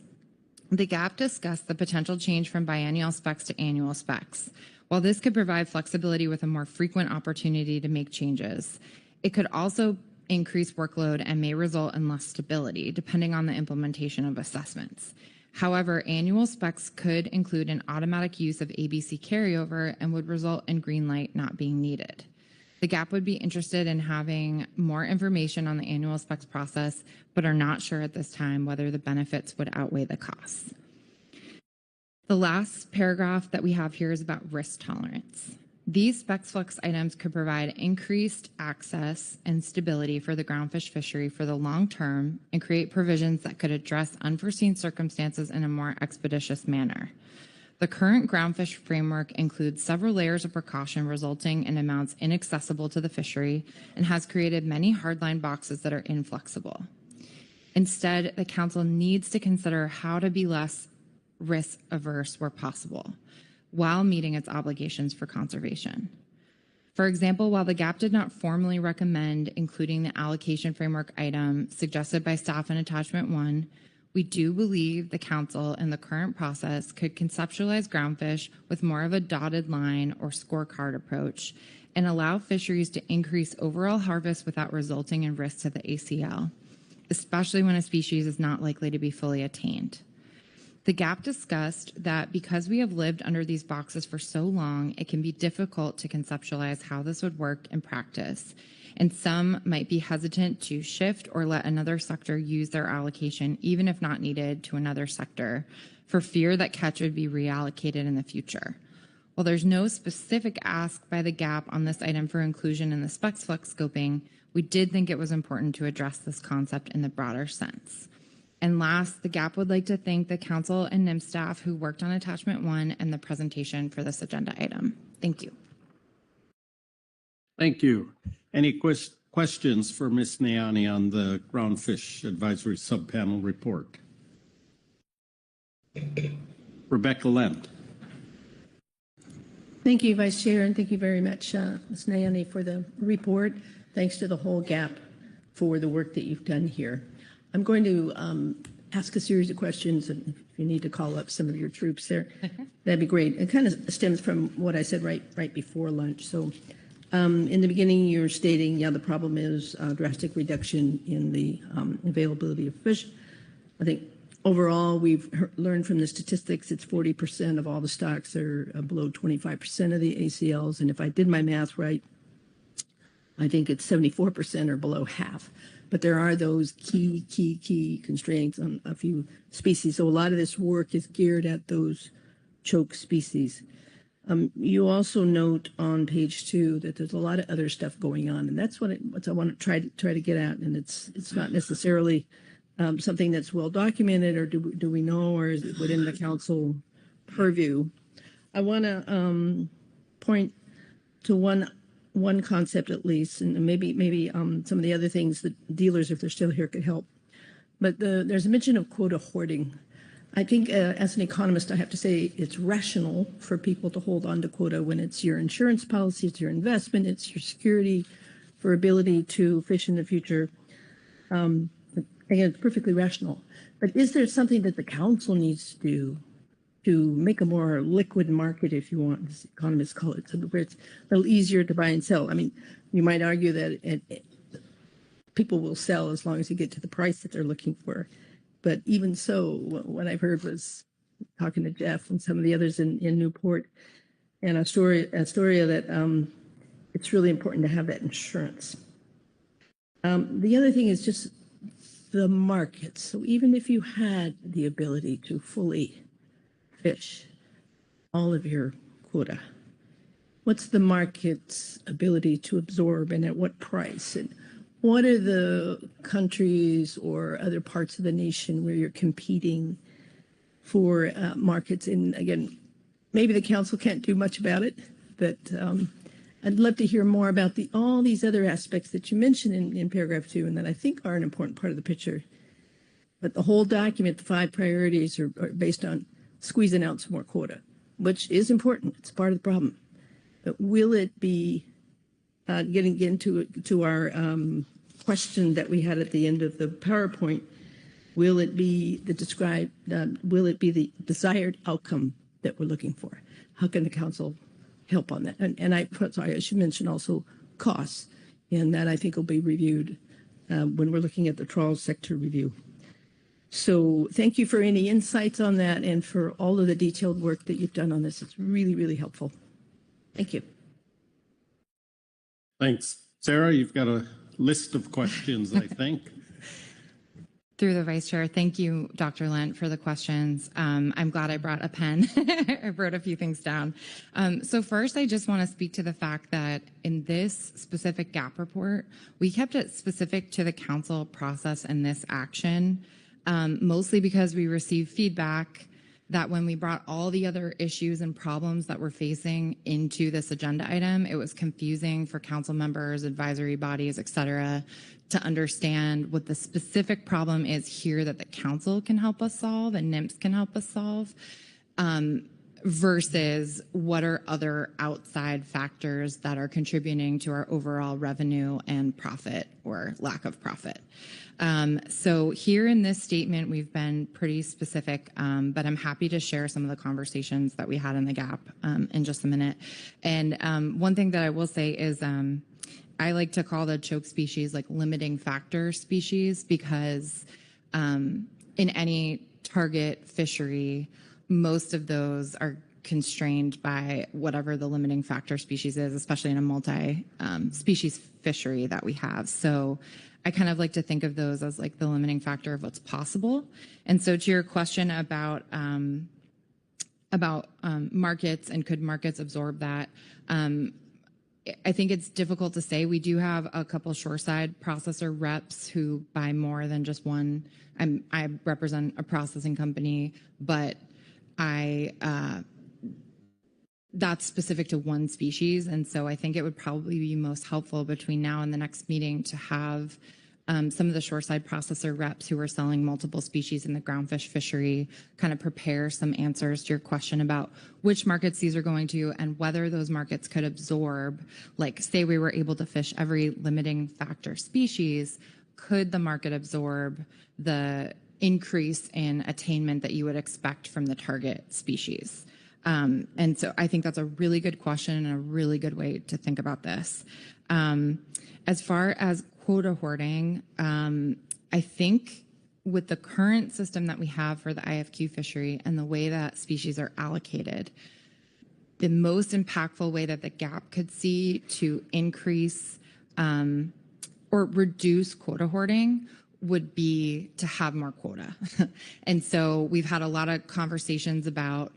The GAP discussed the potential change from biennial specs to annual specs. While this could provide flexibility with a more frequent opportunity to make changes, it could also increase workload and may result in less stability, depending on the implementation of assessments. However, annual specs could include an automatic use of ABC carryover and would result in green light not being needed. The GAP would be interested in having more information on the annual specs process, but are not sure at this time whether the benefits would outweigh the costs. The last paragraph that we have here is about risk tolerance. These specs flex items could provide increased access and stability for the groundfish fishery for the long term and create provisions that could address unforeseen circumstances in a more expeditious manner. The current groundfish framework includes several layers of precaution resulting in amounts inaccessible to the fishery and has created many hardline boxes that are inflexible. Instead, the council needs to consider how to be less risk averse where possible, while meeting its obligations for conservation. For example, while the GAP did not formally recommend including the allocation framework item suggested by staff in Attachment 1, we do believe the council in the current process could conceptualize groundfish with more of a dotted line or scorecard approach and allow fisheries to increase overall harvest without resulting in risk to the ACL, especially when a species is not likely to be fully attained. The GAP discussed that because we have lived under these boxes for so long, it can be difficult to conceptualize how this would work in practice, and some might be hesitant to shift or let another sector use their allocation, even if not needed, to another sector, for fear that catch would be reallocated in the future. While there's no specific ask by the GAP on this item for inclusion in the specs flex scoping, we did think it was important to address this concept in the broader sense. And last, the GAP would like to thank the council and NIM staff who worked on Attachment 1 and the presentation for this agenda item. Thank you. Thank you. Any questions for Ms. Nayani on the Groundfish Advisory Subpanel report? Rebecca Lent. Thank you, Vice Chair, and thank you very much, Ms. Nayani, for the report. Thanks to the whole GAP for the work that you've done here. I'm going to ask a series of questions, and if you need to call up some of your troops there, that'd be great. It kind of stems from what I said right before lunch. So in the beginning, you're stating, yeah, the problem is drastic reduction in the availability of fish. I think overall, we've learned from the statistics, it's 40% of all the stocks are below 25% of the ACLs. And if I did my math right, I think it's 74% or below half. But there are those key constraints on a few species. So a lot of this work is geared at those choke species. You also note on page 2 that there's a lot of other stuff going on, and that's what I want to try to get at. And it's not necessarily something that's well documented, or do we know, or is it within the council purview? I want to point to one one concept at least, and maybe some of the other things that dealers, if they're still here, could help. But there's a mention of quota hoarding. I think as an economist, I have to say it's rational for people to hold on to quota when it's your insurance policy, it's your investment, it's your security for ability to fish in the future. Again, it's perfectly rational. But is there something that the council needs to do to make a more liquid market, if you want, as economists call it, so where it's a little easier to buy and sell? I mean, you might argue that people will sell as long as you get to the price that they're looking for. But even so, what I've heard was talking to Jeff and some of the others in Newport and Astoria that it's really important to have that insurance. The other thing is just the markets. So even if you had the ability to fully fish all of your quota, what's the market's ability to absorb and at what price? And what are the countries or other parts of the nation where you're competing for markets? And again, maybe the council can't do much about it, but I'd love to hear more about all these other aspects that you mentioned in paragraph 2 and that I think are an important part of the picture. But the whole document, the 5 priorities, are based on squeezing out some more quota, which is important. It's part of the problem. But will it be getting into our question that we had at the end of the PowerPoint? Will it be the desired outcome that we're looking for? How can the council help on that? And I should mention also costs, and that I think will be reviewed when we're looking at the trawl sector review. So thank you for any insights on that and for all of the detailed work that you've done on this. It's really, really helpful. Thank you. Thanks. Sarah, you've got a list of questions, I think. Through the Vice Chair, thank you, Dr. Lent, for the questions. I'm glad I brought a pen. I wrote a few things down. So first, I just want to speak to the fact that in this specific GAP report, we kept it specific to the council process and this action, mostly because we received feedback that when we brought all the other issues and problems that we're facing into this agenda item, it was confusing for council members, advisory bodies, et cetera, to understand what the specific problem is here that the council can help us solve and NIMS can help us solve, versus what are other outside factors that are contributing to our overall revenue and profit or lack of profit. So here in this statement, we've been pretty specific, but I'm happy to share some of the conversations that we had in the GAP in just a minute. And one thing that I will say is I like to call the choke species like limiting factor species because in any target fishery, most of those are constrained by whatever the limiting factor species is, especially in a multi-species fishery that we have. So I kind of like to think of those as like the limiting factor of what's possible. And so to your question about markets and could markets absorb that, I think it's difficult to say. We do have a couple shoreside processor reps who buy more than just one. I represent a processing company, but that's specific to one species. And so I think it would probably be most helpful between now and the next meeting to have some of the shoreside processor reps who are selling multiple species in the groundfish fishery kind of prepare some answers to your question about which markets these are going to and whether those markets could absorb, like say we were able to fish every limiting factor species, could the market absorb the increase in attainment that you would expect from the target species? And so I think that's a really good question and a really good way to think about this. As far as quota hoarding, I think with the current system that we have for the IFQ fishery and the way that species are allocated, the most impactful way that the GAP could see to increase or reduce quota hoarding would be to have more quota. And so we've had a lot of conversations about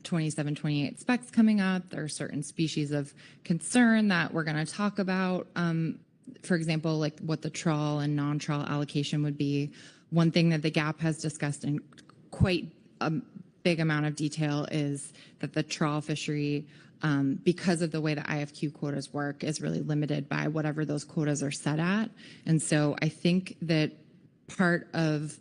27, 28 specs coming up. There are certain species of concern that we're going to talk about. For example, like what the trawl and non-trawl allocation would be. One thing that the GAP has discussed in quite a big amount of detail is that the trawl fishery, because of the way the IFQ quotas work, is really limited by whatever those quotas are set at. And so I think that part of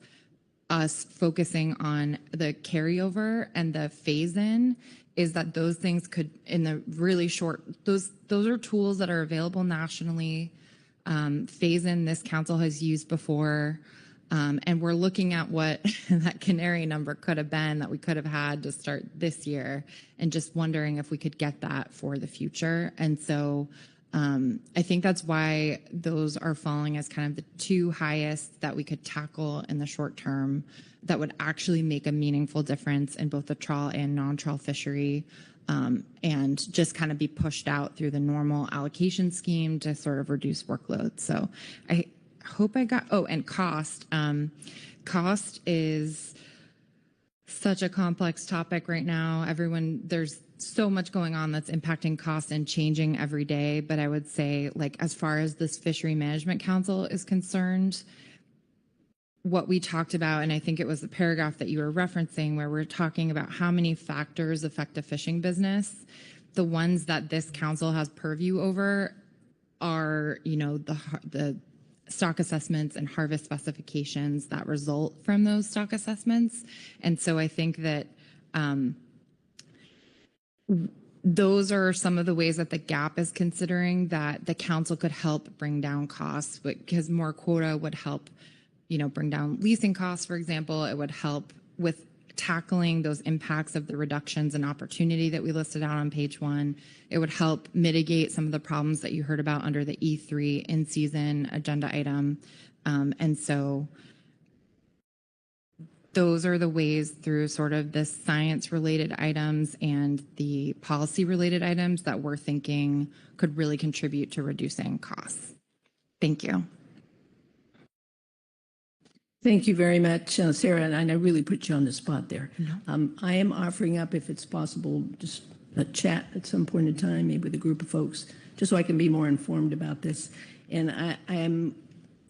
us focusing on the carryover and the phase-in is that those things could, in the really short, those are tools that are available nationally. Phase-in, this council has used before. And we're looking at what that canary number could have been that we could have had to start this year, and just wondering if we could get that for the future. And so I think that's why those are falling as kind of the two highest that we could tackle in the short term that would actually make a meaningful difference in both the trawl and non-trawl fishery, and just kind of be pushed out through the normal allocation scheme to sort of reduce workload. So I hope I got, oh, and cost. Cost is such a complex topic right now. There's so much going on that's impacting cost and changing every day. But I would say, like, as far as this Fishery Management Council is concerned, what we talked about, and I think it was the paragraph that you were referencing, where we're talking about how many factors affect a fishing business. The ones that this council has purview over are, the stock assessments and harvest specifications that result from those stock assessments. And so I think that those are some of the ways that the GAP is considering that the council could help bring down costs, because more quota would help, bring down leasing costs, for example. It would help with tackling those impacts of the reductions in opportunity that we listed out on page 1. It would help mitigate some of the problems that you heard about under the E3 in-season agenda item. And so those are the ways through sort of the science-related items and the policy-related items that we're thinking could really contribute to reducing costs. Thank you. Thank you very much, Sarah, and I really put you on the spot there. I am offering up, if it's possible, just a chat at some point in time, maybe with a group of folks, just so I can be more informed about this. And I am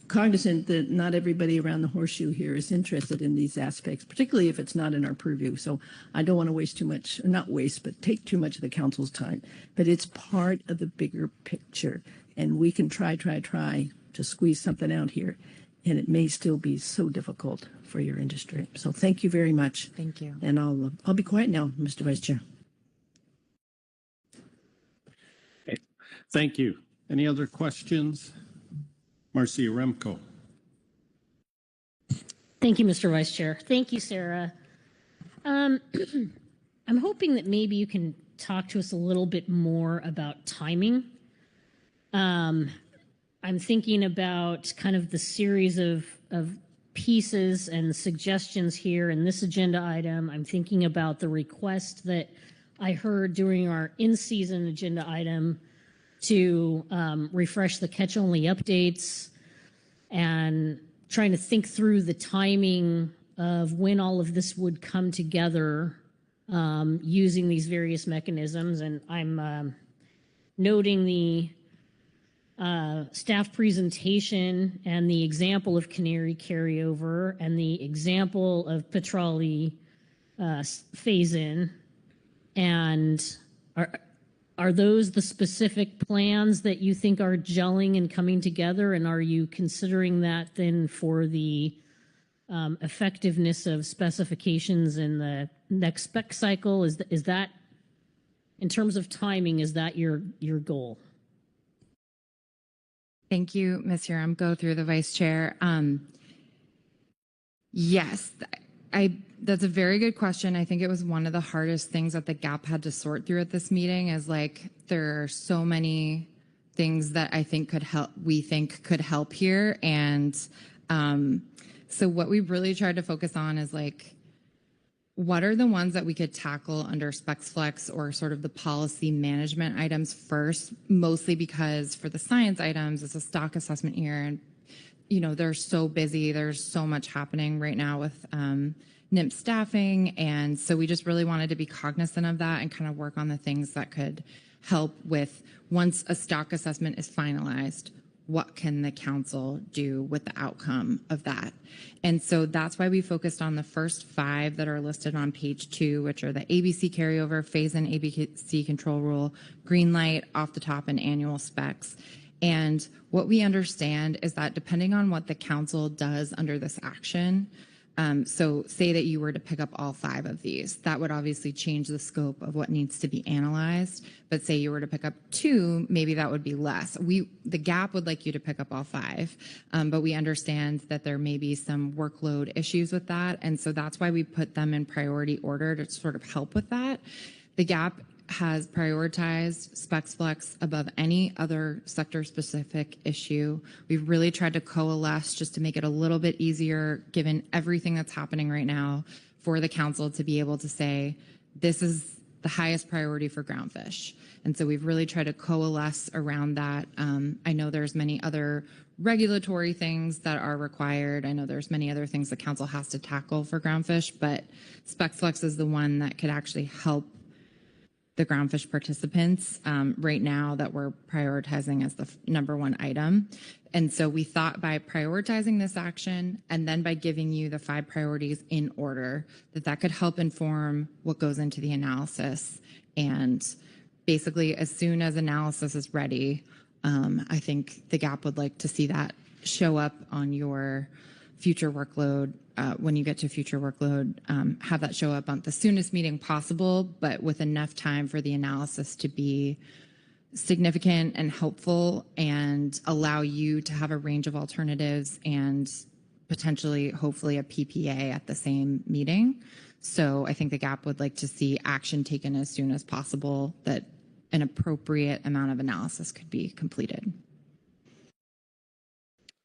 cognizant that not everybody around the horseshoe here is interested in these aspects, particularly if it's not in our purview. So I don't want to waste too much, not waste, but take too much of the council's time. But it's part of the bigger picture, and we can try to squeeze something out here. And it may still be so difficult for your industry. So thank you very much. Thank you. And I'll be quiet now, Mr. Vice Chair. Okay. Thank you. Any other questions? Marcia Remco. Thank you, Mr. Vice Chair. Thank you, Sarah. I'm hoping that maybe you can talk to us a little bit more about timing. I'm thinking about kind of the series of pieces and suggestions here in this agenda item. I'm thinking about the request that I heard during our in-season agenda item to refresh the catch-only updates, and trying to think through the timing of when all of this would come together using these various mechanisms. And I'm noting the staff presentation and the example of canary carryover and the example of petrale phase-in. And are those the specific plans that you think are gelling and coming together? And are you considering that then for the effectiveness of specifications in the next spec cycle? Is that, in terms of timing, is that your goal? Thank you, Ms. Yaremko, through the Vice Chair. Yes, that's a very good question. I think it was one of the hardest things that the GAP had to sort through at this meeting, is like, there are so many things that I think we think could help here. And so what we really tried to focus on is, like, what are the ones that we could tackle under Specs Flex or sort of the policy management items first, mostly because for the science items, it's a stock assessment year, and, they're so busy. There's so much happening right now with NIMP staffing. And so we just really wanted to be cognizant of that and kind of work on the things that could help with, once a stock assessment is finalized, what can the council do with the outcome of that. And so that's why we focused on the first 5 that are listed on page 2, which are the ABC carryover, phase-in ABC control rule, green light, off the top, and annual specs. And what we understand is that depending on what the council does under this action, so say that you were to pick up all 5 of these, that would obviously change the scope of what needs to be analyzed. But say you were to pick up 2, maybe that would be less. The GAP would like you to pick up all 5, but we understand that there may be some workload issues with that. And so that's why we put them in priority order to sort of help with that. The GAP has prioritized SpexFlex above any other sector-specific issue. We've really tried to coalesce just to make it a little bit easier, given everything that's happening right now, for the council to be able to say, this is the highest priority for Groundfish. And so we've really tried to coalesce around that. I know there's many other regulatory things that are required. I know there's many other things the council has to tackle for Groundfish, but SpexFlex is the one that could actually help the Groundfish participants right now that we're prioritizing as the number 1 item. And so we thought by prioritizing this action and then by giving you the 5 priorities in order, that could help inform what goes into the analysis. And basically, as soon as analysis is ready, I think the GAP would like to see that show up on your future workload. When you get to future workload, have that show up on the soonest meeting possible, but with enough time for the analysis to be significant and helpful and allow you to have a range of alternatives and potentially, hopefully, a PPA at the same meeting. So I think the GAP would like to see action taken as soon as possible, that an appropriate amount of analysis could be completed.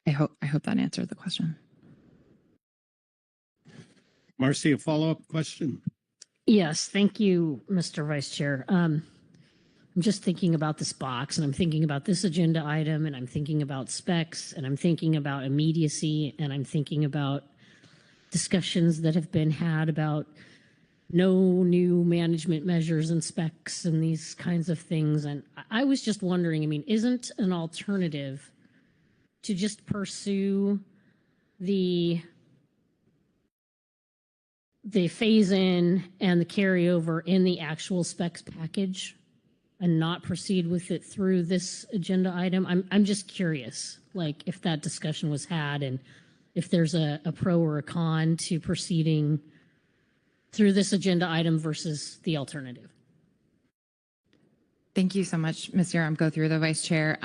I hope that answered the question. Marcy, a follow-up question? Yes, thank you, Mr. Vice Chair. I'm just thinking about this box, and I'm thinking about this agenda item, and I'm thinking about specs, and I'm thinking about immediacy, and I'm thinking about discussions that have been had about no new management measures and specs and these kinds of things. And I was just wondering, I mean, isn't an alternative to just pursue the phase-in and the carryover in the actual specs package and not proceed with it through this agenda item? I'm just curious, like, if that discussion was had and if there's a pro or a con to proceeding through this agenda item versus the alternative. Thank you so much, Ms. Go through the Vice Chair.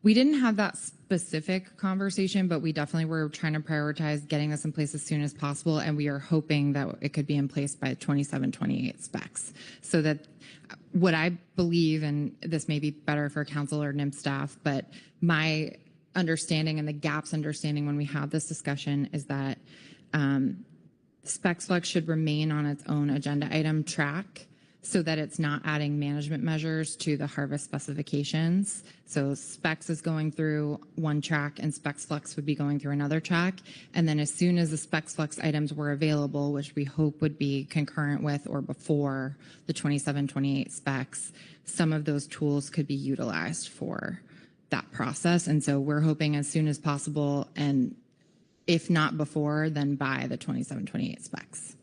We didn't have that specific conversation, but we definitely were trying to prioritize getting this in place as soon as possible, and we are hoping that it could be in place by 27-28 specs. So that what I believe, and this may be better for council or NIM staff, but my understanding and the GAP's understanding when we have this discussion is that SpexFlex should remain on its own agenda item track so that it's not adding management measures to the harvest specifications. So specs is going through one track and SpexFlex would be going through another track. And then as soon as the SpexFlex items were available, which we hope would be concurrent with or before the 27-28 specs, some of those tools could be utilized for that process. And so we're hoping as soon as possible, and if not before, then by the 27-28 specs.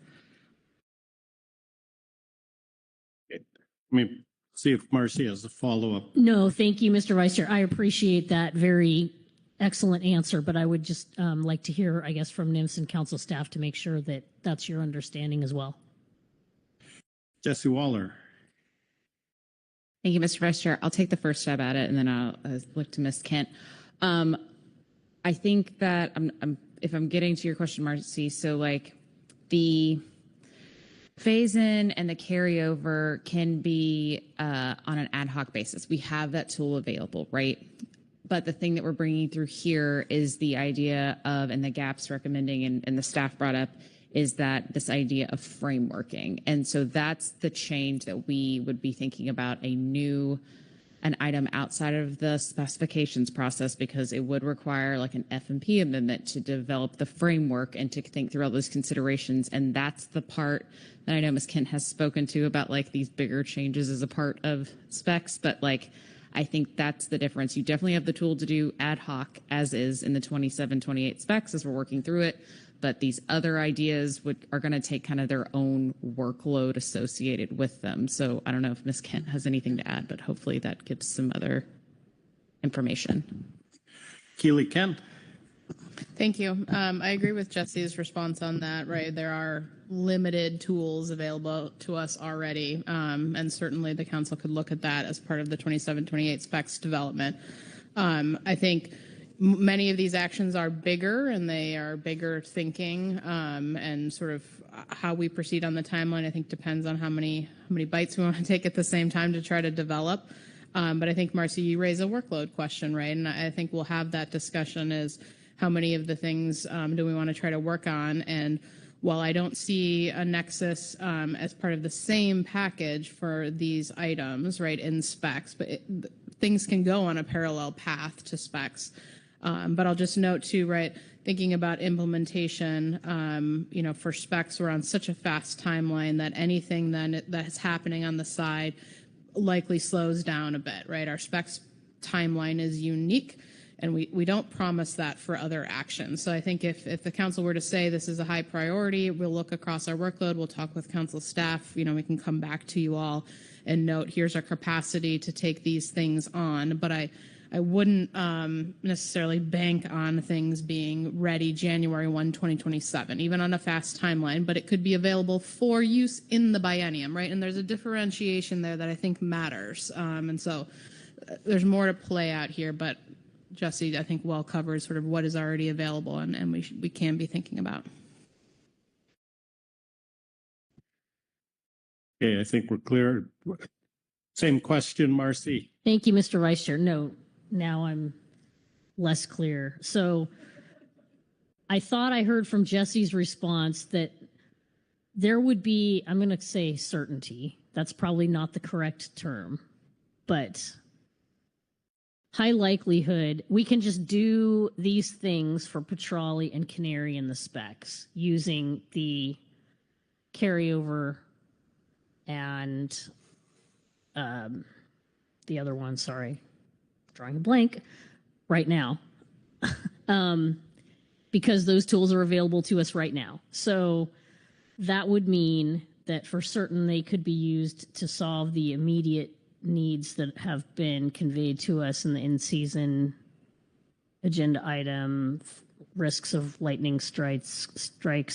Let me see if Marcy has a follow-up. No, thank you, Mr. Vice Chair. I appreciate that very excellent answer, but I would just like to hear, I guess, from NIMS and council staff to make sure that that's your understanding as well. Jesse Waller. Thank you, Mr. Vice Chair. I'll take the first stab at it, and then I'll look to Ms. Kent. I think that if I'm getting to your question, Marcy, so like the phase-in and the carryover can be on an ad hoc basis. We have that tool available, right? But the thing that we're bringing through here is the idea of, and the GAP's recommending, and the staff brought up, is that this idea of frameworking. And so that's the change that we would be thinking about, an item outside of the specifications process, because it would require like an FMP amendment to develop the framework and to think through all those considerations. And that's the part that I know Ms. Kent has spoken to about, like these bigger changes as a part of specs. But like, I think that's the difference. You definitely have the tool to do ad hoc as is in the 27-28 specs as we're working through it. But these other ideas are going to take kind of their own workload associated with them. So I don't know if Ms. Kent has anything to add, but hopefully that gives some other information. Keely Kent. Thank you. I agree with Jesse's response on that, right? There are limited tools available to us already, and certainly the council could look at that as part of the 27-28 specs development. I think many of these actions are bigger, and they are bigger thinking, and sort of how we proceed on the timeline, I think, depends on how many bites we want to take at the same time to try to develop. But I think, Marcy, you raise a workload question, right? And I think we'll have that discussion is how many of the things do we want to try to work on? And while I don't see a nexus as part of the same package for these items, right, in specs, but things can go on a parallel path to specs. But I'll just note too, right, thinking about implementation, for specs, we're on such a fast timeline that anything then that's happening on the side likely slows down a bit, right? Our specs timeline is unique, and we don't promise that for other actions. So I think if the council were to say this is a high priority, we'll look across our workload, we'll talk with council staff, we can come back to you all and note, here's our capacity to take these things on. But I wouldn't necessarily bank on things being ready January 1, 2027, even on a fast timeline, but it could be available for use in the biennium, right? And there's a differentiation there that I think matters. And so there's more to play out here, but Jesse, I think, well covered sort of what is already available and we can be thinking about. Okay, I think we're clear. Same question, Marcy. Thank you, Mr. Vice Chair. No, now I'm less clear. So I thought I heard from Jesse's response that there would be, I'm going to say certainty. That's probably not the correct term, but high likelihood we can just do these things for Petrali and Canary in the specs using the carryover and the other one, sorry, drawing a blank right now, because those tools are available to us right now. So that would mean that for certain they could be used to solve the immediate needs that have been conveyed to us in the in-season agenda item, risks of lightning strikes,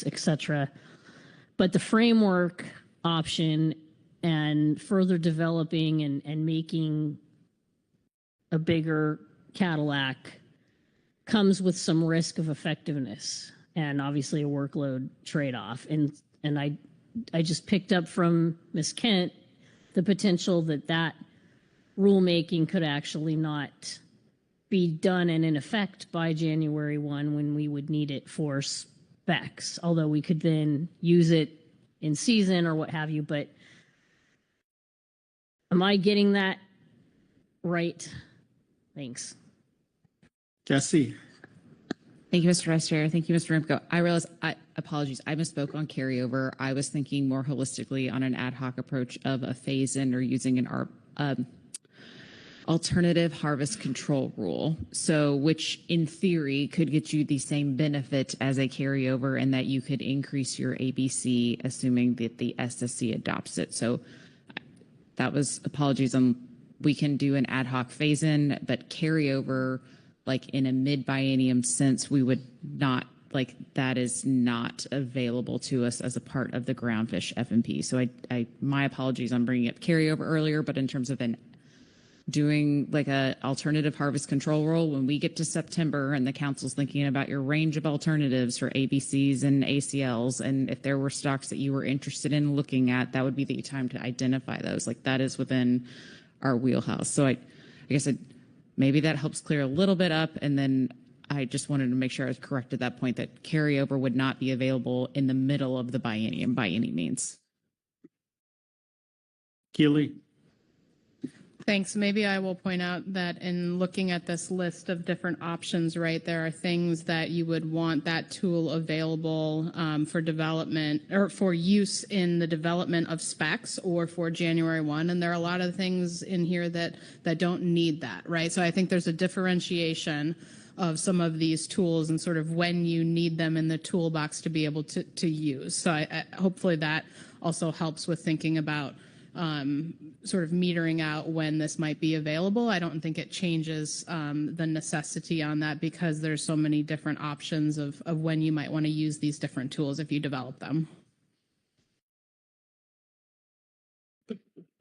etc. But the framework option and further developing and making a bigger Cadillac comes with some risk of effectiveness and obviously a workload trade-off. And I just picked up from Ms. Kent the potential that rulemaking could actually not be done and in effect by January 1 when we would need it for specs, although we could then use it in season or what have you. But am I getting that right? Thanks. Jesse. Thank you, Mr. Vice Chair. Thank you, Mr. Rimko. I realize, apologies, I misspoke on carryover. I was thinking more holistically on an ad hoc approach of a phase-in or using an alternative harvest control rule. So, which in theory could get you the same benefit as a carryover and that you could increase your ABC, assuming that the SSC adopts it. So that was, apologies, we can do an ad hoc phase-in, but carryover, like in a mid-biennium sense, we would not, like that is not available to us as a part of the Groundfish FMP. So my apologies on bringing up carryover earlier, but in terms of doing like a alternative harvest control rule, when we get to September and the council's thinking about your range of alternatives for ABCs and ACLs, and if there were stocks that you were interested in looking at, that would be the time to identify those. Like that is within our wheelhouse. So I guess maybe that helps clear a little bit up. And then I just wanted to make sure I was correct at that point that carryover would not be available in the middle of the biennium by any means. Keely. Thanks. Maybe I will point out that in looking at this list of different options, right, there are things that you would want that tool available for development or for use in the development of specs or for January 1. And there are a lot of things in here that don't need that, right? So I think there's a differentiation of some of these tools and sort of when you need them in the toolbox to be able to use. So I hopefully that also helps with thinking about sort of metering out when this might be available. I don't think it changes the necessity on that because there's so many different options of when you might want to use these different tools if you develop them.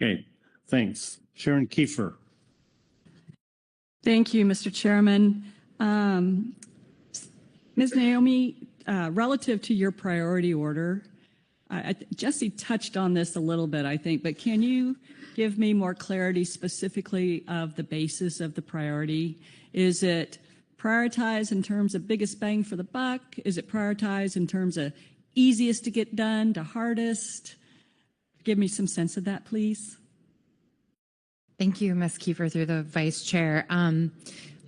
Okay, thanks. Sharon Kiefer. Thank you, Mr. Chairman. Ms. Naomi, relative to your priority order, Jesse touched on this a little bit, I think, but can you give me more clarity specifically of the basis of the priority? Is it prioritized in terms of biggest bang for the buck? Is it prioritized in terms of easiest to get done to hardest? Give me some sense of that, please. Thank you, Ms. Kiefer, through the vice chair.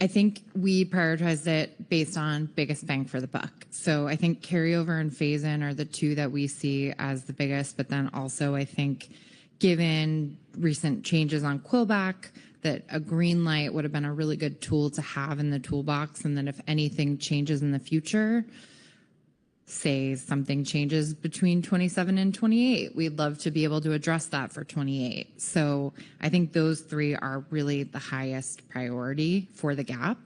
I think we prioritized it based on biggest bang for the buck. So I think carryover and phase-in are the two that we see as the biggest, but then also I think given recent changes on Quillback, that a green light would have been a really good tool to have in the toolbox. And then if anything changes in the future, say something changes between 27 and 28, we'd love to be able to address that for 28. So I think those three are really the highest priority for the gap.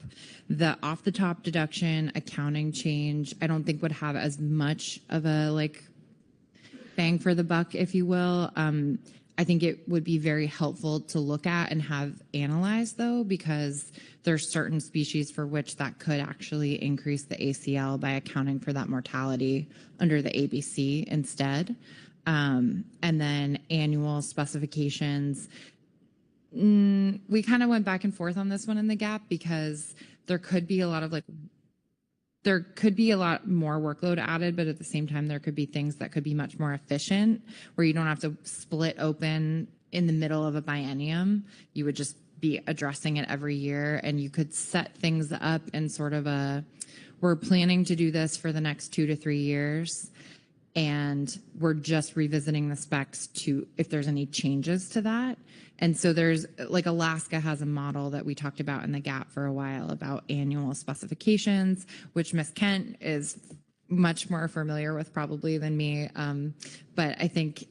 The off the top deduction accounting change, I don't think would have as much of a like bang for the buck, if you will. I think it would be very helpful to look at and have analyzed though, because there's certain species for which that could actually increase the ACL by accounting for that mortality under the ABC instead. And then annual specifications. We kind of went back and forth on this one in the gap because there could be a lot of there could be a lot more workload added, but at the same time, there could be things that could be much more efficient where you don't have to split open in the middle of a biennium. You would just be addressing it every year and you could set things up in sort of we're planning to do this for the next 2 to 3 years. And we're just revisiting the specs to if there's any changes to that. And so there's like Alaska has a model that we talked about in the gap for a while about annual specifications, which Ms. Kent is much more familiar with probably than me. But I think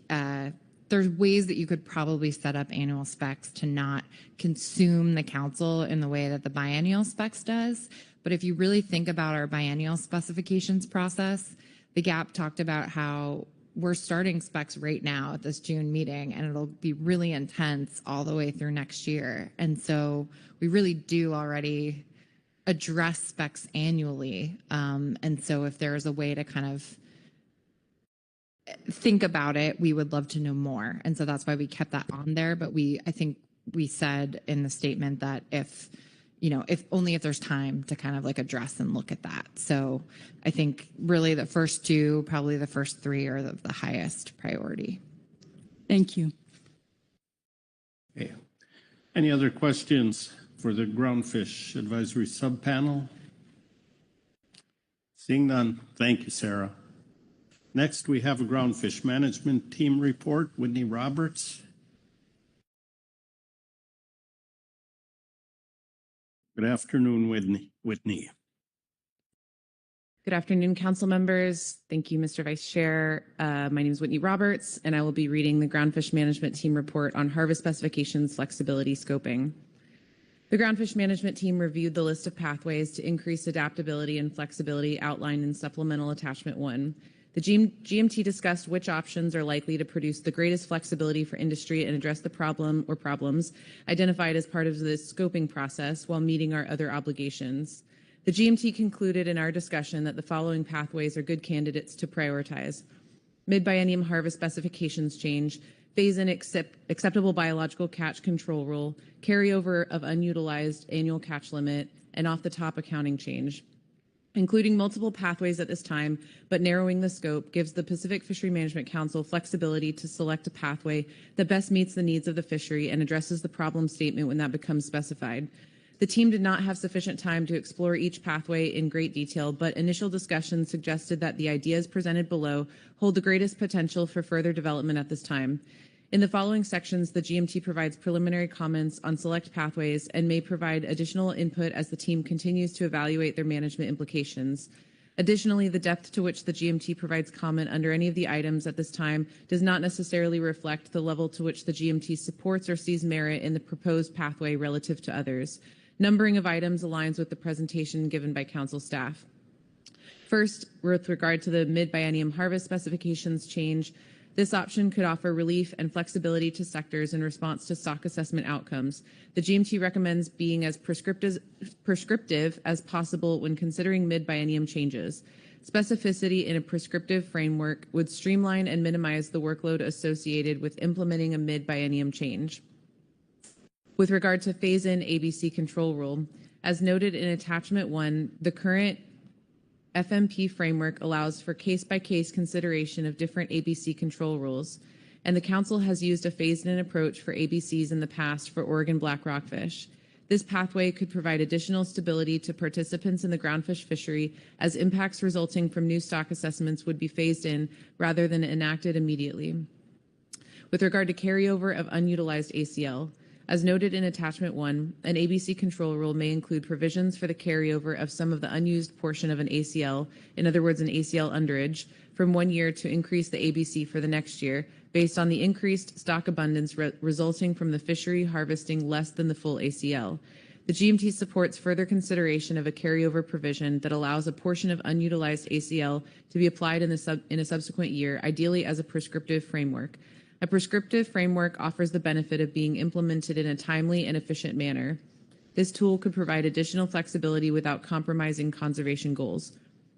there's ways that you could probably set up annual specs to not consume the council in the way that the biennial specs does. But if you really think about our biennial specifications process, the gap talked about how we're starting specs right now at this June meeting, and it'll be really intense all the way through next year. And so we really do already address specs annually. And so if there's a way to kind of think about it, we would love to know more. And so that's why we kept that on there. But I think we said in the statement that if there's time to kind of like address and look at that. So I think really the first two, probably the first three are the highest priority. Thank you. Okay. Any other questions for the Groundfish Advisory Subpanel? Seeing none, thank you, Sarah. Next, we have a Groundfish Management Team report. Whitney Roberts. Good afternoon, Whitney. Good afternoon, council members. Thank you, Mr. Vice Chair. My name is Whitney Roberts, and I will be reading the Groundfish Management Team report on harvest specifications, flexibility, scoping. The Groundfish Management Team reviewed the list of pathways to increase adaptability and flexibility outlined in Supplemental Attachment 1. The GMT discussed which options are likely to produce the greatest flexibility for industry and address the problem or problems identified as part of the scoping process while meeting our other obligations. The GMT concluded in our discussion that the following pathways are good candidates to prioritize: mid-biennium harvest specifications change, phase-in acceptable biological catch control rule, carryover of unutilized annual catch limit, and off-the-top accounting change. Including multiple pathways at this time, but narrowing the scope, gives the Pacific Fishery Management Council flexibility to select a pathway that best meets the needs of the fishery and addresses the problem statement when that becomes specified. The team did not have sufficient time to explore each pathway in great detail, but initial discussions suggested that the ideas presented below hold the greatest potential for further development at this time. In the following sections, the GMT provides preliminary comments on select pathways and may provide additional input as the team continues to evaluate their management implications. Additionally, the depth to which the GMT provides comment under any of the items at this time does not necessarily reflect the level to which the GMT supports or sees merit in the proposed pathway relative to others. Numbering of items aligns with the presentation given by Council staff. First, with regard to the mid-biennium harvest specifications change, this option could offer relief and flexibility to sectors in response to stock assessment outcomes. The GMT recommends being as prescriptive as possible when considering mid-biennium changes. Specificity in a prescriptive framework would streamline and minimize the workload associated with implementing a mid-biennium change. With regard to phase-in ABC control rule, as noted in Attachment 1, the current FMP framework allows for case-by-case consideration of different ABC control rules, and the Council has used a phased-in approach for ABCs in the past for Oregon black rockfish. This pathway could provide additional stability to participants in the groundfish fishery, as impacts resulting from new stock assessments would be phased in rather than enacted immediately. With regard to carryover of unutilized ACL, as noted in Attachment 1, an ABC control rule may include provisions for the carryover of some of the unused portion of an ACL, in other words, an ACL underage, from 1 year to increase the ABC for the next year, based on the increased stock abundance resulting from the fishery harvesting less than the full ACL. The GMT supports further consideration of a carryover provision that allows a portion of unutilized ACL to be applied in a subsequent year, ideally as a prescriptive framework. A prescriptive framework offers the benefit of being implemented in a timely and efficient manner. This tool could provide additional flexibility without compromising conservation goals.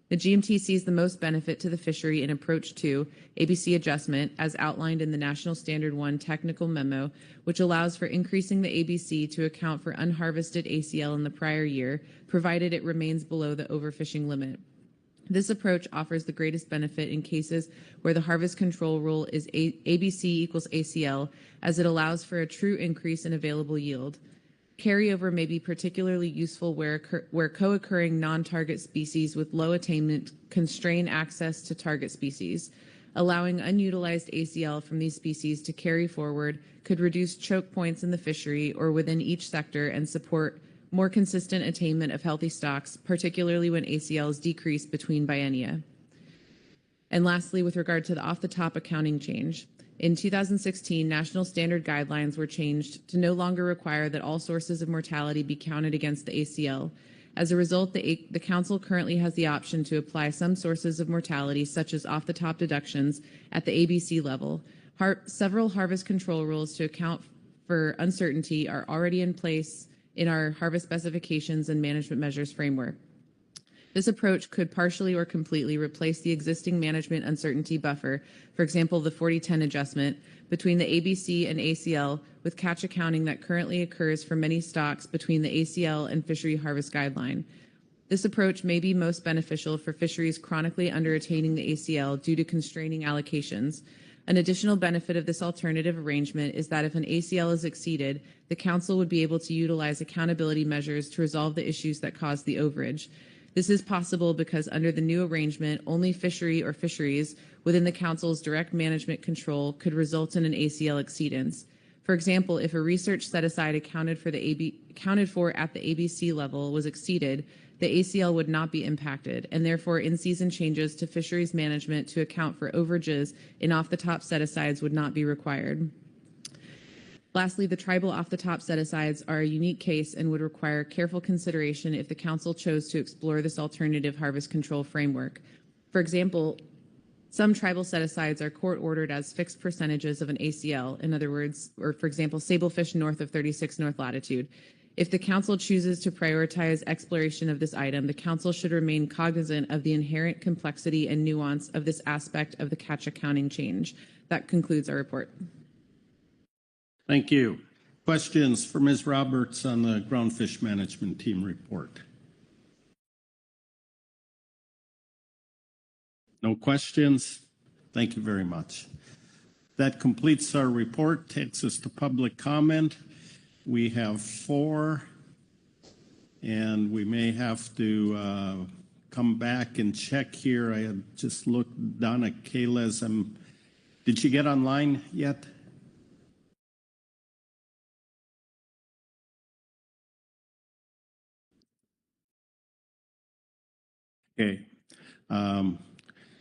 The GMT sees the most benefit to the fishery in Approach 2, ABC adjustment, as outlined in the National Standard 1 technical memo, which allows for increasing the ABC to account for unharvested ACL in the prior year, provided it remains below the overfishing limit. This approach offers the greatest benefit in cases where the harvest control rule is ABC equals ACL, as it allows for a true increase in available yield. Carryover may be particularly useful where co-occurring non-target species with low attainment constrain access to target species. Allowing unutilized ACL from these species to carry forward could reduce choke points in the fishery or within each sector and support more consistent attainment of healthy stocks, particularly when ACL is decreased between biennia. And lastly, with regard to the off-the-top accounting change, in 2016, national standard guidelines were changed to no longer require that all sources of mortality be counted against the ACL. As a result, the Council currently has the option to apply some sources of mortality, such as off-the-top deductions, at the ABC level. Several harvest control rules to account for uncertainty are already in place in our harvest specifications and management measures framework. This approach could partially or completely replace the existing management uncertainty buffer, for example, the 40-10 adjustment, between the ABC and ACL with catch accounting that currently occurs for many stocks between the ACL and fishery harvest guideline. This approach may be most beneficial for fisheries chronically under-attaining the ACL due to constraining allocations. An additional benefit of this alternative arrangement is that if an ACL is exceeded, the Council would be able to utilize accountability measures to resolve the issues that caused the overage. This is possible because under the new arrangement, only fishery or fisheries within the Council's direct management control could result in an ACL exceedance. For example, if a research set-aside accounted for at the ABC level was exceeded, the ACL would not be impacted, and therefore in-season changes to fisheries management to account for overages in off-the-top set-asides would not be required. Lastly, the tribal off-the-top set-asides are a unique case and would require careful consideration if the Council chose to explore this alternative harvest control framework. For example, some tribal set-asides are court-ordered as fixed percentages of an ACL, in other words, or for example, sablefish north of 36 north latitude. If the Council chooses to prioritize exploration of this item, the Council should remain cognizant of the inherent complexity and nuance of this aspect of the catch accounting change. That concludes our report. Thank you. Questions for Ms. Roberts on the Groundfish Management Team report? No questions? Thank you very much. That completes our report, takes us to public comment. We have 4, and we may have to come back and check here. I had just looked, Donna Kales, did she get online yet? Okay.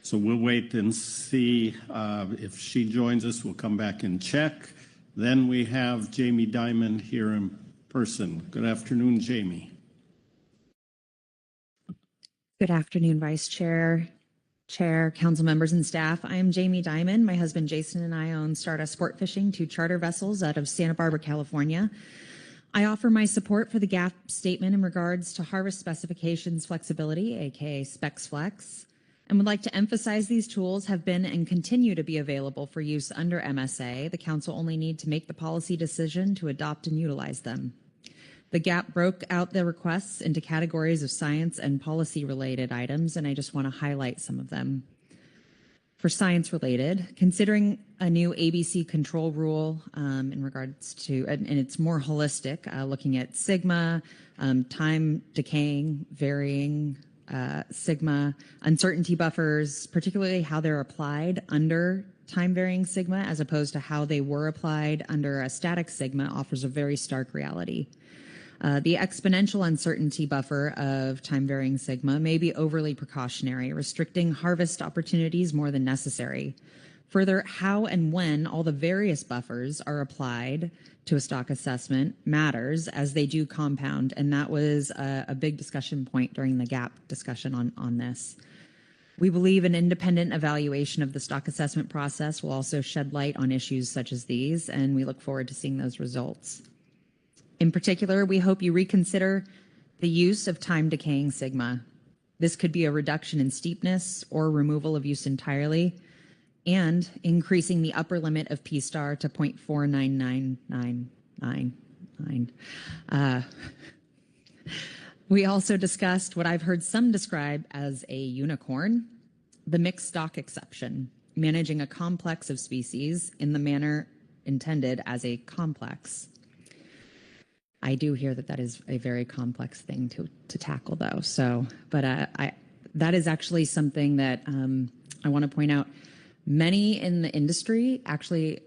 So we'll wait and see if she joins us. We'll come back and check. Then we have Jamie Dimon here in person. Good afternoon, Jamie. Good afternoon, Vice Chair, Chair, council members, and staff. I am Jamie Dimon. My husband Jason and I own Stardust Sport Fishing, 2 charter vessels out of Santa Barbara, California. I offer my support for the GAP statement in regards to harvest specifications flexibility, aka Specs Flex, and would like to emphasize these tools have been and continue to be available for use under MSA. The council only need to make the policy decision to adopt and utilize them. The GAP broke out the requests into categories of science and policy related items, and I just want to highlight some of them. For science related, considering a new ABC control rule in regards to, and it's more holistic, looking at sigma, time decaying, varying, sigma, uncertainty buffers, particularly how they're applied under time varying sigma as opposed to how they were applied under a static sigma offers a very stark reality. The exponential uncertainty buffer of time varying sigma may be overly precautionary, restricting harvest opportunities more than necessary. Further, how and when all the various buffers are applied to a stock assessment matters as they do compound, and that was a big discussion point during the GAP discussion on this. We believe an independent evaluation of the stock assessment process will also shed light on issues such as these, and we look forward to seeing those results. In particular, we hope you reconsider the use of time decaying sigma. This could be a reduction in steepness or removal of use entirely, and increasing the upper limit of P-star to 0.49999. We also discussed what I've heard some describe as a unicorn, the mixed stock exception, managing a complex of species in the manner intended as a complex. I do hear that that is a very complex thing to tackle, though. So, but that is actually something that I want to point out. Many in the industry actually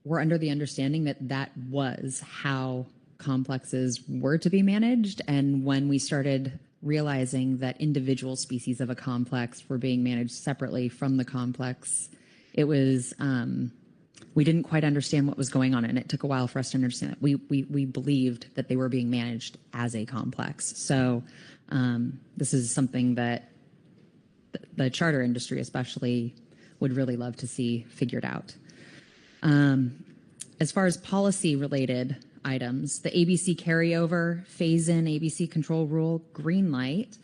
were under the understanding that that was how complexes were to be managed. And when we started realizing that individual species of a complex were being managed separately from the complex, it was we didn't quite understand what was going on, and it took a while for us to understand that. We believed that they were being managed as a complex. So this is something that the charter industry especially would really love to see figured out. As far as policy-related items, the ABC carryover, phase-in ABC control rule, green light.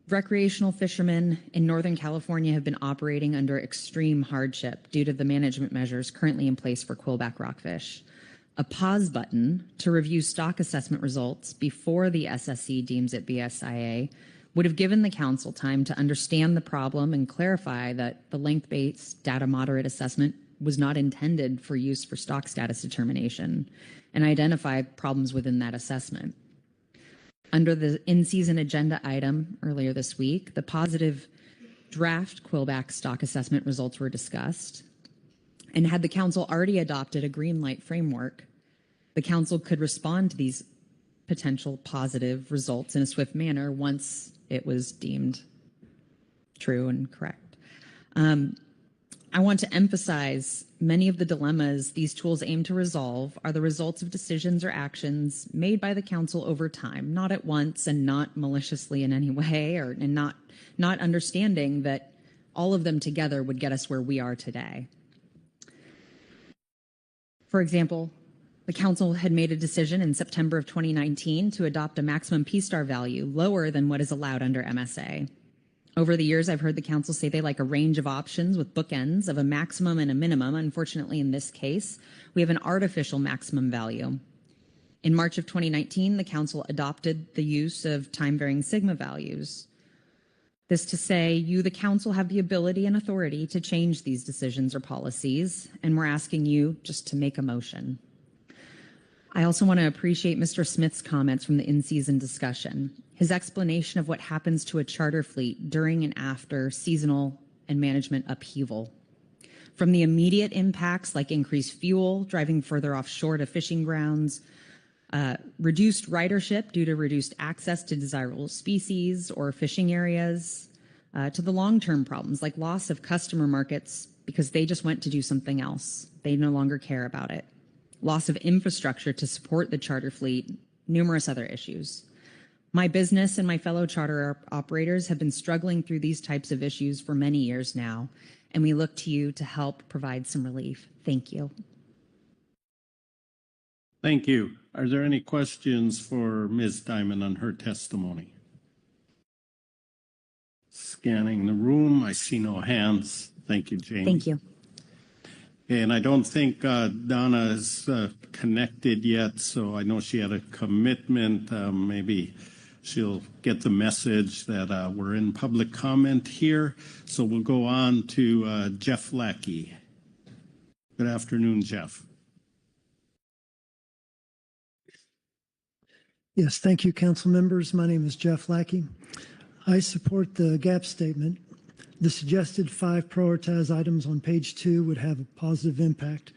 Recreational fishermen in Northern California have been operating under extreme hardship due to the management measures currently in place for quillback rockfish. A pause button to review stock assessment results before the SSC deems it BSIA would have given the council time to understand the problem and clarify that the length-based data moderate assessment was not intended for use for stock status determination and identify problems within that assessment. Under the in-season agenda item earlier this week, the positive draft quillback stock assessment results were discussed. And had the council already adopted a green light framework, the council could respond to these potential positive results in a swift manner once it was deemed true and correct. I want to emphasize many of the dilemmas these tools aim to resolve are the results of decisions or actions made by the council over time, not at once and not maliciously in any way, and not understanding that all of them together would get us where we are today. For example, the council had made a decision in September of 2019 to adopt a maximum P-star value lower than what is allowed under MSA. Over the years, I've heard the council say they like a range of options with bookends of a maximum and a minimum. Unfortunately, in this case, we have an artificial maximum value. In March of 2019, the council adopted the use of time-varying sigma values. This to say, you, the council, have the ability and authority to change these decisions or policies, and we're asking you just to make a motion. I also want to appreciate Mr. Smith's comments from the in-season discussion. His explanation of what happens to a charter fleet during and after seasonal and management upheaval. From the immediate impacts like increased fuel, driving further offshore to fishing grounds, reduced ridership due to reduced access to desirable species or fishing areas, to the long-term problems like loss of customer markets because they just went to do something else. They no longer care about it. Loss of infrastructure to support the charter fleet, numerous other issues. My business and my fellow charter operators have been struggling through these types of issues for many years now, and we look to you to help provide some relief. Thank you. Thank you. Are there any questions for Ms. Diamond on her testimony? Scanning the room, I see no hands. Thank you, Jamie. Thank you. And I don't think Donna is connected yet, so I know she had a commitment. Maybe she'll get the message that we're in public comment here. So we'll go on to Jeff Lackey. Good afternoon, Jeff. Yes, thank you, council members. My name is Jeff Lackey. I support the gap statement. The suggested 5 prioritized items on page 2 would have a positive impact.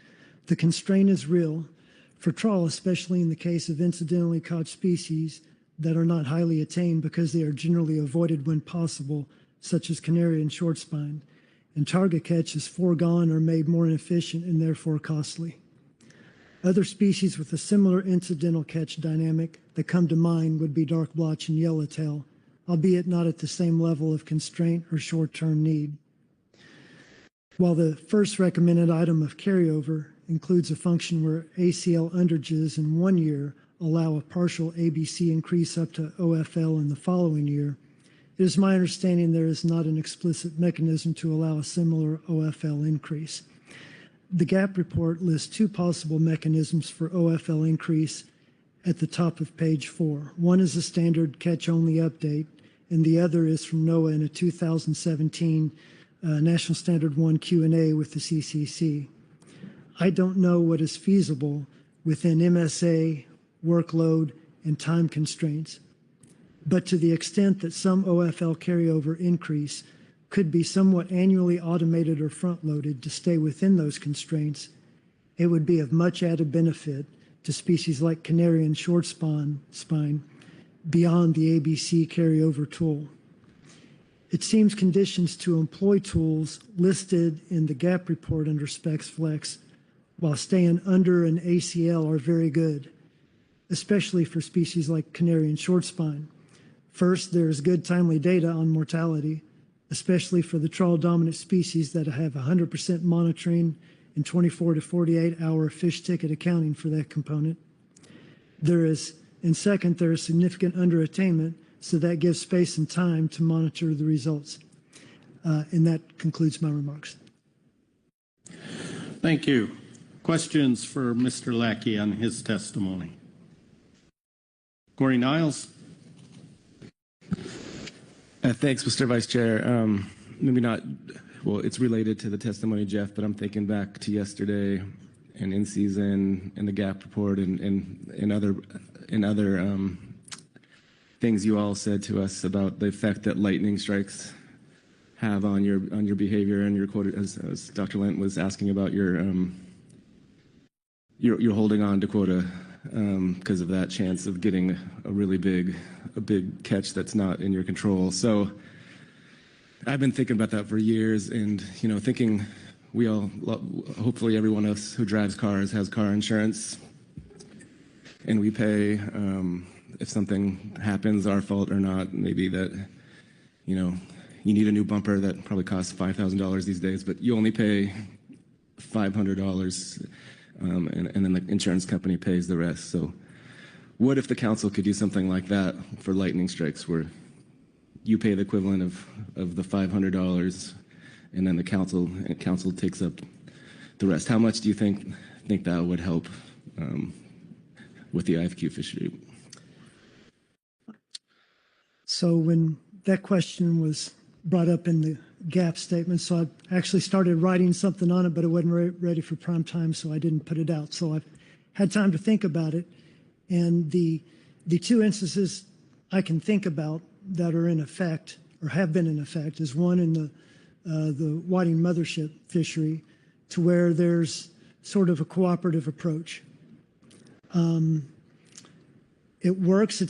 The constraint is real. For trawl, especially in the case of incidentally caught species that are not highly attained because they are generally avoided when possible, such as canary and short spine, and target catch is foregone or made more inefficient and therefore costly. Other species with a similar incidental catch dynamic that come to mind would be dark blotch and yellowtail, albeit not at the same level of constraint or short-term need. While the first recommended item of carryover includes a function where ACL underages in 1 year allow a partial ABC increase up to OFL in the following year, it is my understanding there is not an explicit mechanism to allow a similar OFL increase. The GAP report lists 2 possible mechanisms for OFL increase at the top of page 4. One is a standard catch-only update, and the other is from NOAA in a 2017 National Standard 1 Q&A with the CCC. I don't know what is feasible within MSA, workload, and time constraints, but to the extent that some OFL carryover increase could be somewhat annually automated or front-loaded to stay within those constraints, it would be of much added benefit to species like canary and short spine beyond the ABC carryover tool. It seems conditions to employ tools listed in the GAP report under Specs Flex while staying under an ACL are very good, especially for species like canary and short spine. First, there is good timely data on mortality, especially for the trawl-dominant species that have 100% monitoring and 24 to 48-hour fish ticket accounting for that component. And second, there is significant underattainment, so that gives space and time to monitor the results. And that concludes my remarks. Thank you. Questions for Mr. Lackey on his testimony? Corey Niles. Thanks, Mr. Vice Chair. Maybe not, well, it's related to the testimony, Jeff, but I'm thinking back to yesterday and in season and the GAP report and other things you all said to us about the effect that lightning strikes have on your behavior and your quota, as Dr. Lent was asking about your holding on to quota because of that chance of getting a big catch that's not in your control. So I've been thinking about that for years, and thinking we all, hopefully everyone else who drives cars has car insurance, and we pay if something happens, our fault or not. Maybe that you need a new bumper that probably costs $5,000 these days, but you only pay $500. And then the insurance company pays the rest. So what if the council could do something like that for lightning strikes, where you pay the equivalent of the $500 and then the council takes up the rest? How much do you think that would help with the IFQ fishery? So when that question was brought up in the gap statement. So I actually started writing something on it, but it wasn't ready for prime time, so I didn't put it out. So I've had time to think about it. And the two instances I can think about that are in effect or have been in effect is one in the whiting mothership fishery, to where there's sort of a cooperative approach. It works.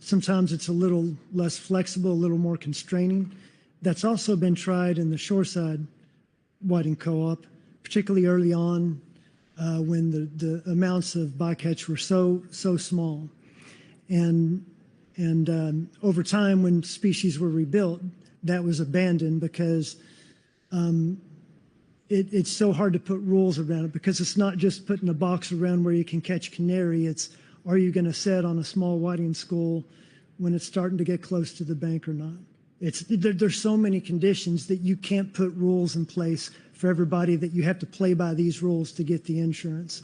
Sometimes it's a little less flexible, a little more constraining. That's also been tried in the shoreside whiting co-op, particularly early on when the amounts of bycatch were so small. And over time, when species were rebuilt, that was abandoned because it's so hard to put rules around it, because it's not just putting a box around where you can catch canary. It's, are you going to set on a small whiting school when it's starting to get close to the bank or not? There's so many conditions that you can't put rules in place for everybody, that you have to play by these rules to get the insurance.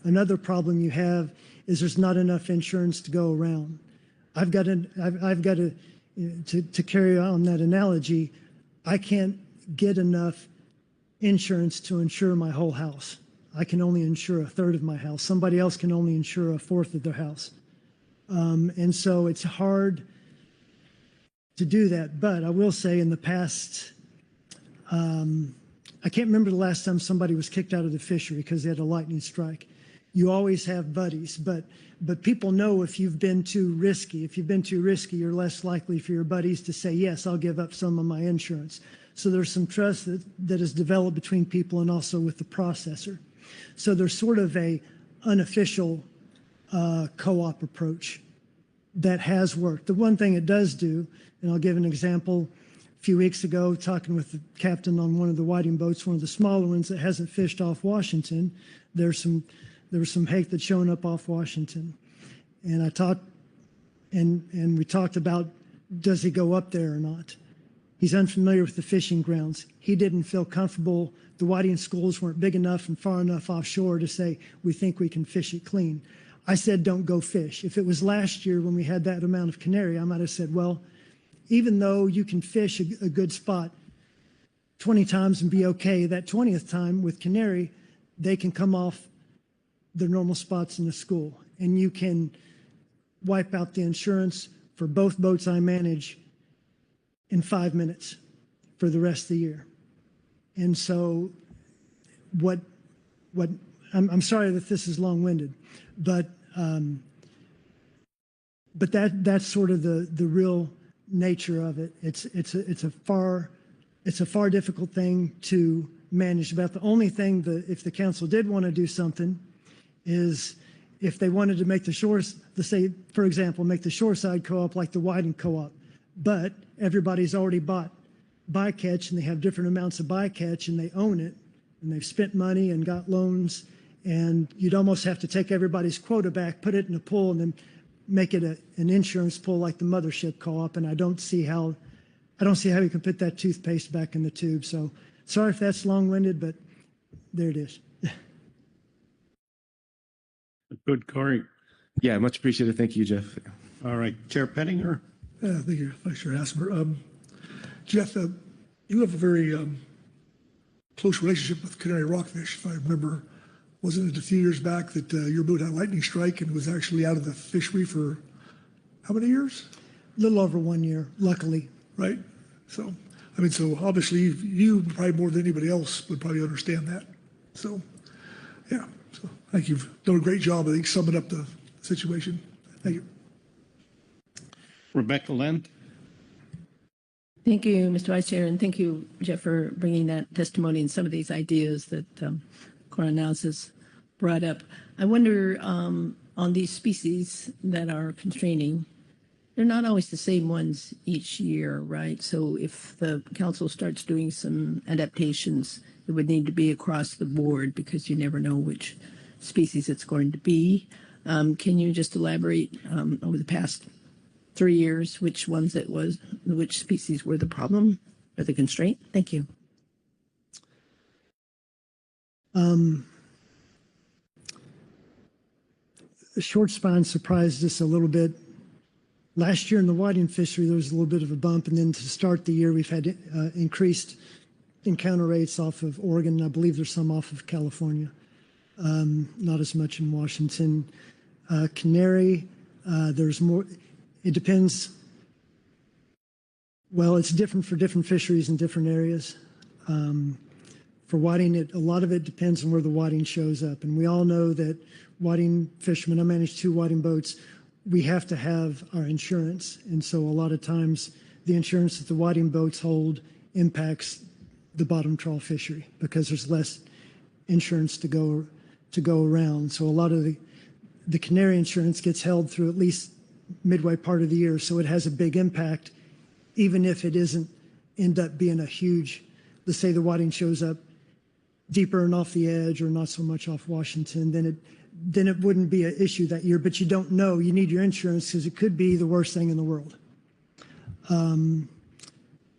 Another problem you have is there's not enough insurance to go around. I've got to carry on that analogy. I can't get enough insurance to insure my whole house. I can only insure a third of my house. Somebody else can only insure a fourth of their house. And so it's hard to do that. But I will say, in the past, I can't remember the last time somebody was kicked out of the fishery because they had a lightning strike. You always have buddies, but people know if you've been too risky. If you've been too risky, you're less likely for your buddies to say, yes, I'll give up some of my insurance. So there's some trust that is developed between people and also with the processor. So there's sort of a unofficial co-op approach that has worked. The one thing it does do, and I'll give an example, a few weeks ago, talking with the captain on one of the whiting boats, one of the smaller ones that hasn't fished off Washington, there was some hake that's showing up off Washington. And we talked about, does he go up there or not? He's unfamiliar with the fishing grounds. He didn't feel comfortable. The whiting schools weren't big enough and far enough offshore to say, we think we can fish it clean. I said, don't go fish. If it was last year when we had that amount of canary, I might have said, well, even though you can fish a good spot 20 times and be okay, that 20th time with canary, they can come off their normal spots in the school. And you can wipe out the insurance for both boats I manage in 5 minutes for the rest of the year. And so I'm sorry that this is long-winded, but that's sort of the real nature of it. It's a far difficult thing to manage. About the only thing that, if the council did want to do something, is if they wanted to make the shores, let's say, for example, make the shoreside co-op like the whiting co-op, but everybody's already bought bycatch and they have different amounts of bycatch and they own it and they've spent money and got loans, and you'd almost have to take everybody's quota back, put it in a pool, and then make it an insurance pool like the mothership co-op. And I don't see how you can put that toothpaste back in the tube. So sorry if that's long-winded, but there it is. Good, Corey. Yeah, much appreciated. Thank you, Jeff. All right, Chair Pettinger. Yeah, thank you, Vice Chair Asper. Jeff, you have a very close relationship with canary rockfish. If I remember, wasn't it a few years back that your boat had a lightning strike and was actually out of the fishery for how many years? A little over 1 year, luckily. Right. So, I mean, so obviously you probably more than anybody else would probably understand that. So, yeah. So I think you've done a great job, I think, summing up the situation. Thank you. Rebecca Lent. Thank you, Mr. Vice Chair, and thank you, Jeff, for bringing that testimony and some of these ideas that Coronels has brought up. I wonder, on these species that are constraining, they're not always the same ones each year, right? So if the council starts doing some adaptations, it would need to be across the board because you never know which species it's going to be. Can you just elaborate over the past 3 years, which species were the problem or the constraint? Thank you. The short spine surprised us a little bit Last year in the whiting fishery, there was a little bit of a bump, and then to start the year, we've had increased encounter rates off of Oregon. I believe there's some off of California, not as much in Washington. Canary, there's more. It depends. Well, it's different for different fisheries in different areas. For whiting, a lot of it depends on where the whiting shows up. And we all know that whiting fishermen, I manage 2 whiting boats, we have to have our insurance. And so a lot of times the insurance that the whiting boats hold impacts the bottom trawl fishery because there's less insurance to go around. So a lot of the canary insurance gets held through at least midway part of the year. So it has a big impact, even if it isn't end up being a huge, let's say the whiting shows up deeper and off the edge or not so much off Washington, then it wouldn't be an issue that year, but you don't know. You need your insurance because it could be the worst thing in the world.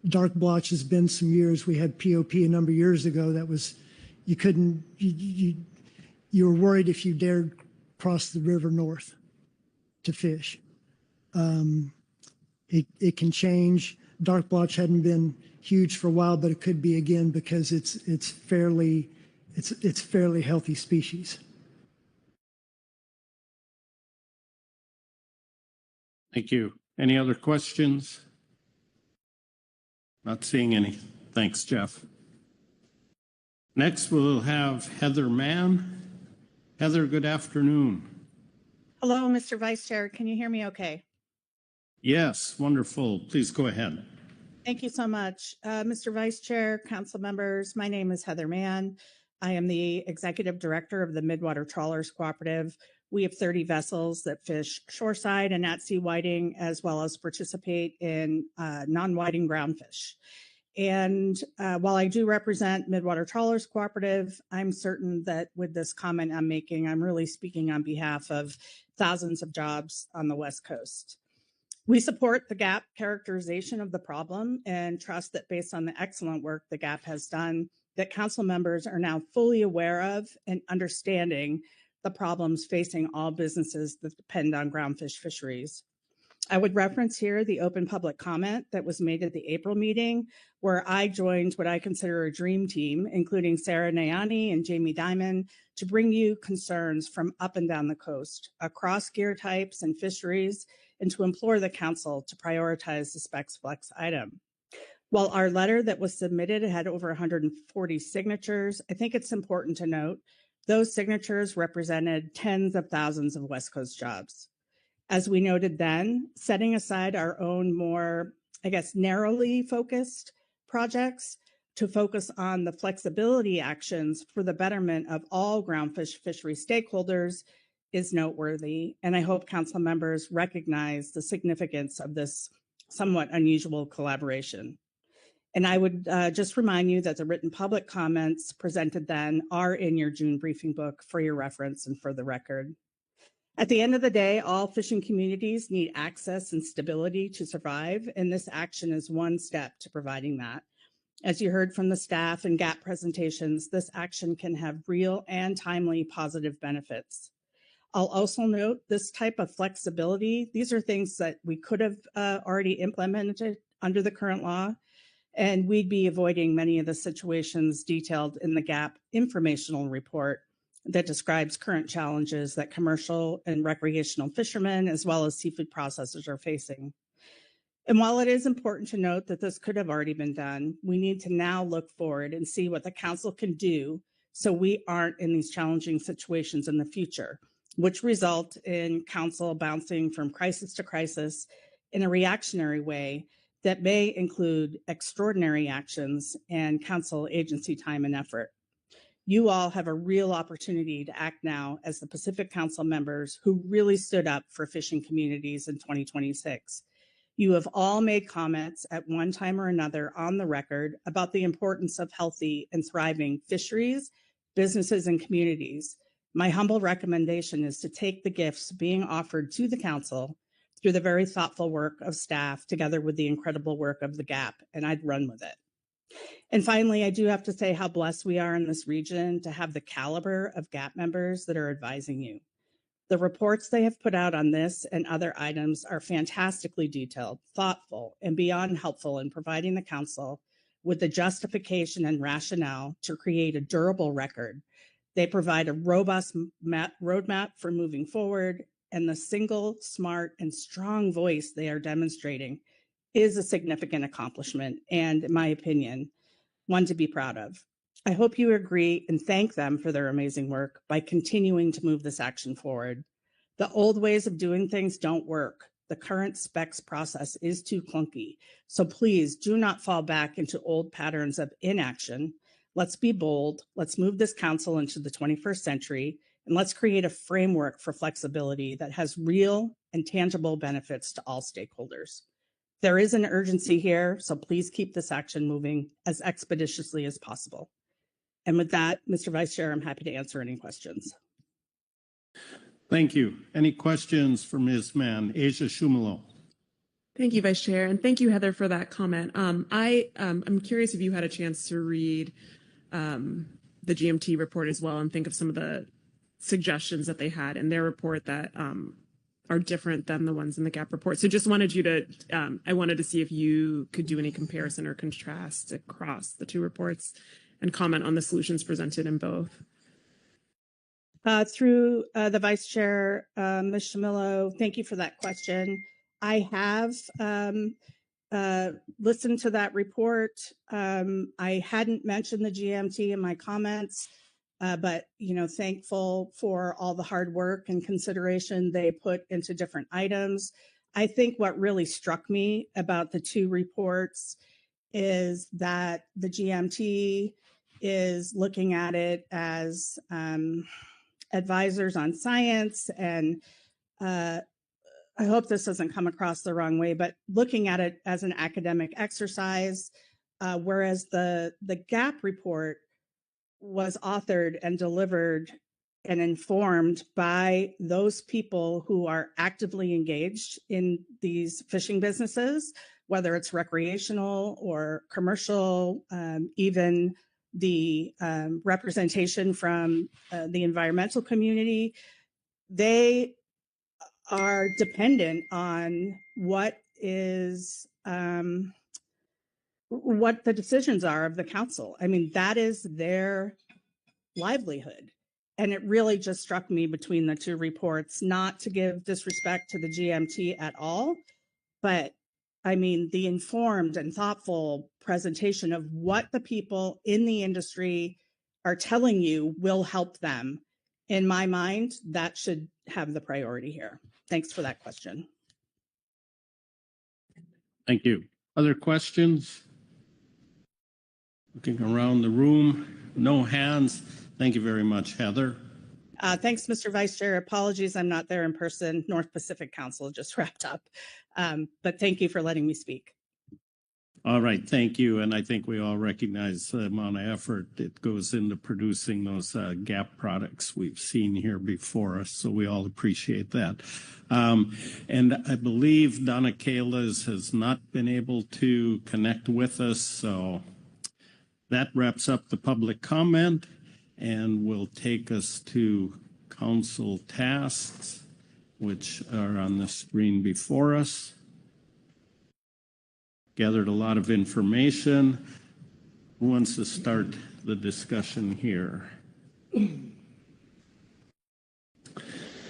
Dark blotch has been some years. We had POP a number of years ago that was, you couldn't, you were worried if you dared cross the river north to fish. It can change. Dark blotch hadn't been huge for a while, but it could be again because it's fairly healthy species. Thank you. Any other questions? Not seeing any. Thanks, Jeff. Next, we'll have Heather Mann. Heather, good afternoon. Hello, Mr. Vice Chair. Can you hear me okay? Yes, wonderful. Please go ahead. Thank you so much. Mr. Vice Chair, council members, my name is Heather Mann. I am the Executive Director of the Midwater Trawlers Cooperative. We have 30 vessels that fish shoreside and at-sea whiting, as well as participate in non-whiting groundfish. And while I do represent Midwater Trawlers Cooperative, I'm certain that with this comment I'm making, I'm really speaking on behalf of thousands of jobs on the West Coast. We support the GAP characterization of the problem and trust that based on the excellent work the GAP has done, that council members are now fully aware of and understanding the problems facing all businesses that depend on groundfish fisheries. I would reference here the open public comment that was made at the April meeting, where I joined what I consider a dream team, including Sarah Nayani and Jamie Dimon, to bring you concerns from up and down the coast, across gear types and fisheries, and to implore the council to prioritize the Specs Flex item. While our letter that was submitted had over 140 signatures, I think it's important to note those signatures represented tens of thousands of West Coast jobs. As we noted then, setting aside our own more, narrowly focused projects to focus on the flexibility actions for the betterment of all groundfish fishery stakeholders is noteworthy, and I hope council members recognize the significance of this somewhat unusual collaboration. And I would just remind you that the written public comments presented then are in your June briefing book for your reference and for the record. At the end of the day, all fishing communities need access and stability to survive, and this action is one step to providing that. As you heard from the staff and GAP presentations, this action can have real and timely positive benefits. I'll also note this type of flexibility, these are things that we could have already implemented under the current law, and we'd be avoiding many of the situations detailed in the GAP informational report that describes current challenges that commercial and recreational fishermen, as well as seafood processors, are facing. And while it is important to note that this could have already been done, we need to now look forward and see what the council can do so we aren't in these challenging situations in the future, which result in council bouncing from crisis to crisis in a reactionary way that may include extraordinary actions and council agency time and effort. You all have a real opportunity to act now as the Pacific Council members who really stood up for fishing communities in 2026. You have all made comments at one time or another on the record about the importance of healthy and thriving fisheries, businesses, and communities. My humble recommendation is to take the gifts being offered to the council through the very thoughtful work of staff together with the incredible work of the GAP, and I'd run with it. And finally, I do have to say how blessed we are in this region to have the caliber of GAP members that are advising you. The reports they have put out on this and other items are fantastically detailed, thoughtful, and beyond helpful in providing the council with the justification and rationale to create a durable record. They provide a robust roadmap for moving forward, and the single, smart, and strong voice they are demonstrating is a significant accomplishment and, in my opinion, one to be proud of. I hope you agree and thank them for their amazing work by continuing to move this action forward. The old ways of doing things don't work. The current specs process is too clunky. So please do not fall back into old patterns of inaction. Let's be bold. Let's move this council into the 21st century, and let's create a framework for flexibility that has real and tangible benefits to all stakeholders. There is an urgency here, so please keep this action moving as expeditiously as possible. And with that, Mr. Vice Chair, I'm happy to answer any questions. Thank you. Any questions for Ms. Mann? Asia Shumalo. Thank you, Vice Chair, and thank you, Heather, for that comment. I'm curious if you had a chance to read the GMT report as well and think of some of the suggestions that they had in their report that are different than the ones in the GAP report. So just wanted you to, I wanted to see if you could do any comparison or contrast across the two reports and comment on the solutions presented in both. Through the Vice Chair, Ms. Shamillo, thank you for that question. I have listened to that report. I hadn't mentioned the GMT in my comments, but thankful for all the hard work and consideration they put into different items. I think what really struck me about the two reports is that the GMT is looking at it as advisors on science, and I hope this doesn't come across the wrong way, but looking at it as an academic exercise, whereas the GAP report was authored and delivered and informed by those people who are actively engaged in these fishing businesses, whether it's recreational or commercial, even the representation from the environmental community. They are dependent on what the decisions are of the council. I mean, that is their livelihood. And it really just struck me between the two reports, not to give disrespect to the GMT at all, but I mean, the informed and thoughtful presentation of what the people in the industry are telling you will help them. In my mind, that should have the priority here. Thanks for that question. Thank you. Other questions? Looking around the room, no hands. Thank you very much, Heather. Thanks, Mr. Vice Chair. Apologies, I'm not there in person. North Pacific Council just wrapped up. But thank you for letting me speak. All right, thank you. And I think we all recognize the amount of effort that goes into producing those GAP products we've seen here before us. So we all appreciate that. And I believe Donna Kalas has not been able to connect with us. So that wraps up the public comment and will take us to council tasks, which are on the screen before us. Gathered a lot of information. Who wants to start the discussion here?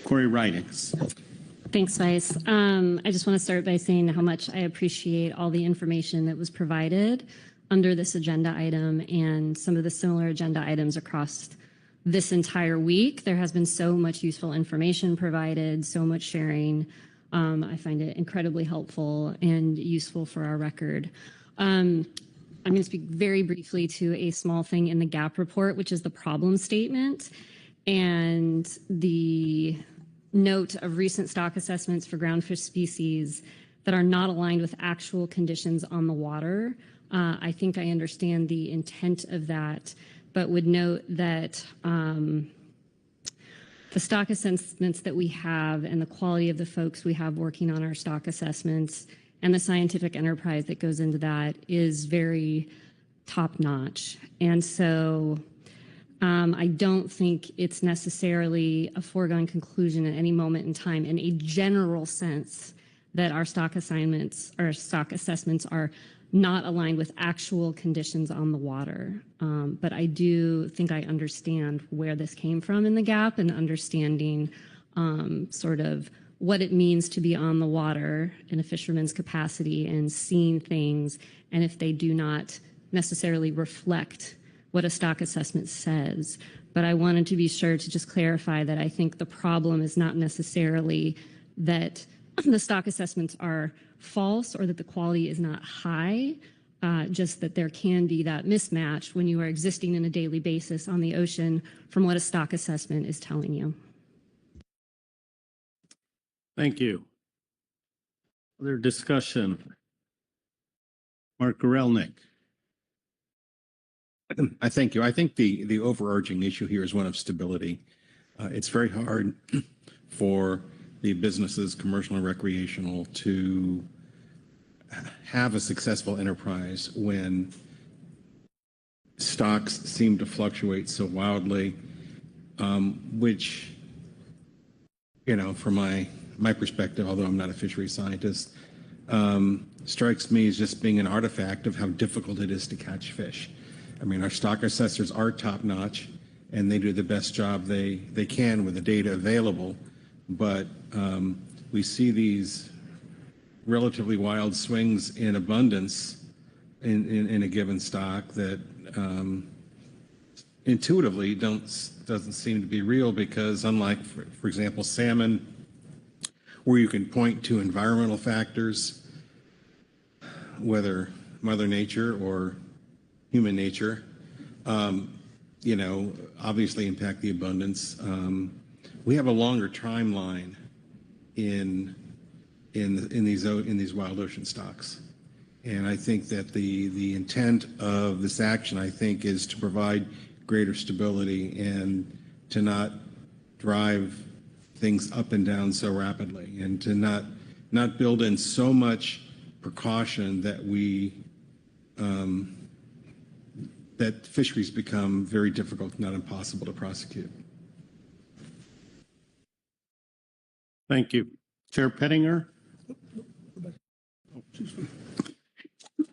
Corey Ridings. Thanks, Vice. I just want to start by saying how much I appreciate all the information that was provided under this agenda item and some of the similar agenda items across this entire week. There has been so much useful information provided, so much sharing. I find it incredibly helpful and useful for our record. I'm going to speak very briefly to a small thing in the GAP report, which is the problem statement and the note of recent stock assessments for groundfish species that are not aligned with actual conditions on the water. I think I understand the intent of that, but would note that the stock assessments that we have and the quality of the folks we have working on our stock assessments and the scientific enterprise that goes into that is very top notch. And so I don't think it's necessarily a foregone conclusion at any moment in time in a general sense that our stock assignments or stock assessments are not aligned with actual conditions on the water. But I do think I understand where this came from in the gap and understanding sort of what it means to be on the water in a fisherman's capacity and seeing things, and if they do not necessarily reflect what a stock assessment says. But I wanted to be sure to just clarify that I think the problem is not necessarily that the stock assessments are false or that the quality is not high, just that there can be that mismatch when you are existing on a daily basis on the ocean from what a stock assessment is telling you. Thank you. Other discussion? Mark Gorelnik. I thank you. I think the overarching issue here is one of stability. It's very hard for the businesses, commercial and recreational, to have a successful enterprise when stocks seem to fluctuate so wildly, which, you know, from my perspective, although I'm not a fisheries scientist, strikes me as just being an artifact of how difficult it is to catch fish. I mean, our stock assessors are top-notch, and they do the best job they can with the data available, but we see these relatively wild swings in abundance in a given stock that intuitively doesn't seem to be real, because unlike, for example, salmon, where you can point to environmental factors, whether Mother Nature or human nature, you know, obviously impact the abundance. We have a longer timeline in these wild ocean stocks, and I think that the intent of this action, I think, is to provide greater stability and to not drive things up and down so rapidly, and to not build in so much precaution that that fisheries become very difficult, if not impossible, to prosecute. Thank you. Chair Pettinger?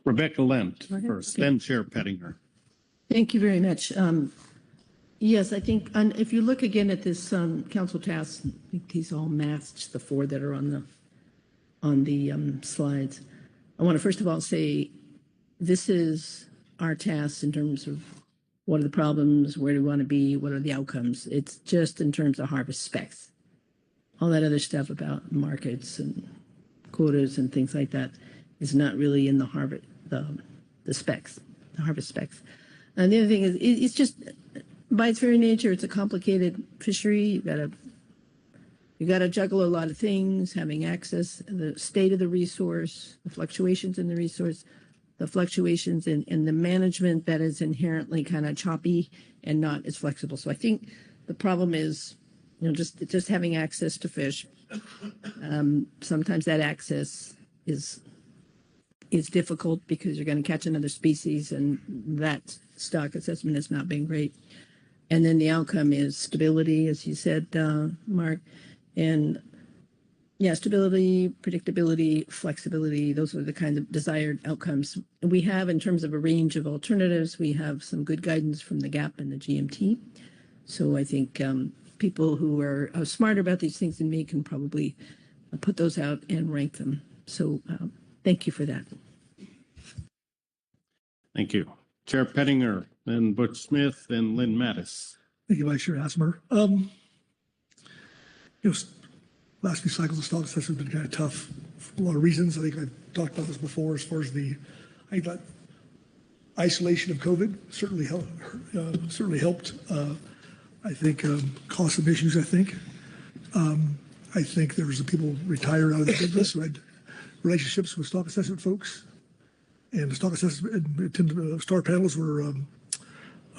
Rebecca Lent first, then Chair Pettinger. Thank you very much. Yes, I think if you look again at this council task, I think these all match the four that are on the slides. I want to first of all say this is our task in terms of what are the problems, where do we want to be, what are the outcomes. It's just in terms of harvest specs. All that other stuff about markets and quotas and things like that is not really in the harvest specs, the harvest specs. And the other thing is, it's just by its very nature, it's a complicated fishery. You got to juggle a lot of things, having access, the state of the resource, the fluctuations in the resource, the fluctuations in the management that is inherently kind of choppy and not as flexible. So I think the problem is, you know, just having access to fish. Sometimes that access is difficult because you're going to catch another species, and that stock assessment has not been great. And then the outcome is stability, as you said, Mark. And yeah, stability, predictability, flexibility, those are the kind of desired outcomes. We have, in terms of a range of alternatives, we have some good guidance from the GAP and the GMT. So I think people who are smarter about these things than me can probably put those out and rank them. So thank you for that. Thank you. Chair Pettinger, then Butch Smith, then Lynn Mattis. Thank you, Vice Chair Hasmer. Last few cycles of stock assessment have been kind of tough for a lot of reasons. I think I've talked about this before as far as I think that isolation of COVID certainly helped. I think caused some issues, I think. I think there was people retired out of the business who had relationships with stock assessment folks. And the stock assessment star panels were on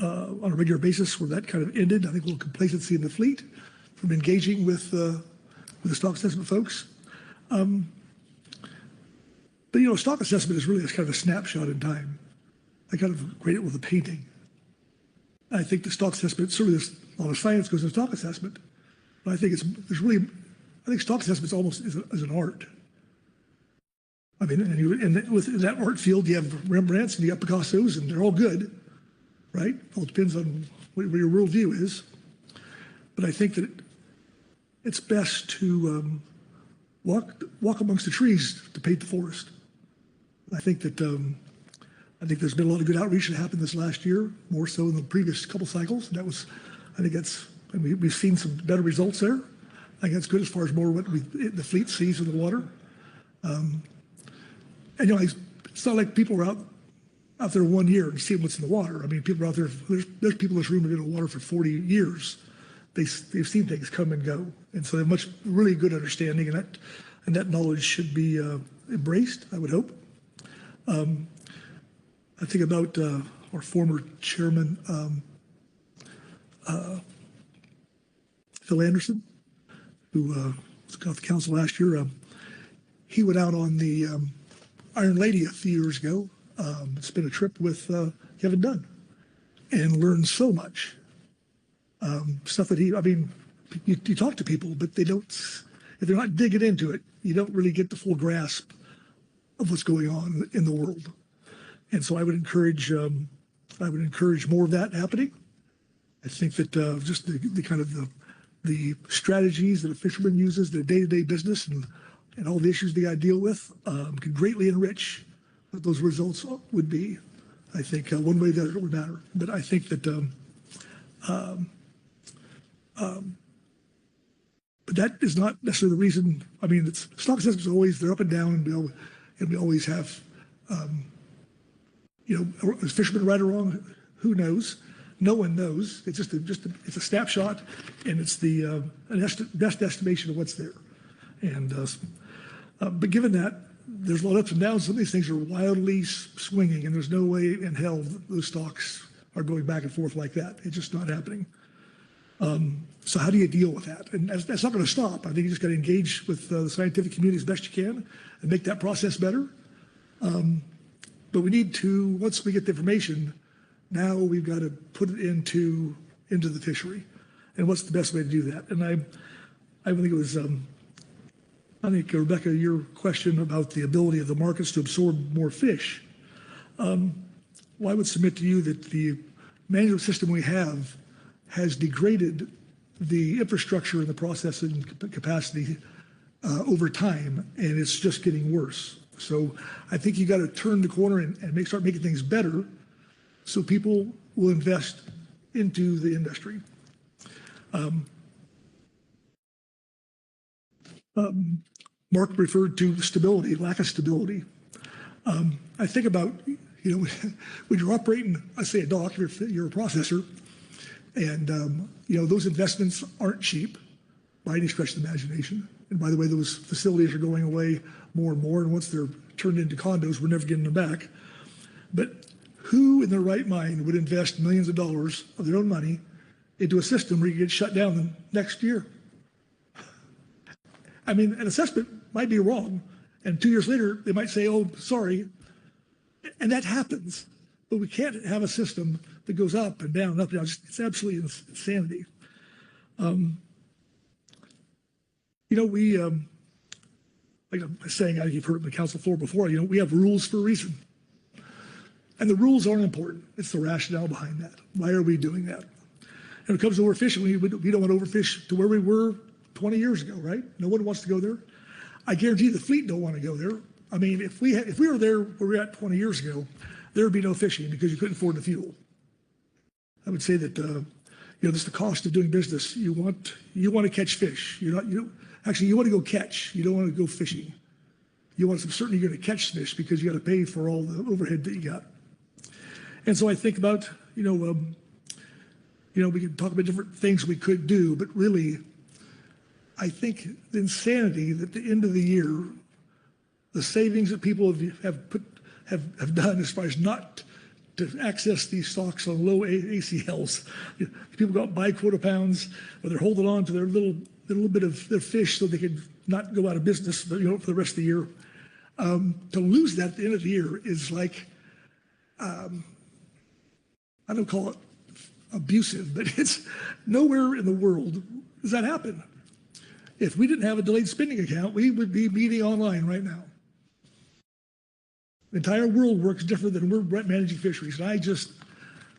a regular basis where that kind of ended. I think a little complacency in the fleet from engaging with the stock assessment folks. But, you know, stock assessment is really kind of a snapshot in time. I kind of equate it with a painting. I think the stock assessment, certainly there's a lot of science goes into stock assessment, but I think I think stock assessment almost is an art. I mean, and within that art field, you have Rembrandts and you have Picassos, and they're all good, right? All depends on what your worldview is. But I think that it's best to walk amongst the trees to paint the forest. I think that there's been a lot of good outreach that happened this last year, more so in the previous couple cycles. And we've seen some better results there. I think that's good as far as more what the fleet sees in the water. And it's not like people are out there 1 year and seeing what's in the water. I mean, people are out there. There's people in this room who've been in the water for 40 years. They've seen things come and go, and so they have really good understanding, and that knowledge should be embraced, I would hope. I think about our former chairman, Phil Anderson, who was on the council last year. He went out on the Iron Lady a few years ago, spent a trip with Kevin Dunn, and learned so much. Stuff that you talk to people, but if they're not digging into it, you don't really get the full grasp of what's going on in the world. And so I would encourage more of that happening. I think that just the kind of the strategies that a fisherman uses, their day-to-day business and all the issues they got to deal with can greatly enrich what those results would be. I think one way that it would matter. But I think that but that is not necessarily the reason. I mean, stock assessments always, they're up and down, and we always have, is fishermen right or wrong? Who knows? No one knows. It's it's a snapshot, and it's the best estimation of what's there. And but given that, there's a lot of ups and downs. Some of these things are wildly swinging, and there's no way in hell that those stocks are going back and forth like that. It's just not happening. So how do you deal with that? And that's not going to stop. I think you just got to engage with the scientific community as best you can and make that process better. But we need to, once we get the information, now we've got to put it into the fishery. And what's the best way to do that? And I think it was, I think, Rebecca, your question about the ability of the markets to absorb more fish. Well, I would submit to you that the management system we have has degraded the infrastructure and the processing capacity over time, and it's just getting worse. So I think you got to turn the corner and start making things better so people will invest into the industry. Mark referred to stability, lack of stability. I think about, when you're operating, let's say a dock, you're a processor, and those investments aren't cheap by any stretch of the imagination. And by the way, those facilities are going away more and more, and once they're turned into condos, we're never getting them back. But who in their right mind would invest millions of dollars of their own money into a system where you get shut down the next year? I mean, an assessment might be wrong, and 2 years later, they might say, oh, sorry. And that happens. But we can't have a system that goes up and down and up and down. It's absolutely insanity. We, like I'm saying, you've heard it on the council floor before, we have rules for a reason. And the rules aren't important. It's the rationale behind that. Why are we doing that? And when it comes to overfishing, we don't want to overfish to where we were 20 years ago, right? No one wants to go there. I guarantee the fleet don't want to go there. I mean, if we were there where we were at 20 years ago, there would be no fishing because you couldn't afford the fuel. I would say that this is the cost of doing business. You want to catch fish. You want to go catch. You don't want to go fishing. You want some certainty you're going to catch fish because you got to pay for all the overhead that you got. And so I think about we can talk about different things we could do, but really, I think the insanity that at the end of the year, the savings that people have done as far as not to access these stocks on low ACLs. People go out and buy quota pounds, or they're holding on to their little bit of their fish so they can not go out of business, for the rest of the year. To lose that at the end of the year is like, I don't call it abusive, but it's nowhere in the world does that happen. If we didn't have a delayed spending account, we would be meeting online right now. The entire world works different than we're managing fisheries. And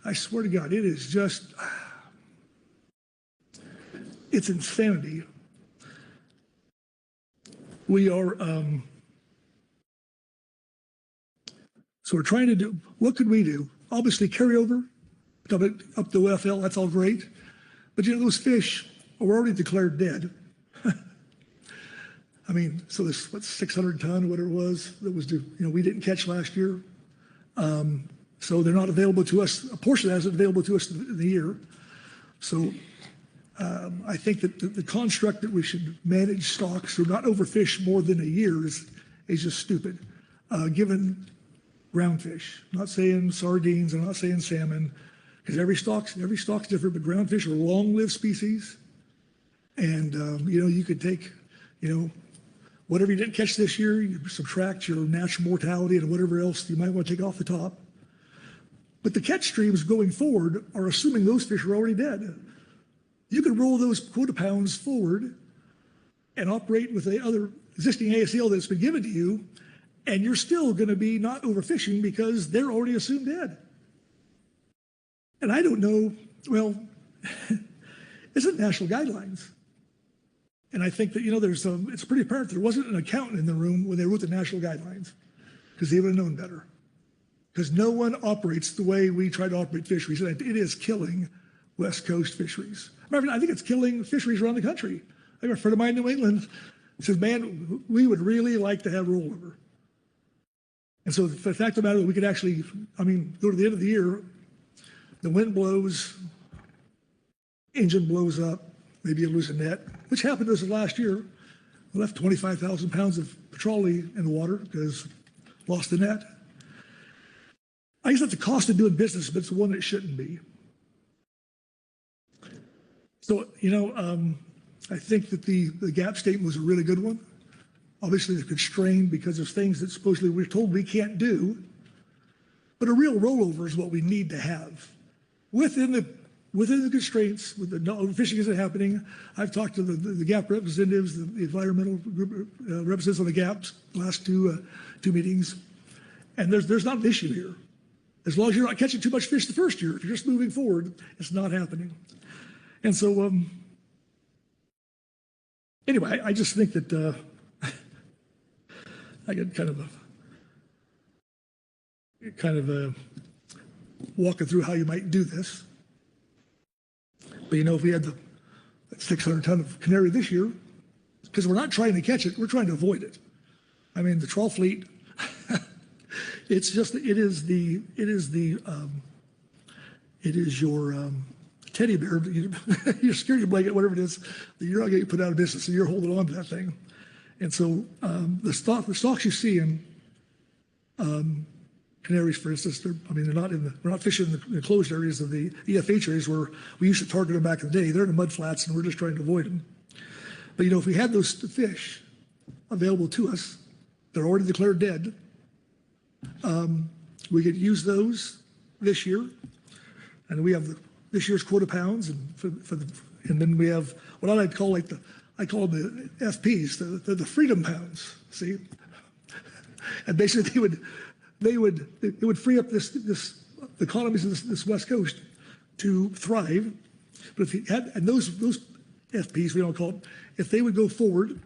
I swear to God, it is just, it's insanity. We are, so we're trying to do, what could we do? Obviously carry over up to OFL, that's all great. But you know, those fish are already declared dead. I mean, so this, what, 600 ton, whatever it was, that was, we didn't catch last year. So they're not available to us. A portion of that isn't available to us in the year. So I think that the construct that we should manage stocks or not overfish more than a year is just stupid, given groundfish. I'm not saying sardines, I'm not saying salmon, because every stock's different, but groundfish are long-lived species. And, you could take, whatever you didn't catch this year, you subtract your natural mortality and whatever else you might want to take off the top. But the catch streams going forward are assuming those fish are already dead. You can roll those quota pounds forward and operate with the other existing ASL that's been given to you, and you're still going to be not overfishing because they're already assumed dead. And I don't know, well, isn't national guidelines. And I think that, it's pretty apparent there wasn't an accountant in the room when they wrote the national guidelines, because they would have known better. Because no one operates the way we try to operate fisheries, and it is killing West Coast fisheries. I think it's killing fisheries around the country. I have a friend of mine in New England says, man, we would really like to have rollover. And so the fact of the matter is we could actually, go to the end of the year, the wind blows, engine blows up, maybe you lose a net, which happened to us last year. We left 25,000 pounds of petroleum in the water because lost the net. I guess that's the cost of doing business, but it's one that shouldn't be. So, I think that the gap statement was a really good one. Obviously, they're constrained because of things that supposedly we're told we can't do. But a real rollover is what we need to have. Within the constraints, with the overfishing isn't happening. I've talked to the GAP representatives, the environmental group representatives on the GAPs, the last two meetings, and there's not an issue here. As long as you're not catching too much fish the first year, if you're just moving forward, it's not happening. And so, anyway, I just think that I get kind of walking through how you might do this. But if we had the 600 ton of canary this year, because we're not trying to catch it, we're trying to avoid it. The trawl fleet, it is your teddy bear, your security blanket, whatever it is, that you're not going to get put out of business, so you're holding on to that thing. And so the stocks you see in canaries, for instance, we're not fishing in the closed areas of the EFH areas where we used to target them back in the day. They're in the mud flats, and we're just trying to avoid them. But if we had those fish available to us, they're already declared dead. We could use those this year, and we have this year's quota pounds, and then we have what I like to call I call them the FPs, the freedom pounds. See, and basically they would free up the economies of this West Coast to thrive. But if you had, and those FPs, we don't call them, if they would go forward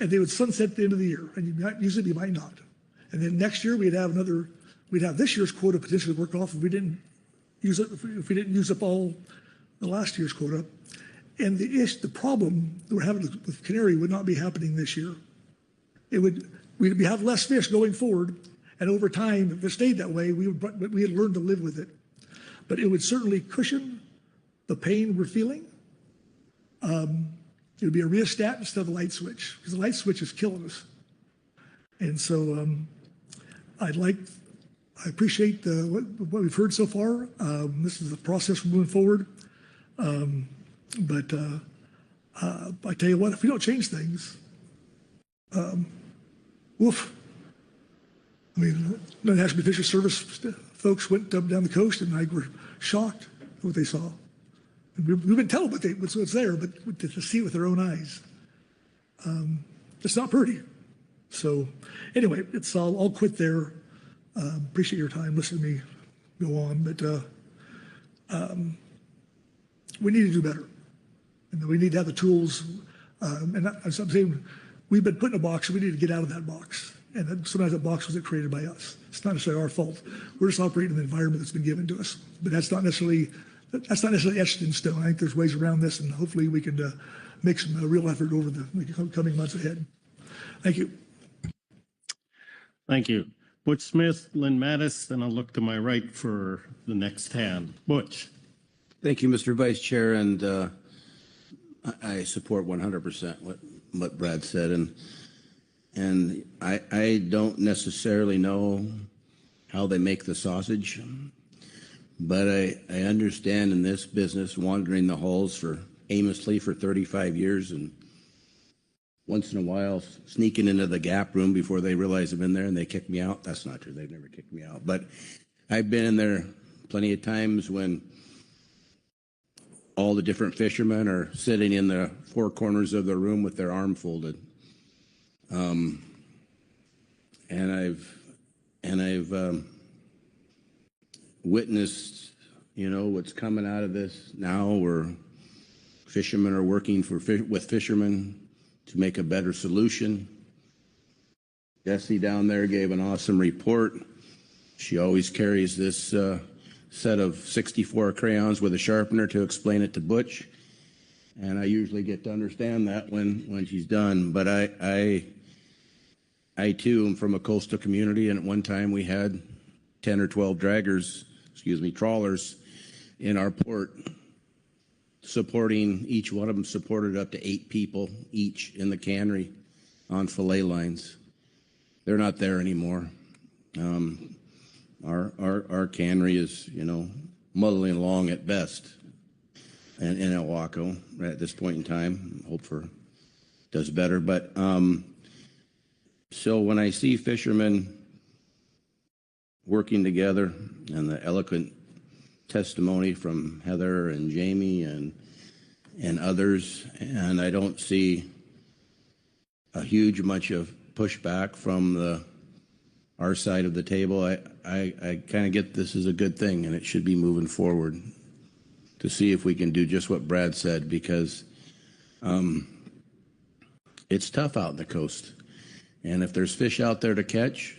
and they would sunset at the end of the year, and you might use it, you might not. And then next year we'd have this year's quota potentially work off if we didn't use it, if we didn't use up all the last year's quota. And the problem that we're having with canary would not be happening this year. We'd have less fish going forward. And over time, if it stayed that way, we had learned to live with it. But it would certainly cushion the pain we're feeling. It would be a rheostat instead of a light switch, because the light switch is killing us. And so I appreciate what we've heard so far. This is the process we're moving forward. But I tell you what, if we don't change things, woof. The National Fisheries Service folks went down the coast, and I were shocked. what they saw. And we've been telling what's there, but to see it with their own eyes, it's not pretty. So anyway, I'll quit there. Appreciate your time. Listen to me go on, but we need to do better. And we need to have the tools. And as I'm saying, we've been put in a box, and we need to get out of that box. And sometimes that box was created by us. It's not necessarily our fault. We're just operating in the environment that's been given to us. But that's not necessarily etched in stone. I think there's ways around this, and hopefully we can make some real effort over the coming months ahead. Thank you. Thank you. Butch Smith, Lynn Mattis, then I'll look to my right for the next hand. Butch. Thank you, Mr. Vice Chair, and I support 100% what Brad said, and I don't necessarily know how they make the sausage, but I understand in this business wandering the halls aimlessly for 35 years and once in a while sneaking into the gap room before they realize I'm in there and they kick me out. That's not true. They've never kicked me out. But I've been in there plenty of times when all the different fishermen are sitting in the four corners of the room with their arm folded. And I've witnessed, what's coming out of this now, where fishermen are working with fishermen to make a better solution. Jessie down there gave an awesome report. She always carries this set of 64 crayons with a sharpener to explain it to Butch, and I usually get to understand that when she's done. But I too am from a coastal community, and at one time we had 10 or 12 trawlers in our port, supporting, each one of them supported up to 8 people each in the cannery on fillet lines. They're not there anymore. Our cannery is, muddling along at best in Ilwaco at this point in time. Hope does better. But so when I see fishermen working together, and the eloquent testimony from Heather and Jamie and others, and I don't see a huge much of pushback from our side of the table, I kind of get this is a good thing, and it should be moving forward to see if we can do just what Brad said, because it's tough out in the coast. And if there's fish out there to catch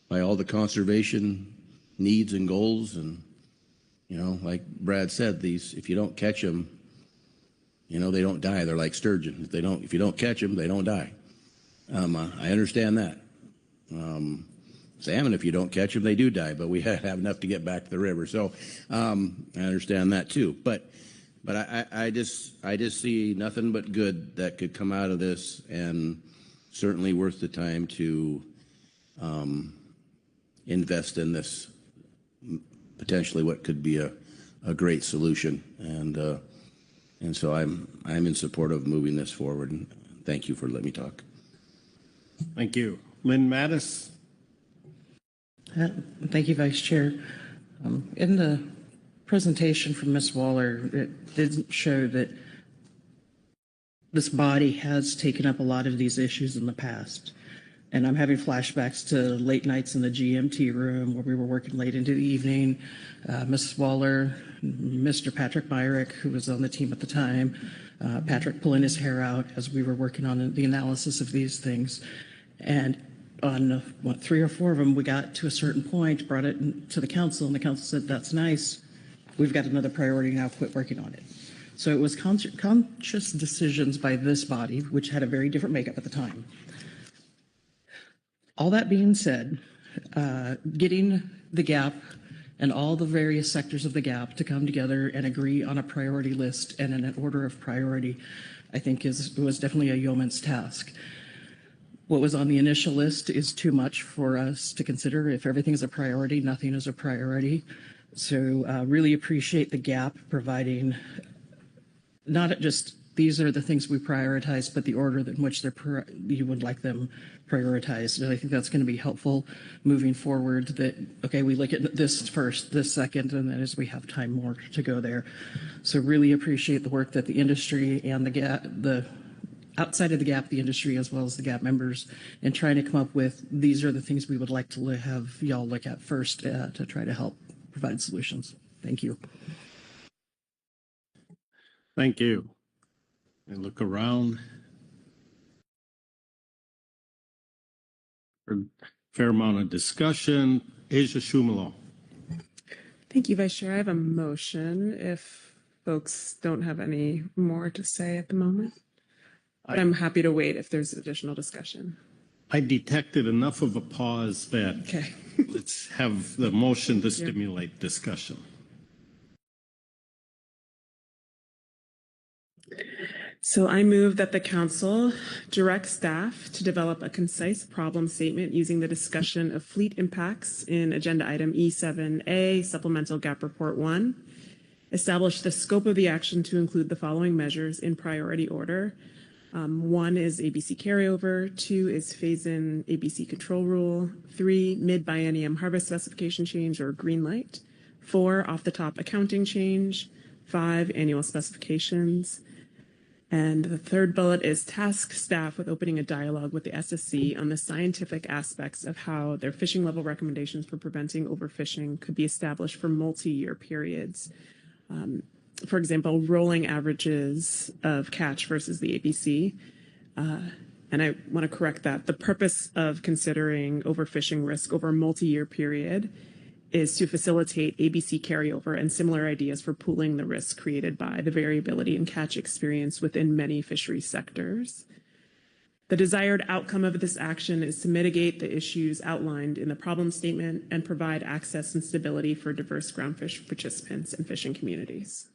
by all the conservation needs and goals, and, like Brad said, if you don't catch them, they don't die. They're like sturgeon. If you don't catch them, they don't die. I understand that. Salmon, if you don't catch them, they do die, but we have enough to get back to the river. So I understand that too. But I just see nothing but good that could come out of this, and certainly worth the time to invest in this, potentially what could be a great solution. And so I'm in support of moving this forward. And thank you for letting me talk. Thank you. Lynn Mattis. Thank you, Vice Chair. In the presentation from Ms. Waller, it did show that this body has taken up a lot of these issues in the past. And I'm having flashbacks to late nights in the GMT room where we were working late into the evening. Ms. Waller, Mr. Patrick Myrick, who was on the team at the time, Patrick pulling his hair out as we were working on the analysis of these things. And on 3 or 4 of them, we got to a certain point, brought it to the council, and the council said, "That's nice. We've got another priority now, quit working on it." So it was conscious decisions by this body, which had a very different makeup at the time. All that being said, getting the GAP and all the various sectors of the GAP to come together and agree on a priority list and in an order of priority, I think was definitely a yeoman's task. What was on the initial list is too much for us to consider. If everything is a priority, nothing is a priority. So really appreciate the GAP providing not just these are the things we prioritize, but the order in which you would like them prioritized. And I think that's going to be helpful moving forward, that, okay, we look at this first, this second, and then as we have time more to go there. So really appreciate the work that the industry and the outside of the GAP, the industry, as well as the GAP members, and trying to come up with, these are the things we would like to have y'all look at first to try to help provide solutions. Thank you. Thank you. I look around. Fair amount of discussion. Asia Shumalo. Thank you, Vice Chair. I have a motion if folks don't have any more to say at the moment. But I'm happy to wait if there's additional discussion. I detected enough of a pause that let's have the motion to stimulate discussion. So I move that the council direct staff to develop a concise problem statement using the discussion of fleet impacts in agenda item E7A, Supplemental Gap Report 1. Establish the scope of the action to include the following measures in priority order. 1 is ABC carryover, 2 is phase-in ABC control rule, 3 mid-biennium harvest specification change or green light, 4 off-the-top accounting change, 5 annual specifications, and the third bullet is task staff with opening a dialogue with the SSC on the scientific aspects of how their fishing level recommendations for preventing overfishing could be established for multi-year periods. For example, rolling averages of catch versus the ABC. And I want to correct that. The purpose of considering overfishing risk over a multi-year period is to facilitate ABC carryover and similar ideas for pooling the risk created by the variability in catch experience within many fishery sectors. The desired outcome of this action is to mitigate the issues outlined in the problem statement and provide access and stability for diverse groundfish participants and fishing communities.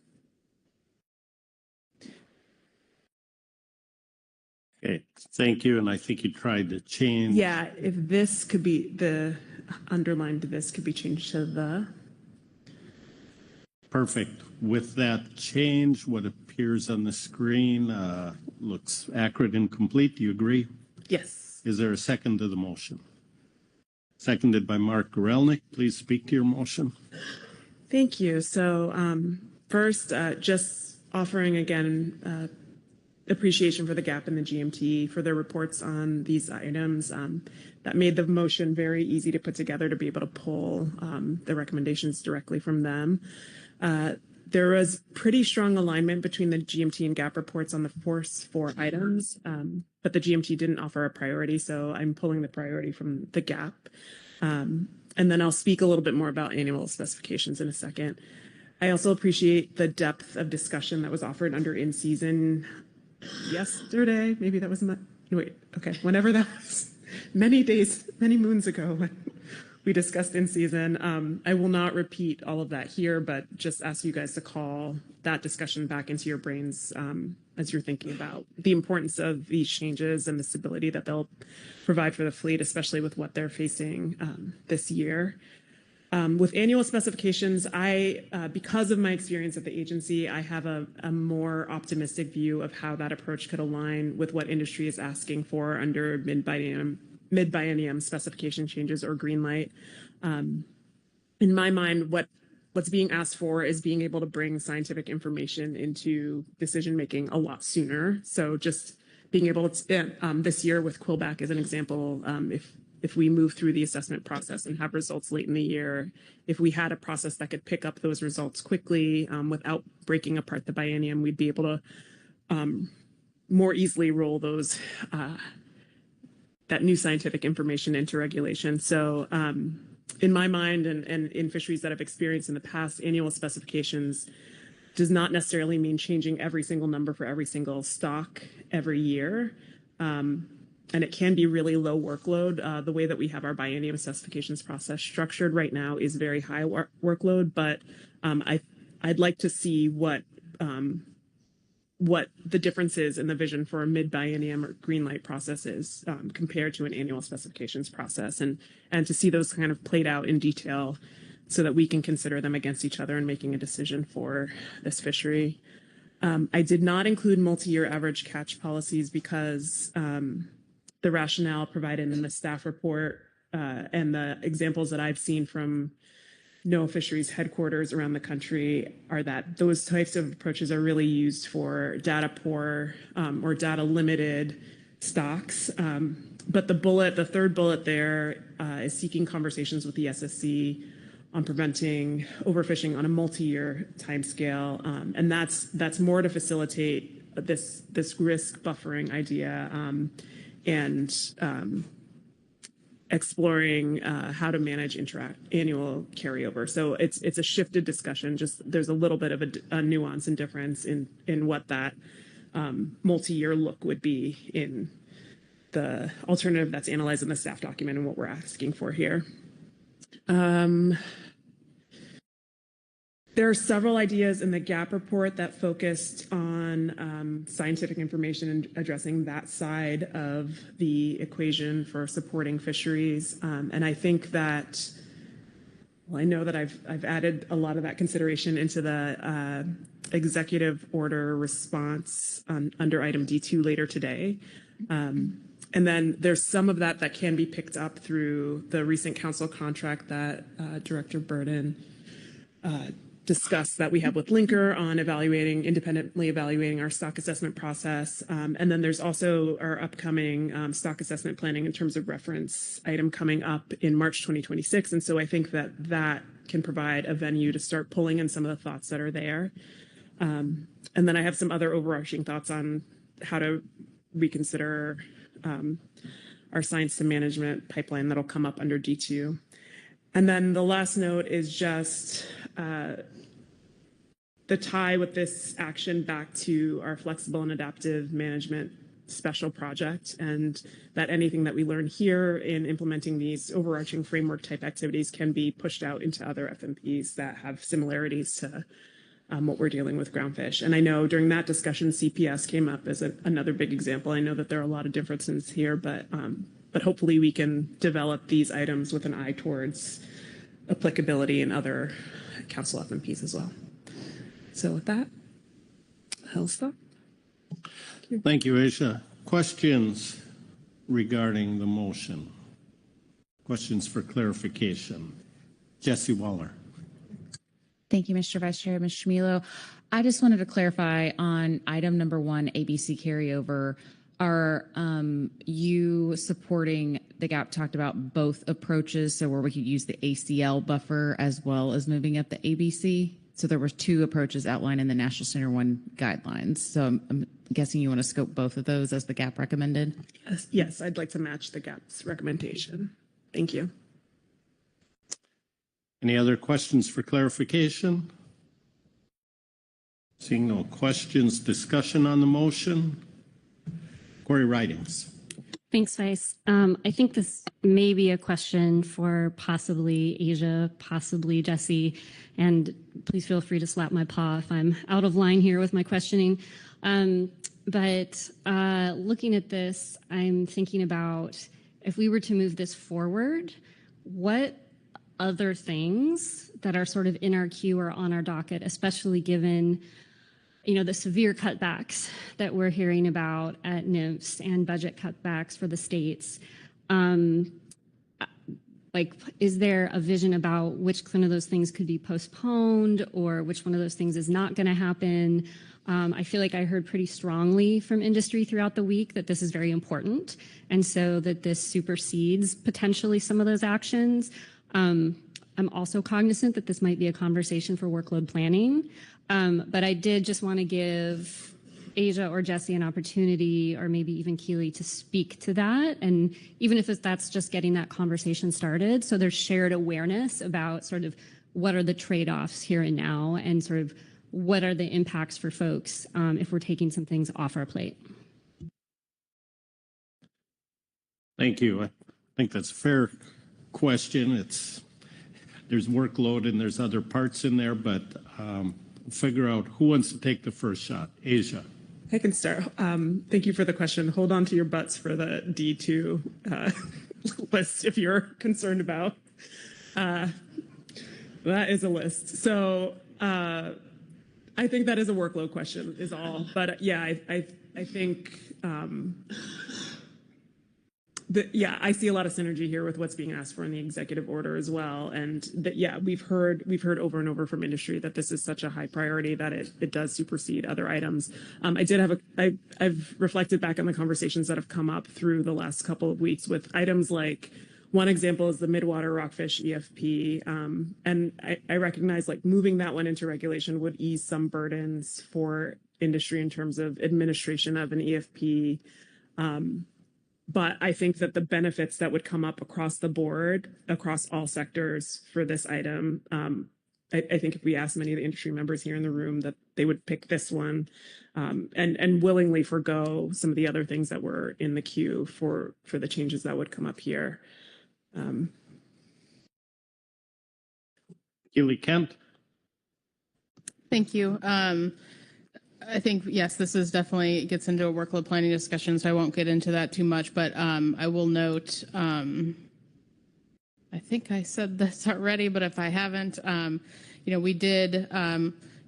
Okay, thank you. And I think you tried to change. Yeah, if this could be underlined, this could be changed to the. Perfect. With that change, what appears on the screen looks accurate and complete. Do you agree? Yes. Is there a second to the motion? Seconded by Mark Gorelnik. Please speak to your motion. Thank you. So first, just offering again appreciation for the GAP and the GMT for their reports on these items. That made the motion very easy to put together to be able to pull the recommendations directly from them. There was pretty strong alignment between the GMT and GAP reports on the first 4 items, but the GMT didn't offer a priority, so I'm pulling the priority from the GAP. And then I'll speak a little bit more about annual specifications in a second. I also appreciate the depth of discussion that was offered under in-season yesterday. Maybe that was whenever that was, many days, many moons ago when we discussed in season. I will not repeat all of that here, but just ask you guys to call that discussion back into your brains as you're thinking about the importance of these changes and the stability that they'll provide for the fleet, especially with what they're facing this year. With annual specifications, because of my experience at the agency, I have a more optimistic view of how that approach could align with what industry is asking for under mid-biennium specification changes or green light. In my mind, what's being asked for is being able to bring scientific information into decision-making a lot sooner. So just being able to, this year with Quillback as an example, if we move through the assessment process and have results late in the year, if we had a process that could pick up those results quickly without breaking apart the biennium, we'd be able to more easily roll those that new scientific information into regulation. So in my mind and in fisheries that I've experienced in the past, annual specifications does not necessarily mean changing every single number for every single stock every year. And it can be really low workload. The way that we have our biennium specifications process structured right now is very high workload, but I'd like to see what the difference is in the vision for a mid-biennium or green light process is compared to an annual specifications process, and to see those kind of played out in detail so that we can consider them against each other in making a decision for this fishery. I did not include multi-year average catch policies because the rationale provided in the staff report and the examples that I've seen from NOAA fisheries headquarters around the country are that those types of approaches are really used for data poor or data limited stocks. But the third bullet there is seeking conversations with the SSC on preventing overfishing on a multi-year timescale, and that's more to facilitate this risk buffering idea and exploring how to manage annual carryover. So it's a shifted discussion. Just there's a little bit of a nuance and difference in what that multi-year look would be in the alternative that's analyzed in the staff document and what we're asking for here. There are several ideas in the GAP report that focused on scientific information and addressing that side of the equation for supporting fisheries. And I think that, well, I know that I've added a lot of that consideration into the executive order response under item D2 later today. And then there's some of that can be picked up through the recent council contract that Director Burden discussed that we have with Linker on independently evaluating our stock assessment process. And then there's also our upcoming stock assessment planning in terms of reference item coming up in March 2026. And so I think that can provide a venue to start pulling in some of the thoughts that are there. And then I have some other overarching thoughts on how to reconsider our science to management pipeline that'll come up under D2. And then the last note is just the tie with this action back to our flexible and adaptive management special project, and that anything that we learn here in implementing these overarching framework type activities can be pushed out into other FMPs that have similarities to what we're dealing with groundfish. And I know during that discussion, CPS came up as another big example. I know that there are a lot of differences here, but hopefully we can develop these items with an eye towards applicability in other council FMPs as well. So with that, I'll stop. Thank you, Aisha. Questions regarding the motion? Questions for clarification? Jesse Waller. Thank you, Mr. Vice Chair. Ms. Shmilo, I just wanted to clarify on item number 1, ABC carryover. Are you supporting the GAP talked about both approaches, so where we could use the ACL buffer as well as moving up the ABC? So there were 2 approaches outlined in the National Center 1 guidelines. So I'm guessing you want to scope both of those as the GAP recommended? Yes, I'd like to match the GAP's recommendation. Thank you. Any other questions for clarification? Seeing no questions, discussion on the motion. Corey Ridings. Thanks, Vice. I think this may be a question for possibly Asia, possibly Jesse, and please feel free to slap my paw if I'm out of line here with my questioning. But looking at this, I'm thinking about if we were to move this forward, what other things that are sort of in our queue or on our docket, especially given the severe cutbacks that we're hearing about at NIMS and budget cutbacks for the states. Is there a vision about which one of those things could be postponed or which one of those things is not going to happen? I feel like I heard pretty strongly from industry throughout the week that this is very important, and so that this supersedes potentially some of those actions. I'm also cognizant that this might be a conversation for workload planning, but I did just want to give Asia or Jesse an opportunity, or maybe even Keely, to speak to that. And even if that's just getting that conversation started, so there's shared awareness about sort of what are the trade-offs here and now, and sort of what are the impacts for folks if we're taking some things off our plate. Thank you. I think that's a fair question. There's workload and there's other parts in there, but figure out who wants to take the first shot. Asia. I can start. Thank you for the question. Hold on to your butts for the D2 list if you're concerned about. That is a list. So I think that is a workload question is all. But yeah, I think I see a lot of synergy here with what's being asked for in the executive order as well. And that, yeah, we've heard over and over from industry that this is such a high priority that it does supersede other items. I've reflected back on the conversations that have come up through the last couple of weeks with items like, one example is the midwater rockfish EFP. And I recognize like moving that one into regulation would ease some burdens for industry in terms of administration of an EFP. But I think that the benefits that would come up across the board, across all sectors for this item, I think if we ask many of the industry members here in the room that they would pick this one and willingly forgo some of the other things that were in the queue for the changes that would come up here. Keely Kent. Thank you. I think, yes, this is definitely gets into a workload planning discussion, so I won't get into that too much, but I will note, I think I said this already, but if I haven't, we did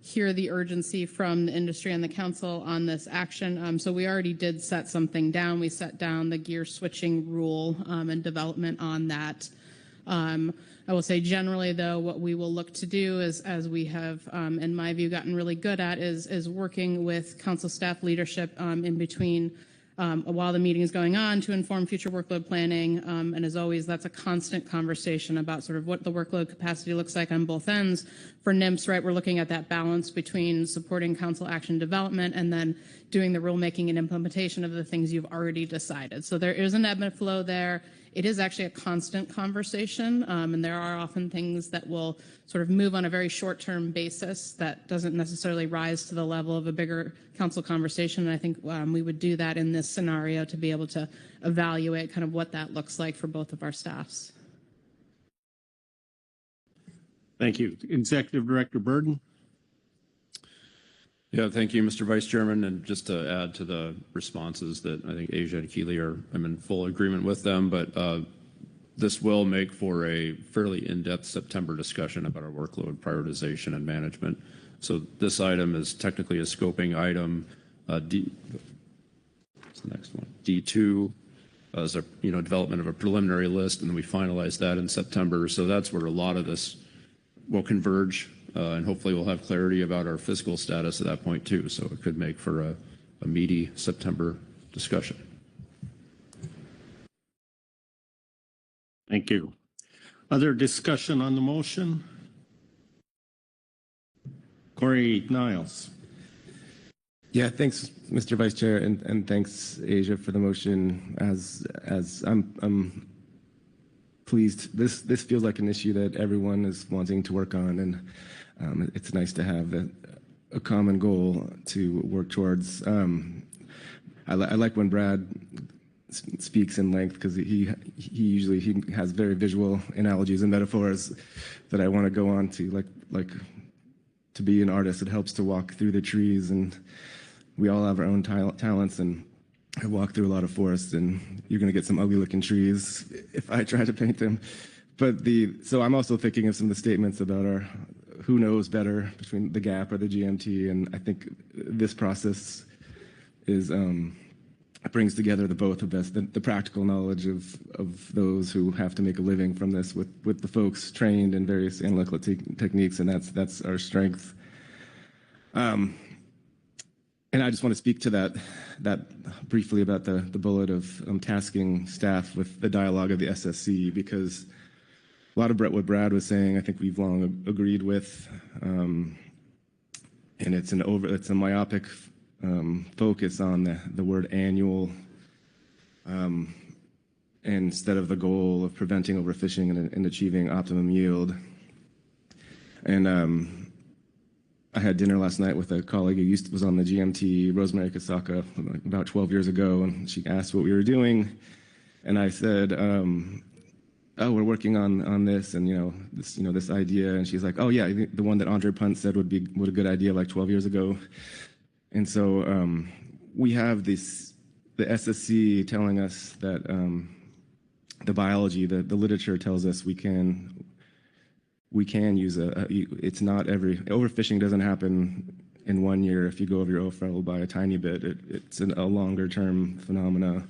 hear the urgency from the industry and the council on this action. So we already did set something down. We set down the gear switching rule and development on that. I will say generally, though, what we will look to do is, as we have, in my view, gotten really good at, is working with council staff leadership in between while the meeting is going on to inform future workload planning. And as always, that's a constant conversation about sort of what the workload capacity looks like on both ends. For NIMS, right, we're looking at that balance between supporting council action development and then doing the rulemaking and implementation of the things you've already decided. So there is an ebb and flow there. It is actually a constant conversation, and there are often things that will sort of move on a very short-term basis that doesn't necessarily rise to the level of a bigger council conversation. And I think we would do that in this scenario to be able to evaluate kind of what that looks like for both of our staffs. Thank you. Executive Director Burden. Yeah, thank you, Mr. Vice Chairman. And just to add to the responses that I think Asia and Keely I'm in full agreement with them, but this will make for a fairly in-depth September discussion about our workload prioritization and management. So this item is technically a scoping item. What's the next one? D2 is a development of a preliminary list, and then we finalize that in September. So that's where a lot of this will converge. And hopefully we'll have clarity about our fiscal status at that point too. So it could make for a meaty September discussion. Thank you. Other discussion on the motion? Corey Niles. Yeah, thanks, Mr. Vice Chair, and thanks, Asia, for the motion. As I'm pleased. This feels like an issue that everyone is wanting to work on, and it's nice to have a common goal to work towards. I like when Brad speaks in length because he usually has very visual analogies and metaphors that I want to go on to. Like to be an artist, it helps to walk through the trees, and we all have our own talents. And I walk through a lot of forests, and you're going to get some ugly-looking trees if I try to paint them. So I'm also thinking of some of the statements about our who knows better between the GAP or the GMT, and I think this process is brings together the both of us, the practical knowledge of those who have to make a living from this with the folks trained in various analytical techniques, and that's our strength. And I just want to speak to that briefly about the bullet of tasking staff with the dialogue of the SSC, because a lot of what Brad was saying, I think we've long agreed with, and it's a myopic focus on the word annual, instead of the goal of preventing overfishing and achieving optimum yield. And I had dinner last night with a colleague who was on the GMT, Rosemary Kasaka, about 12 years ago, and she asked what we were doing, and I said, "Oh, we're working on this, and this idea." And she's like, "Oh yeah, the one that Andre Punt said would a good idea like 12 years ago." And so we have the SSC telling us that the biology, the literature tells us we can use it's not overfishing doesn't happen in 1 year if you go over your OFL by a tiny bit. It's a longer term phenomena.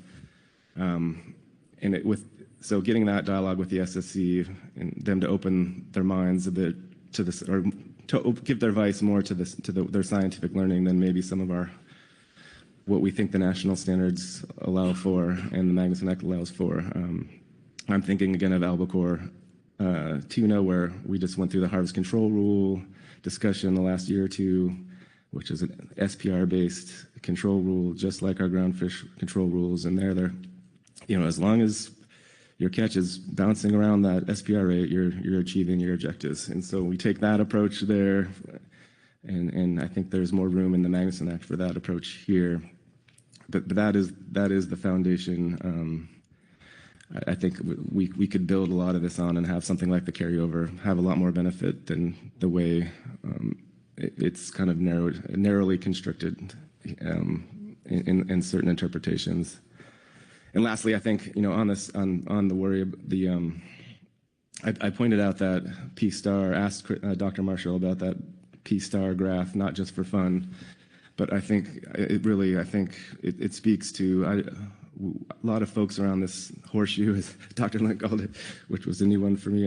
So getting that dialogue with the SSC and them to open their minds a bit to this, or to give their advice more to this, to their scientific learning than maybe some of our, what we think the national standards allow for and the Magnuson Act allows for. I'm thinking again of albacore tuna, where we just went through the harvest control rule discussion the last year or two, which is an SPR-based control rule, just like our groundfish control rules. And they're, as long as your catch is bouncing around that SPR rate, you're achieving your objectives. And so we take that approach there, and I think there's more room in the Magnuson Act for that approach here. But that is the foundation. I think we could build a lot of this on and have something like the carryover have a lot more benefit than the way it's kind of narrowly constricted in certain interpretations. And lastly, I think on the worry, I pointed out that P-star, asked Dr. Marshall about that P-star graph, not just for fun, but I think it speaks to a lot of folks around this horseshoe, as Dr. Lent called it, which was a new one for me,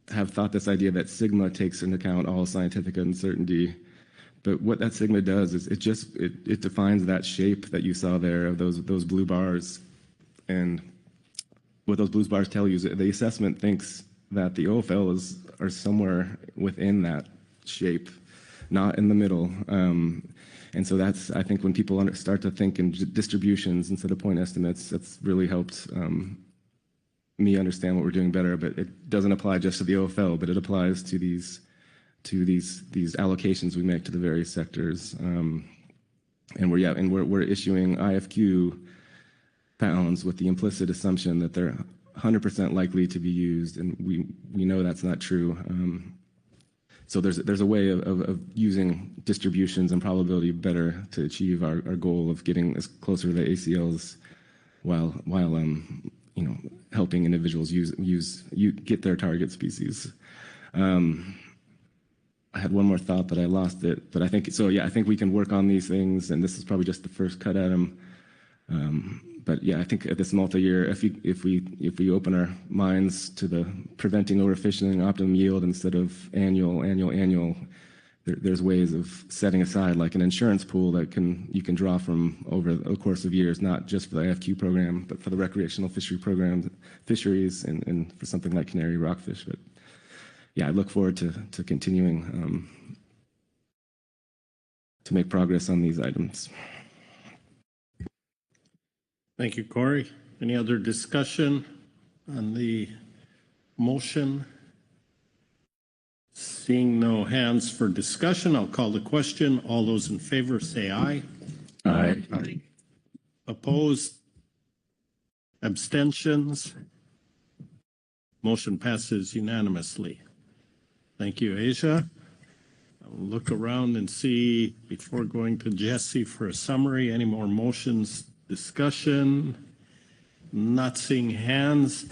have thought this idea that sigma takes into account all scientific uncertainty. But what that sigma does is it defines that shape that you saw there of those blue bars. And what those blue bars tell you is that the assessment thinks that the OFL are somewhere within that shape, not in the middle. And so that's, I think, when people start to think in distributions instead of point estimates, that's really helped me understand what we're doing better. But it doesn't apply just to the OFL, but it applies to these allocations we make to the various sectors. And we're issuing IFQ pounds with the implicit assumption that they're 100% likely to be used, and we know that's not true. So there's a way of using distributions and probability better to achieve our goal of getting as closer to the ACLs while helping individuals get their target species. I had one more thought, but I lost it. But I think so. Yeah, I think we can work on these things, and this is probably just the first cut at them. But yeah, I think at this multi-year, if we open our minds to the preventing overfishing and optimum yield instead of annual, there's ways of setting aside like an insurance pool that you can draw from over the course of years, not just for the IFQ program, but for the recreational fisheries and for something like canary rockfish. But yeah, I look forward to continuing to make progress on these items. Thank you, Corey. Any other discussion on the motion? Seeing no hands for discussion, I'll call the question. All those in favor say aye. Aye. Aye. Opposed? Abstentions? Motion passes unanimously. Thank you, Asia. I'll look around and see, before going to Jesse for a summary, any more motions, discussion? Not seeing hands.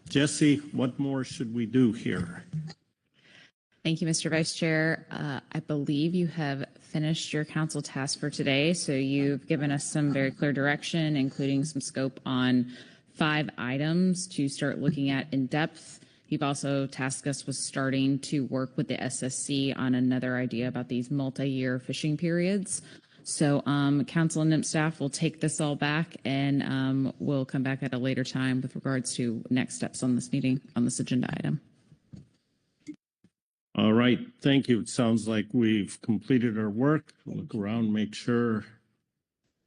Jesse, what more should we do here? Thank you, Mr. Vice Chair. I believe you have finished your council task for today, so you've given us some very clear direction, including some scope on 5 items to start looking at in depth. You've also tasked us with starting to work with the SSC on another idea about these multi-year fishing periods. So council and NIMP staff will take this all back, and we'll come back at a later time with regards to next steps on this meeting, on this agenda item. All right, thank you. It sounds like we've completed our work. Look around, make sure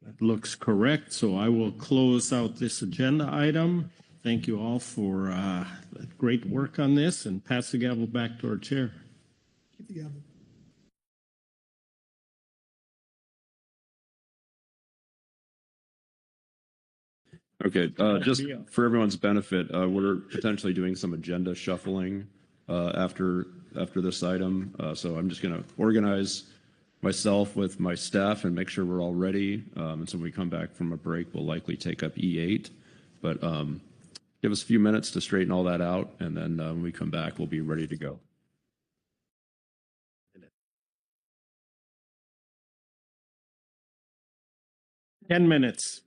that looks correct. So I will close out this agenda item. Thank you all for great work on this, and pass the gavel back to our chair. Keep the gavel. Okay, just for everyone's benefit, we're potentially doing some agenda shuffling after this item. So I'm just going to organize myself with my staff and make sure we're all ready. And so when we come back from a break, we'll likely take up E8. But give us a few minutes to straighten all that out, and then when we come back, we'll be ready to go. 10 minutes.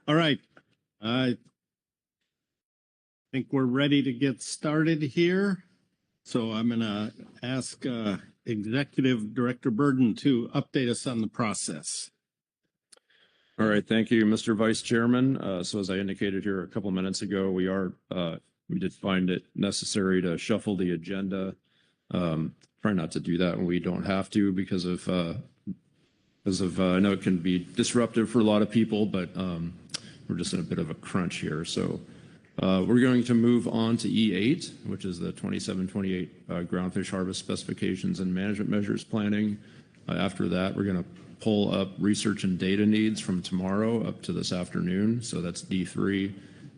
All right. I think we're ready to get started here. So I'm going to ask Executive Director Burden to update us on the process. All right, thank you, Mr. Vice Chairman. So as I indicated here a couple of minutes ago, we did find it necessary to shuffle the agenda. Try not to do that when we don't have to because of I know it can be disruptive for a lot of people, but we're just in a bit of a crunch here. So we're going to move on to E8, which is the 27-28 groundfish harvest specifications and management measures planning. After that, we're going to pull up research and data needs from tomorrow up to this afternoon. So that's D3.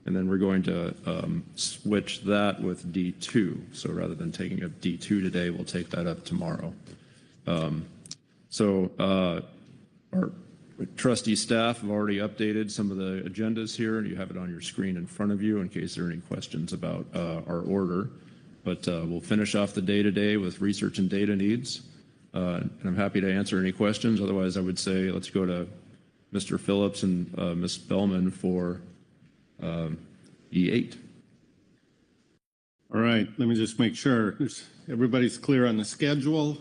And then we're going to switch that with D2. So rather than taking up D2 today, we'll take that up tomorrow. Our trustee staff have already updated some of the agendas here, and you have it on your screen in front of you in case there are any questions about our order. But we'll finish off the day today with research and data needs. And I'm happy to answer any questions. Otherwise, I would say let's go to Mr. Phillips and Ms. Bellman for E8. All right, let me just make sure everybody's clear on the schedule.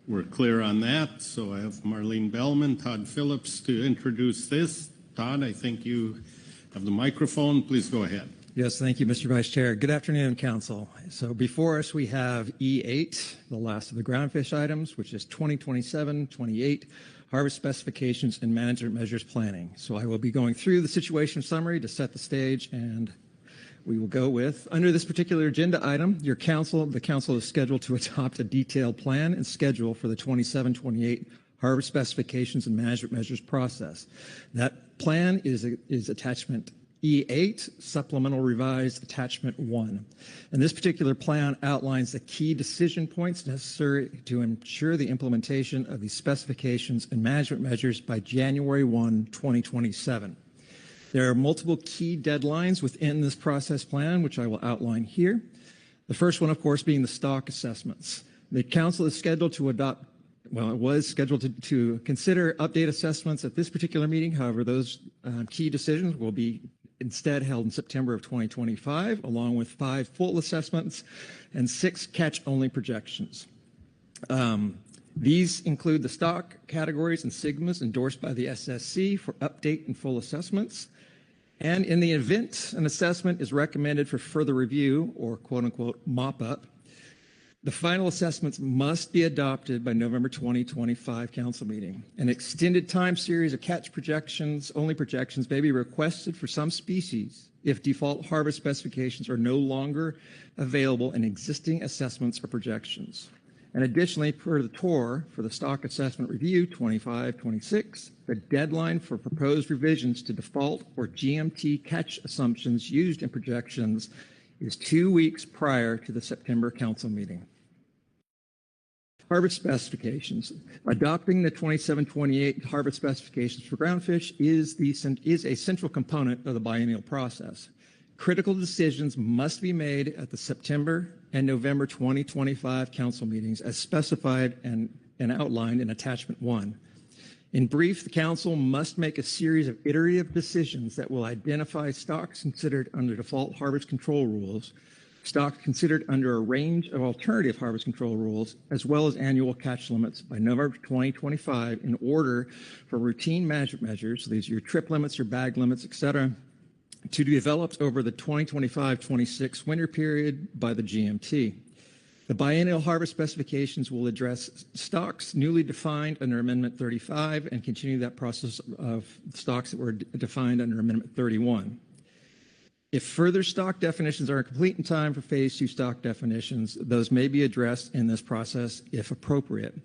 We're clear on that. So I have Marlene Bellman, Todd Phillips to introduce this. Todd, I think you have the microphone. Please go ahead. Yes, thank you, Mr. Vice Chair. Good afternoon, Council. So before us, we have E8, the last of the groundfish items, which is 2027-28 harvest specifications and management measures planning. So I will be going through the situation summary to set the stage, and we will go with, under this particular agenda item, the council is scheduled to adopt a detailed plan and schedule for the 27-28 harvest specifications and management measures process. That plan is attachment E8, Supplemental Revised Attachment 1. And this particular plan outlines the key decision points necessary to ensure the implementation of these specifications and management measures by January 1, 2027. There are multiple key deadlines within this process plan, which I will outline here. The first one, of course, being the stock assessments. The council is scheduled to adopt it was scheduled to consider update assessments at this particular meeting. However, those key decisions will be instead held in September of 2025, along with 5 full assessments and 6 catch-only projections. These include the stock categories and sigmas endorsed by the SSC for update and full assessments. And in the event an assessment is recommended for further review or quote-unquote mop-up, the final assessments must be adopted by November 2025 council meeting. An extended time series of catch projections, only projections, may be requested for some species if default harvest specifications are no longer available in existing assessments or projections. And additionally, per the TOR for the Stock Assessment Review 25-26, the deadline for proposed revisions to default or GMT catch assumptions used in projections is 2 weeks prior to the September council meeting. Harvest specifications. Adopting the 27-28 harvest specifications for groundfish is a central component of the biennial process. Critical decisions must be made at the September and November 2025 council meetings as specified and outlined in Attachment 1. In brief, the council must make a series of iterative decisions that will identify stocks considered under default harvest control rules, stocks considered under a range of alternative harvest control rules, as well as annual catch limits by November 2025 in order for routine management measures, so these are your trip limits, your bag limits, et cetera, to be developed over the 2025-26 winter period by the GMT. The biennial harvest specifications will address stocks newly defined under Amendment 35 and continue that process of stocks that were defined under Amendment 31. If further stock definitions are complete in time for Phase 2 stock definitions, those may be addressed in this process if appropriate.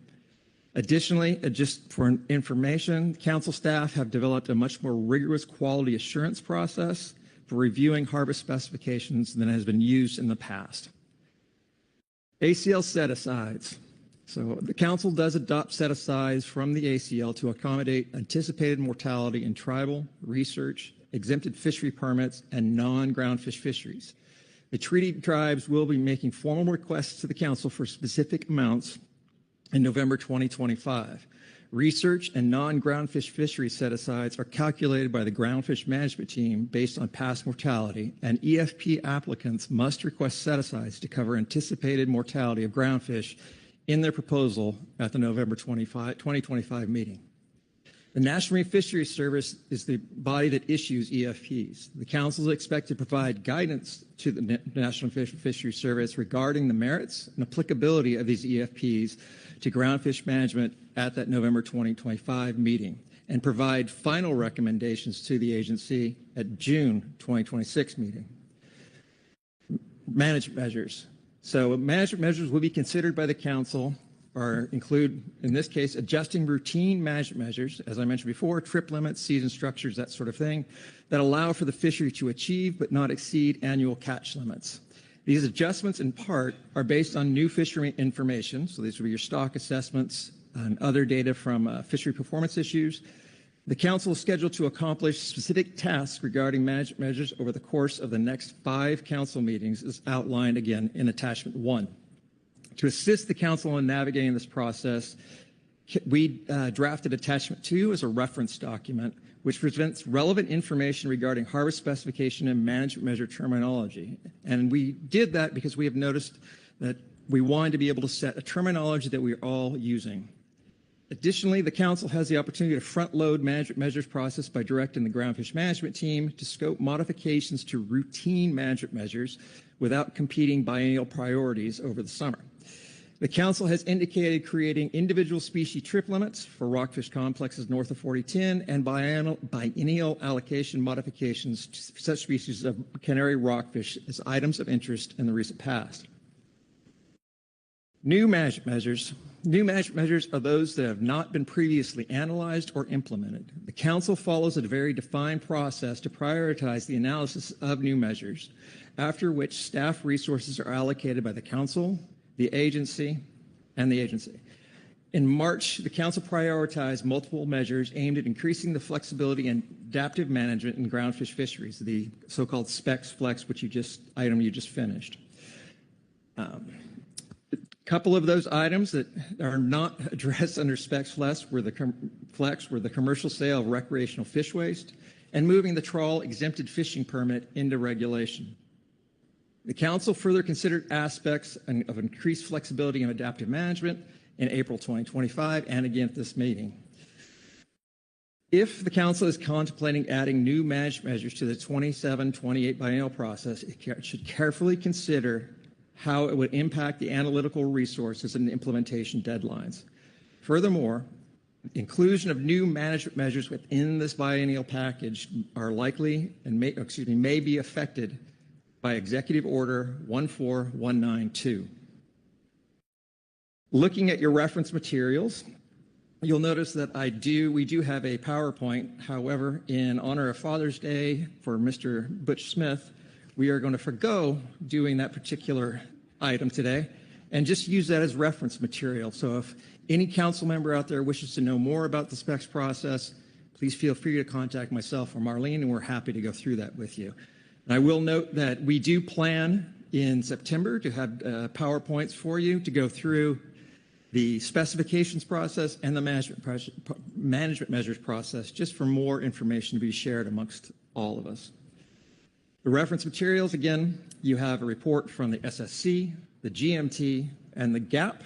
Additionally, just for information, council staff have developed a much more rigorous quality assurance process for reviewing harvest specifications than has been used in the past. ACL set-asides. So the council does adopt set-asides from the ACL to accommodate anticipated mortality in tribal, research, exempted fishery permits, and non-groundfish fisheries. The treaty tribes will be making formal requests to the council for specific amounts in November 2025. Research and non-groundfish fishery set-asides are calculated by the Groundfish Management team based on past mortality, and EFP applicants must request set-asides to cover anticipated mortality of groundfish in their proposal at the November 2025 meeting. The National Marine Fisheries Service is the body that issues EFPs. The Council is expected to provide guidance to the National Fisheries Service regarding the merits and applicability of these EFPs to groundfish management at that November 2025 meeting, and provide final recommendations to the agency at June 2026 meeting. Management measures. So management measures will be considered by the Council or include, in this case, adjusting routine management measures, as I mentioned before, trip limits, season structures, that sort of thing, that allow for the fishery to achieve but not exceed annual catch limits. These adjustments, in part, are based on new fishery information, so these will be your stock assessments and other data from fishery performance issues. The Council is scheduled to accomplish specific tasks regarding management measures over the course of the next 5 Council meetings, as outlined again in Attachment 1. To assist the Council in navigating this process, we drafted Attachment 2 as a reference document, which presents relevant information regarding harvest specification and management measure terminology. And we did that because we have noticed that we wanted to be able to set a terminology that we're all using. Additionally, the Council has the opportunity to front-load management measures process by directing the Groundfish Management team to scope modifications to routine management measures without competing biennial priorities over the summer. The Council has indicated creating individual species trip limits for rockfish complexes north of 4010 and biennial allocation modifications to such species of canary rockfish as items of interest in the recent past. New management measures. New management measures are those that have not been previously analyzed or implemented. The Council follows a very defined process to prioritize the analysis of new measures, after which staff resources are allocated by the Council, the agency, and the agency. In March, the Council prioritized multiple measures aimed at increasing the flexibility and adaptive management in groundfish fisheries, the so-called SPECS Flex, which you just finished. A couple of those items that are not addressed under SPECS Flex were the commercial sale of recreational fish waste and moving the trawl exempted fishing permit into regulation. The Council further considered aspects of increased flexibility and adaptive management in April 2025 and again at this meeting. If the Council is contemplating adding new management measures to the 27-28 biennial process, it should carefully consider how it would impact the analytical resources and implementation deadlines. Furthermore, inclusion of new management measures within this biennial package are likely and may be affected by Executive Order 14192. Looking at your reference materials, you'll notice that we do have a PowerPoint. However, in honor of Father's Day for Mr. Butch Smith, we are going to forgo doing that particular item today and just use that as reference material. So if any council member out there wishes to know more about the SPECS process, please feel free to contact myself or Marlene, and we're happy to go through that with you. And I will note that we do plan in September to have PowerPoints for you to go through the specifications process and the management measures process, just for more information to be shared amongst all of us. The reference materials, again, you have a report from the SSC, the GMT, and the GAP.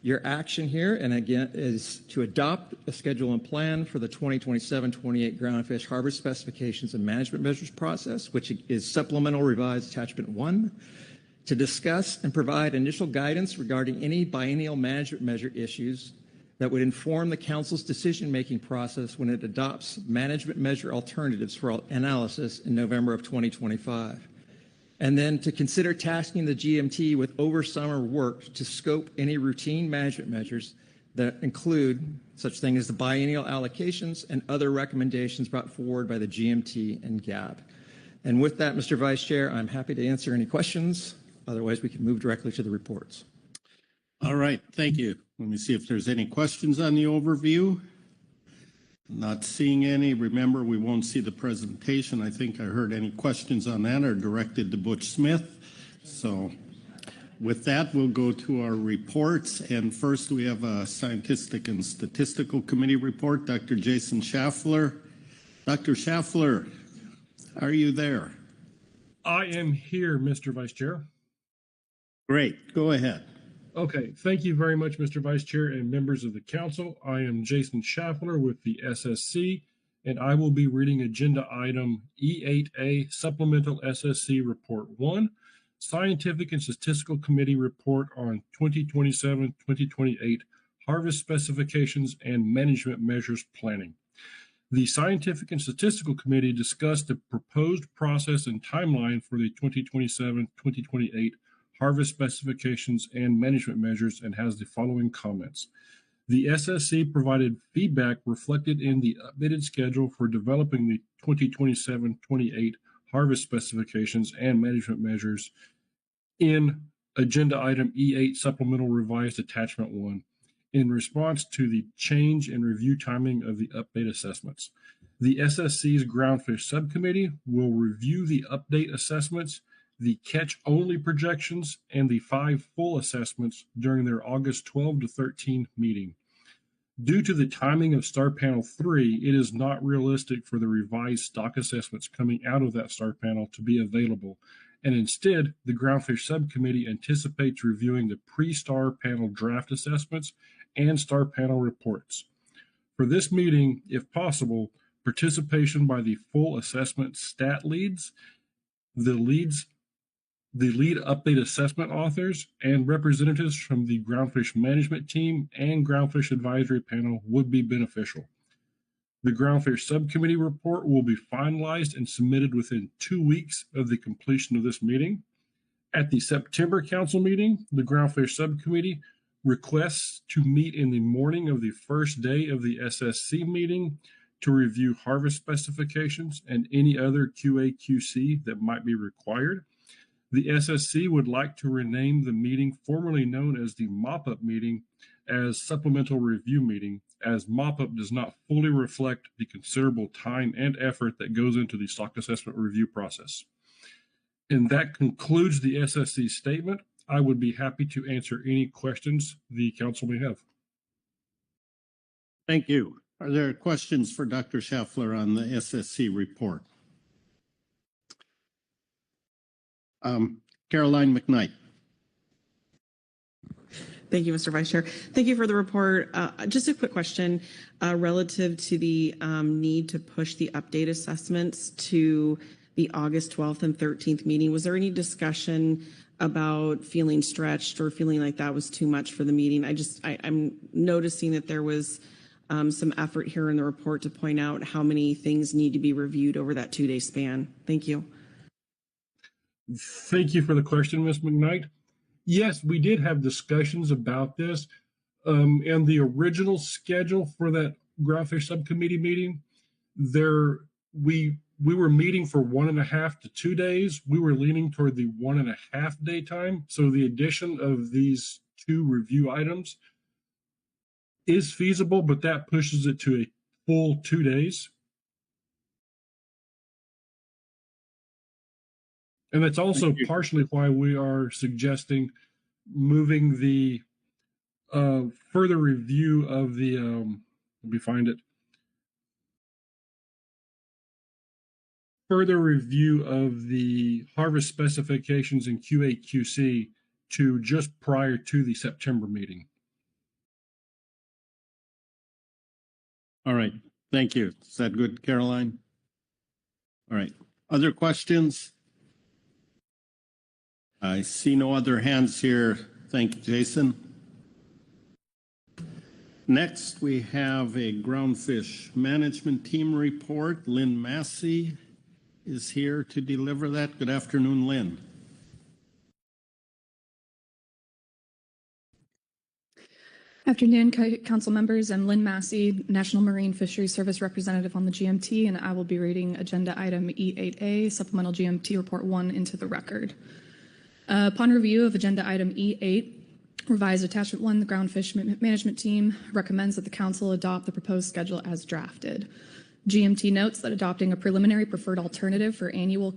Your action here, and again, is to adopt a schedule and plan for the 2027-28 groundfish harvest specifications and management measures process, which is supplemental revised attachment 1, to discuss and provide initial guidance regarding any biennial management measure issues that would inform the Council's decision-making process when it adopts management measure alternatives for analysis in November of 2025. And then to consider tasking the GMT with over-summer work to scope any routine management measures that include such things as the biennial allocations and other recommendations brought forward by the GMT and GAB. And with that, Mr. Vice Chair, I'm happy to answer any questions. Otherwise, we can move directly to the reports. All right, thank you. Let me see if there's any questions on the overview. Not seeing any. Remember, we won't see the presentation. I think I heard any questions on that are directed to Butch Smith. So with that, we'll go to our reports. And first, we have a Scientific and Statistical Committee report. Dr. Jason Schaffler. Dr. Schaffler, are you there? I am here, Mr. Vice Chair. Great. Go ahead. Okay. Thank you very much, Mr. Vice Chair and members of the council. I am Jason Schaffler with the SSC, and I will be reading agenda item E8A, Supplemental SSC Report 1, Scientific and Statistical Committee Report on 2027-2028 Harvest Specifications and Management Measures Planning. The Scientific and Statistical Committee discussed the proposed process and timeline for the 2027-2028 Harvest Specifications and Management Measures and has the following comments. The SSC provided feedback reflected in the updated schedule for developing the 2027-28 Harvest Specifications and Management Measures in Agenda Item E8 Supplemental Revised Attachment 1 in response to the change in review timing of the update assessments. The SSC's Groundfish Subcommittee will review the update assessments, the catch-only projections, and the 5 full assessments during their August 12 to 13 meeting. Due to the timing of Star Panel 3, it is not realistic for the revised stock assessments coming out of that Star Panel to be available, and instead, the Groundfish Subcommittee anticipates reviewing the pre-Star Panel draft assessments and Star Panel reports. For this meeting, if possible, participation by the full assessment stat leads, the lead update assessment authors, and representatives from the Groundfish Management Team and Groundfish Advisory Panel would be beneficial. The Groundfish Subcommittee report will be finalized and submitted within 2 weeks of the completion of this meeting. At the September Council meeting, the Groundfish Subcommittee requests to meet in the morning of the first day of the SSC meeting to review harvest specifications and any other QA/QC that might be required. The SSC would like to rename the meeting formerly known as the mop-up meeting as supplemental review meeting, as mop-up does not fully reflect the considerable time and effort that goes into the stock assessment review process. And that concludes the SSC statement. I would be happy to answer any questions the council may have. Thank you. Are there questions for Dr. Schaffler on the SSC report? Caroline McKnight. Thank you, Mr. Vice Chair. Thank you for the report. Just a quick question relative to the need to push the update assessments to the August 12th and 13th meeting. Was there any discussion about feeling stretched or feeling like that was too much for the meeting? I'm noticing that there was some effort here in the report to point out how many things need to be reviewed over that 2-day span. Thank you. Thank you for the question, Ms. McKnight. Yes, we did have discussions about this, and the original schedule for that Groundfish Subcommittee meeting, we were meeting for 1.5 to 2 days. We were leaning toward the 1.5 day time. So the addition of these 2 review items is feasible, but that pushes it to a full 2 days. And that's also partially why we are suggesting moving the further review of the, let me find it. Further review of the harvest specifications in QA/QC to just prior to the September meeting. All right. Thank you. Is that good, Caroline? All right. Other questions? I see no other hands here. Thank you, Jason. Next, we have a Groundfish Management Team report. Lynn Massey is here to deliver that. Good afternoon, Lynn. Afternoon, council members. I'm Lynn Massey, National Marine Fisheries Service representative on the GMT, and I will be reading agenda item E8A, Supplemental GMT Report 1, into the record. Upon review of agenda item E8, revised attachment 1, the Groundfish Management Team recommends that the council adopt the proposed schedule as drafted. GMT notes that adopting a preliminary preferred alternative for annual